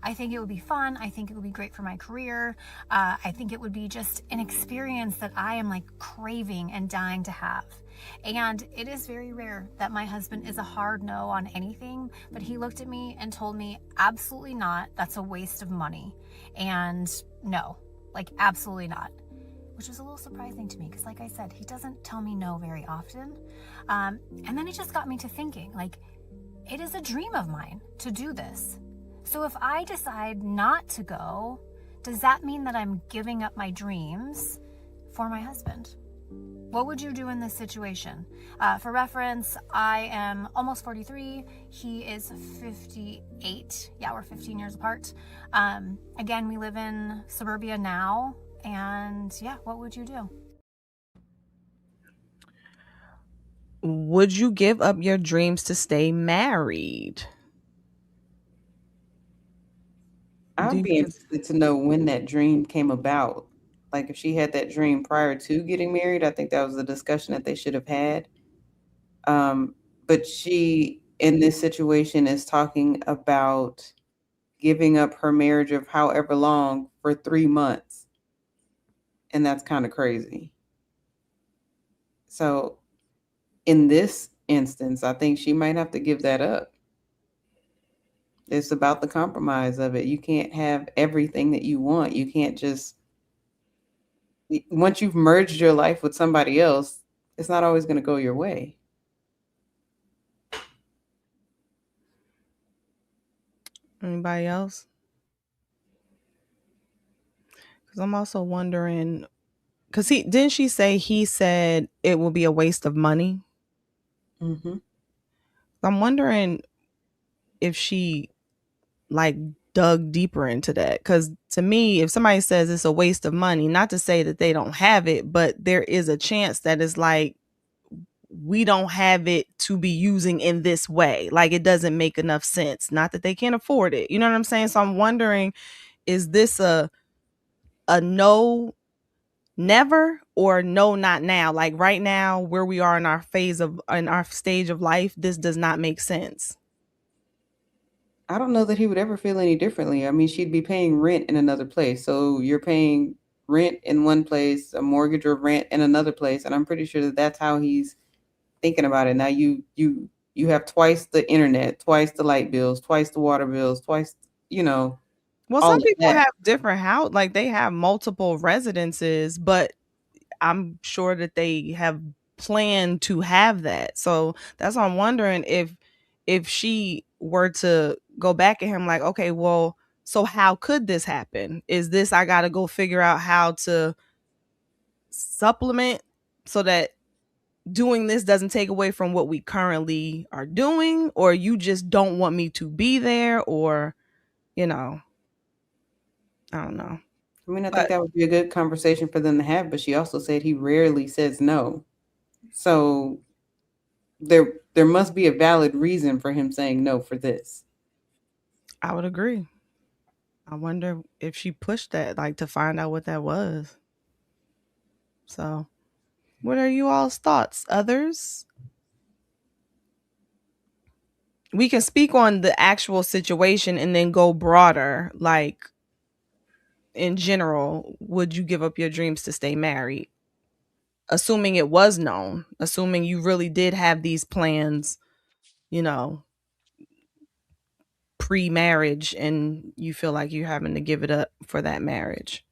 I think it would be fun. I think it would be great for my career. I think it would be just an experience that I am craving and dying to have. And it is very rare that my husband is a hard no on anything, but he looked at me and told me, absolutely not. That's a waste of money. And no, absolutely not. Which was a little surprising to me because, like I said, he doesn't tell me no very often. And then it just got me to thinking, it is a dream of mine to do this. So if I decide not to go, does that mean that I'm giving up my dreams for my husband? What would you do in this situation? For reference, I am almost 43. He is 58. Yeah, we're 15 years apart. Again, we live in suburbia now. And yeah, what would you do? Would you give up your dreams to stay married? I'd be interested to know when that dream came about. If she had that dream prior to getting married, I think that was a discussion that they should have had. But she, in this situation, is talking about giving up her marriage of however long for 3 months. And that's kind of crazy. So in this instance, I think she might have to give that up. It's about the compromise of it. You can't have everything that you want. You can't just once you've merged your life with somebody else, it's not always going to go your way. Anybody else? Because I'm also wondering, because didn't she say he said it will be a waste of money? Mm-hmm. I'm wondering if she like dug deeper into that, because to me, if somebody says it's a waste of money, not to say that they don't have it, but there is a chance that it's like we don't have it to be using in this way, like it doesn't make enough sense, not that they can't afford it, you know what I'm saying? So I'm wondering, is this a no, never, or no, not now? Like right now where we are in our stage of life, this does not make sense. I don't know that he would ever feel any differently. I mean, she'd be paying rent in another place. So you're paying rent in one place, a mortgage or rent in another place, and I'm pretty sure that that's how he's thinking about it. Now you have twice the internet, twice the light bills, twice the water bills, twice, Well, all some of people that. have different house, like they have multiple residences, but I'm sure that they have planned to have that. So that's why I'm wondering if she were to go back at him like, okay, well, so how could this happen? Is this, I got to go figure out how to supplement so that doing this doesn't take away from what we currently are doing, or you just don't want me to be there, or you know, I don't know. I mean, I think But that would be a good conversation for them to have, but she also said he rarely says no. So there must be a valid reason for him saying no for this. I would agree. I wonder if she pushed that, like, to find out what that was. So, what are you all's thoughts? Others? We can speak on the actual situation and then go broader. Like, in general, would you give up your dreams to stay married? Assuming it was known, assuming you really did have these plans, you know, pre-marriage, and you feel like you're having to give it up for that marriage.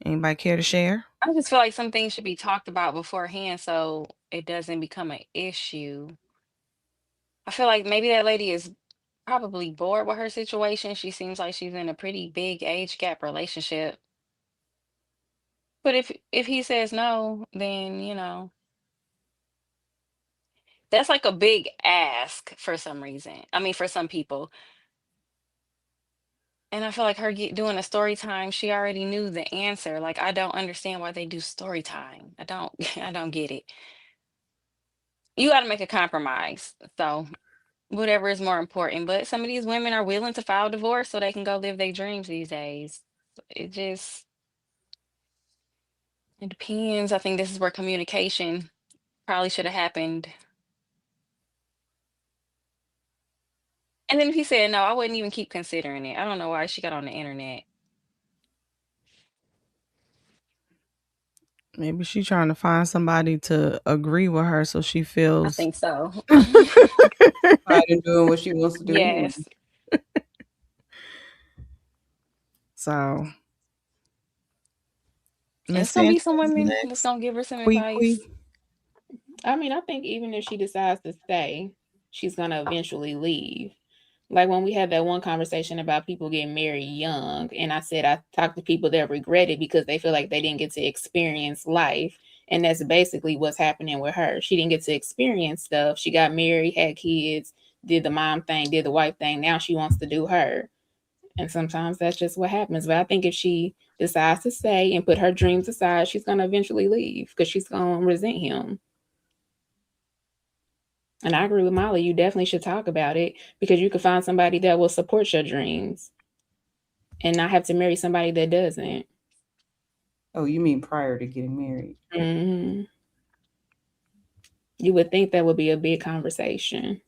Anybody care to share? I just feel like some things should be talked about beforehand so it doesn't become an issue. I feel like maybe that lady is probably bored with her situation. She seems like she's in a pretty big age gap relationship. But if he says no, then that's like a big ask for some reason. I mean, for some people. And I feel like her doing a story time, she already knew the answer. Like, I don't understand why they do story time. I don't I don't get it. You got to make a compromise. So, whatever is more important. But some of these women are willing to file divorce so they can go live their dreams these days. It just it depends. I think this is where communication probably should have happened. And then if he said no, I wouldn't even keep considering it. I don't know why she got on the internet. Maybe she's trying to find somebody to agree with her so she I feels. think so. Tired of doing what she wants to do anyway. Yes. So, And Miss it's gonna be some Sanchez women that's next. gonna give her some Quee. advice. I mean, I think even if she decides to stay, she's gonna eventually leave. Like when we had that one conversation about people getting married young, and I said I talked to people that regret it because they feel like they didn't get to experience life. And that's basically what's happening with her. She didn't get to experience stuff. She got married, had kids, did the mom thing, did the wife thing. Now she wants to do her. And sometimes that's just what happens. But I think if she decides to stay and put her dreams aside, she's going to eventually leave because she's going to resent him. And I agree with Molly. You definitely should talk about it because you could find somebody that will support your dreams and not have to marry somebody that doesn't. Oh, you mean prior to getting married? Mm-hmm. You would think that would be a big conversation.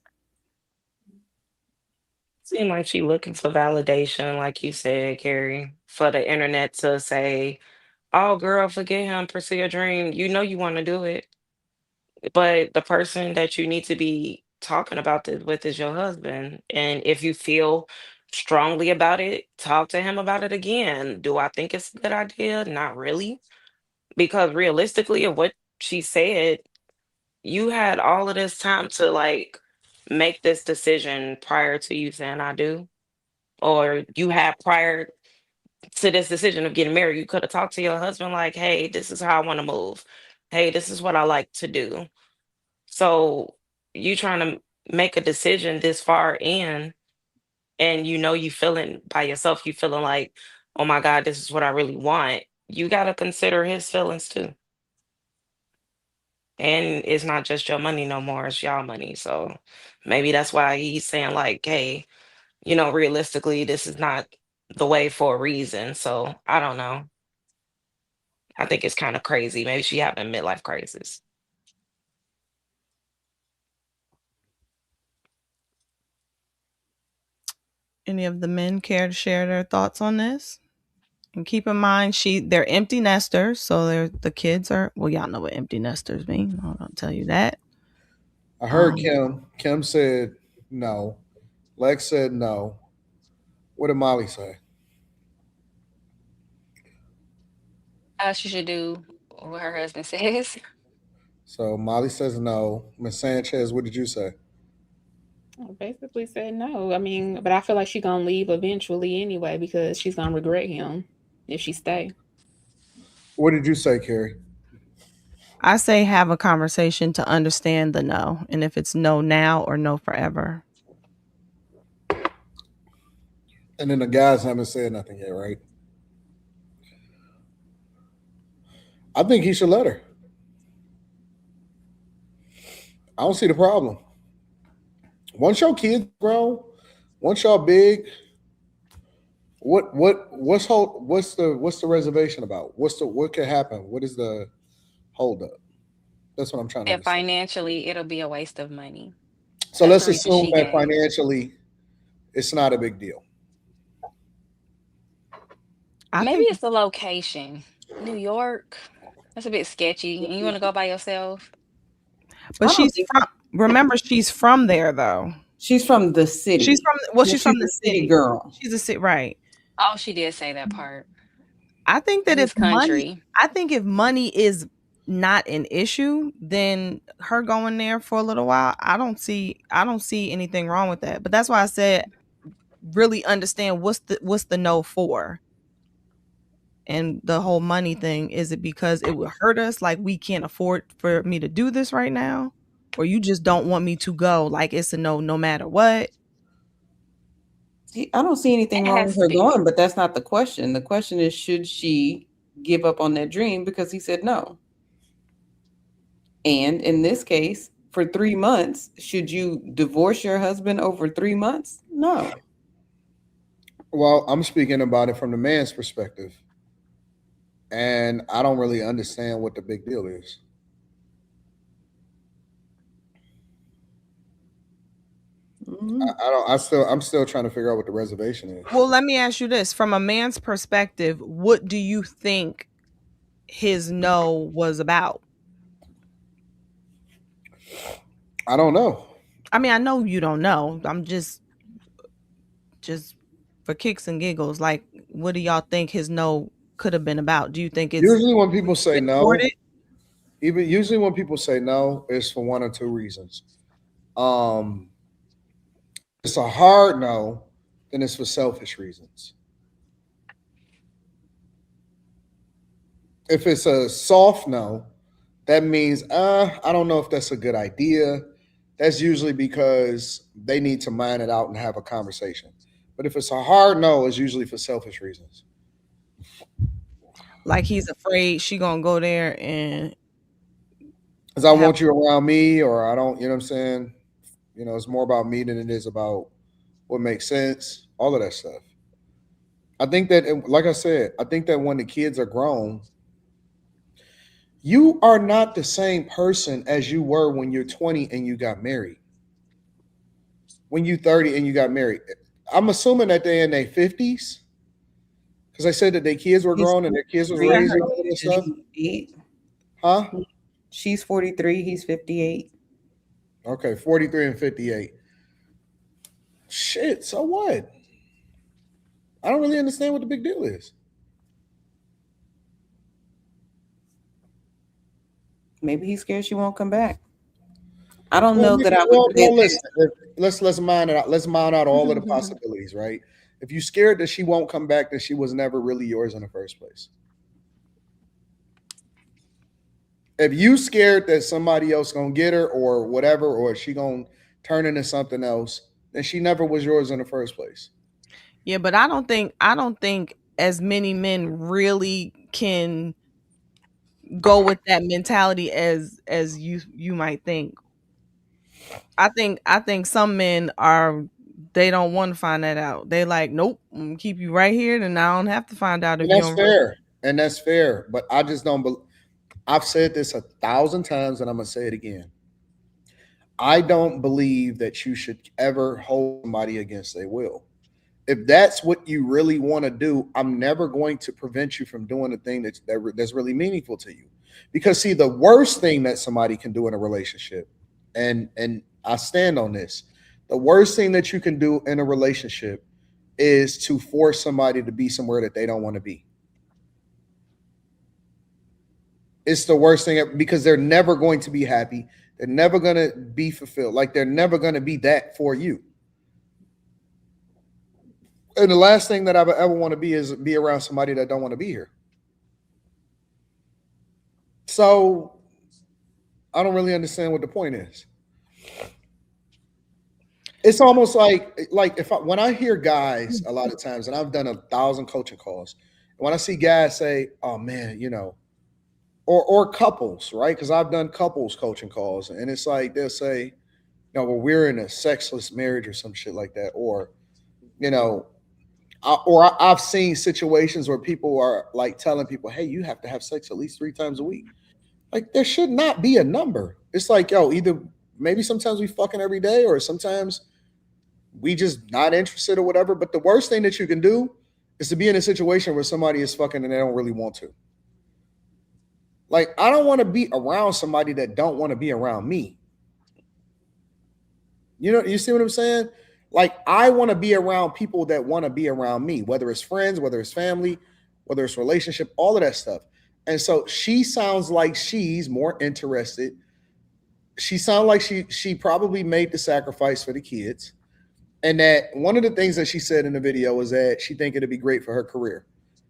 Seem like she looking for validation, like you said, Carrie, for the internet to say, "Oh, girl, forget him, pursue your dream. You know you want to do it." But the person that you need to be talking about this with is your husband. And if you feel strongly about it, talk to him about it again. Do I think it's a good idea? Not really. Because realistically, of what she said, you had all of this time to like make this decision prior to you saying I do. Or you had prior to this decision of getting married, you could have talked to your husband like, hey, this is how I want to move. Hey, this is what I like to do. So you trying to make a decision this far in, and you know you feeling by yourself, you feeling like, oh my God, this is what I really want. You gotta consider his feelings too. And it's not just your money no more, it's y'all money. So maybe that's why he's saying like, hey, realistically, this is not the way for a reason. So I don't know. I think it's kind of crazy. Maybe she having a midlife crisis. Any of the men care to share their thoughts on this? And keep in mind, they're empty nesters, so the kids are, well, y'all know what empty nesters mean. I'll tell you that. I heard Kim. Kim said no. Lex said no. What did Molly say? She should do what her husband says. So Molly says no. Miss Sanchez, what did you say? I basically said no. I mean, but I feel like she's gonna leave eventually anyway because she's gonna regret him if she stay. What did you say, Carrie? I say have a conversation to understand the no, and if it's no now or no forever. And then the guys haven't said nothing yet, right? I think he should let her. I don't see the problem. Once your kids grow, once y'all big, what's the reservation about? What could happen? What is the hold up? That's what I'm trying to And understand. financially, it'll be a waste of money. So That's let's the reason assume she that gave. financially it's not a big deal. I Maybe think, it's the location. New York. That's a bit sketchy. And you want to go by yourself? but I don't she's think from. Remember, she's from there though. she's from the She's city. from. Well, Well, she's she's from the a city city. girl. She's a city, right? Oh, she did say that part. I think that He's country. if money is not an issue, then her going there for a little while, I don't see anything wrong with that. But that's why I said really understand what's the no for. And the whole money thing, is it because it would hurt us, like we can't afford for me to do this right now, or you just don't want me to go, like it's a no matter what? I don't see anything It wrong with has to her be. going, but that's not the question. The question is, should she give up on that dream because he said no? And in this case, for 3 months, should you divorce your husband over 3 months? No. Well, I'm speaking about it from the man's perspective, and I don't really understand what the big deal is. I don't. I'm still trying to figure out what the reservation is. Well, let me ask you this: from a man's perspective, what do you think his no was about? I don't know. I mean, I know you don't know. I'm just for kicks and giggles, like what do y'all think his no could have been about? Do you think it's Usually, when people say couldn't afford no, it? even usually when people say no, it's for one or two reasons. Um, it's a hard no, then it's for selfish reasons. If it's a soft no, that means I don't know if that's a good idea. That's usually because they need to mind it out and have a conversation. But if it's a hard no, it's usually for selfish reasons. Like he's afraid she gonna go there and Because I have. want you around me, or I don't, you know what I'm saying? It's more about me than it is about what makes sense, all of that stuff. I think that, like I said, I think that when the kids are grown, you are not the same person as you were when you're 20 and you got married. When you 30 and you got married. I'm assuming that they're in their 50s because they said that their kids were He's grown and their kids was 43, Yeah, raised her and all of this and stuff. he's 58. Huh? She's 43, he's 58. Okay, 43 and 58. Shit, so what? I don't really understand what the big deal is. Maybe he's scared she won't come back. I don't Well, know that I would say it listen. Let's mine it out. Let's mine out all of the possibilities, right? If you scared that she won't come back, then she was never really yours in the first place. If you scared that somebody else gonna get her or whatever, or she gonna turn into something else, then she never was yours in the first place. Yeah, but I don't think as many men really can go with that mentality as you might think. I think some men are, they don't want to find that out. They like, nope, I'm gonna keep you right here, and I don't have to find out if And you that's don't. fair. And that's fair. But I just don't. I've said this 1,000 times, and I'm gonna say it again. I don't believe that you should ever hold somebody against their will. If that's what you really want to do, I'm never going to prevent you from doing the thing that's really meaningful to you. Because see, the worst thing that somebody can do in a relationship, and I stand on this, the worst thing that you can do in a relationship is to force somebody to be somewhere that they don't want to be. It's the worst thing because they're never going to be happy. They're never going to be fulfilled. Like they're never going to be that for you. And the last thing that I would ever want to be is be around somebody that don't want to be here. So I don't really understand what the point is. It's almost like if when I hear guys a lot of times, and I've done 1,000 coaching calls, when I see guys say, "Oh man," or couples, right? Because I've done couples coaching calls, and it's like they'll say, "No, well, we're in a sexless marriage or some shit like that," or you know, I've seen situations where people are like telling people, "Hey, you have to have sex at least 3 times a week." Like there should not be a number. It's like, yo, either maybe sometimes we fucking every day, or sometimes we just not interested or whatever. But the worst thing that you can do is to be in a situation where somebody is fucking and they don't really want to. Like I don't want to be around somebody that don't want to be around me. You see what I'm saying? Like I want to be around people that want to be around me, whether it's friends, whether it's family, whether it's relationship, all of that stuff. And so she sounds like she's more interested. She sounds like she probably made the sacrifice for the kids. And that one of the things that she said in the video was that she think it'd be great for her career.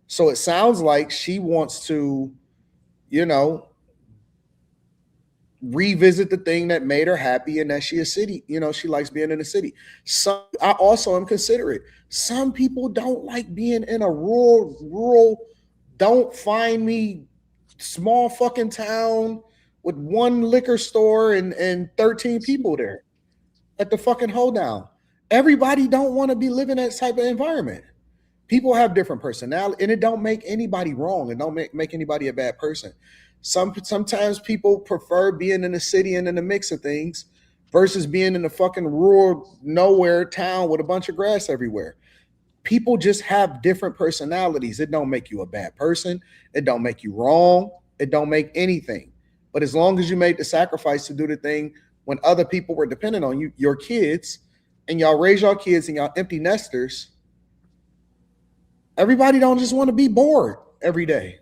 So it sounds like she wants to, you know, revisit the thing that made her happy and that she a city, she likes being in the city. I also am considerate. Some people don't like being in a rural, don't find me small fucking town with one liquor store and 13 people there at the fucking hold down. Everybody don't want to be living that type of environment. People have different personality, and it don't make anybody wrong. It don't make anybody a bad person. Sometimes people prefer being in the city and in the mix of things versus being in the fucking rural nowhere town with a bunch of grass everywhere. People just have different personalities. It don't make you a bad person. It don't make you wrong. It don't make anything. But as long as you made the sacrifice to do the thing when other people were dependent on you, your kids, and y'all raise your kids and y'all empty nesters, everybody don't just want to be bored every day.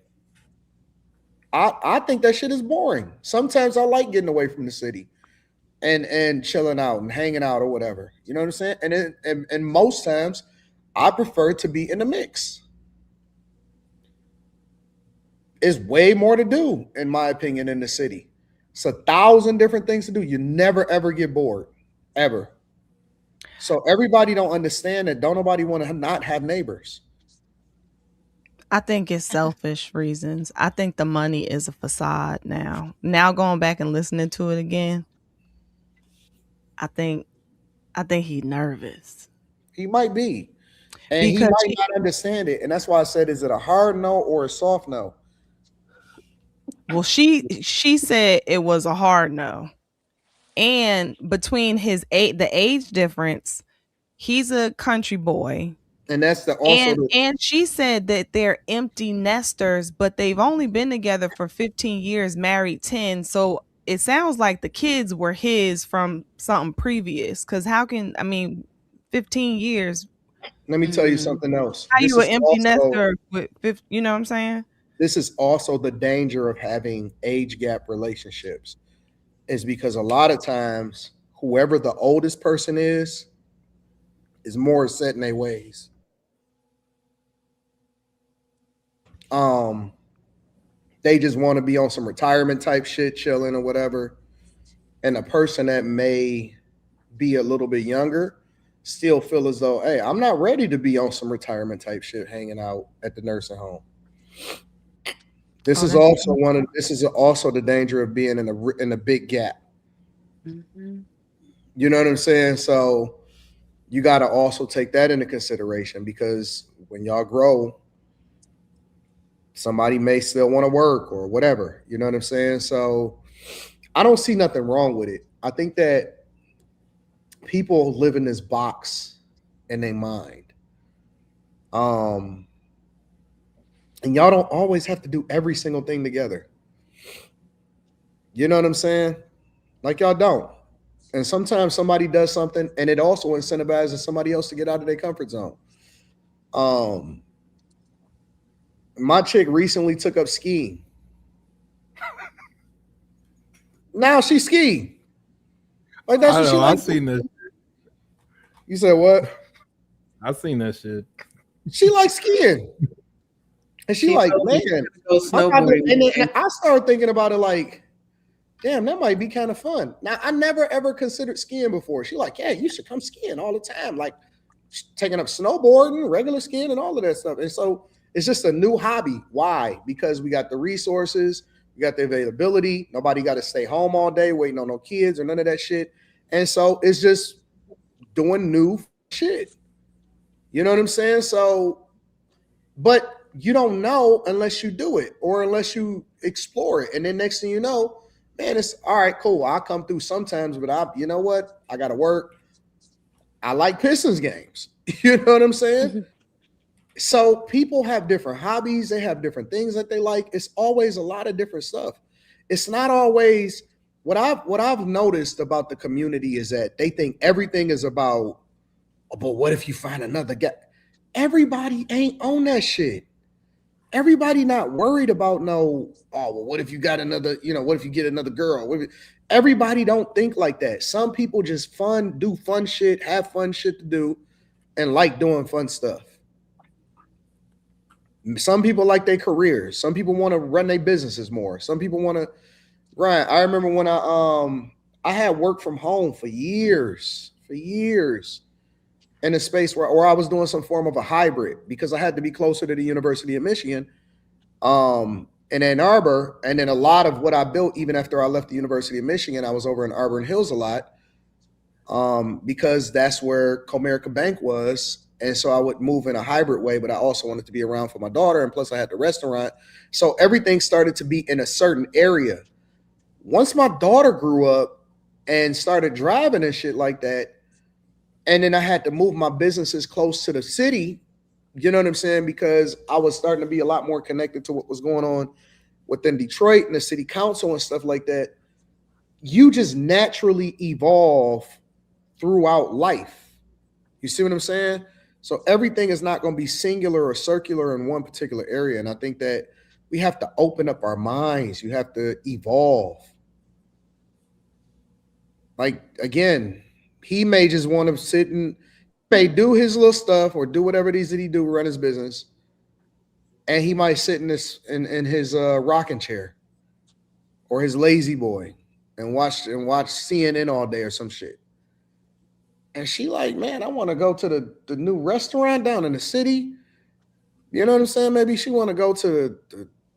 I think that shit is boring. Sometimes I like getting away from the city and chilling out and hanging out or whatever. You know what I'm saying? And most times I prefer to be in the mix. It's way more to do, in my opinion, in the city. It's 1,000 different things to do. You never ever get bored. Ever. So everybody don't understand that. Don't nobody want to not have neighbors. I think it's selfish reasons. I think the money is a facade now. Now going back and listening to it again, I think he's nervous He might be. And he because might not understand it. And that's why I said, is it a hard no or a soft no? she said it was a hard no. And between the age difference, he's a country boy. And that's And she said that they're empty nesters, but they've only been together for 15 years, married 10. So it sounds like the kids were his from something previous. Because 15 years, Let me tell you something else. How This you an is empty also nester with 50, you know what I'm saying? this is also the danger of having age gap relationships, is because a lot of times whoever the oldest person is more set in their ways. Um, they just want to be on some retirement type shit, chilling or whatever. And a person that may be a little bit younger still feel as though, hey, I'm not ready to be on some retirement type shit, hanging out at the nursing home. This Oh, is that's also one of this is also the danger of being in a big gap. You know what I'm saying? So you got to also take that into consideration, because when y'all grow, somebody may still want to work or whatever. You know what I'm saying? So I don't see nothing wrong with it. I think that people live in this box in their mind. Um, and y'all don't always have to do every single thing together. You know what I'm saying? Like y'all don't. And sometimes somebody does something and it also incentivizes somebody else to get out of their comfort zone. Um, my chick recently took up skiing. Now she's skiing. Like that's I what she know. I likes. seen that. You said what? I seen that shit. She likes skiing. And she She like, told me man, she gonna go I'm about to, snowboarding and one then day. I started thinking about it like, damn, that might be kind of fun. Now, I never ever considered skiing before. She like, yeah, you should come skiing all the time. Like taking up snowboarding, regular skiing, and all of that stuff. And so it's just a new hobby. Why? Because we got the resources, we got the availability. Nobody got to stay home all day waiting on no kids or none of that shit. And so it's just doing new shit. You know what I'm saying? So, but you don't know unless you do it or unless you explore it. And then next thing you know, man, it's all right, cool. I'll come through sometimes, but you know what? I got to work. I like Pistons games. You know what I'm saying? So people have different hobbies. They have different things that they like. It's always a lot of different stuff. It's not always what I've noticed about the community is that they think everything is about, oh, but what if you find another guy? Everybody ain't on that shit. Everybody not worried about no, oh, well, what if you got another, what if you get another girl? Everybody don't think like that. Some people just do fun shit, have fun shit to do, and like doing fun stuff. Some people like their careers. Some people want to run their businesses more. Some people want to. Right. I remember when I had worked from home for years, in a space where I was doing some form of a hybrid because I had to be closer to the University of Michigan, in Ann Arbor. And then a lot of what I built, even after I left the University of Michigan, I was over in Auburn Hills a lot, because that's where Comerica Bank was. And so I would move in a hybrid way, but I also wanted to be around for my daughter. And plus I had the restaurant. So everything started to be in a certain area. Once my daughter grew up and started driving and shit like that, and then I had to move my businesses close to the city, you know what I'm saying? Because I was starting to be a lot more connected to what was going on within Detroit and the city council and stuff like that. You just naturally evolve throughout life. You see what I'm saying? So everything is not going to be singular or circular in one particular area. And I think that we have to open up our minds. You have to evolve. Like, again, he may just want to sit and may do his little stuff or do whatever it is that he do, run his business. And he might sit in his rocking chair or his lazy boy and watch CNN all day or some shit. And she like, man, I want to go to the new restaurant down in the city. You know what I'm saying? Maybe she want to go to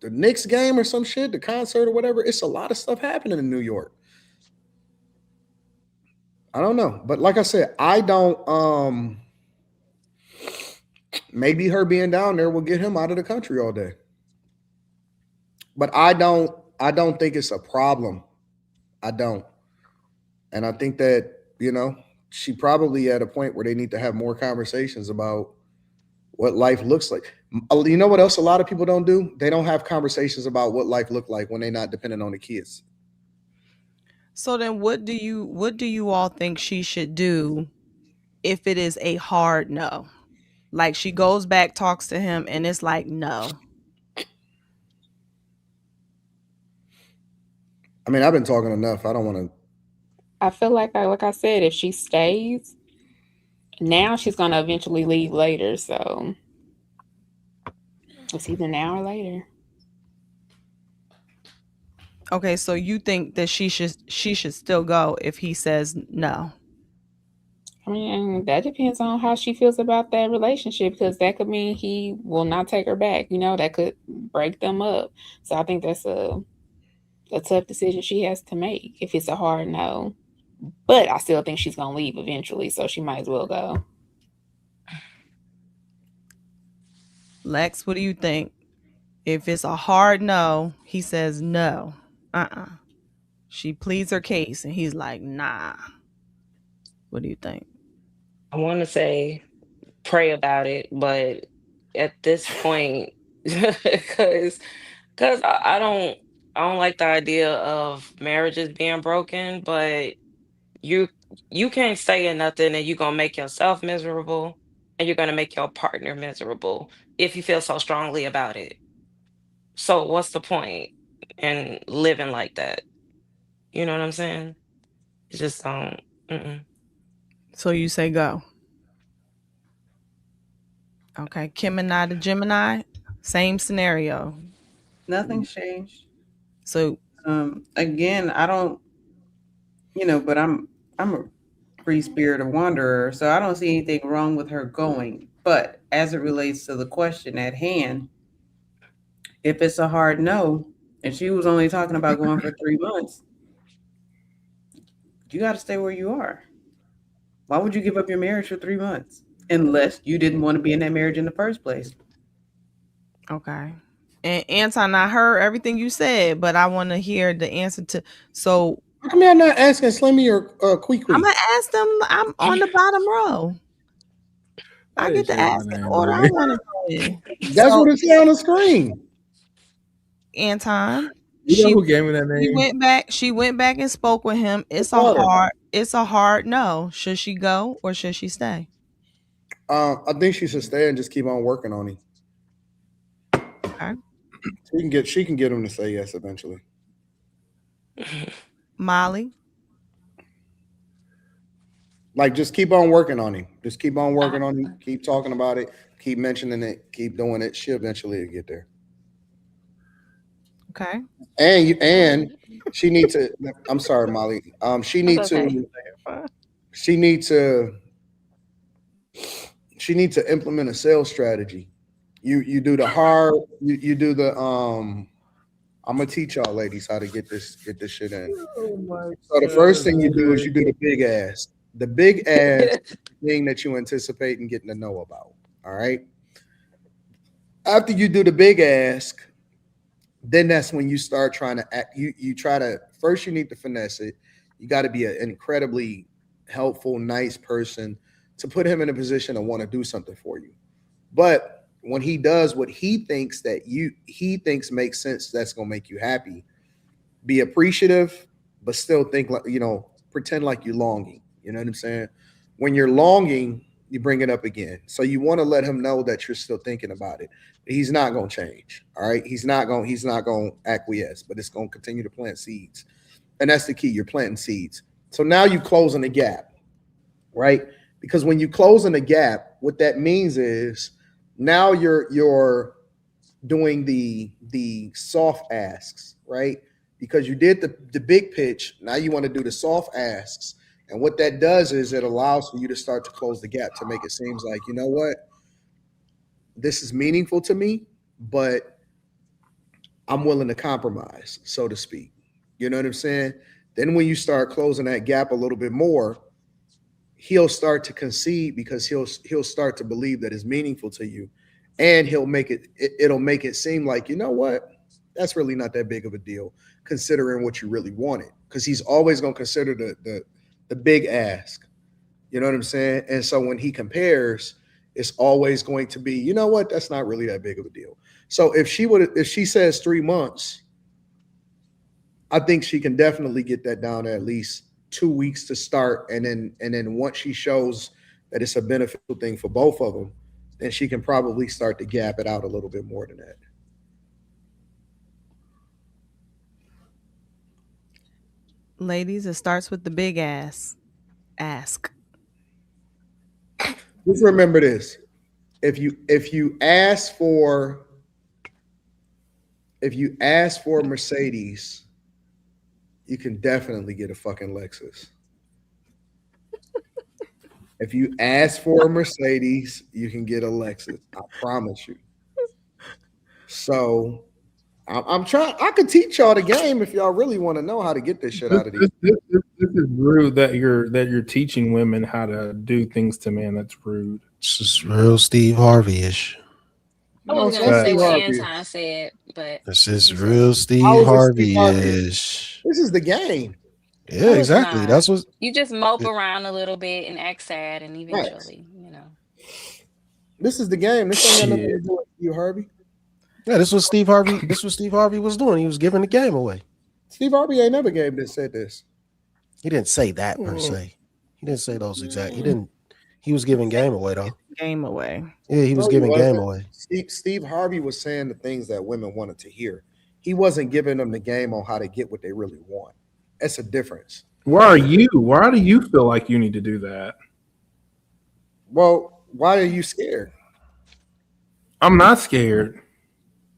the Knicks game or some shit, the concert or whatever. It's a lot of stuff happening in New York. I don't know. But like I said, I don't maybe her being down there will get him out of the country all day. But I don't think it's a problem. I don't. And I think that, she probably at a point where they need to have more conversations about what life looks like. You know what else a lot of people don't do? They don't have conversations about what life look like when they're not dependent on the kids. So then what do you all think she should do if it is a hard no? Like she goes back, talks to him, and it's like, no. I mean, I've been talking enough. I don't want to. I feel like I said, if she stays, now she's gonna eventually leave later. So it's either now or later. Okay, so you think that she should still go if he says no? I mean, that depends on how she feels about that relationship, because that could mean he will not take her back. You know, that could break them up. So I think that's a tough decision she has to make if it's a hard no. But I still think she's gonna leave eventually, so she might as well go. Lex, what do you think? If it's a hard no, he says no. She pleads her case and he's like, nah. What do you think? I want to say pray about it, but at this point, because I don't like the idea of marriages being broken, but you you can't stay in nothing and you're gonna make yourself miserable and you're gonna make your partner miserable if you feel so strongly about it. So what's the point in living like that? You know what I'm saying? It's just mm-mm. So you say go. Okay. Gemini to Gemini, same scenario. Nothing's changed. So Again, I don't, but I'm a free spirit of wanderer, so I don't see anything wrong with her going. But as it relates to the question at hand, if it's a hard no, and she was only talking about going for 3 months, you got to stay where you are. Why would you give up your marriage for 3 months unless you didn't want to be in that marriage in the first place? okay. And Anton, I heard everything you said, but I want to hear the answer to. So How come y'all not asking Slimmy or Queequeg? I'm gonna ask them. I'm on the bottom row. I get to ask in order I want to go in. That's So what it said on the screen. Anton, You know she who gave me that she name? went back. She went back and spoke with him. It's a hard no. Should she go or should she stay? I think she should stay and just keep on working on him. Okay. She can get him to say yes eventually. Molly. Like, just keep on working on him. Just keep on working on him. Keep talking about it. Keep mentioning it. Keep doing it. She eventually will get there. Okay. And she needs to. I'm sorry, Molly. She needs okay. to. She needs to. She needs to implement a sales strategy. You do the hard. You do the. I'm gonna teach y'all ladies how to get this shit in. So the first thing you do is you do the big ass. The big ass thing that you anticipate and getting to know about. All right. After you do the big ask, then that's when you start trying to act. You try to first. You need to finesse it. You got to be an incredibly helpful, nice person to put him in a position to want to do something for you. But when he does what he thinks makes sense, that's gonna make you happy. Be appreciative, but still think like pretend like you're longing. You know what I'm saying? When you're longing, you bring it up again. So you want to let him know that you're still thinking about it. He's not gonna change. All right. He's not gonna acquiesce, but it's gonna continue to plant seeds. And that's the key. You're planting seeds. So now you're closing the gap, right? Because when you closing the gap, what that means is now you're doing the soft asks, right? Because you did the big pitch, now you want to do the soft asks. And what that does is it allows for you to start to close the gap to make it seems like, you know what? This is meaningful to me, but I'm willing to compromise, so to speak. You know what I'm saying? Then when you start closing that gap a little bit more, he'll start to concede because he'll start to believe that it's meaningful to you, and it'll make it seem like, you know what, that's really not that big of a deal considering what you really wanted, because he's always going to consider the big ask. You know what I'm saying? And so when he compares, it's always going to be, you know what, that's not really that big of a deal. So if she says 3 months, I think she can definitely get that down to at least 2 weeks to start, and then once she shows that it's a beneficial thing for both of them, then she can probably start to gap it out a little bit more than that. Ladies, it starts with the big ass. Ask. Just remember this: if you ask for a Mercedes, you can definitely get a fucking Lexus. If you ask for a Mercedes, you can get a Lexus. I promise you. So I'm trying. I could teach y'all the game if y'all really want to know how to get this shit This, out of these. this is rude that you're teaching women how to do things to men. That's rude. This is real Steve Harvey-ish. I No, was it's gonna not say Steve what Harvey. Anton said, but This is he said real it. Steve How is it Steve Harvey? Harvey-ish. This is the game. Yeah, No, it's exactly. not. That's what. You just mope around a little bit and act sad, and Right. eventually, This is the game. This ain't got nothing Shit. to do with Steve Harvey. Yeah, this was Steve Harvey. This was Steve Harvey was doing. He was giving the game away. Steve Harvey ain't never gave this said this. He didn't say that per se. He didn't say those exact. He didn't. He was giving game away though. Game away. Yeah, he was No, he giving game wasn't. away. Steve Harvey was saying the things that women wanted to hear. He wasn't giving them the game on how to get what they really want. That's a difference. Why do you feel like you need to do that? Well, why are you scared? I'm not scared.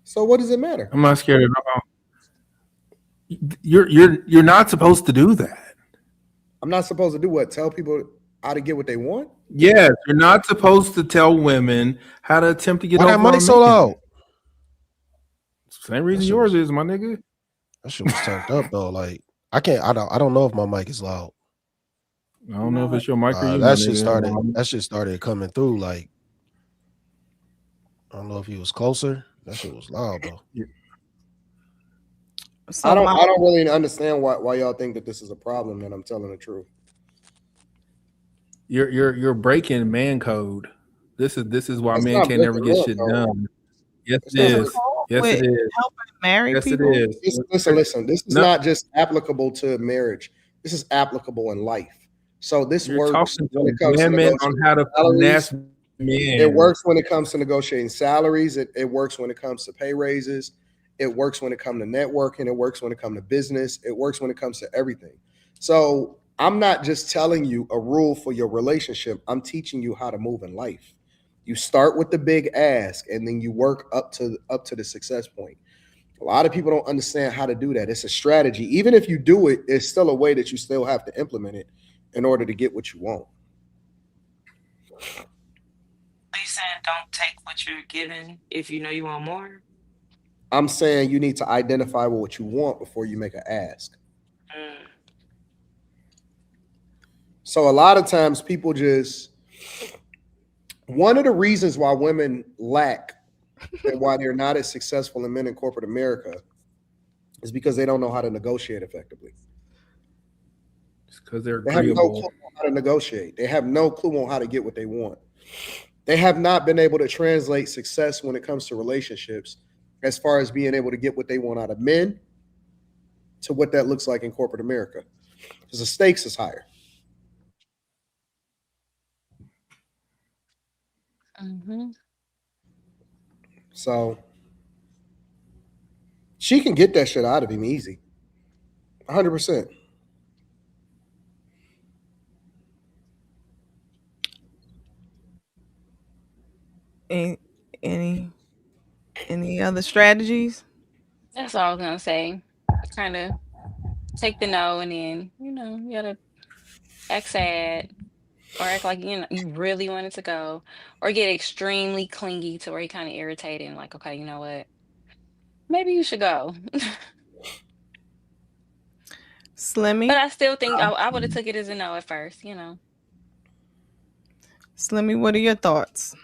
So what does it matter? I'm not scared at all. You're not supposed to do that. I'm not supposed to do what? Tell people how to get what they want? Yes, you're not supposed to tell women how to attempt to get Why over that mic on so men. loud? Same reason That shit yours was- is, my nigga. That shit was turned up though. Like I can't. I don't know if my mic is loud. I don't know if it's your mic or you, my That shit nigga. started. That shit started coming through. Like I don't know if he was closer. That shit was loud though. So I don't really understand why y'all think that this is a problem that I'm telling the truth. You're breaking man code. This is why That's men not can't never breaking get man shit code. done. Yes, It's it not is. Yes, with it is. helping married Yes, it people. is. Listen. This is No. not just applicable to marriage. This is applicable in life. So this You're works talking when to it comes to women on negotiating how to salaries. finesse men. It works when it comes to negotiating salaries. It works when it comes to pay raises. It works when it comes to networking. It works when it comes to business. It works when it comes to everything. So I'm not just telling you a rule for your relationship. I'm teaching you how to move in life. You start with the big ask, and then you work up to the success point. A lot of people don't understand how to do that. It's a strategy. Even if you do it, it's still a way that you still have to implement it in order to get what you want. Are you saying don't take what you're given if you know you want more? I'm saying you need to identify what you want before you make an ask. Mm. So a lot of times people just, one of the reasons why women lack and why they're not as successful in men in corporate America is because they don't know how to negotiate effectively. It's because they're They have no agreeable. clue on how to negotiate. They have no clue on how to get what they want. They have not been able to translate success when it comes to relationships as far as being able to get what they want out of men to what that looks like in corporate America. Because the stakes is higher. Mm-hmm. So she can get that shit out of him easy. 100%. Any other strategies? That's all I was gonna say. Kind of take the no, and then you gotta act sad or act like you really want it to go, or get extremely clingy to where you kind of irritated and like, okay, you know what? Maybe you should go. Slimmy. But I still think I would have took it as a no at first. Slimmy, what are your thoughts?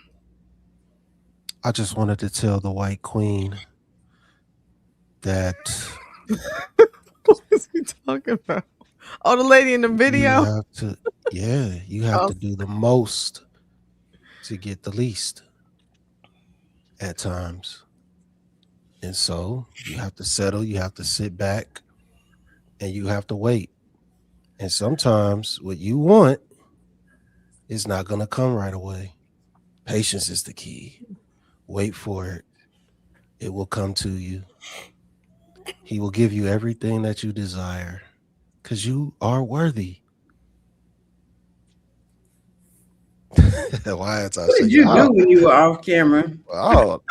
I just wanted to tell the white queen that What is he talking about? Oh, the lady in the video? you have to do the most to get the least at times. And so you have to settle, you have to sit back, and you have to wait. And sometimes what you want is not going to come right away. Patience is the key. Wait for it. It will come to you. He will give you everything that you desire because you are worthy. Why Anton What did shaking? you do when you were off camera? Oh,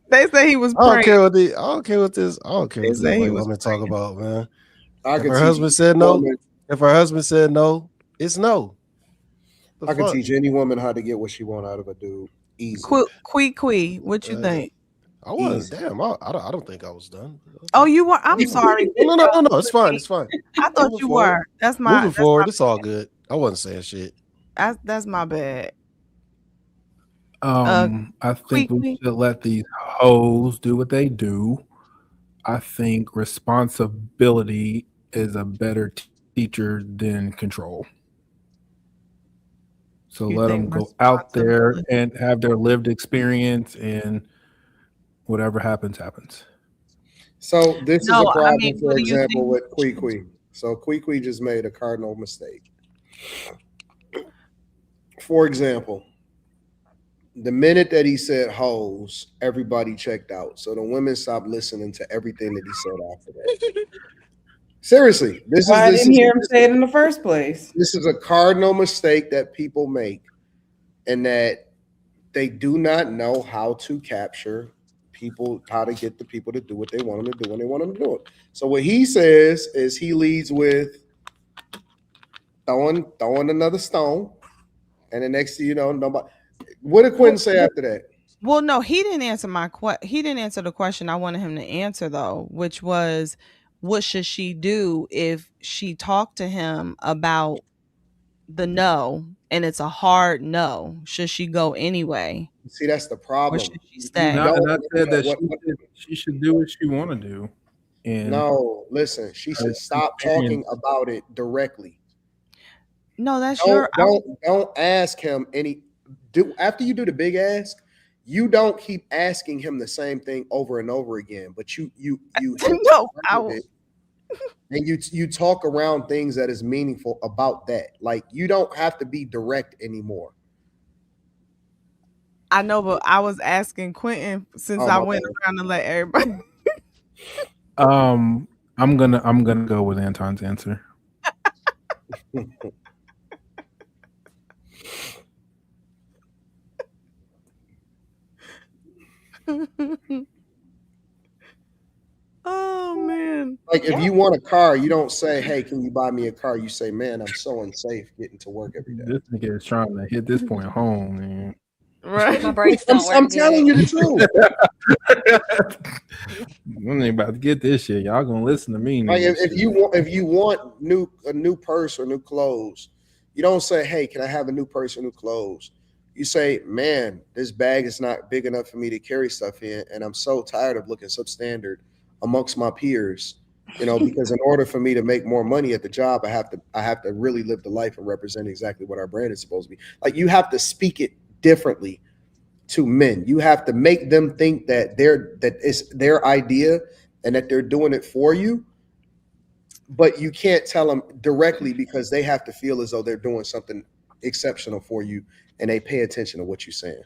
They say he was I don't praying. care what the I don't care what this I don't care They what these say he white was women talk praying. about, man. I If could her teach husband said any no, woman. if her husband said no, it's no. The I could fuck? teach any woman how to get what she want out of a dude. Easy, Quee, what you Uh, think? I wasn't. easy. Damn, I don't think I was done. Oh, Okay. you were. I'm sorry. No. It's fine. It's fine. I thought Moving you forward. were. That's Moving my forward. It's all good. I wasn't saying shit. that's my bad. I think we Quee. should let these hoes do what they do. I think responsibility is a better teacher than control. So You let think them go out there responsibility? and have their lived experience, and whatever happens, happens. So this is a No, I problem, mean, for what do you example, think? with Kwee. So Kwee just made a cardinal mistake. For example, the minute that he said hoes, everybody checked out. So the women stopped listening to everything that he said after that. Seriously, Why I didn't hear him say it in the first place? this is a cardinal mistake that people make, and that they do not know how to capture people, how to get the people to do what they want them to do when they want them to do it. So what he says is he leads with throwing another stone, and the next thing you know, nobody. What did Quentin say after that? Well, no, he didn't answer he didn't answer the question I wanted him to answer though, which was what should she do if she talked to him about the no and it's a hard no? Should she go anyway See, that's the or problem. should she You stay? No, don't. and I said that What, she should do what she want to do, and no, listen. She should stop talking experience. about it directly. No, that's your Don't ask him any. Do after you do the big ask, you don't keep asking him the same thing over and over again. But you hint no, around it, and you talk around things that is meaningful about that. Like you don't have to be direct anymore. I know, but I was asking Quentin since Oh I my went around to let everybody. I'm gonna go with Anton's answer. bad. Oh man. Like if you want a car, you don't say, "Hey, can you buy me a car?" You say, "Man, I'm so unsafe getting to work every day." This nigga is trying to hit this point home, man. Right. My brakes I'm, don't work I'm telling you good. the truth. I'm ain't about to get this shit. Y'all gonna listen to me. Like Nigga, if you want a new purse or new clothes, you don't say, "Hey, can I have a new purse or new clothes?" You say, "Man, this bag is not big enough for me to carry stuff in, and I'm so tired of looking substandard amongst my peers." You know, because in order for me to make more money at the job, I have to really live the life and represent exactly what our brand is supposed to be. Like you have to speak it differently to men. You have to make them think that it's their idea and that they're doing it for you, but you can't tell them directly because they have to feel as though they're doing something exceptional for you and they pay attention to what you're saying.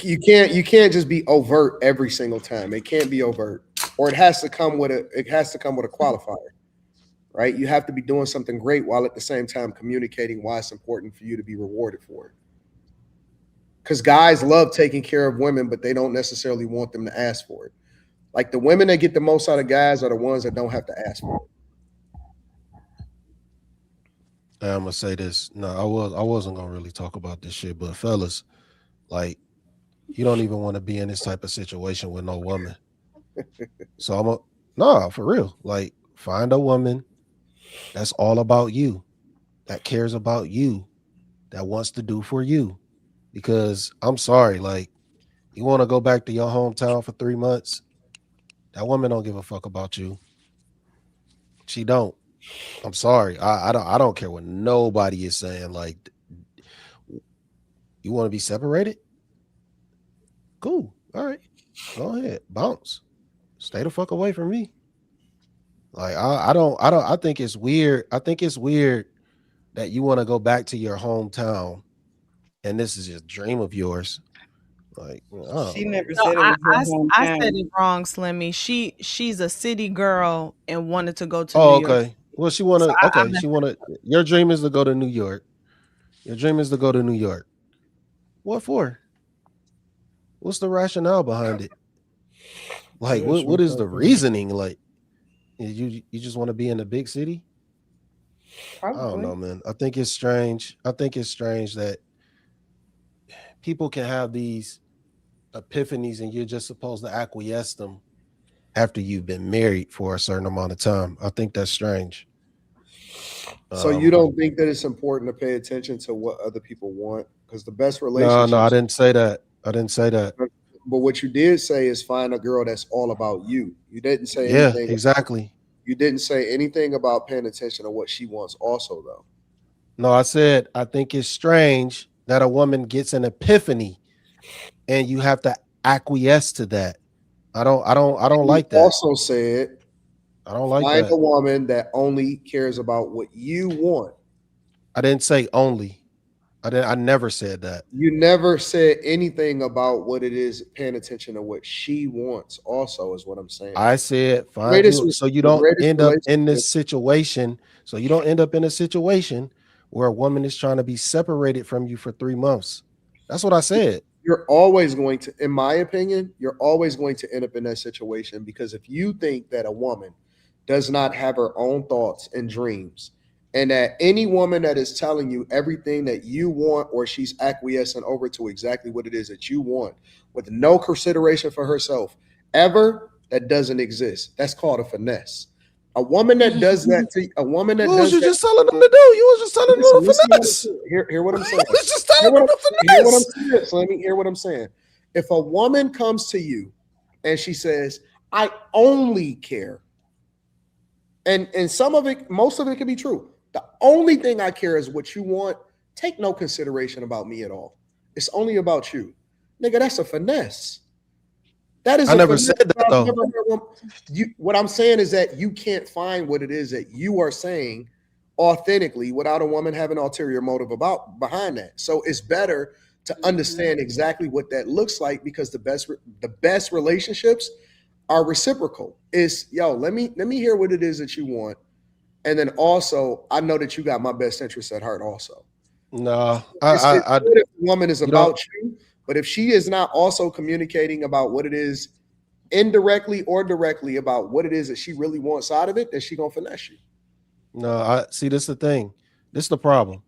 You can't just be overt every single time. It can't be overt, or it has to come with a qualifier, right? You have to be doing something great while at the same time communicating why it's important for you to be rewarded for it. Because guys love taking care of women, but they don't necessarily want them to ask for it. Like the women that get the most out of guys are the ones that don't have to ask for it. I'm gonna say this. No, I wasn't gonna really talk about this shit, but fellas, like you don't even want to be in this type of situation with no woman. So nah, for real. Like find a woman that's all about you, that cares about you, that wants to do for you. Because I'm sorry, like you want to go back to your hometown for 3 months, that woman don't give a fuck about you. She don't. I'm sorry. I don't care what nobody is saying. Like you want to be separated? Cool. All right. Go ahead. Bounce. Stay the fuck away from me. Like I think it's weird. I think it's weird that you want to go back to your hometown and this is a dream of yours. Like, I don't She know. never No, said it was her I said hometown. it wrong, Slimmy. She's a city girl and wanted to go to New Oh, York. okay. Well, she So wanna. I Okay, messed she wanna. Your dream is to go to New York. Your dream is to go to New York. What for? What's the rationale behind it? Like, Yeah, she what wants is to the go to- reasoning? Like, you just want to be in a big city? I don't Probably. know, man. I think it's strange. I think it's strange that people can have these epiphanies and you're just supposed to acquiesce them after you've been married for a certain amount of time. I think that's strange. So you Um, don't think that it's important to pay attention to what other people want? Because the best no, I relationships, didn't say that. I didn't say that. but what you did say is find a girl that's all about you. You didn't say Yeah, anything. exactly. You didn't say anything about paying attention to what she wants. Also, though, No, I said I think it's strange that a woman gets an epiphany and you have to acquiesce to that. I don't you like that. also said I don't like find a that. woman that only cares about what you want. I didn't say only. I never said that. You never said anything about what it is paying attention to what she wants. Also, is what I'm saying. I said find Greatest, you so you the don't greatest end up in this relationship. situation. So you don't end up in a situation where a woman is trying to be separated from you for 3 months. That's what I said. You're always going to, in my opinion, you're always going to end up in that situation because if you think that a woman does not have her own thoughts and dreams, and that any woman that is telling you everything that you want or she's acquiescing over to exactly what it is that you want with no consideration for herself ever, that doesn't exist. That's called a finesse. A woman that does that to a woman that What was does you that. just telling them to do? You was just telling them to Listen what I'm finesse. saying. Hear what I'm You saying. was just telling them to Hear what I'm finesse. saying. So let me hear what I'm saying. If a woman comes to you and she says, "I only care," and some of it, most of it can be true. The only thing I care is what you want. Take no consideration about me at all. It's only about you, nigga. That's a finesse. That is I a never finesse. said that I've though. never heard one. What I'm saying is that you can't find what it is that you are saying authentically without a woman having an ulterior motive about behind that. So it's better to understand exactly what that looks like because the best relationships are reciprocal. Is yo, let me hear what it is that you want, and then also I know that you got my best interest at heart. Also, No, it's good if the woman is you don't. about you, but if she is not also communicating about what it is indirectly or directly about what it is that she really wants out of it, then she gonna finesse you. No, I see. This is the thing. This is the problem.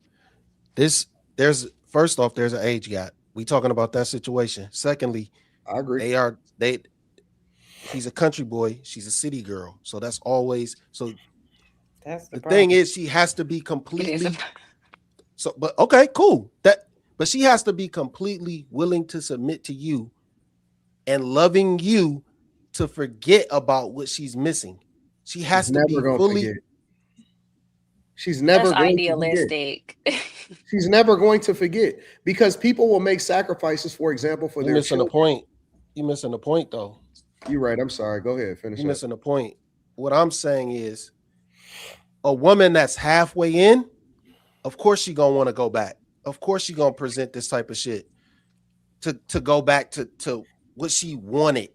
This there's first off, there's an age gap. We talking about that situation. Secondly, I agree. they he's a country boy, she's a city girl. So that's always so That's the the thing problem. is she has to be It is a completely so but okay, cool. But she has to be completely willing to submit to you and loving you to forget about what she's missing. She She's has to never be gonna fully forget. She's that's never going to forget. idealistic. She's never going to forget because people will make sacrifices, for example, for you their missing the children. point. You missing the point though. You're right. I'm sorry. Go ahead. You Finish up. missing the point. What I'm saying is a woman that's halfway in, of course she gonna want to go back. Of course she gonna present this type of shit to go back to what she wanted.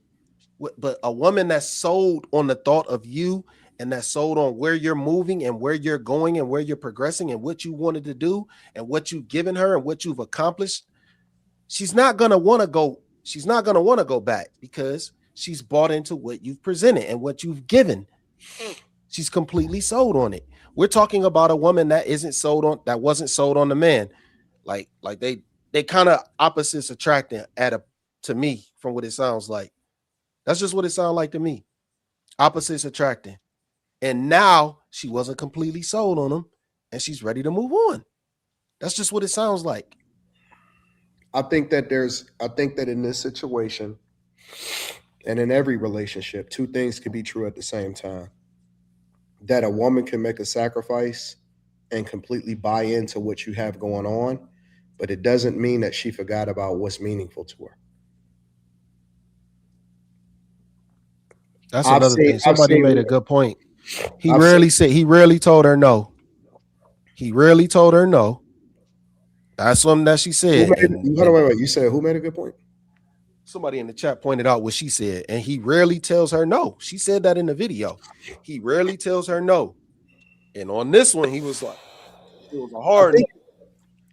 But a woman that's sold on the thought of you and that's sold on where you're moving and where you're going and where you're progressing and what you wanted to do and what you've given her and what you've accomplished, she's not gonna want to go. She's not gonna want to go back because she's bought into what you've presented and what you've given. She's completely sold on it. We're talking about a woman that wasn't sold on the man. Like they kind of opposites attracting to me from what it sounds like. That's just what it sounds like to me. Opposites attracting. And now she wasn't completely sold on him and she's ready to move on. That's just what it sounds like. I think that in this situation and in every relationship, two things can be true at the same time. That a woman can make a sacrifice and completely buy into what you have going on, but it doesn't mean that she forgot about what's meaningful to her. That's I've another seen thing. I've Somebody seen made a good point. He I've seen rarely told her no. He rarely told her no. That's something that she said. Hold on, wait. You said who made a good point? Somebody in the chat pointed out what she said, and he rarely tells her no. She said that in the video. He rarely tells her no. And on this one, he was like, it was a hard no.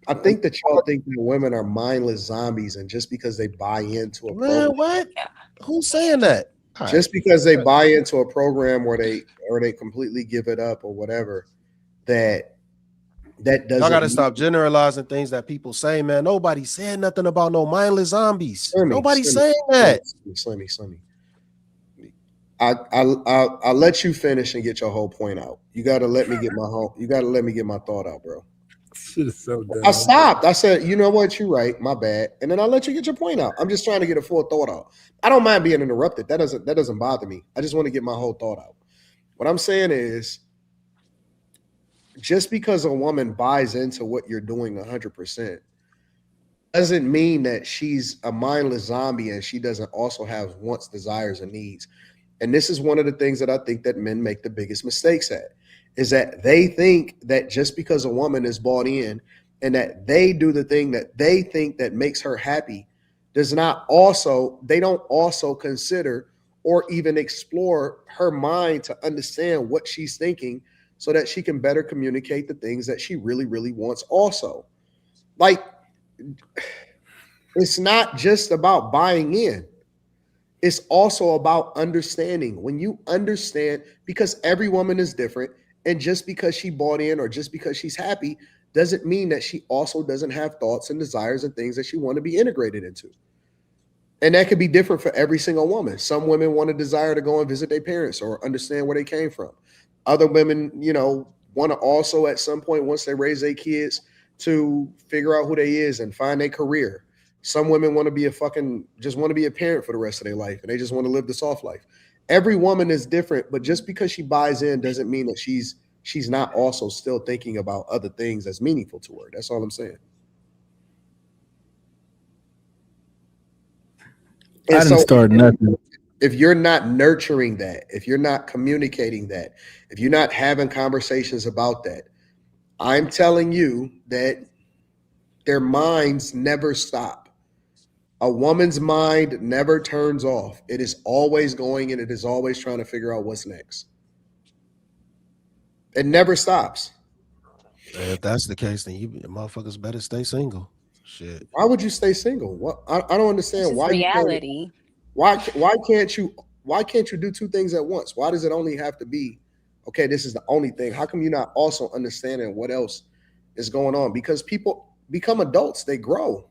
I think that y'all think that women are mindless zombies, and just because they buy into a program, what? Who's saying that? Just because they buy into a program where they completely give it up or whatever, that doesn't. Y'all gotta stop generalizing things that people say, man. Nobody said nothing about no mindless zombies. Nobody's saying that. Slimmy. I'll let you finish and get your whole point out. You gotta let me get my thought out, bro. Shit is so dumb. I stopped. I said, you know what, you're right. My bad. And then I'll let you get your point out. I'm just trying to get a full thought out. I don't mind being interrupted. That doesn't bother me. I just want to get my whole thought out. What I'm saying is, just because a woman buys into what you're doing 100% doesn't mean that she's a mindless zombie and she doesn't also have wants, desires, and needs. And this is one of the things that I think that men make the biggest mistakes at, is that they think that just because a woman is bought in and that they do the thing that they think that makes her happy, they don't also consider or even explore her mind to understand what she's thinking so that she can better communicate the things that she really, really wants also. Like, it's not just about buying in. It's also about understanding. When you understand, because every woman is different, and just because she bought in or just because she's happy doesn't mean that she also doesn't have thoughts and desires and things that she want to be integrated into. And that could be different for every single woman. Some women want a desire to go and visit their parents or understand where they came from. Other women, want to also at some point, once they raise their kids, to figure out who they is and find their career. Some women want to just want to be a parent for the rest of their life, and they just want to live the soft life. Every woman is different, but just because she buys in doesn't mean that she's not also still thinking about other things that's meaningful to her. That's all I'm saying. And I didn't start nothing. If you're not nurturing that, if you're not communicating that, if you're not having conversations about that, I'm telling you that their minds never stop. A woman's mind never turns off. It is always going, and it is always trying to figure out what's next. It never stops. If that's the case, then you motherfuckers better stay single. Shit. Why would you stay single? What I don't understand. Why reality. Why can't you do two things at once? Why does it only have to be, okay, this is the only thing? How come you're not also understanding what else is going on? Because people become adults, they grow.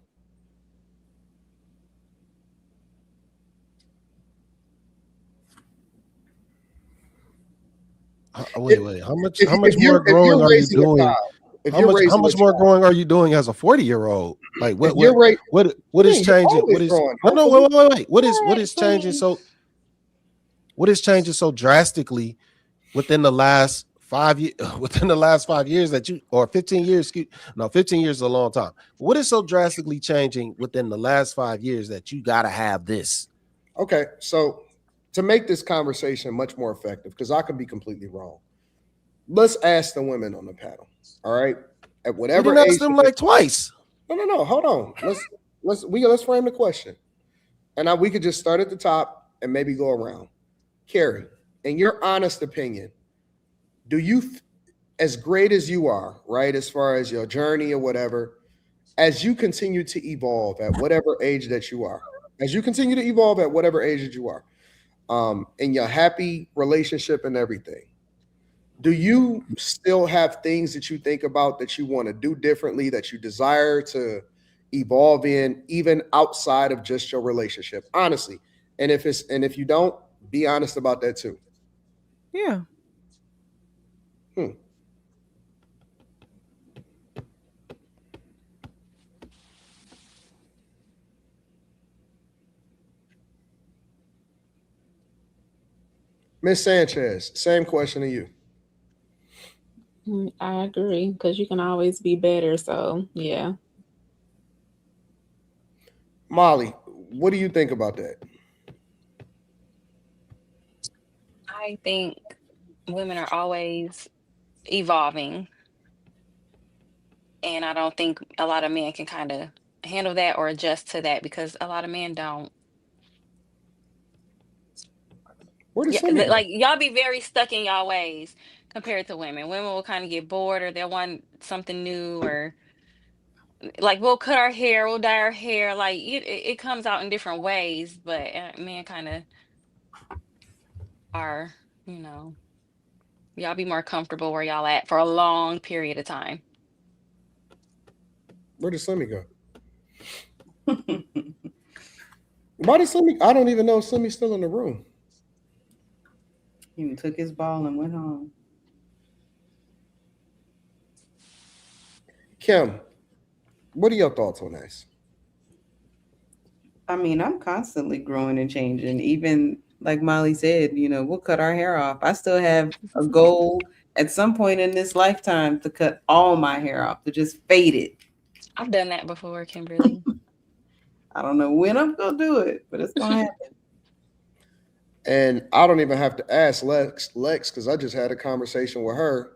Wait. How much more growing are you doing? How much more growing are you doing as a 40-year-old? Like what is changing? Wait. What is changing so drastically within the last 5 years that you, or 15 years, 15 years is a long time. What is so drastically changing within the last 5 years that you gotta have this? Okay, so to make this conversation much more effective, because I could be completely wrong, let's ask the women on the panel. All right, at whatever age. Ask them like twice. No. Hold on. Let's frame the question, and we could just start at the top and maybe go around. Carrie, in your honest opinion, do you, as great as you are, right, as far as your journey or whatever, as you continue to evolve at whatever age that you are, in your happy relationship and everything, do you still have things that you think about that you want to do differently, that you desire to evolve in, even outside of just your relationship? Honestly. And if you don't, be honest about that too. Yeah. Miss Sanchez, same question to you. I agree, because you can always be better. So yeah. Molly, what do you think about that? I think women are always evolving. And I don't think a lot of men can kind of handle that or adjust to that because a lot of men don't. Where does Yeah, Slimmy go? like y'all be very stuck in y'all ways compared to women. Women will kind of get bored or they'll want something new or like we'll cut our hair, we'll dye our hair. Like it comes out in different ways, but men kind of are, you know, y'all be more comfortable where y'all at for a long period of time. Where does Slimmy go? Why does Slimmy? I don't even know if Slimmy's still in the room. He took his ball and went home. Kim, what are your thoughts on this? I mean, I'm constantly growing and changing. Even like Molly said, we'll cut our hair off. I still have a goal at some point in this lifetime to cut all my hair off, to just fade it. I've done that before, Kimberly. I don't know when I'm gonna do it, but it's gonna happen. And I don't even have to ask Lex, because I just had a conversation with her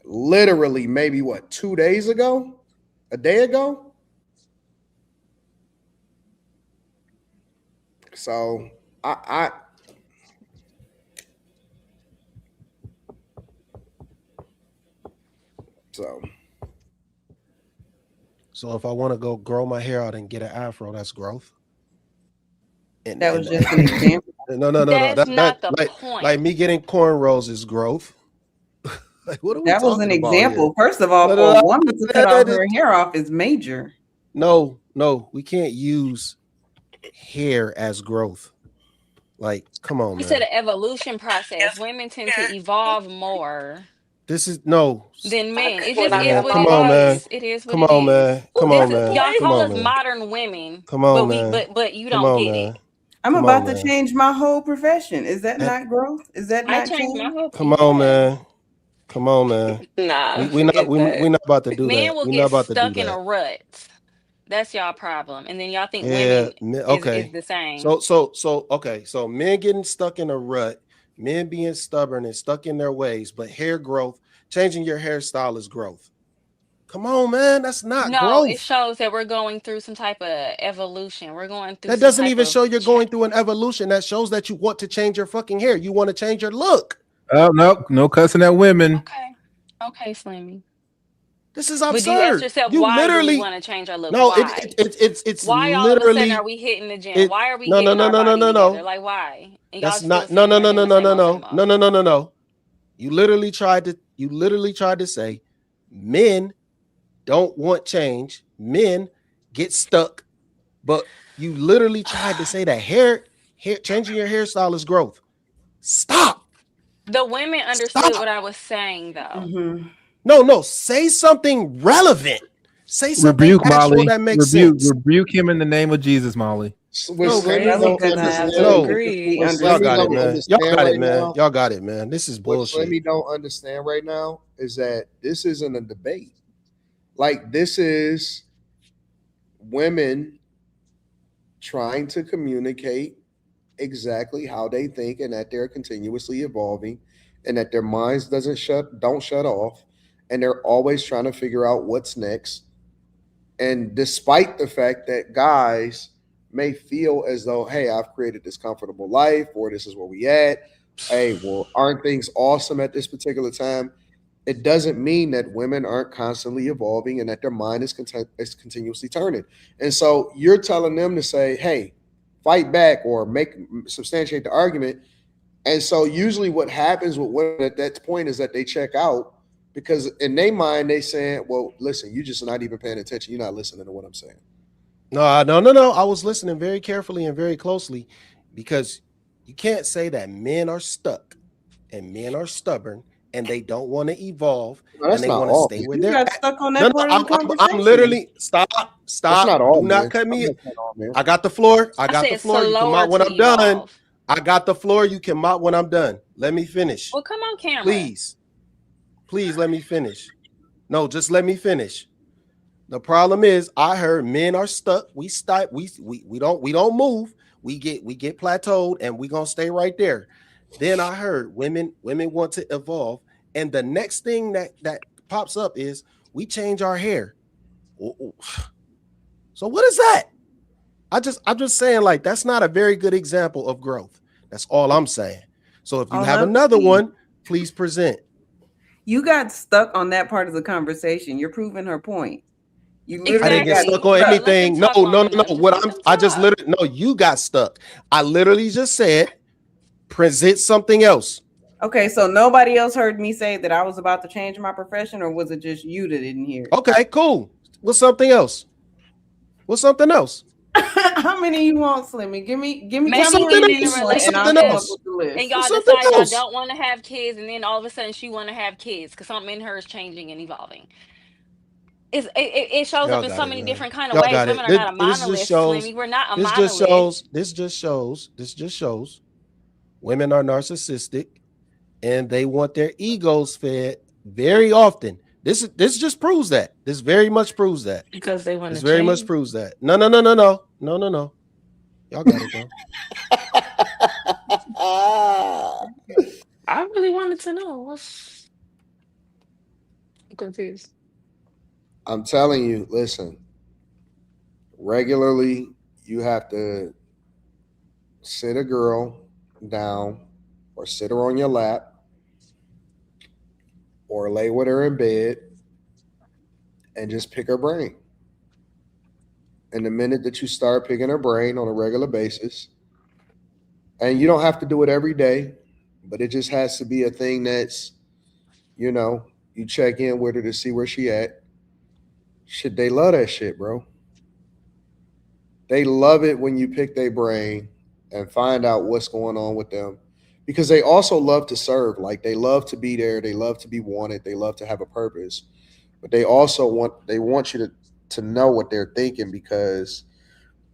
literally maybe 2 days ago? A day ago? So I So if I want to go grow my hair out and get an afro, that's growth. That was just an example. No. That's not the like, point. like me getting cornrows is growth. Like, what are we That was an talking about example. here? First of all, for a woman to cut off her hair off is major. No, we can't use hair as growth. Like, come on, I man. said an evolution process. Women tend to evolve more This is no. than men. It Well, just not is that what Come it on, man. is. It is what Come it on, is. man. Come on, man. Y'all Come call on, us man. modern women, Come on, but man. but you Come don't on, get man. it. I'm Come about on, to man. change my whole profession. Is that not growth? Is that I not changed my change? whole Come on, man. Come on, man. Nah, We not forget that. not about to do Men that. will We're not get about to do stuck in a that. rut. That's y'all problem. And then y'all think Yeah. women is Okay. the same. So okay. So men getting stuck in a rut, men being stubborn and stuck in their ways, but hair growth, changing your hairstyle is growth. Come on, man. That's not No, it growth. shows that we're going through some type of evolution. We're going through That some doesn't type even of show you're going through an evolution. That shows that you want to change your fucking hair. You want to change your look. Oh no cussing at women. Okay, Slimmy. This is But do you ask absurd. yourself, You why do we literally want to change our look? no. Why? It's Why all of a sudden are literally we hitting the gym? it. Why are we No no getting no our no no body no together? no. Like why? And y'all That's still not no sitting no there no no doing the no same no old, no same no old. no no no no. You literally tried to say men don't want change. Men get stuck. But you literally tried to say that hair changing your hairstyle is growth. Stop. The women understood what Stop. I was saying though. Mm-hmm. No. Say something relevant. Say something Rebuke actual Molly. that makes sense. Rebuke him in the name of Jesus, Molly. With No, Slimmy Crazy don't because I have to understand. no. agree. What Y'all Slimmy got it, don't man. Y'all understand got it, right man. now. Y'all got it, man. This is What bullshit. Slimmy don't understand right now is that this isn't a debate. Like, this is women trying to communicate exactly how they think, and that they're continuously evolving, and that their minds don't shut off, and they're always trying to figure out what's next. And despite the fact that guys may feel as though, hey, I've created this comfortable life, or this is where we at. Hey, well, aren't things awesome at this particular time? It doesn't mean that women aren't constantly evolving and that their mind is continuously turning. And so you're telling them to say, hey, fight back or substantiate the argument. And so usually what happens with women at that point is that they check out, because in their mind they saying, well, listen, you're just not even paying attention. You're not listening to what I'm saying. No. I was listening very carefully and very closely, because you can't say that men are stuck and men are stubborn and they don't want to evolve No, and that's they not want to all stay men. where You they're got at. stuck on No, that part of the I'm conversation. literally That's stop. not all Do not men. cut I'm me. not saying all men. I got the floor. I said You come slower out when to I'm done. evolve. I got the floor. You come out when I'm done. Let me finish. Well, come on, camera. Please let me finish. No, just let me finish. The problem is, I heard men are stuck. We stop. We don't move. We get plateaued, and we gonna stay right there. Then I heard women want to evolve, and the next thing that pops up is, we change our hair. So what is that? I'm just saying, like, that's not a very good example of growth. That's all I'm saying. So if you have another one, please present. You got stuck on that part of the conversation. You're proving her point. You literally I didn't get stuck on anything. No. I just literally, no, you got stuck. I literally just said, present something else. Okay, so nobody else heard me say that I was about to change my profession, or was it just you that didn't hear it? Okay, cool. What's something else? What's something else? How many you want, Slimmy? Give me Maybe tell me being when in you a want, and I'll come up relationship with the list. and y'all decide y'all don't want to have kids, and then all of a sudden she want to have kids because something in her is changing and evolving. It shows up in so many different kind of Y'all ways. got Women it. are not a This just monolith, shows. Slimmy. We're not a This just monolith. shows. Women are narcissistic, and they want their egos fed very often. This just proves that. This very much proves that. Because they want This to very change. much proves that. No. Y'all got it though. I really wanted to know. I'm confused. I'm telling you, listen, regularly you have to sit a girl down or sit her on your lap or lay with her in bed and just pick her brain. And the minute that you start picking her brain on a regular basis, and you don't have to do it every day, but it just has to be a thing that's, you check in with her to see where she at. Shit, they love that shit, bro. They love it when you pick their brain and find out what's going on with them, because they also love to serve. Like, they love to be there, they love to be wanted, they love to have a purpose, but they also want you to know what they're thinking, because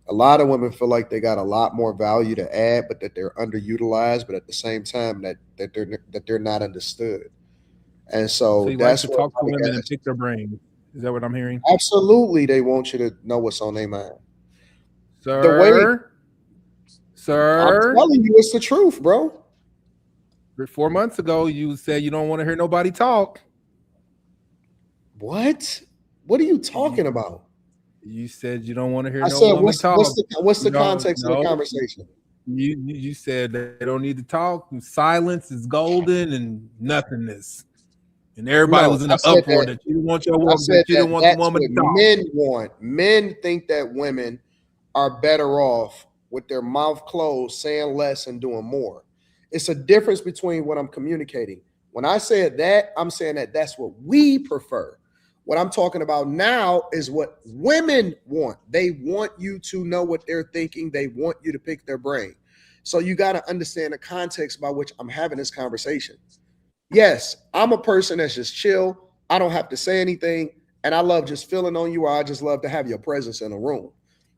a lot of women feel like they got a lot more value to add, but that they're underutilized, but at the same time that they're not understood. And So so you like that's to where a talk to lot of women and guys, pick their brain. Is that what I'm hearing? absolutely, they want you to know what's on their mind. The way Sir, I'm telling you, it's the truth, bro. 4 months ago, you said you don't want to hear nobody talk. What? What are you talking about? You said you don't want to hear I no said, woman talk. what's the You don't- context of the no, conversation? you said they don't need to talk. Silence is golden and nothingness. And everybody was in I an said uproar that. that you didn't want your I woman, said that you that didn't want the that's woman what to talk. men want. Men think that women are better off with their mouth closed, saying less and doing more. It's a difference between what I'm communicating. When I said that, I'm saying that that's what we prefer. What I'm talking about now is what women want. They want you to know what they're thinking. They want you to pick their brain. So you got to understand the context by which I'm having this conversation. Yes, I'm a person that's just chill. I don't have to say anything. And I love just feeling on you, or I just love to have your presence in a room.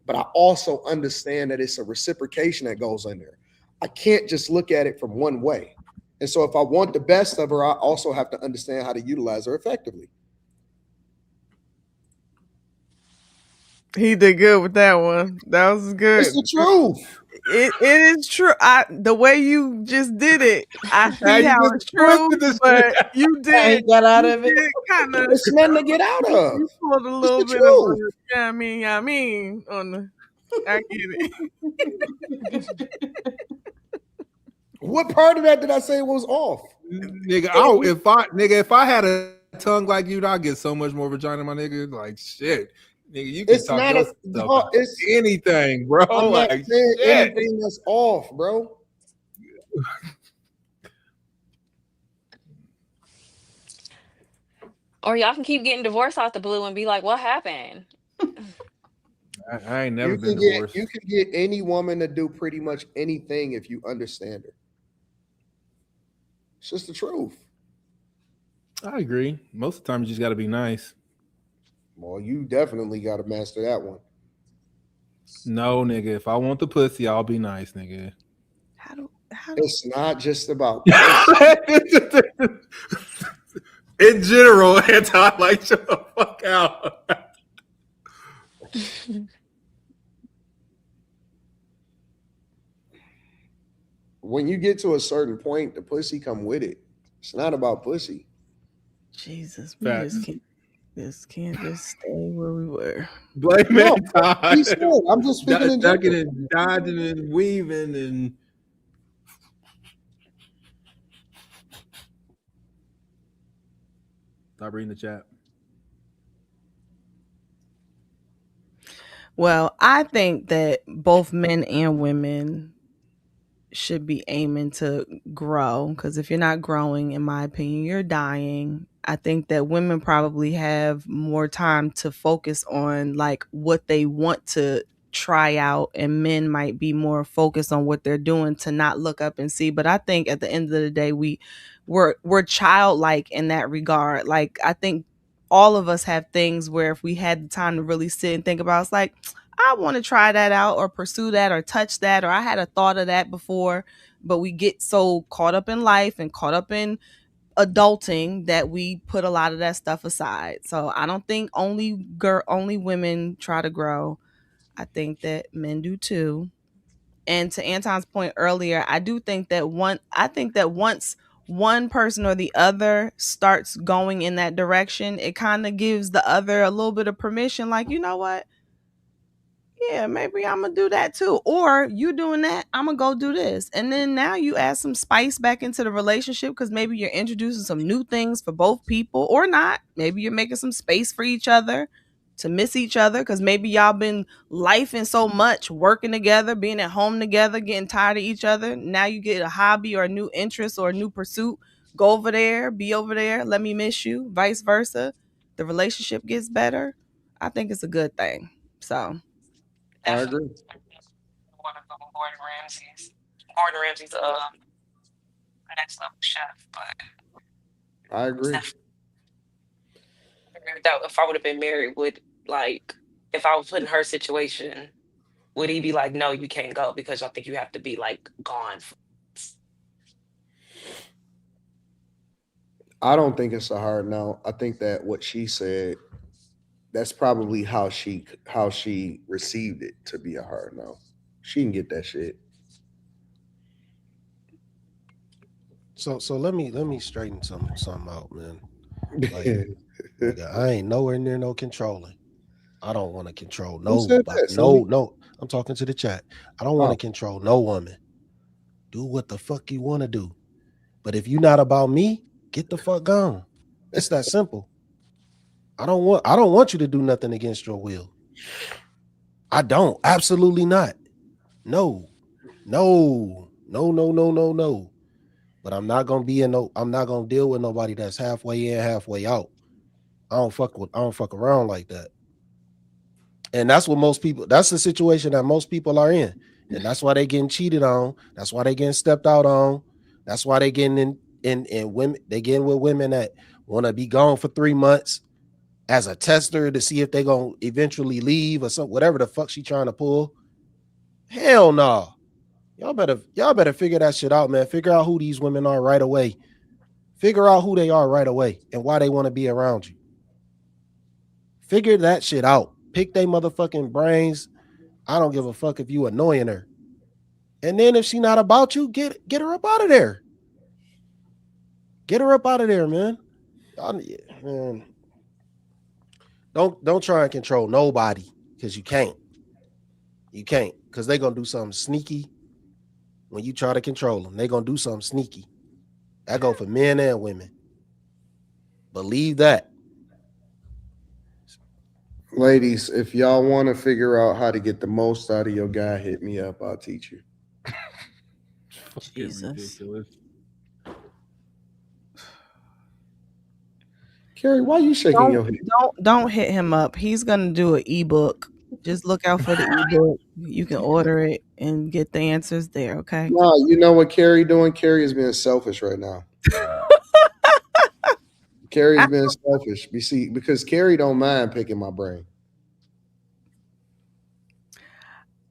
But I also understand that it's a reciprocation that goes in there. I can't just look at it from one way. And so if I want the best of her, I also have to understand how to utilize her effectively. He did good with that one. That was good. It's the truth. It is true. The way you just did it, I see how it's true, but you did got out of it. Kind of. It's nothing to get out of. You pulled a little bit of a, I mean, on the. I get it. What part of that did I say was off? Nigga, if I had a tongue like you, I'd get so much more vagina, my nigga. Like shit. Nigga, you can It's talk not your a, stuff dog, about it's anything, bro. I'm not Like saying shit. anything that's off, bro. Or y'all can keep getting divorced out the blue and be like, what happened? I ain't never been Get, divorced. you can get any woman to do pretty much anything if you understand her. It's just the truth. I agree. Most of the time, you just got to be nice. Well, you definitely got to master that one. No, nigga. If I want the pussy, I'll be nice, nigga. How do It's not just about in general, Anton, like shut the fuck out. When you get to a certain point, the pussy come with it. It's not about pussy. Jesus, Facts. This can't just stay where we were. Blame No, Anton. he said, I'm just speaking in Ducking general. and dodging and weaving and. Stop reading the chat. Well, I think that both men and women should be aiming to grow, because if you're not growing, in my opinion, you're dying. I think that women probably have more time to focus on like what they want to try out, and men might be more focused on what they're doing to not look up and see. But I think at the end of the day, we're childlike in that regard. Like, I think all of us have things where if we had the time to really sit and think about, it's like, I want to try that out or pursue that or touch that, or I had a thought of that before. But we get so caught up in life and caught up in adulting that we put a lot of that stuff aside. So I don't think only women try to grow. I think that men do too. And to Anton's point earlier, I think that once one person or the other starts going in that direction, it kind of gives the other a little bit of permission, like, you know what? Yeah, maybe I'm gonna do that too. Or you doing that, I'm gonna go do this. And then now you add some spice back into the relationship, because maybe you're introducing some new things for both people, or not. Maybe you're making some space for each other to miss each other, because maybe y'all been lifing so much, working together, being at home together, getting tired of each other. Now you get a hobby or a new interest or a new pursuit. Go over there, be over there, let me miss you, vice versa. The relationship gets better. I think it's a good thing. So I Definitely. agree. Want to go Gordon Ramsay's. Gordon Ramsay's next level chef, but I agree. definitely that if I would have been married, would like if I was put in her situation, would he be like, no, you can't go because I think you have to be like gone for I don't think it's a hard no. I think that what she said, that's probably how she received it to be a hard no. She can get that shit. So let me straighten something out, man. Like, nigga, I ain't nowhere near no controlling. I don't want to control Who said nobody. that, No, Cindy? no. I'm talking to the chat. I don't want to Oh, control no woman. Do what the fuck you want to do. But if you're not about me, get the fuck gone. It's that simple. I don't want you to do nothing against your will. I don't. Absolutely not. No. No. No, no, no, no, no. But I'm not gonna deal with nobody that's halfway in, halfway out. I don't fuck around like that. And that's the situation that most people are in. And that's why they getting cheated on. That's why they getting stepped out on. That's why they getting in women, they getting with women that want to be gone for 3 months as a tester to see if they gonna eventually leave or something, whatever the fuck she trying to pull. Hell no. Y'all better figure that shit out, man. Figure out who these women are right away. Figure out who they are right away and why they want to be around you. Figure that shit out. Pick they motherfucking brains. I don't give a fuck if you annoying her. And then if she not about you, get her up out of there. Get her up out of there, man. Man. Don't try and control nobody, because you can't. You can't, because they gonna do something sneaky when you try to control them. They gonna do something sneaky. That go for men and women. Believe that. ladies, if y'all want to figure out how to get the most out of your guy, hit me up. I'll teach you. Fucking Jesus. ridiculous. Carrie, why you shaking your head? Don't hit him up. He's gonna do an ebook. Just look out for the ebook. You can order it and get the answers there. Okay. No, you know what Carrie doing? Carrie is being selfish right now. Carrie is being selfish. You see, because Carrie don't mind picking my brain.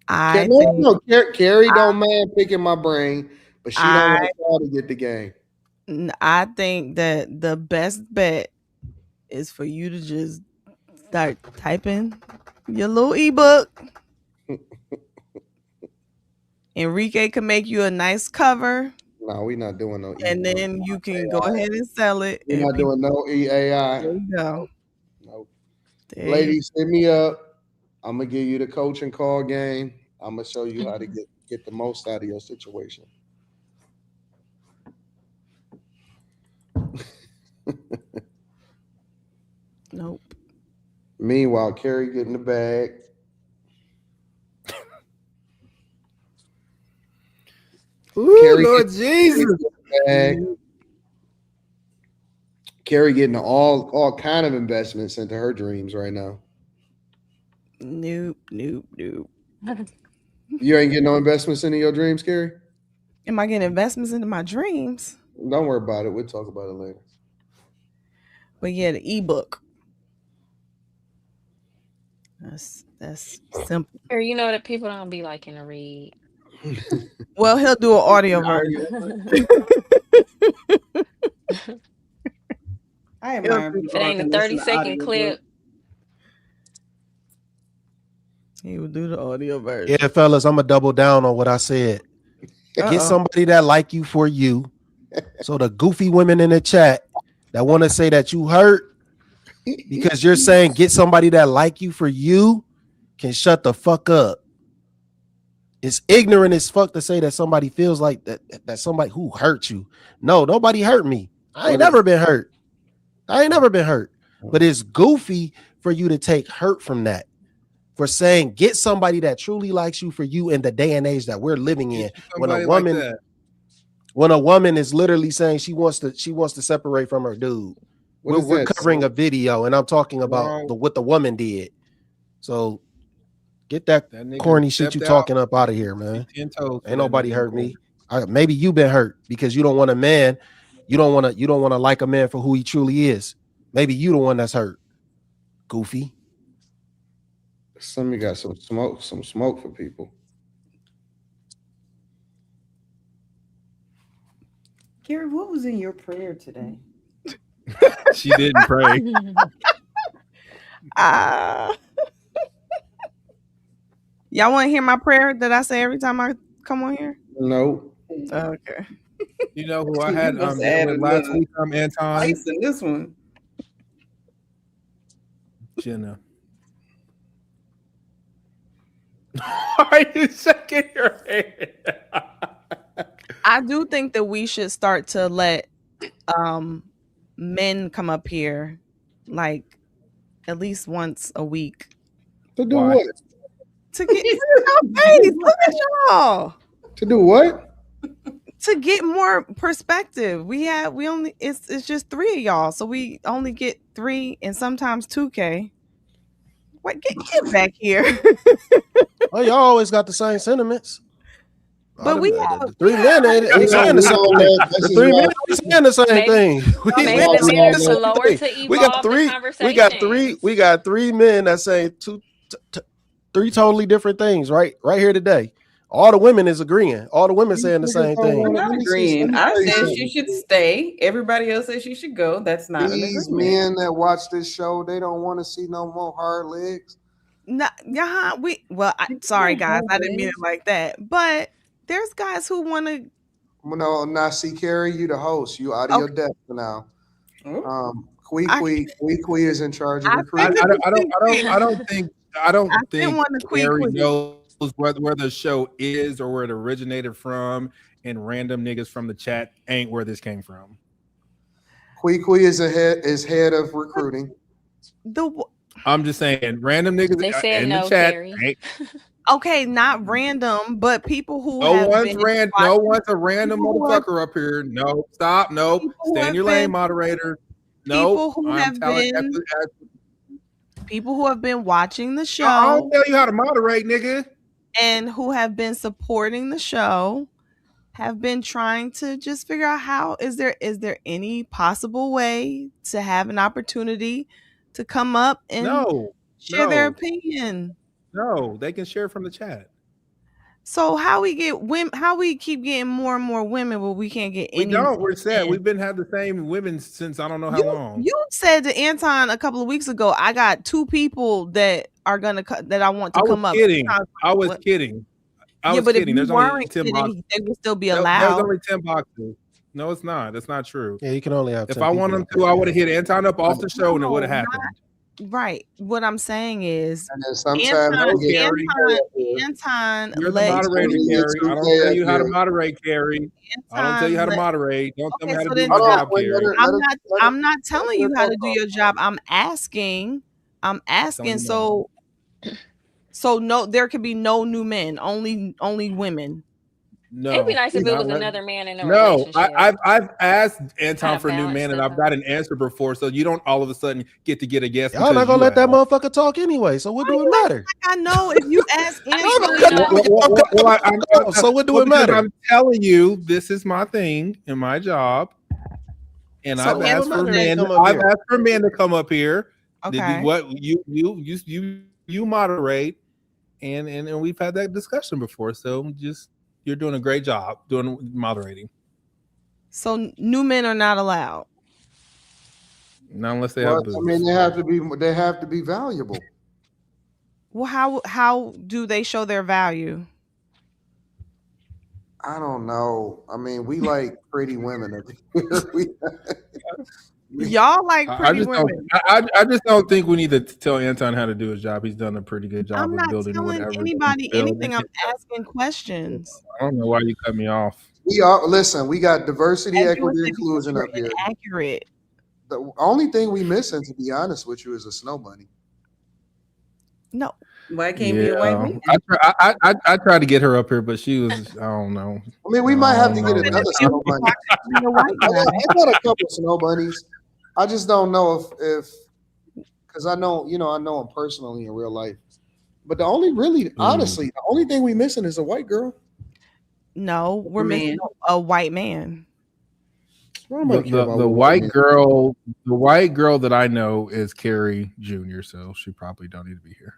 I No, think no, Carrie don't mind picking my brain, but she don't I want y'all to get the game. I think that the best bet is for you to just start typing your little ebook. Enrique can make you a nice cover, No, we're not doing no and ebook. then you can go ahead and sell it. We're And not people, doing no EAI. there you go. No, Ladies, hit me up. I'm gonna give you the coaching call game. I'm gonna show you how to get the most out of your situation. Nope. Meanwhile, Carrie getting the bag. Ooh, Carrie Lord getting Jesus. the bag. Carrie getting all kind of investments into her dreams right now. Nope. You ain't getting no investments into your dreams, Carrie? Am I getting investments into my dreams? Don't worry about it. We'll talk about it later. But yeah, the ebook. That's simple. Or you know that people don't be liking to read. Well, he'll do an audio version. I admire If it ain't a 30-second clip. He would do the audio version. Yeah, fellas, I'm gonna double down on what I said. Get somebody that like you for you. So the goofy women in the chat that want to say that you hurt because you're saying get somebody that like you for you can shut the fuck up. It's ignorant as fuck to say that somebody feels like that somebody who hurt you. No, nobody hurt me. I ain't never been hurt. But it's goofy for you to take hurt from that. For saying get somebody that truly likes you for you in the day and age that we're living in. When a woman is literally saying she wants to separate from her dude. We're covering a video and I'm talking about what the woman did. So get that corny shit you talking up out of here, man. Ain't nobody hurt me. Maybe you been hurt because you don't want a man. You don't want to like a man for who he truly is. Maybe you the one that's hurt. Goofy. Somebody got some smoke for people. Carrie, what was in your prayer today? She didn't pray. Y'all want to hear my prayer that I say every time I come on here? No. Okay. You know who I had last week? Anton. Ice in this one. Jenna. Why are you shaking your head? I do think that we should start to let men come up here like at least once a week. To do what? To get face. Look at y'all. To do what? To get more perspective. It's just 3 of y'all. So we only get 3 and sometimes 2K. Wait, get back here. Oh, y'all always got the same sentiments. But we have the 3 men ain't saying the same thing. The 3 men ain't saying the same thing. Maybe the men are slower to evolve the conversation. We got 3 men that say 3 totally different things right here today. All the women is agreeing. All the women saying the same thing. I'm not agreeing. I said she should stay. Everybody else says she should go. That's not these men that watch this show. They don't want to see no more hard legs. Sorry guys, I didn't mean it like that. But there's guys who want to. No, not see Carrie. You the host. You out of your depth for now. Quee is in charge of recruiting. I don't think Carrie knows where the show is or where it originated from, and random niggas from the chat ain't where this came from. Quee is head of recruiting. I'm just saying, random niggas they said in no, the chat. Carrie. Okay, not random, but people who no one's a random motherfucker up here. No, stop. Nope. Stay in your lane, moderator. No, people who have been watching the show. I don't tell you how to moderate, nigga. And who have been supporting the show have been trying to just figure out how is there any possible way to have an opportunity to come up and share their opinion. No, they can share from the chat. So how we keep getting more and more women, but we can't get any. We're sad. We've been having the same women since I don't know how long. You said to Anton a couple of weeks ago, I got 2 people that are gonna that I want to come up. I was kidding. But kidding. There's only 10 boxes. They would still be allowed. There's only 10 boxes. No, it's not. That's not true. Yeah, you can only have 10 if I wanted to, I would have hit Anton up off the show and it would have happened. Right. What I'm saying is, And then sometimes Anton, No, we get Carrie. Anton You're the let moderator, we get Carrie. I don't Tuesday tell up you how to here. moderate, Carrie. I don't tell you Anton how to let. moderate. Don't tell me Okay, how to so do then my Hold on, job, wait, Carrie. I'm not telling let her you how to talk do though. your job. I'm asking. Telling you no. So no, there could be no new men, only women. It'd be No, nice if it not was let. another man in a No, relationship. I've asked Kind Anton of for a new balance man, and stuff I've out. got an answer before. So you don't all of a sudden get a guess Y'all not because gonna you let that asked. motherfucker talk anyway. So what do it matter? I know if you ask I mean, Y'all Anton, gonna you cut know, so what do well, it because matter? I'm telling you, this is my thing and my job, and So so I've what do it asked for matter if Anton they men. come up I've here? asked for men to come up here. okay. What you moderate, and we've had that discussion before. So just you're doing a great job doing moderating. So new men are not allowed. Not unless they Well, have I mean, boobs. they have to be valuable. Well, how do they show their value? I don't know. I mean, we like pretty women up here. Y'all like I pretty just don't. women. I just don't think we need to tell Anton how to do his job. He's done a pretty good job I'm of not building telling whatever he's anybody building. anything. I'm asking questions. I don't know why you cut me off. We are listen. We got diversity, equity, Accuracy because inclusion you're up here. inaccurate. The only thing we missing, to be honest with you, is a snow bunny. No. Why can't be a white Yeah, man? I tried to get her up here, but she was. I don't know. I mean, we I might have don't to get know. another It snow bunny. be a white guy. I got a couple snow bunnies. I just don't know if because I know them personally in real life. But the only really, honestly, the only thing we missing is a white girl. No, we're A missing man. a white man. Nobody care about The what white men. girl, the white girl that I know is Carrie Jr. So she probably don't need to be here.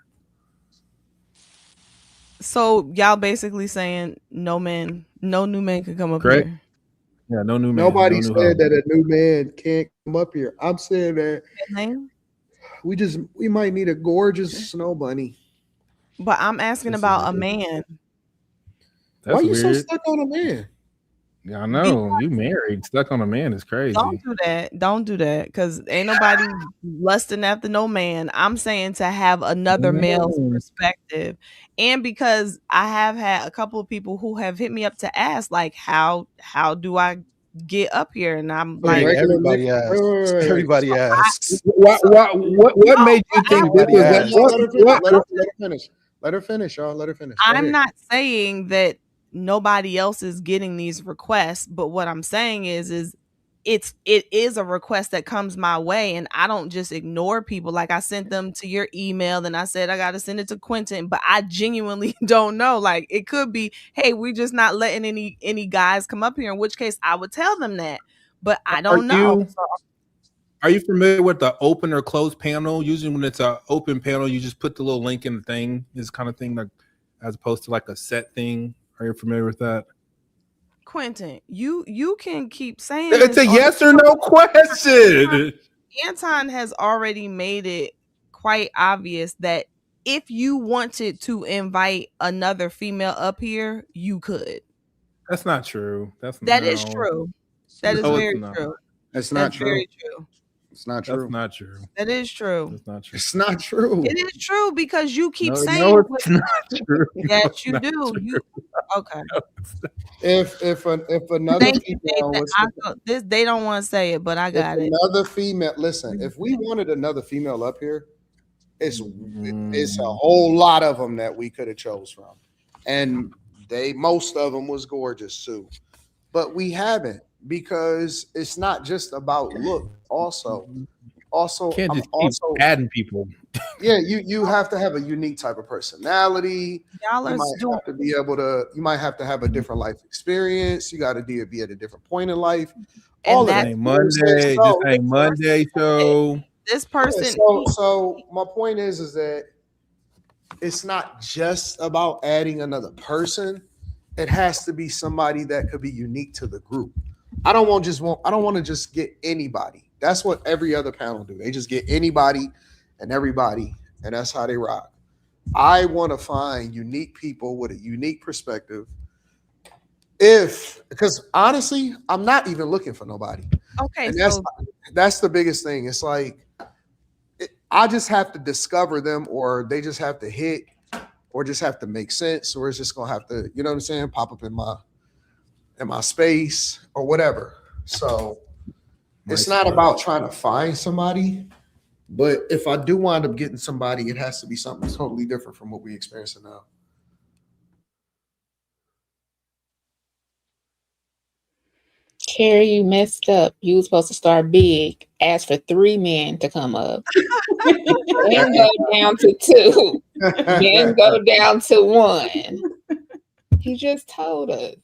So y'all basically saying no new men could come up Great. here. Yeah, no new man, Nobody no new said hoe. that a new man can't come up here. I'm saying that Name? we might need a gorgeous snow bunny. But I'm asking This is about a ridiculous. man. Why That's you so weird. stuck on a man? Yeah, I know. You married, stuck on a man is crazy. Don't do that. Don't do that. Because ain't nobody lusting after no man. I'm saying to have another male's perspective. And because I have had a couple of people who have hit me up to ask, like, how do I get up here? And I'm Some like, regular Everybody nigga. asks. Wait. Everybody asks. What made you think this Everybody was that? asks. Let her finish. Let her finish, y'all. Let her finish. Go I'm ahead. not saying that nobody else is getting these requests, but what I'm saying is it is a request that comes my way, and I don't just ignore people. Like I sent them to your email, then I said I got to send it to Quentin, but I genuinely don't know. Like it could be, hey, we're just not letting any guys come up here. In which case, I would tell them that, but I Are don't know. you So, are you familiar with the open or closed panel? Usually, when it's an open panel, you just put the little link in the thing. This kind of thing, like as opposed to like a set thing. Are you familiar with that? Quentin, you can keep saying It's this a on yes or no question. Anton has already made it quite obvious that if you wanted to invite another female up here, you could. That's not true. That's That is no. true. That is No, it's very not. true. It's not That's true. very true. It's not That's true. not true. That is true. That's not true. It's not true. It is true because you keep No, saying it's not true. No, yes, it's you not do. true. You okay. If another Thank you, female Nathan. was They don't want to say it, but I if got it. another female listen, if we wanted another female up here, it's a whole lot of them that we could have chose from, and most of them was gorgeous too, but we haven't because it's not just about look. Can't I'm just keep also adding people. yeah. You have to have a unique type of personality. Y'all You are might doing have to be able to. You might have to have a different life experience. You got to be at a different point in life. All and of This that. that ain't You know what I'm saying? Monday. This ain't Monday show. this Yeah, person so my point is that it's not just about adding another person. It has to be somebody that could be unique to the group. I don't want to just get anybody. That's what every other panel do. They just get anybody and everybody, and that's how they rock. I want to find unique people with a unique perspective. Because honestly, I'm not even looking for nobody. okay, And so that's the biggest thing. It's like I just have to discover them, or they just have to hit, or just have to make sense, or it's just gonna have to, you know what I'm saying, pop up in my space or whatever. So it's not about trying to find somebody, but if I do wind up getting somebody, it has to be something totally different from what we're experiencing now. Carrie, you messed up. You were supposed to start big. Ask for 3 men to come up. Then go down to 2. Then go down to 1. He just told us.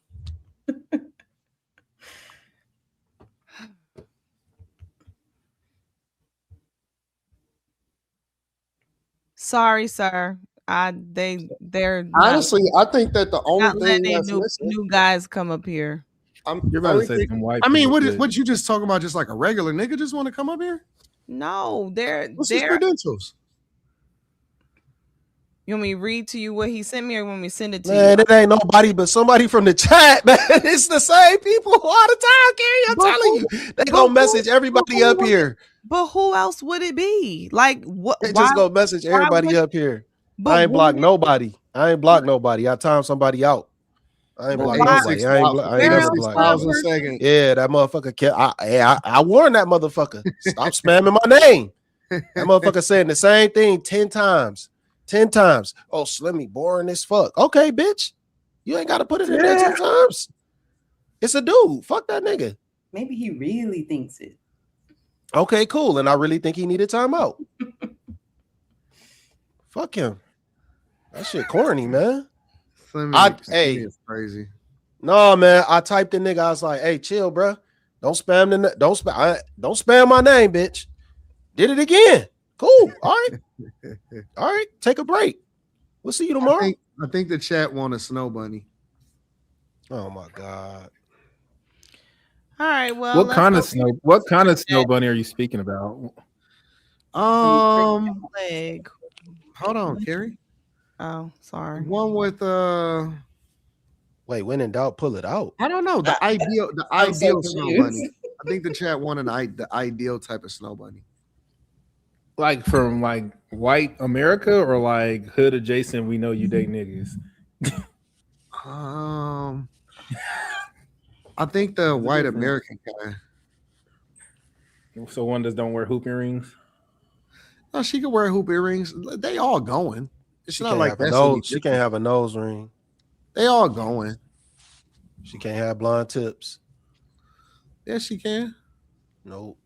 Sorry, sir. They're Honestly, I think that the only not thing letting that's new missing, new guys come up here. You're about to say some white. I mean, people what is shit. what you just talking about? Just like a regular nigga just want to come up here? No, What's his credentials? You want me to read to you what he sent me, or you want me to send it to Man, you? it ain't nobody but somebody from the chat, man. It's the same people all the time, Gary. I'm telling you. They gonna message everybody up here. But who else would it be? Like what? They Why just gonna message everybody up here. I ain't blocked nobody. I timed somebody out. I ain't blocked nobody. I ain't never blocked nobody. Yeah, that motherfucker. I warned that motherfucker. Stop spamming my name. That motherfucker saying the same thing 10 times. 10 times. Oh, Slimmy, boring as fuck. Okay, bitch. You ain't got to put it in there 10 times. It's a dude. Fuck that nigga. Maybe he really thinks it. Okay, cool. And I really think he needed time out. Fuck him. That shit corny, man. Slimmy is crazy. No, man. I typed in nigga. I was like, hey, chill, bro. Don't spam don't spam my name, bitch. Did it again. Cool. All right. All right. Take a break. We'll see you tomorrow. I think the chat want a snow bunny. Oh my God. All right. Well, What kind of snow bunny are you speaking about? Hold on, Carrie. Oh, sorry. One with Wait, when in doubt, pull it out. I don't know. The ideal I'm so snow confused. bunny. I think the chat wanted the ideal type of snow bunny. Like from like white America or like hood adjacent? We know you date niggas. I think the white American guy. So one that don't wear hoop earrings. No, she can wear hoop earrings. They all going. It's She not can't like have that's a nose. She can't have a nose ring. They all going. She can't have blonde tips. Yes, she can. Nope.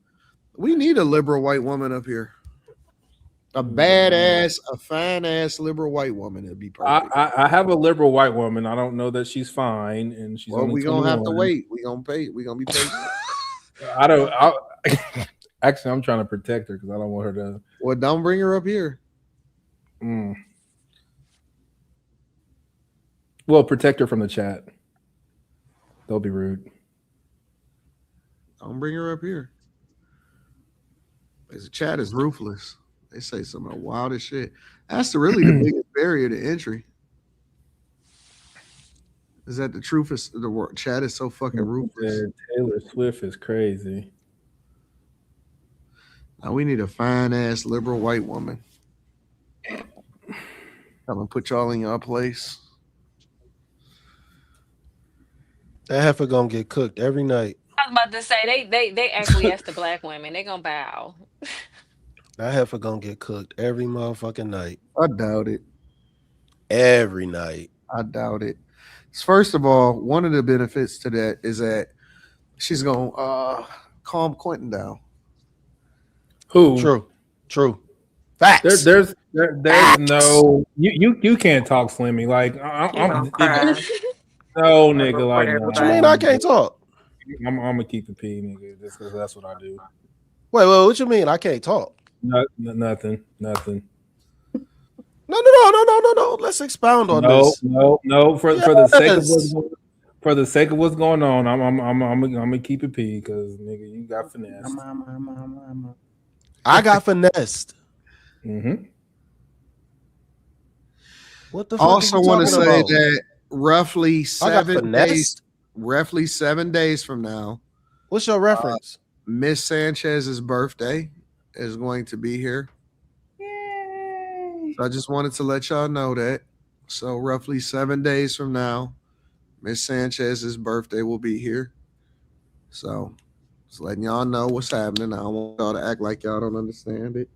We need a liberal white woman up here. A badass, a fine ass liberal white woman. It'd be perfect. I have a liberal white woman. I don't know that she's fine, and she's only we gonna 21. have to wait. We gonna pay. We gonna be patient. Actually, I'm trying to protect her because I don't want her to. Well, don't bring her up here. Well, protect her from the chat. They'll be rude. Don't bring her up here. The chat is ruthless. They say some of the wildest shit. That's really the biggest barrier to entry. Is that the truth is the word chat is so fucking ruthless. Taylor Swift is crazy. Now we need a fine ass liberal white woman. Come and put y'all in your place. That heifer gonna get cooked every night. I was about to say they acquiesce to black women. They gonna bow. That heifer gonna get cooked every motherfucking night. I doubt it. Every night. I doubt it. First of all, one of the benefits to that is that she's gonna calm Quentin down. Who? True. Facts. There's no you can't talk Slimmy like no nigga like what you mean I can't talk? I'm gonna keep it P nigga just because that's what I do. Wait, what you mean I can't talk? Nothing. No. Let's expound on this. No. For the sake of what's going on, I'm gonna keep it P because nigga, you got finessed. I got finessed. Mm-hmm. What the fuck? Also, want to say about? that roughly 7 days from now. What's your reference? Miss Sanchez's birthday is going to be here. So I just wanted to let y'all know that. So roughly 7 days from now, Miss Sanchez's birthday will be here. So just letting y'all know what's happening. I don't want y'all to act like y'all don't understand it.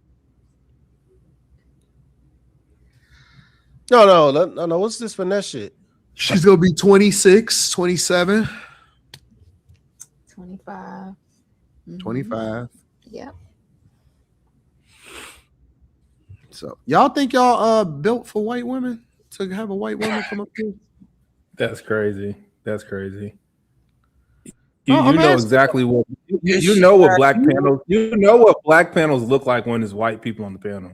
No. What's this finesse shit? She's gonna be 26, 27. 25. 25. Yep. So y'all think y'all built for white women to have a white woman come up here? That's crazy. That's crazy. No, You I'm know asking. exactly what you know what black panels. You know what black panels look like when there's white people on the panel.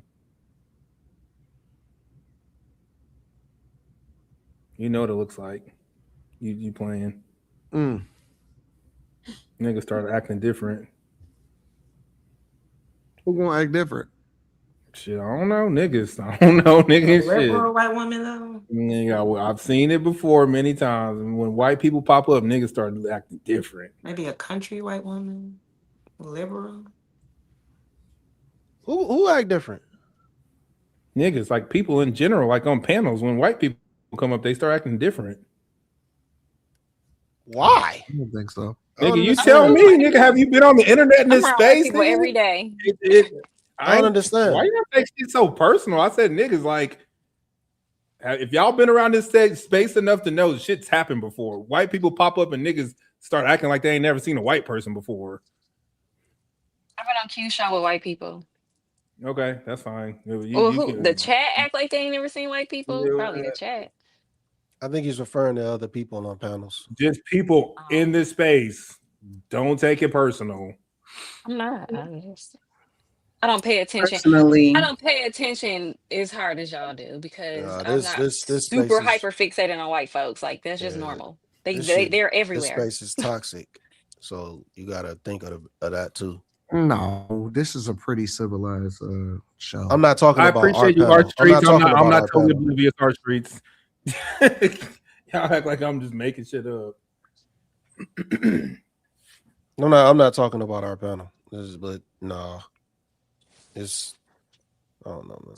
You know what it looks like. You playing. Niggas started acting different. Who gonna act different? Shit, I don't know, niggas. I don't know, niggas. Shit. Liberal white woman though. Nigga, I've seen it before many times. And when white people pop up, niggas start acting different. Maybe a country white woman, liberal. Who act different? Niggas, like people in general, like on panels, when white people come up, they start acting different. Why? I don't think so. Nigga, you tell me, nigga, have you been on the internet in this I'm around white space? people Nigga? every day. I don't understand. Why you take shit so personal? I said niggas, like, if y'all been around this space enough to know shit's happened before. White people pop up and niggas start acting like they ain't never seen a white person before. I've been on Q show with white people. Okay, that's fine. The chat act like they ain't never seen white people? Probably the chat. I think he's referring to other people on panels. Just people in this space. Don't take it personal. I'm not. I don't pay attention. Personally, I don't pay attention as hard as y'all do because I'm not this super space is, hyper fixated on white folks. Like that's just normal. They're everywhere. This space is toxic, so you gotta think of that too. No, this is a pretty civilized show. I'm not talking about. I appreciate you, Art Streets. I'm not totally oblivious, Art Streets. Y'all act like I'm just making shit up. No, I'm not talking about our panel. But no, it's I don't know, man.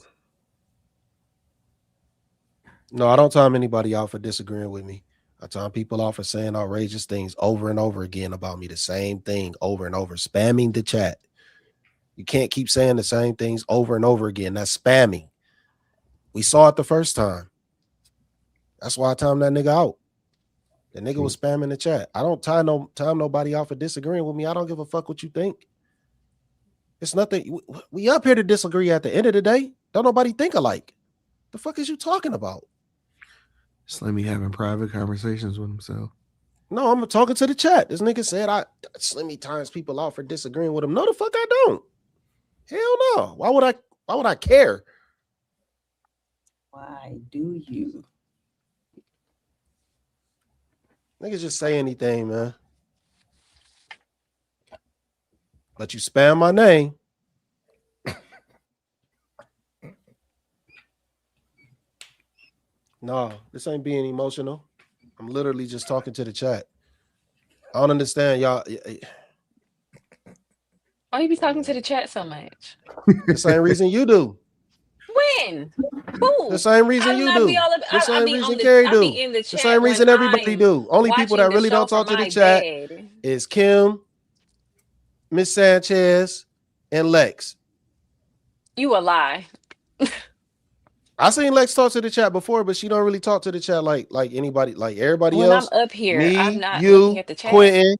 No, I don't time anybody out for disagreeing with me. I time people out for saying outrageous things over and over again about me. The same thing over and over, spamming the chat. You can't keep saying the same things over and over again. That's spamming. We saw it the first time. That's why I timed that nigga out. The nigga was spamming the chat. I don't time nobody out for disagreeing with me. I don't give a fuck what you think. It's nothing. We up here to disagree at the end of the day. Don't nobody think alike. The fuck is you talking about? Slimmy having private conversations with himself. No, I'm talking to the chat. This nigga said Slimmy times people out for disagreeing with him. No, the fuck I don't. Hell no. Why would I care? why do you? Niggas just say anything, man. But you spam my name. No, this ain't being emotional. I'm literally just talking to the chat. I don't understand, y'all. Why you be talking to the chat so much? The same reason you do. When? Who? The same reason you do. The same reason Carrie do. The same reason everybody do. Only people that really don't talk to the chat is Kim, Miss Sanchez, and Lex. You a lie. I seen Lex talk to the chat before, but she don't really talk to the chat like anybody, like everybody else. When I'm up here, me, I'm not you, looking at the chat. Quentin,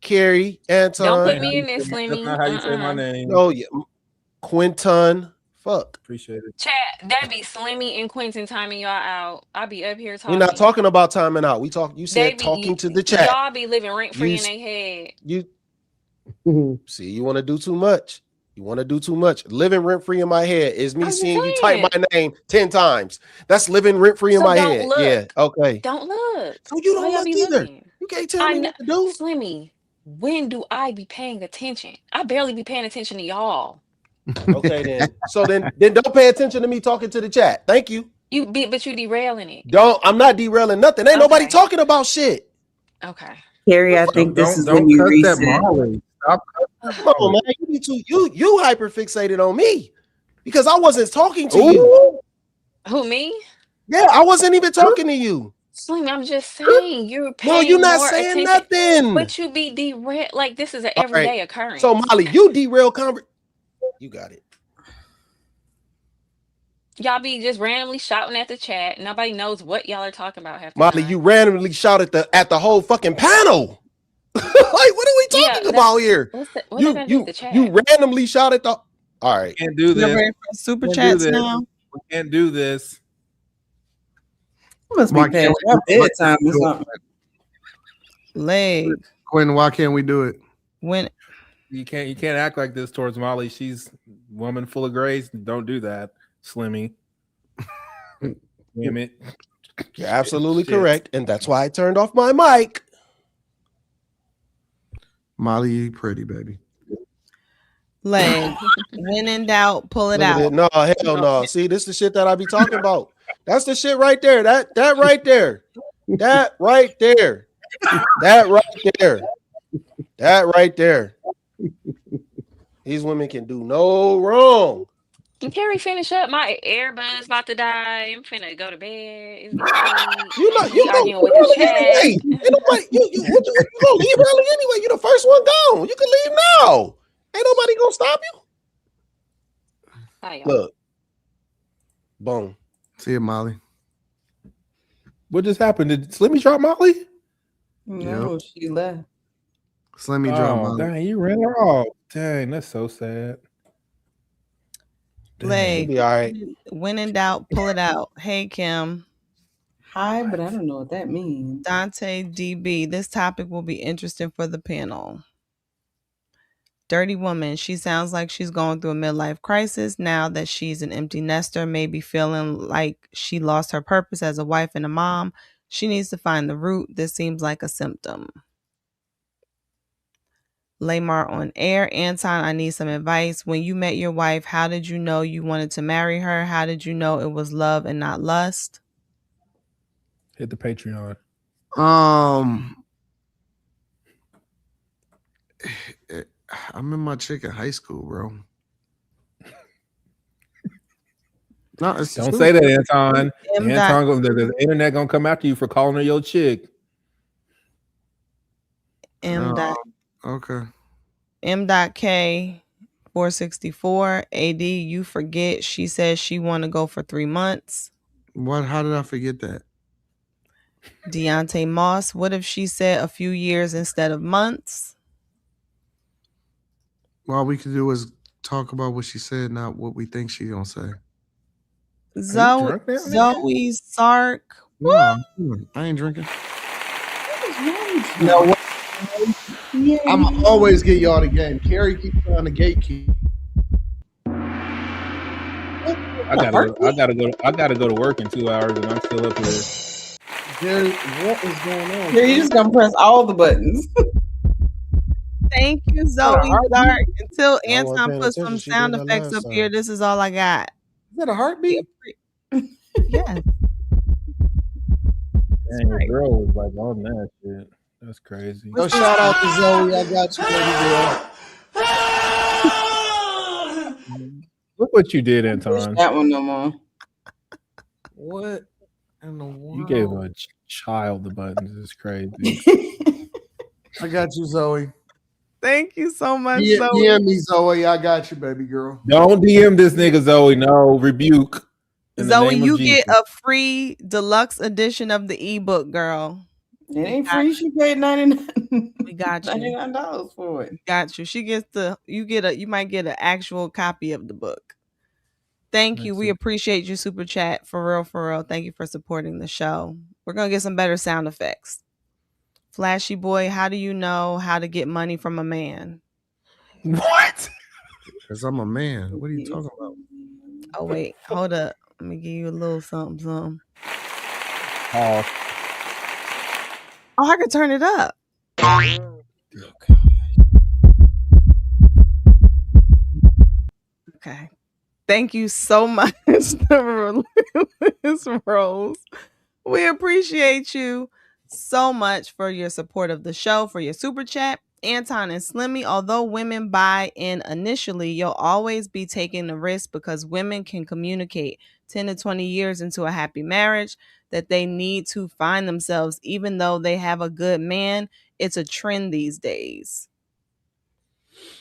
Carrie, Anton. Don't put me in this, Slimmy. That's not how you say my name. No, yeah. Quinton. Fuck. Appreciate it. Chat, that be Slimmy and Quentin timing y'all out. I'll be up here talking. We're not talking about timing out. You said talking to the chat. Y'all be living rent free in their head. See, you want to do too much. Living rent free in my head is me seeing you type my name 10 times. That's living rent free in my head. Look. Yeah. Okay. Don't look. So you don't look either. Looking? You can't tell me what to do. Slimmy, when do I be paying attention? I barely be paying attention to y'all. Okay, then. So then don't pay attention to me talking to the chat. Thank you. But you derailing it. I'm not derailing nothing. Ain't nobody talking about shit. Okay. Carrie, I think this is when you reset. Come on, man. You hyper fixated on me because I wasn't talking to you. Who, me? Yeah, I wasn't even talking to you. Slim, I'm just saying you're No, you're paying not more saying attention, nothing. but you be derailed. Like this is an All right. everyday So occurrence. Molly, you derail You got it. Y'all be just randomly shouting at the chat. Nobody knows what y'all are talking about half the Molly, you time. randomly shot at the whole fucking panel. Like, what are we Yeah, talking about here? what that got to do with the You chat? randomly shot at the. All right. Can't do You're this. ready for super Can't do chats this. now? We can't do this. Must be Why past can't your we bedtime or do it? something. Leg. Quinn, why can't we do it? When You can't act like this towards Molly. She's a woman full of grace. Don't do that, Slimmy. Damn it. You're absolutely correct, and that's why I turned off my mic. Molly, you pretty, baby. Leg. When in doubt, pull it Look at out. it. No, hell no. See, this is the shit that I be talking about. That's the shit right there. That right there. That right there. That right there. That right there. These women can do no wrong. Can Carrie finish up? My earbud's about to die. I'm finna go to bed. It's getting late. You We arguing with the early chat. anyway. Ain't nobody, you gonna leave early anyway. You the first one gone. You can leave now. Ain't nobody gonna stop you. Hi, Look. Boom. See you, Molly. What just happened? Did Slimmy drop Molly? No, she left. Slimmy drop Oh, Molly. dang, you ran her off. Dang, that's so sad. Leg. Be all right. When in doubt, pull it out. Hey, Kim. Hi, but I don't know what that means. Dante DB. This topic will be interesting for the panel. Dirty woman. She sounds like she's going through a midlife crisis now that she's an empty nester, maybe feeling like she lost her purpose as a wife and a mom. She needs to find the root. This seems like a symptom. Lamar on air. Anton, I need some advice. When you met your wife, how did you know you wanted to marry her? How did you know it was love and not lust? Hit the Patreon. I met my chick in high school, bro. No, Don't say that, Anton. The internet gonna come after you for calling her your chick. Okay. M.K 464 AD. You forget she says she want to go for 3 months. What? How did I forget that? Deontay Moss. What if she said a few years instead of months? All we can do is talk about what she said, not what we think she's gonna say. Zoe Sark. No, I ain't drinking. No way. I'm always get y'all the game. Carrie keeps trying to gatekeep. I gotta go to work in 2 hours, and I'm still up here. Jerry, what is going on? You're just gonna press all the buttons. Thank you, Zoe Sark. Until I wasn't Anton paying put some attention. She sound did that effects last up here, time. this is all I got. Is that a heartbeat? Yes. Dang, the girl was like on that shit. That's crazy. No, shout out to Zoe. I got you, baby girl. Look what you did, Anton. That one no more. What in the world? You gave a child the buttons. It's crazy. I got you, Zoe. Thank you so much, Yeah, Zoe. DM me, Zoe. I got you, baby girl. Don't DM this nigga, Zoe. No, rebuke. Zoe, you get a free deluxe edition of the ebook, girl. It ain't free. She paid $99. We got you. $99 for it. Got you. She gets you might get an actual copy of the book. Thank you. We appreciate you, Super Chat. For real, for real. Thank you for supporting the show. We're gonna get some better sound effects. Flashy boy, how do you know how to get money from a man? What? Because I'm a man. What are you talking about? Oh, wait. Hold up. Let me give you a little something. Oh, I can turn it up. Okay. Thank you so much, Miss Rose. We appreciate you so much for your support of the show, for your super chat. Anton and Slimmy, although women buy in initially, you'll always be taking the risk because women can communicate 10 to 20 years into a happy marriage that they need to find themselves, even though they have a good man. It's a trend these days.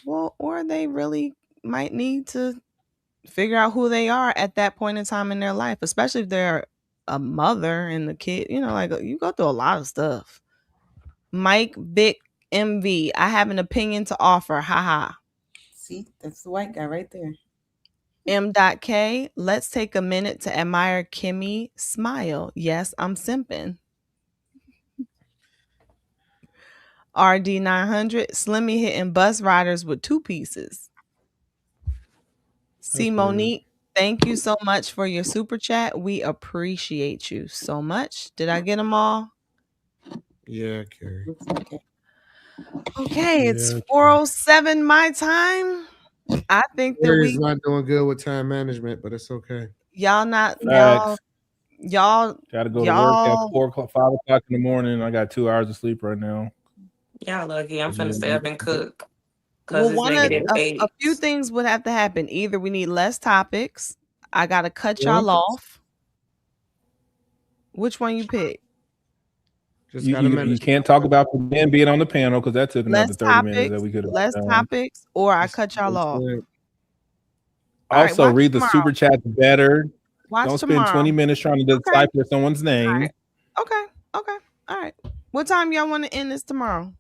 Well, or they really might need to figure out who they are at that point in time in their life, especially if they're a mother and the kid, like you go through a lot of stuff. Mike Vic MV, I have an opinion to offer. Haha. See, that's the white guy right there. M.K, let's take a minute to admire Kimmy smile. Yes, I'm simping. RD900, Slimmy hitting bus riders with 2 pieces. C. Monique, thank you so much for your super chat. We appreciate you so much. Did I get them all? Yeah, Carrie. Okay, it's 4:07 my time. I think that Carrie's not doing good with time management, but it's okay. Y'all gotta go to work at 4 o'clock, 5 o'clock in the morning. I got 2 hours of sleep right now. Y'all lucky. I'm finna stay up and cook. Well, Cause it's a few things would have to happen. Either we need less topics. I gotta cut y'all off. Which one you pick? You can't talk about the men being on the panel because that took another 30 minutes that we could have less done. topics, or I cut y'all off. Also, read the super chat better. Don't spend tomorrow. 20 minutes trying to decipher someone's name. Okay. All right. What time y'all want to end this tomorrow?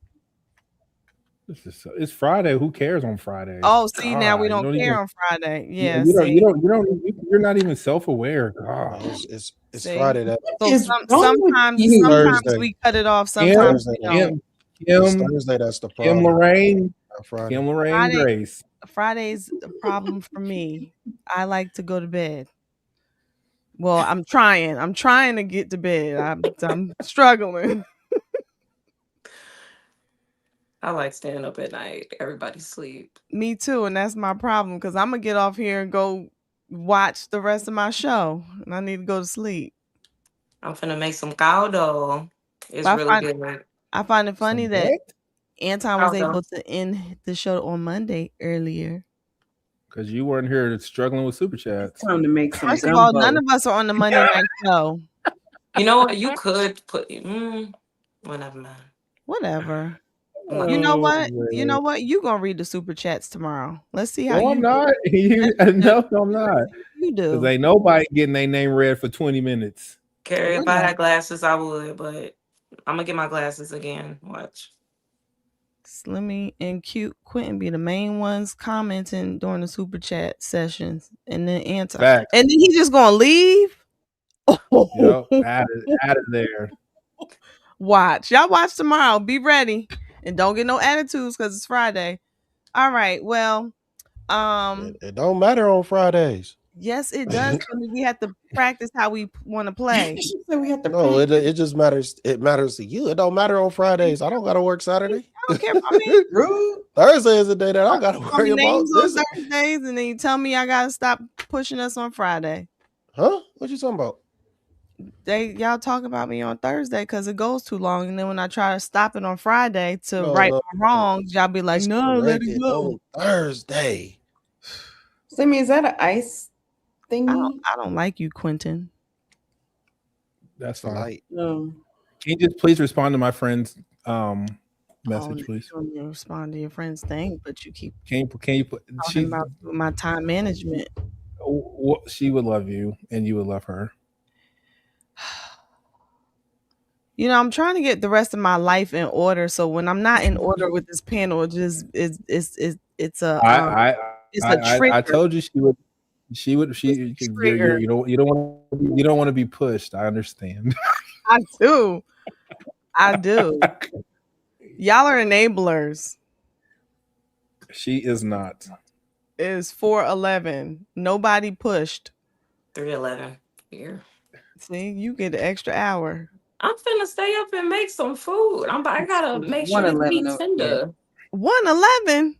It's Friday. Who cares on Friday? Oh, see, now we don't care on Friday. Yeah, you're not even self-aware. It's Friday. So sometimes we cut it off. Sometimes we don't. It's Thursday. That's the problem. Kim Lorraine Grace. Friday's a problem for me. I like to go to bed. Well, I'm trying to get to bed. I'm struggling. I like staying up at night. Everybody sleep. Me too, and that's my problem because I'm gonna get off here and go watch the rest of my show, and I need to go to sleep. I'm finna make some caldo. It's really good. I find it funny that Anton was able to end the show on Monday earlier. Because you weren't here struggling with super chats. Time to make some First of all, none of us are on the Monday night show. You know what? You could put whatever, man. Whatever. You know what? You gonna read the super chats tomorrow. Let's see how I'm not. No, I'm not. You do. Because ain't nobody getting their name read for 20 minutes. Carrie, if I had glasses, I would, but I'm gonna get my glasses again. Watch. Slimmy and Cute Quentin be the main ones commenting during the super chat sessions, and then Anton, and then he just gonna leave. Yep, out of there. Y'all watch tomorrow. Be ready and don't get no attitudes because it's Friday. All right. Well, it don't matter on Fridays. Yes, it does. We have to practice how we want to play. No, it just matters. It matters to you. It don't matter on Fridays. I don't gotta work Saturday. I don't care. I mean, Thursday is the day that I gotta worry about. On Thursdays, and then you tell me I gotta stop pushing us on Friday. Huh? What you talking about? Y'all talk about me on Thursday because it goes too long, and then when I try to stop it on Friday to right my wrongs, y'all be like, "No, let it go." Thursday. Slimmy, is that an ice thing? I don't like you, Quentin. That's fine. Light. No. Can you just please respond to my friend's message, please? You respond to your friend's thing, but you keep can you put talking about my time management. She would love you, and you would love her. You know, I'm trying to get the rest of my life in order. So when I'm not in order with this panel, it's a trigger. I told you she would. You don't want to be pushed. I understand. I do. Y'all are enablers. She is not. It is 4:11. Nobody pushed. 3:11 here. See, you get an extra hour. I'm finna stay up and make some food. I gotta make sure it's meat tender. 1:11.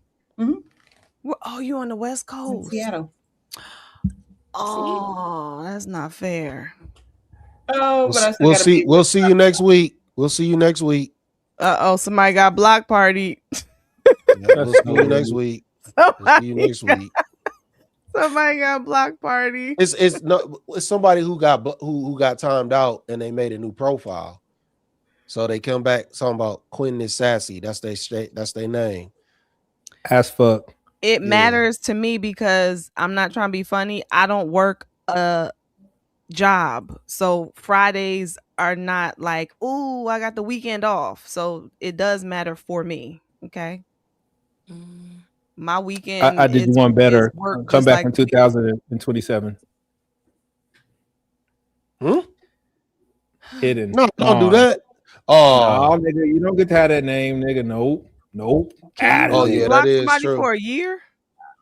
Oh, you on the West Coast? Seattle. Oh, that's not fair. Oh, but we'll see. We'll see you next week. We'll see you next week. Somebody got block party. Yeah, we'll see you next week. We'll see you next week. Somebody got a block party. It's somebody who got timed out and they made a new profile. So they come back talking about Quentin is sassy. That's their name. As fuck. It matters to me because I'm not trying to be funny. I don't work a job. So Fridays are not like, ooh, I got the weekend off. So it does matter for me. Okay. My weekend I did you one is better. work Come just back like in 2027. Hidden. No, don't do that. Oh, no, nigga, you don't get to have that name, nigga. Nope. Can you Out of really there. block that is somebody true. for a year?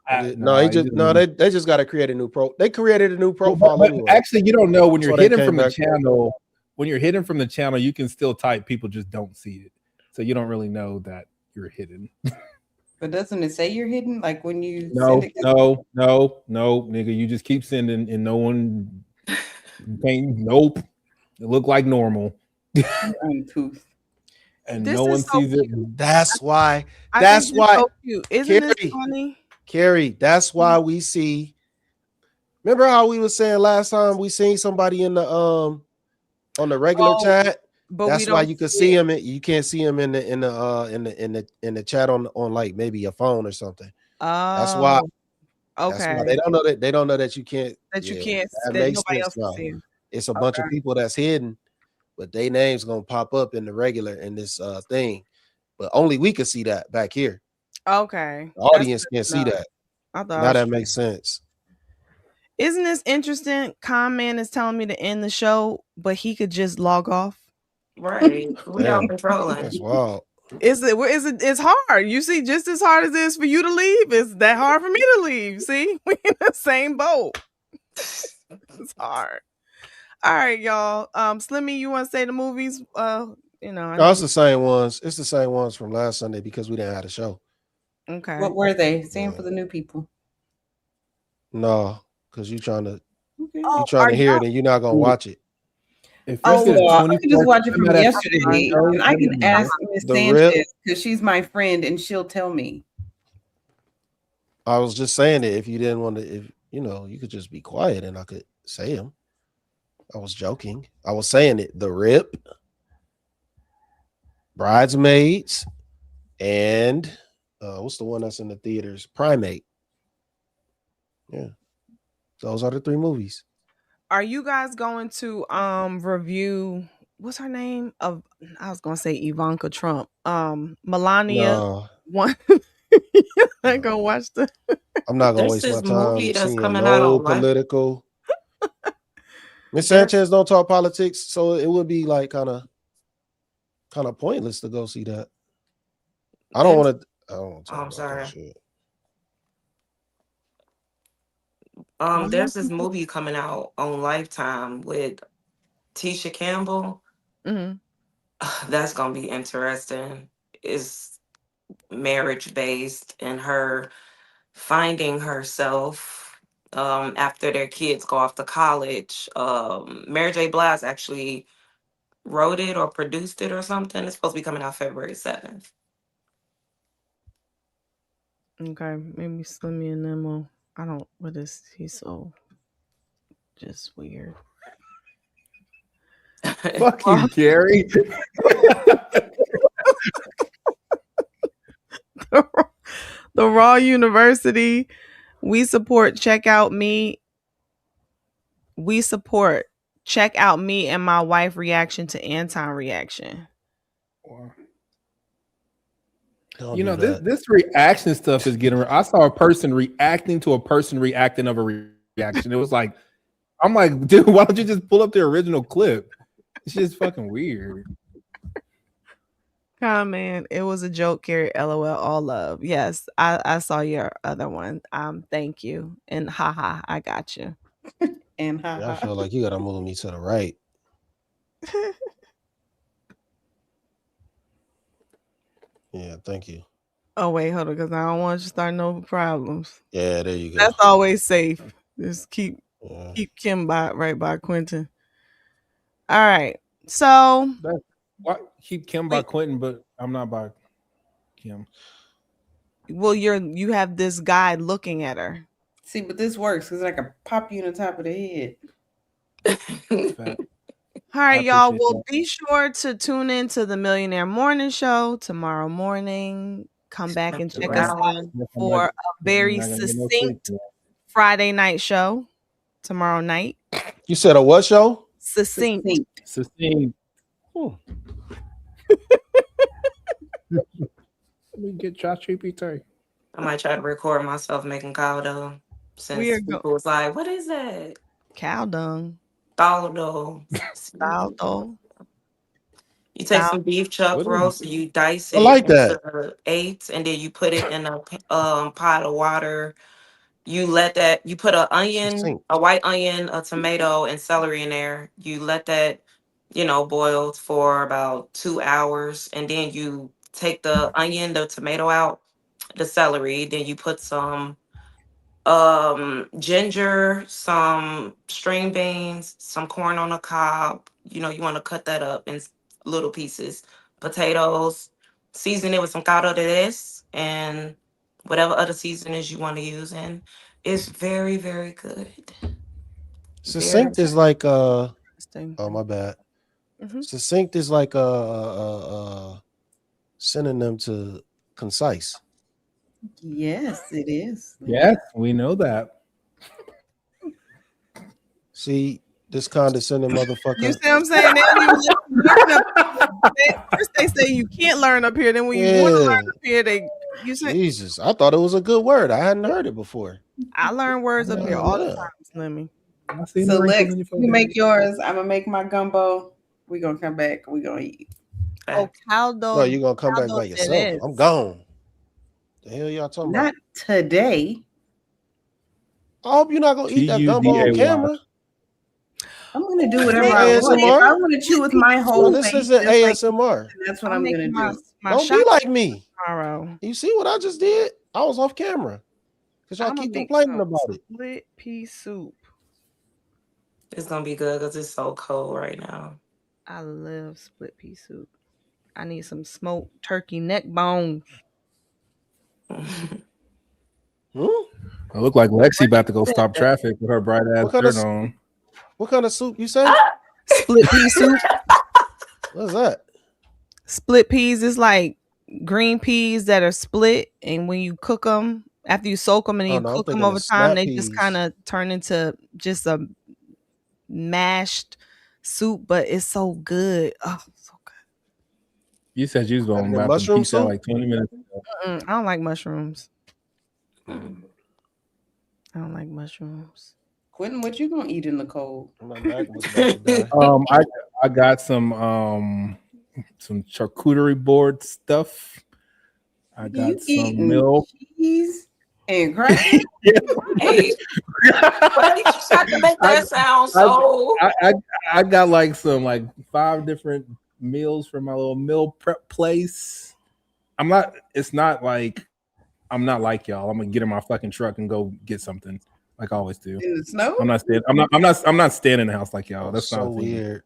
They just got to create a new They created a new profile But anyway. actually, you don't know when you're So they hidden came from the back. channel. When you're hidden from the channel, you can still type. People just don't see it, so you don't really know that you're hidden. But doesn't it say you're hidden? Like when you No, send it? nigga. You just keep sending, and no one. Nope. It look like normal. Uncouth. And This no is one so sees it. cute. That's why. I That's think it's why. so cute. Isn't this funny? Carrie, that's why we see. Remember how we were saying last time we seen somebody in the on the regular chat? But That's we why don't you can see see it. him. You can't see him in the chat on like maybe a phone or something. That's why. Okay. That's why they don't know that you can't. You can't. That That makes nobody sense else can now. see it. It's a bunch of people that's hidden, but their names gonna pop up in the regular in this thing. But only we can see that back here. Okay. The audience can't see that. I thought Now that makes sense. Isn't this interesting? Con Man is telling me to end the show, but he could just log off. Right. We Damn, out controlling. that's wild. It's hard. You see, just as hard as it is for you to leave, it's that hard for me to leave. See, we in the same boat. It's hard. All right, y'all. Slimmy, you want to say the movies? No, it's the same ones. It's the same ones from last Sunday because we didn't have a show. Okay. What were they? Same for the new people. No, because you trying to Oh, hear it and you're not gonna watch it. If I can just watch it from yesterday. And I can ask Miss Sanchez because she's my friend and she'll tell me. I was just saying it. If you didn't want to, if you could just be quiet and I could say them. I was joking. I was saying it. The Rip, Bridesmaids, and what's the one that's in the theaters? Primate. Yeah, those are the three movies. Are you guys going to review what's her name? I was gonna say Ivanka Trump. Melania. No. One. I'm gonna watch the. I'm not gonna There's waste my this time movie that's seeing coming out no on live. political. Miss Sanchez don't talk politics, so it would be like kind of pointless to go see that. I don't want to. I'm sorry. Shit. There's this movie coming out on Lifetime with Tisha Campbell. Mm-hmm. That's gonna be interesting. It's marriage based and her finding herself after their kids go off to college. Mary J. Blige actually wrote it or produced it or something. It's supposed to be coming out February 7th. Okay, maybe Slimmy and them will. I don't. What is he's so just weird. Fuck you, Gary. The Raw University. We support. Check out me. We support. Check out me and my wife reaction to Anton reaction. This reaction stuff is getting. I saw a person reacting to a person reacting of a reaction. It was like, I'm like, dude, why don't you just pull up the original clip? It's just fucking weird. Oh man, it was a joke, Carrie. LOL, all love. Yes, I saw your other one. Thank you. And haha, I got you. And I feel like you gotta move me to the right. Yeah, thank you. Oh wait, hold on, because I don't want you to start no problems. Yeah, there you go. That's always safe. Just keep Kim right by Quentin. All right, so why keep Kim by Quentin, but I'm not by Kim. Well, you have this guy looking at her. See, but this works because I can pop you on the top of the head. Fat. All right, I y'all. appreciate Well, that. be sure to tune in to the Millionaire Morning Show tomorrow morning. Come back and check us out Yes, I'm for a very not gonna get no sleep. succinct Friday night show tomorrow night. You said a what show? Succinct. Sustained. Oh. Let me get ChatGPT. I might try to record myself making cow dough We are since people was like, "What is that?" Cow dung. Cow dough. Cow dough. You take Cow- some beef chuck What is roast, you dice I it like that. into eighths, and then you put it in a pot of water. You let that. You put a Succinct. white onion, a tomato, and celery in there. You let that, boil for about 2 hours, and then you take the onion, the tomato out, the celery. Then you put some ginger, some string beans, some corn on the cob. You want to cut that up in little pieces. Potatoes, season it with some caldo de res and whatever other seasonings you want to use, and it's very, very good. Very. Succinct is like Interesting. oh my bad. Mhm. Succinct is like a synonym to concise. Yes, it is. Yes, we know that. See, this condescending You motherfucker. see what I'm saying? First they say you can't learn up here, then when you want to Yeah. learn up here, you say Jesus, I thought it was a good word. I hadn't heard it before. I learn words up here Oh, all the yeah. time, Slimmy. I seen So the wrinkles Lex, in your you forehead. make yours. I'm gonna make my gumbo. We're gonna come back. We're gonna eat. Oh, caldo. No, you're gonna come back caldo by de yourself. res. I'm gone. The hell y'all talking Not about? today. I hope you're not gonna eat that gumbo on TUDAY. camera. I'm gonna do This whatever ain't I want. If ASMR. I want to chew with my No, whole this face, isn't just like ASMR. that's what I'm I'm gonna making do. my Don't be shot like me. tomorrow. You see what I just did? I was off camera because y'all I'm gonna keep make complaining some about it. split pea soup. It's gonna be good because it's so cold right now. I love split pea soup. I need some smoked turkey neck bones. I look like Lexi about to go stop traffic with her bright ass What kind shirt of on. what kind of soup you say? Split pea soup. What's that? Split peas is like green peas that are split, and when you cook them, after you soak them and then Oh you no, I'm cook them thinking over of time, snap they just kind peas. of turn into just a mashed soup, but it's so good. Oh, so good. You said you was Better going than about to mushroom peace out soup? like 20 minutes ago. I don't like mushrooms. Mm. I don't like mushrooms. Quentin, what you gonna eat in the cold? My back was about to die. I got some charcuterie board stuff. I You got some eating milk. cheese and crackers? Hey, why did you have to make that sound so? I got like some 5 different meals from my little meal prep place. It's not like I'm not like y'all. I'm gonna get in my fucking truck and go get something like I always do. In the snow? I'm not staying in the house like y'all. That's so not a thing. weird.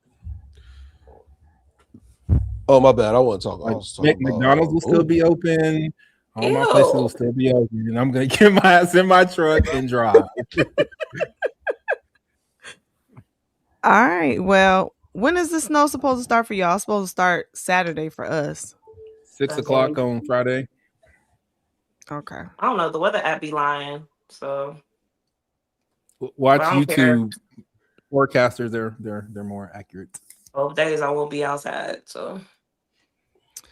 Oh my bad. I want to talk. I was talking about McDonald's will still be open. All my places will still be open, and I'm gonna get my ass in my truck and drive. All right. Well, when is the snow supposed to start for y'all? It's supposed to start Saturday for us. 6 o'clock on Friday. Okay. I don't know. The weather app be lying. So Watch I don't care. YouTube forecasters. They're more accurate. Both days I will be outside. So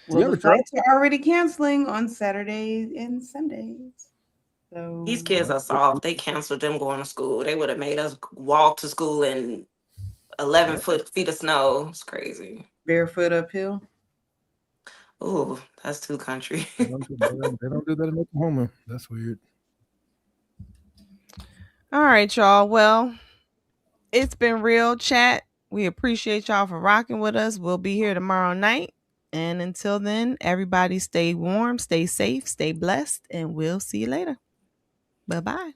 Well, the flights are already canceling on Saturdays and Sundays. So these kids are soft. They canceled them going to school. They would have made us walk to school in 11 feet of snow. It's crazy. Barefoot uphill. Oh, that's too country. They don't do that in Oklahoma. That's weird. All right, y'all. Well, it's been real chat. We appreciate y'all for rocking with us. We'll be here tomorrow night. And until then, everybody stay warm, stay safe, stay blessed, and we'll see you later. Bye-bye.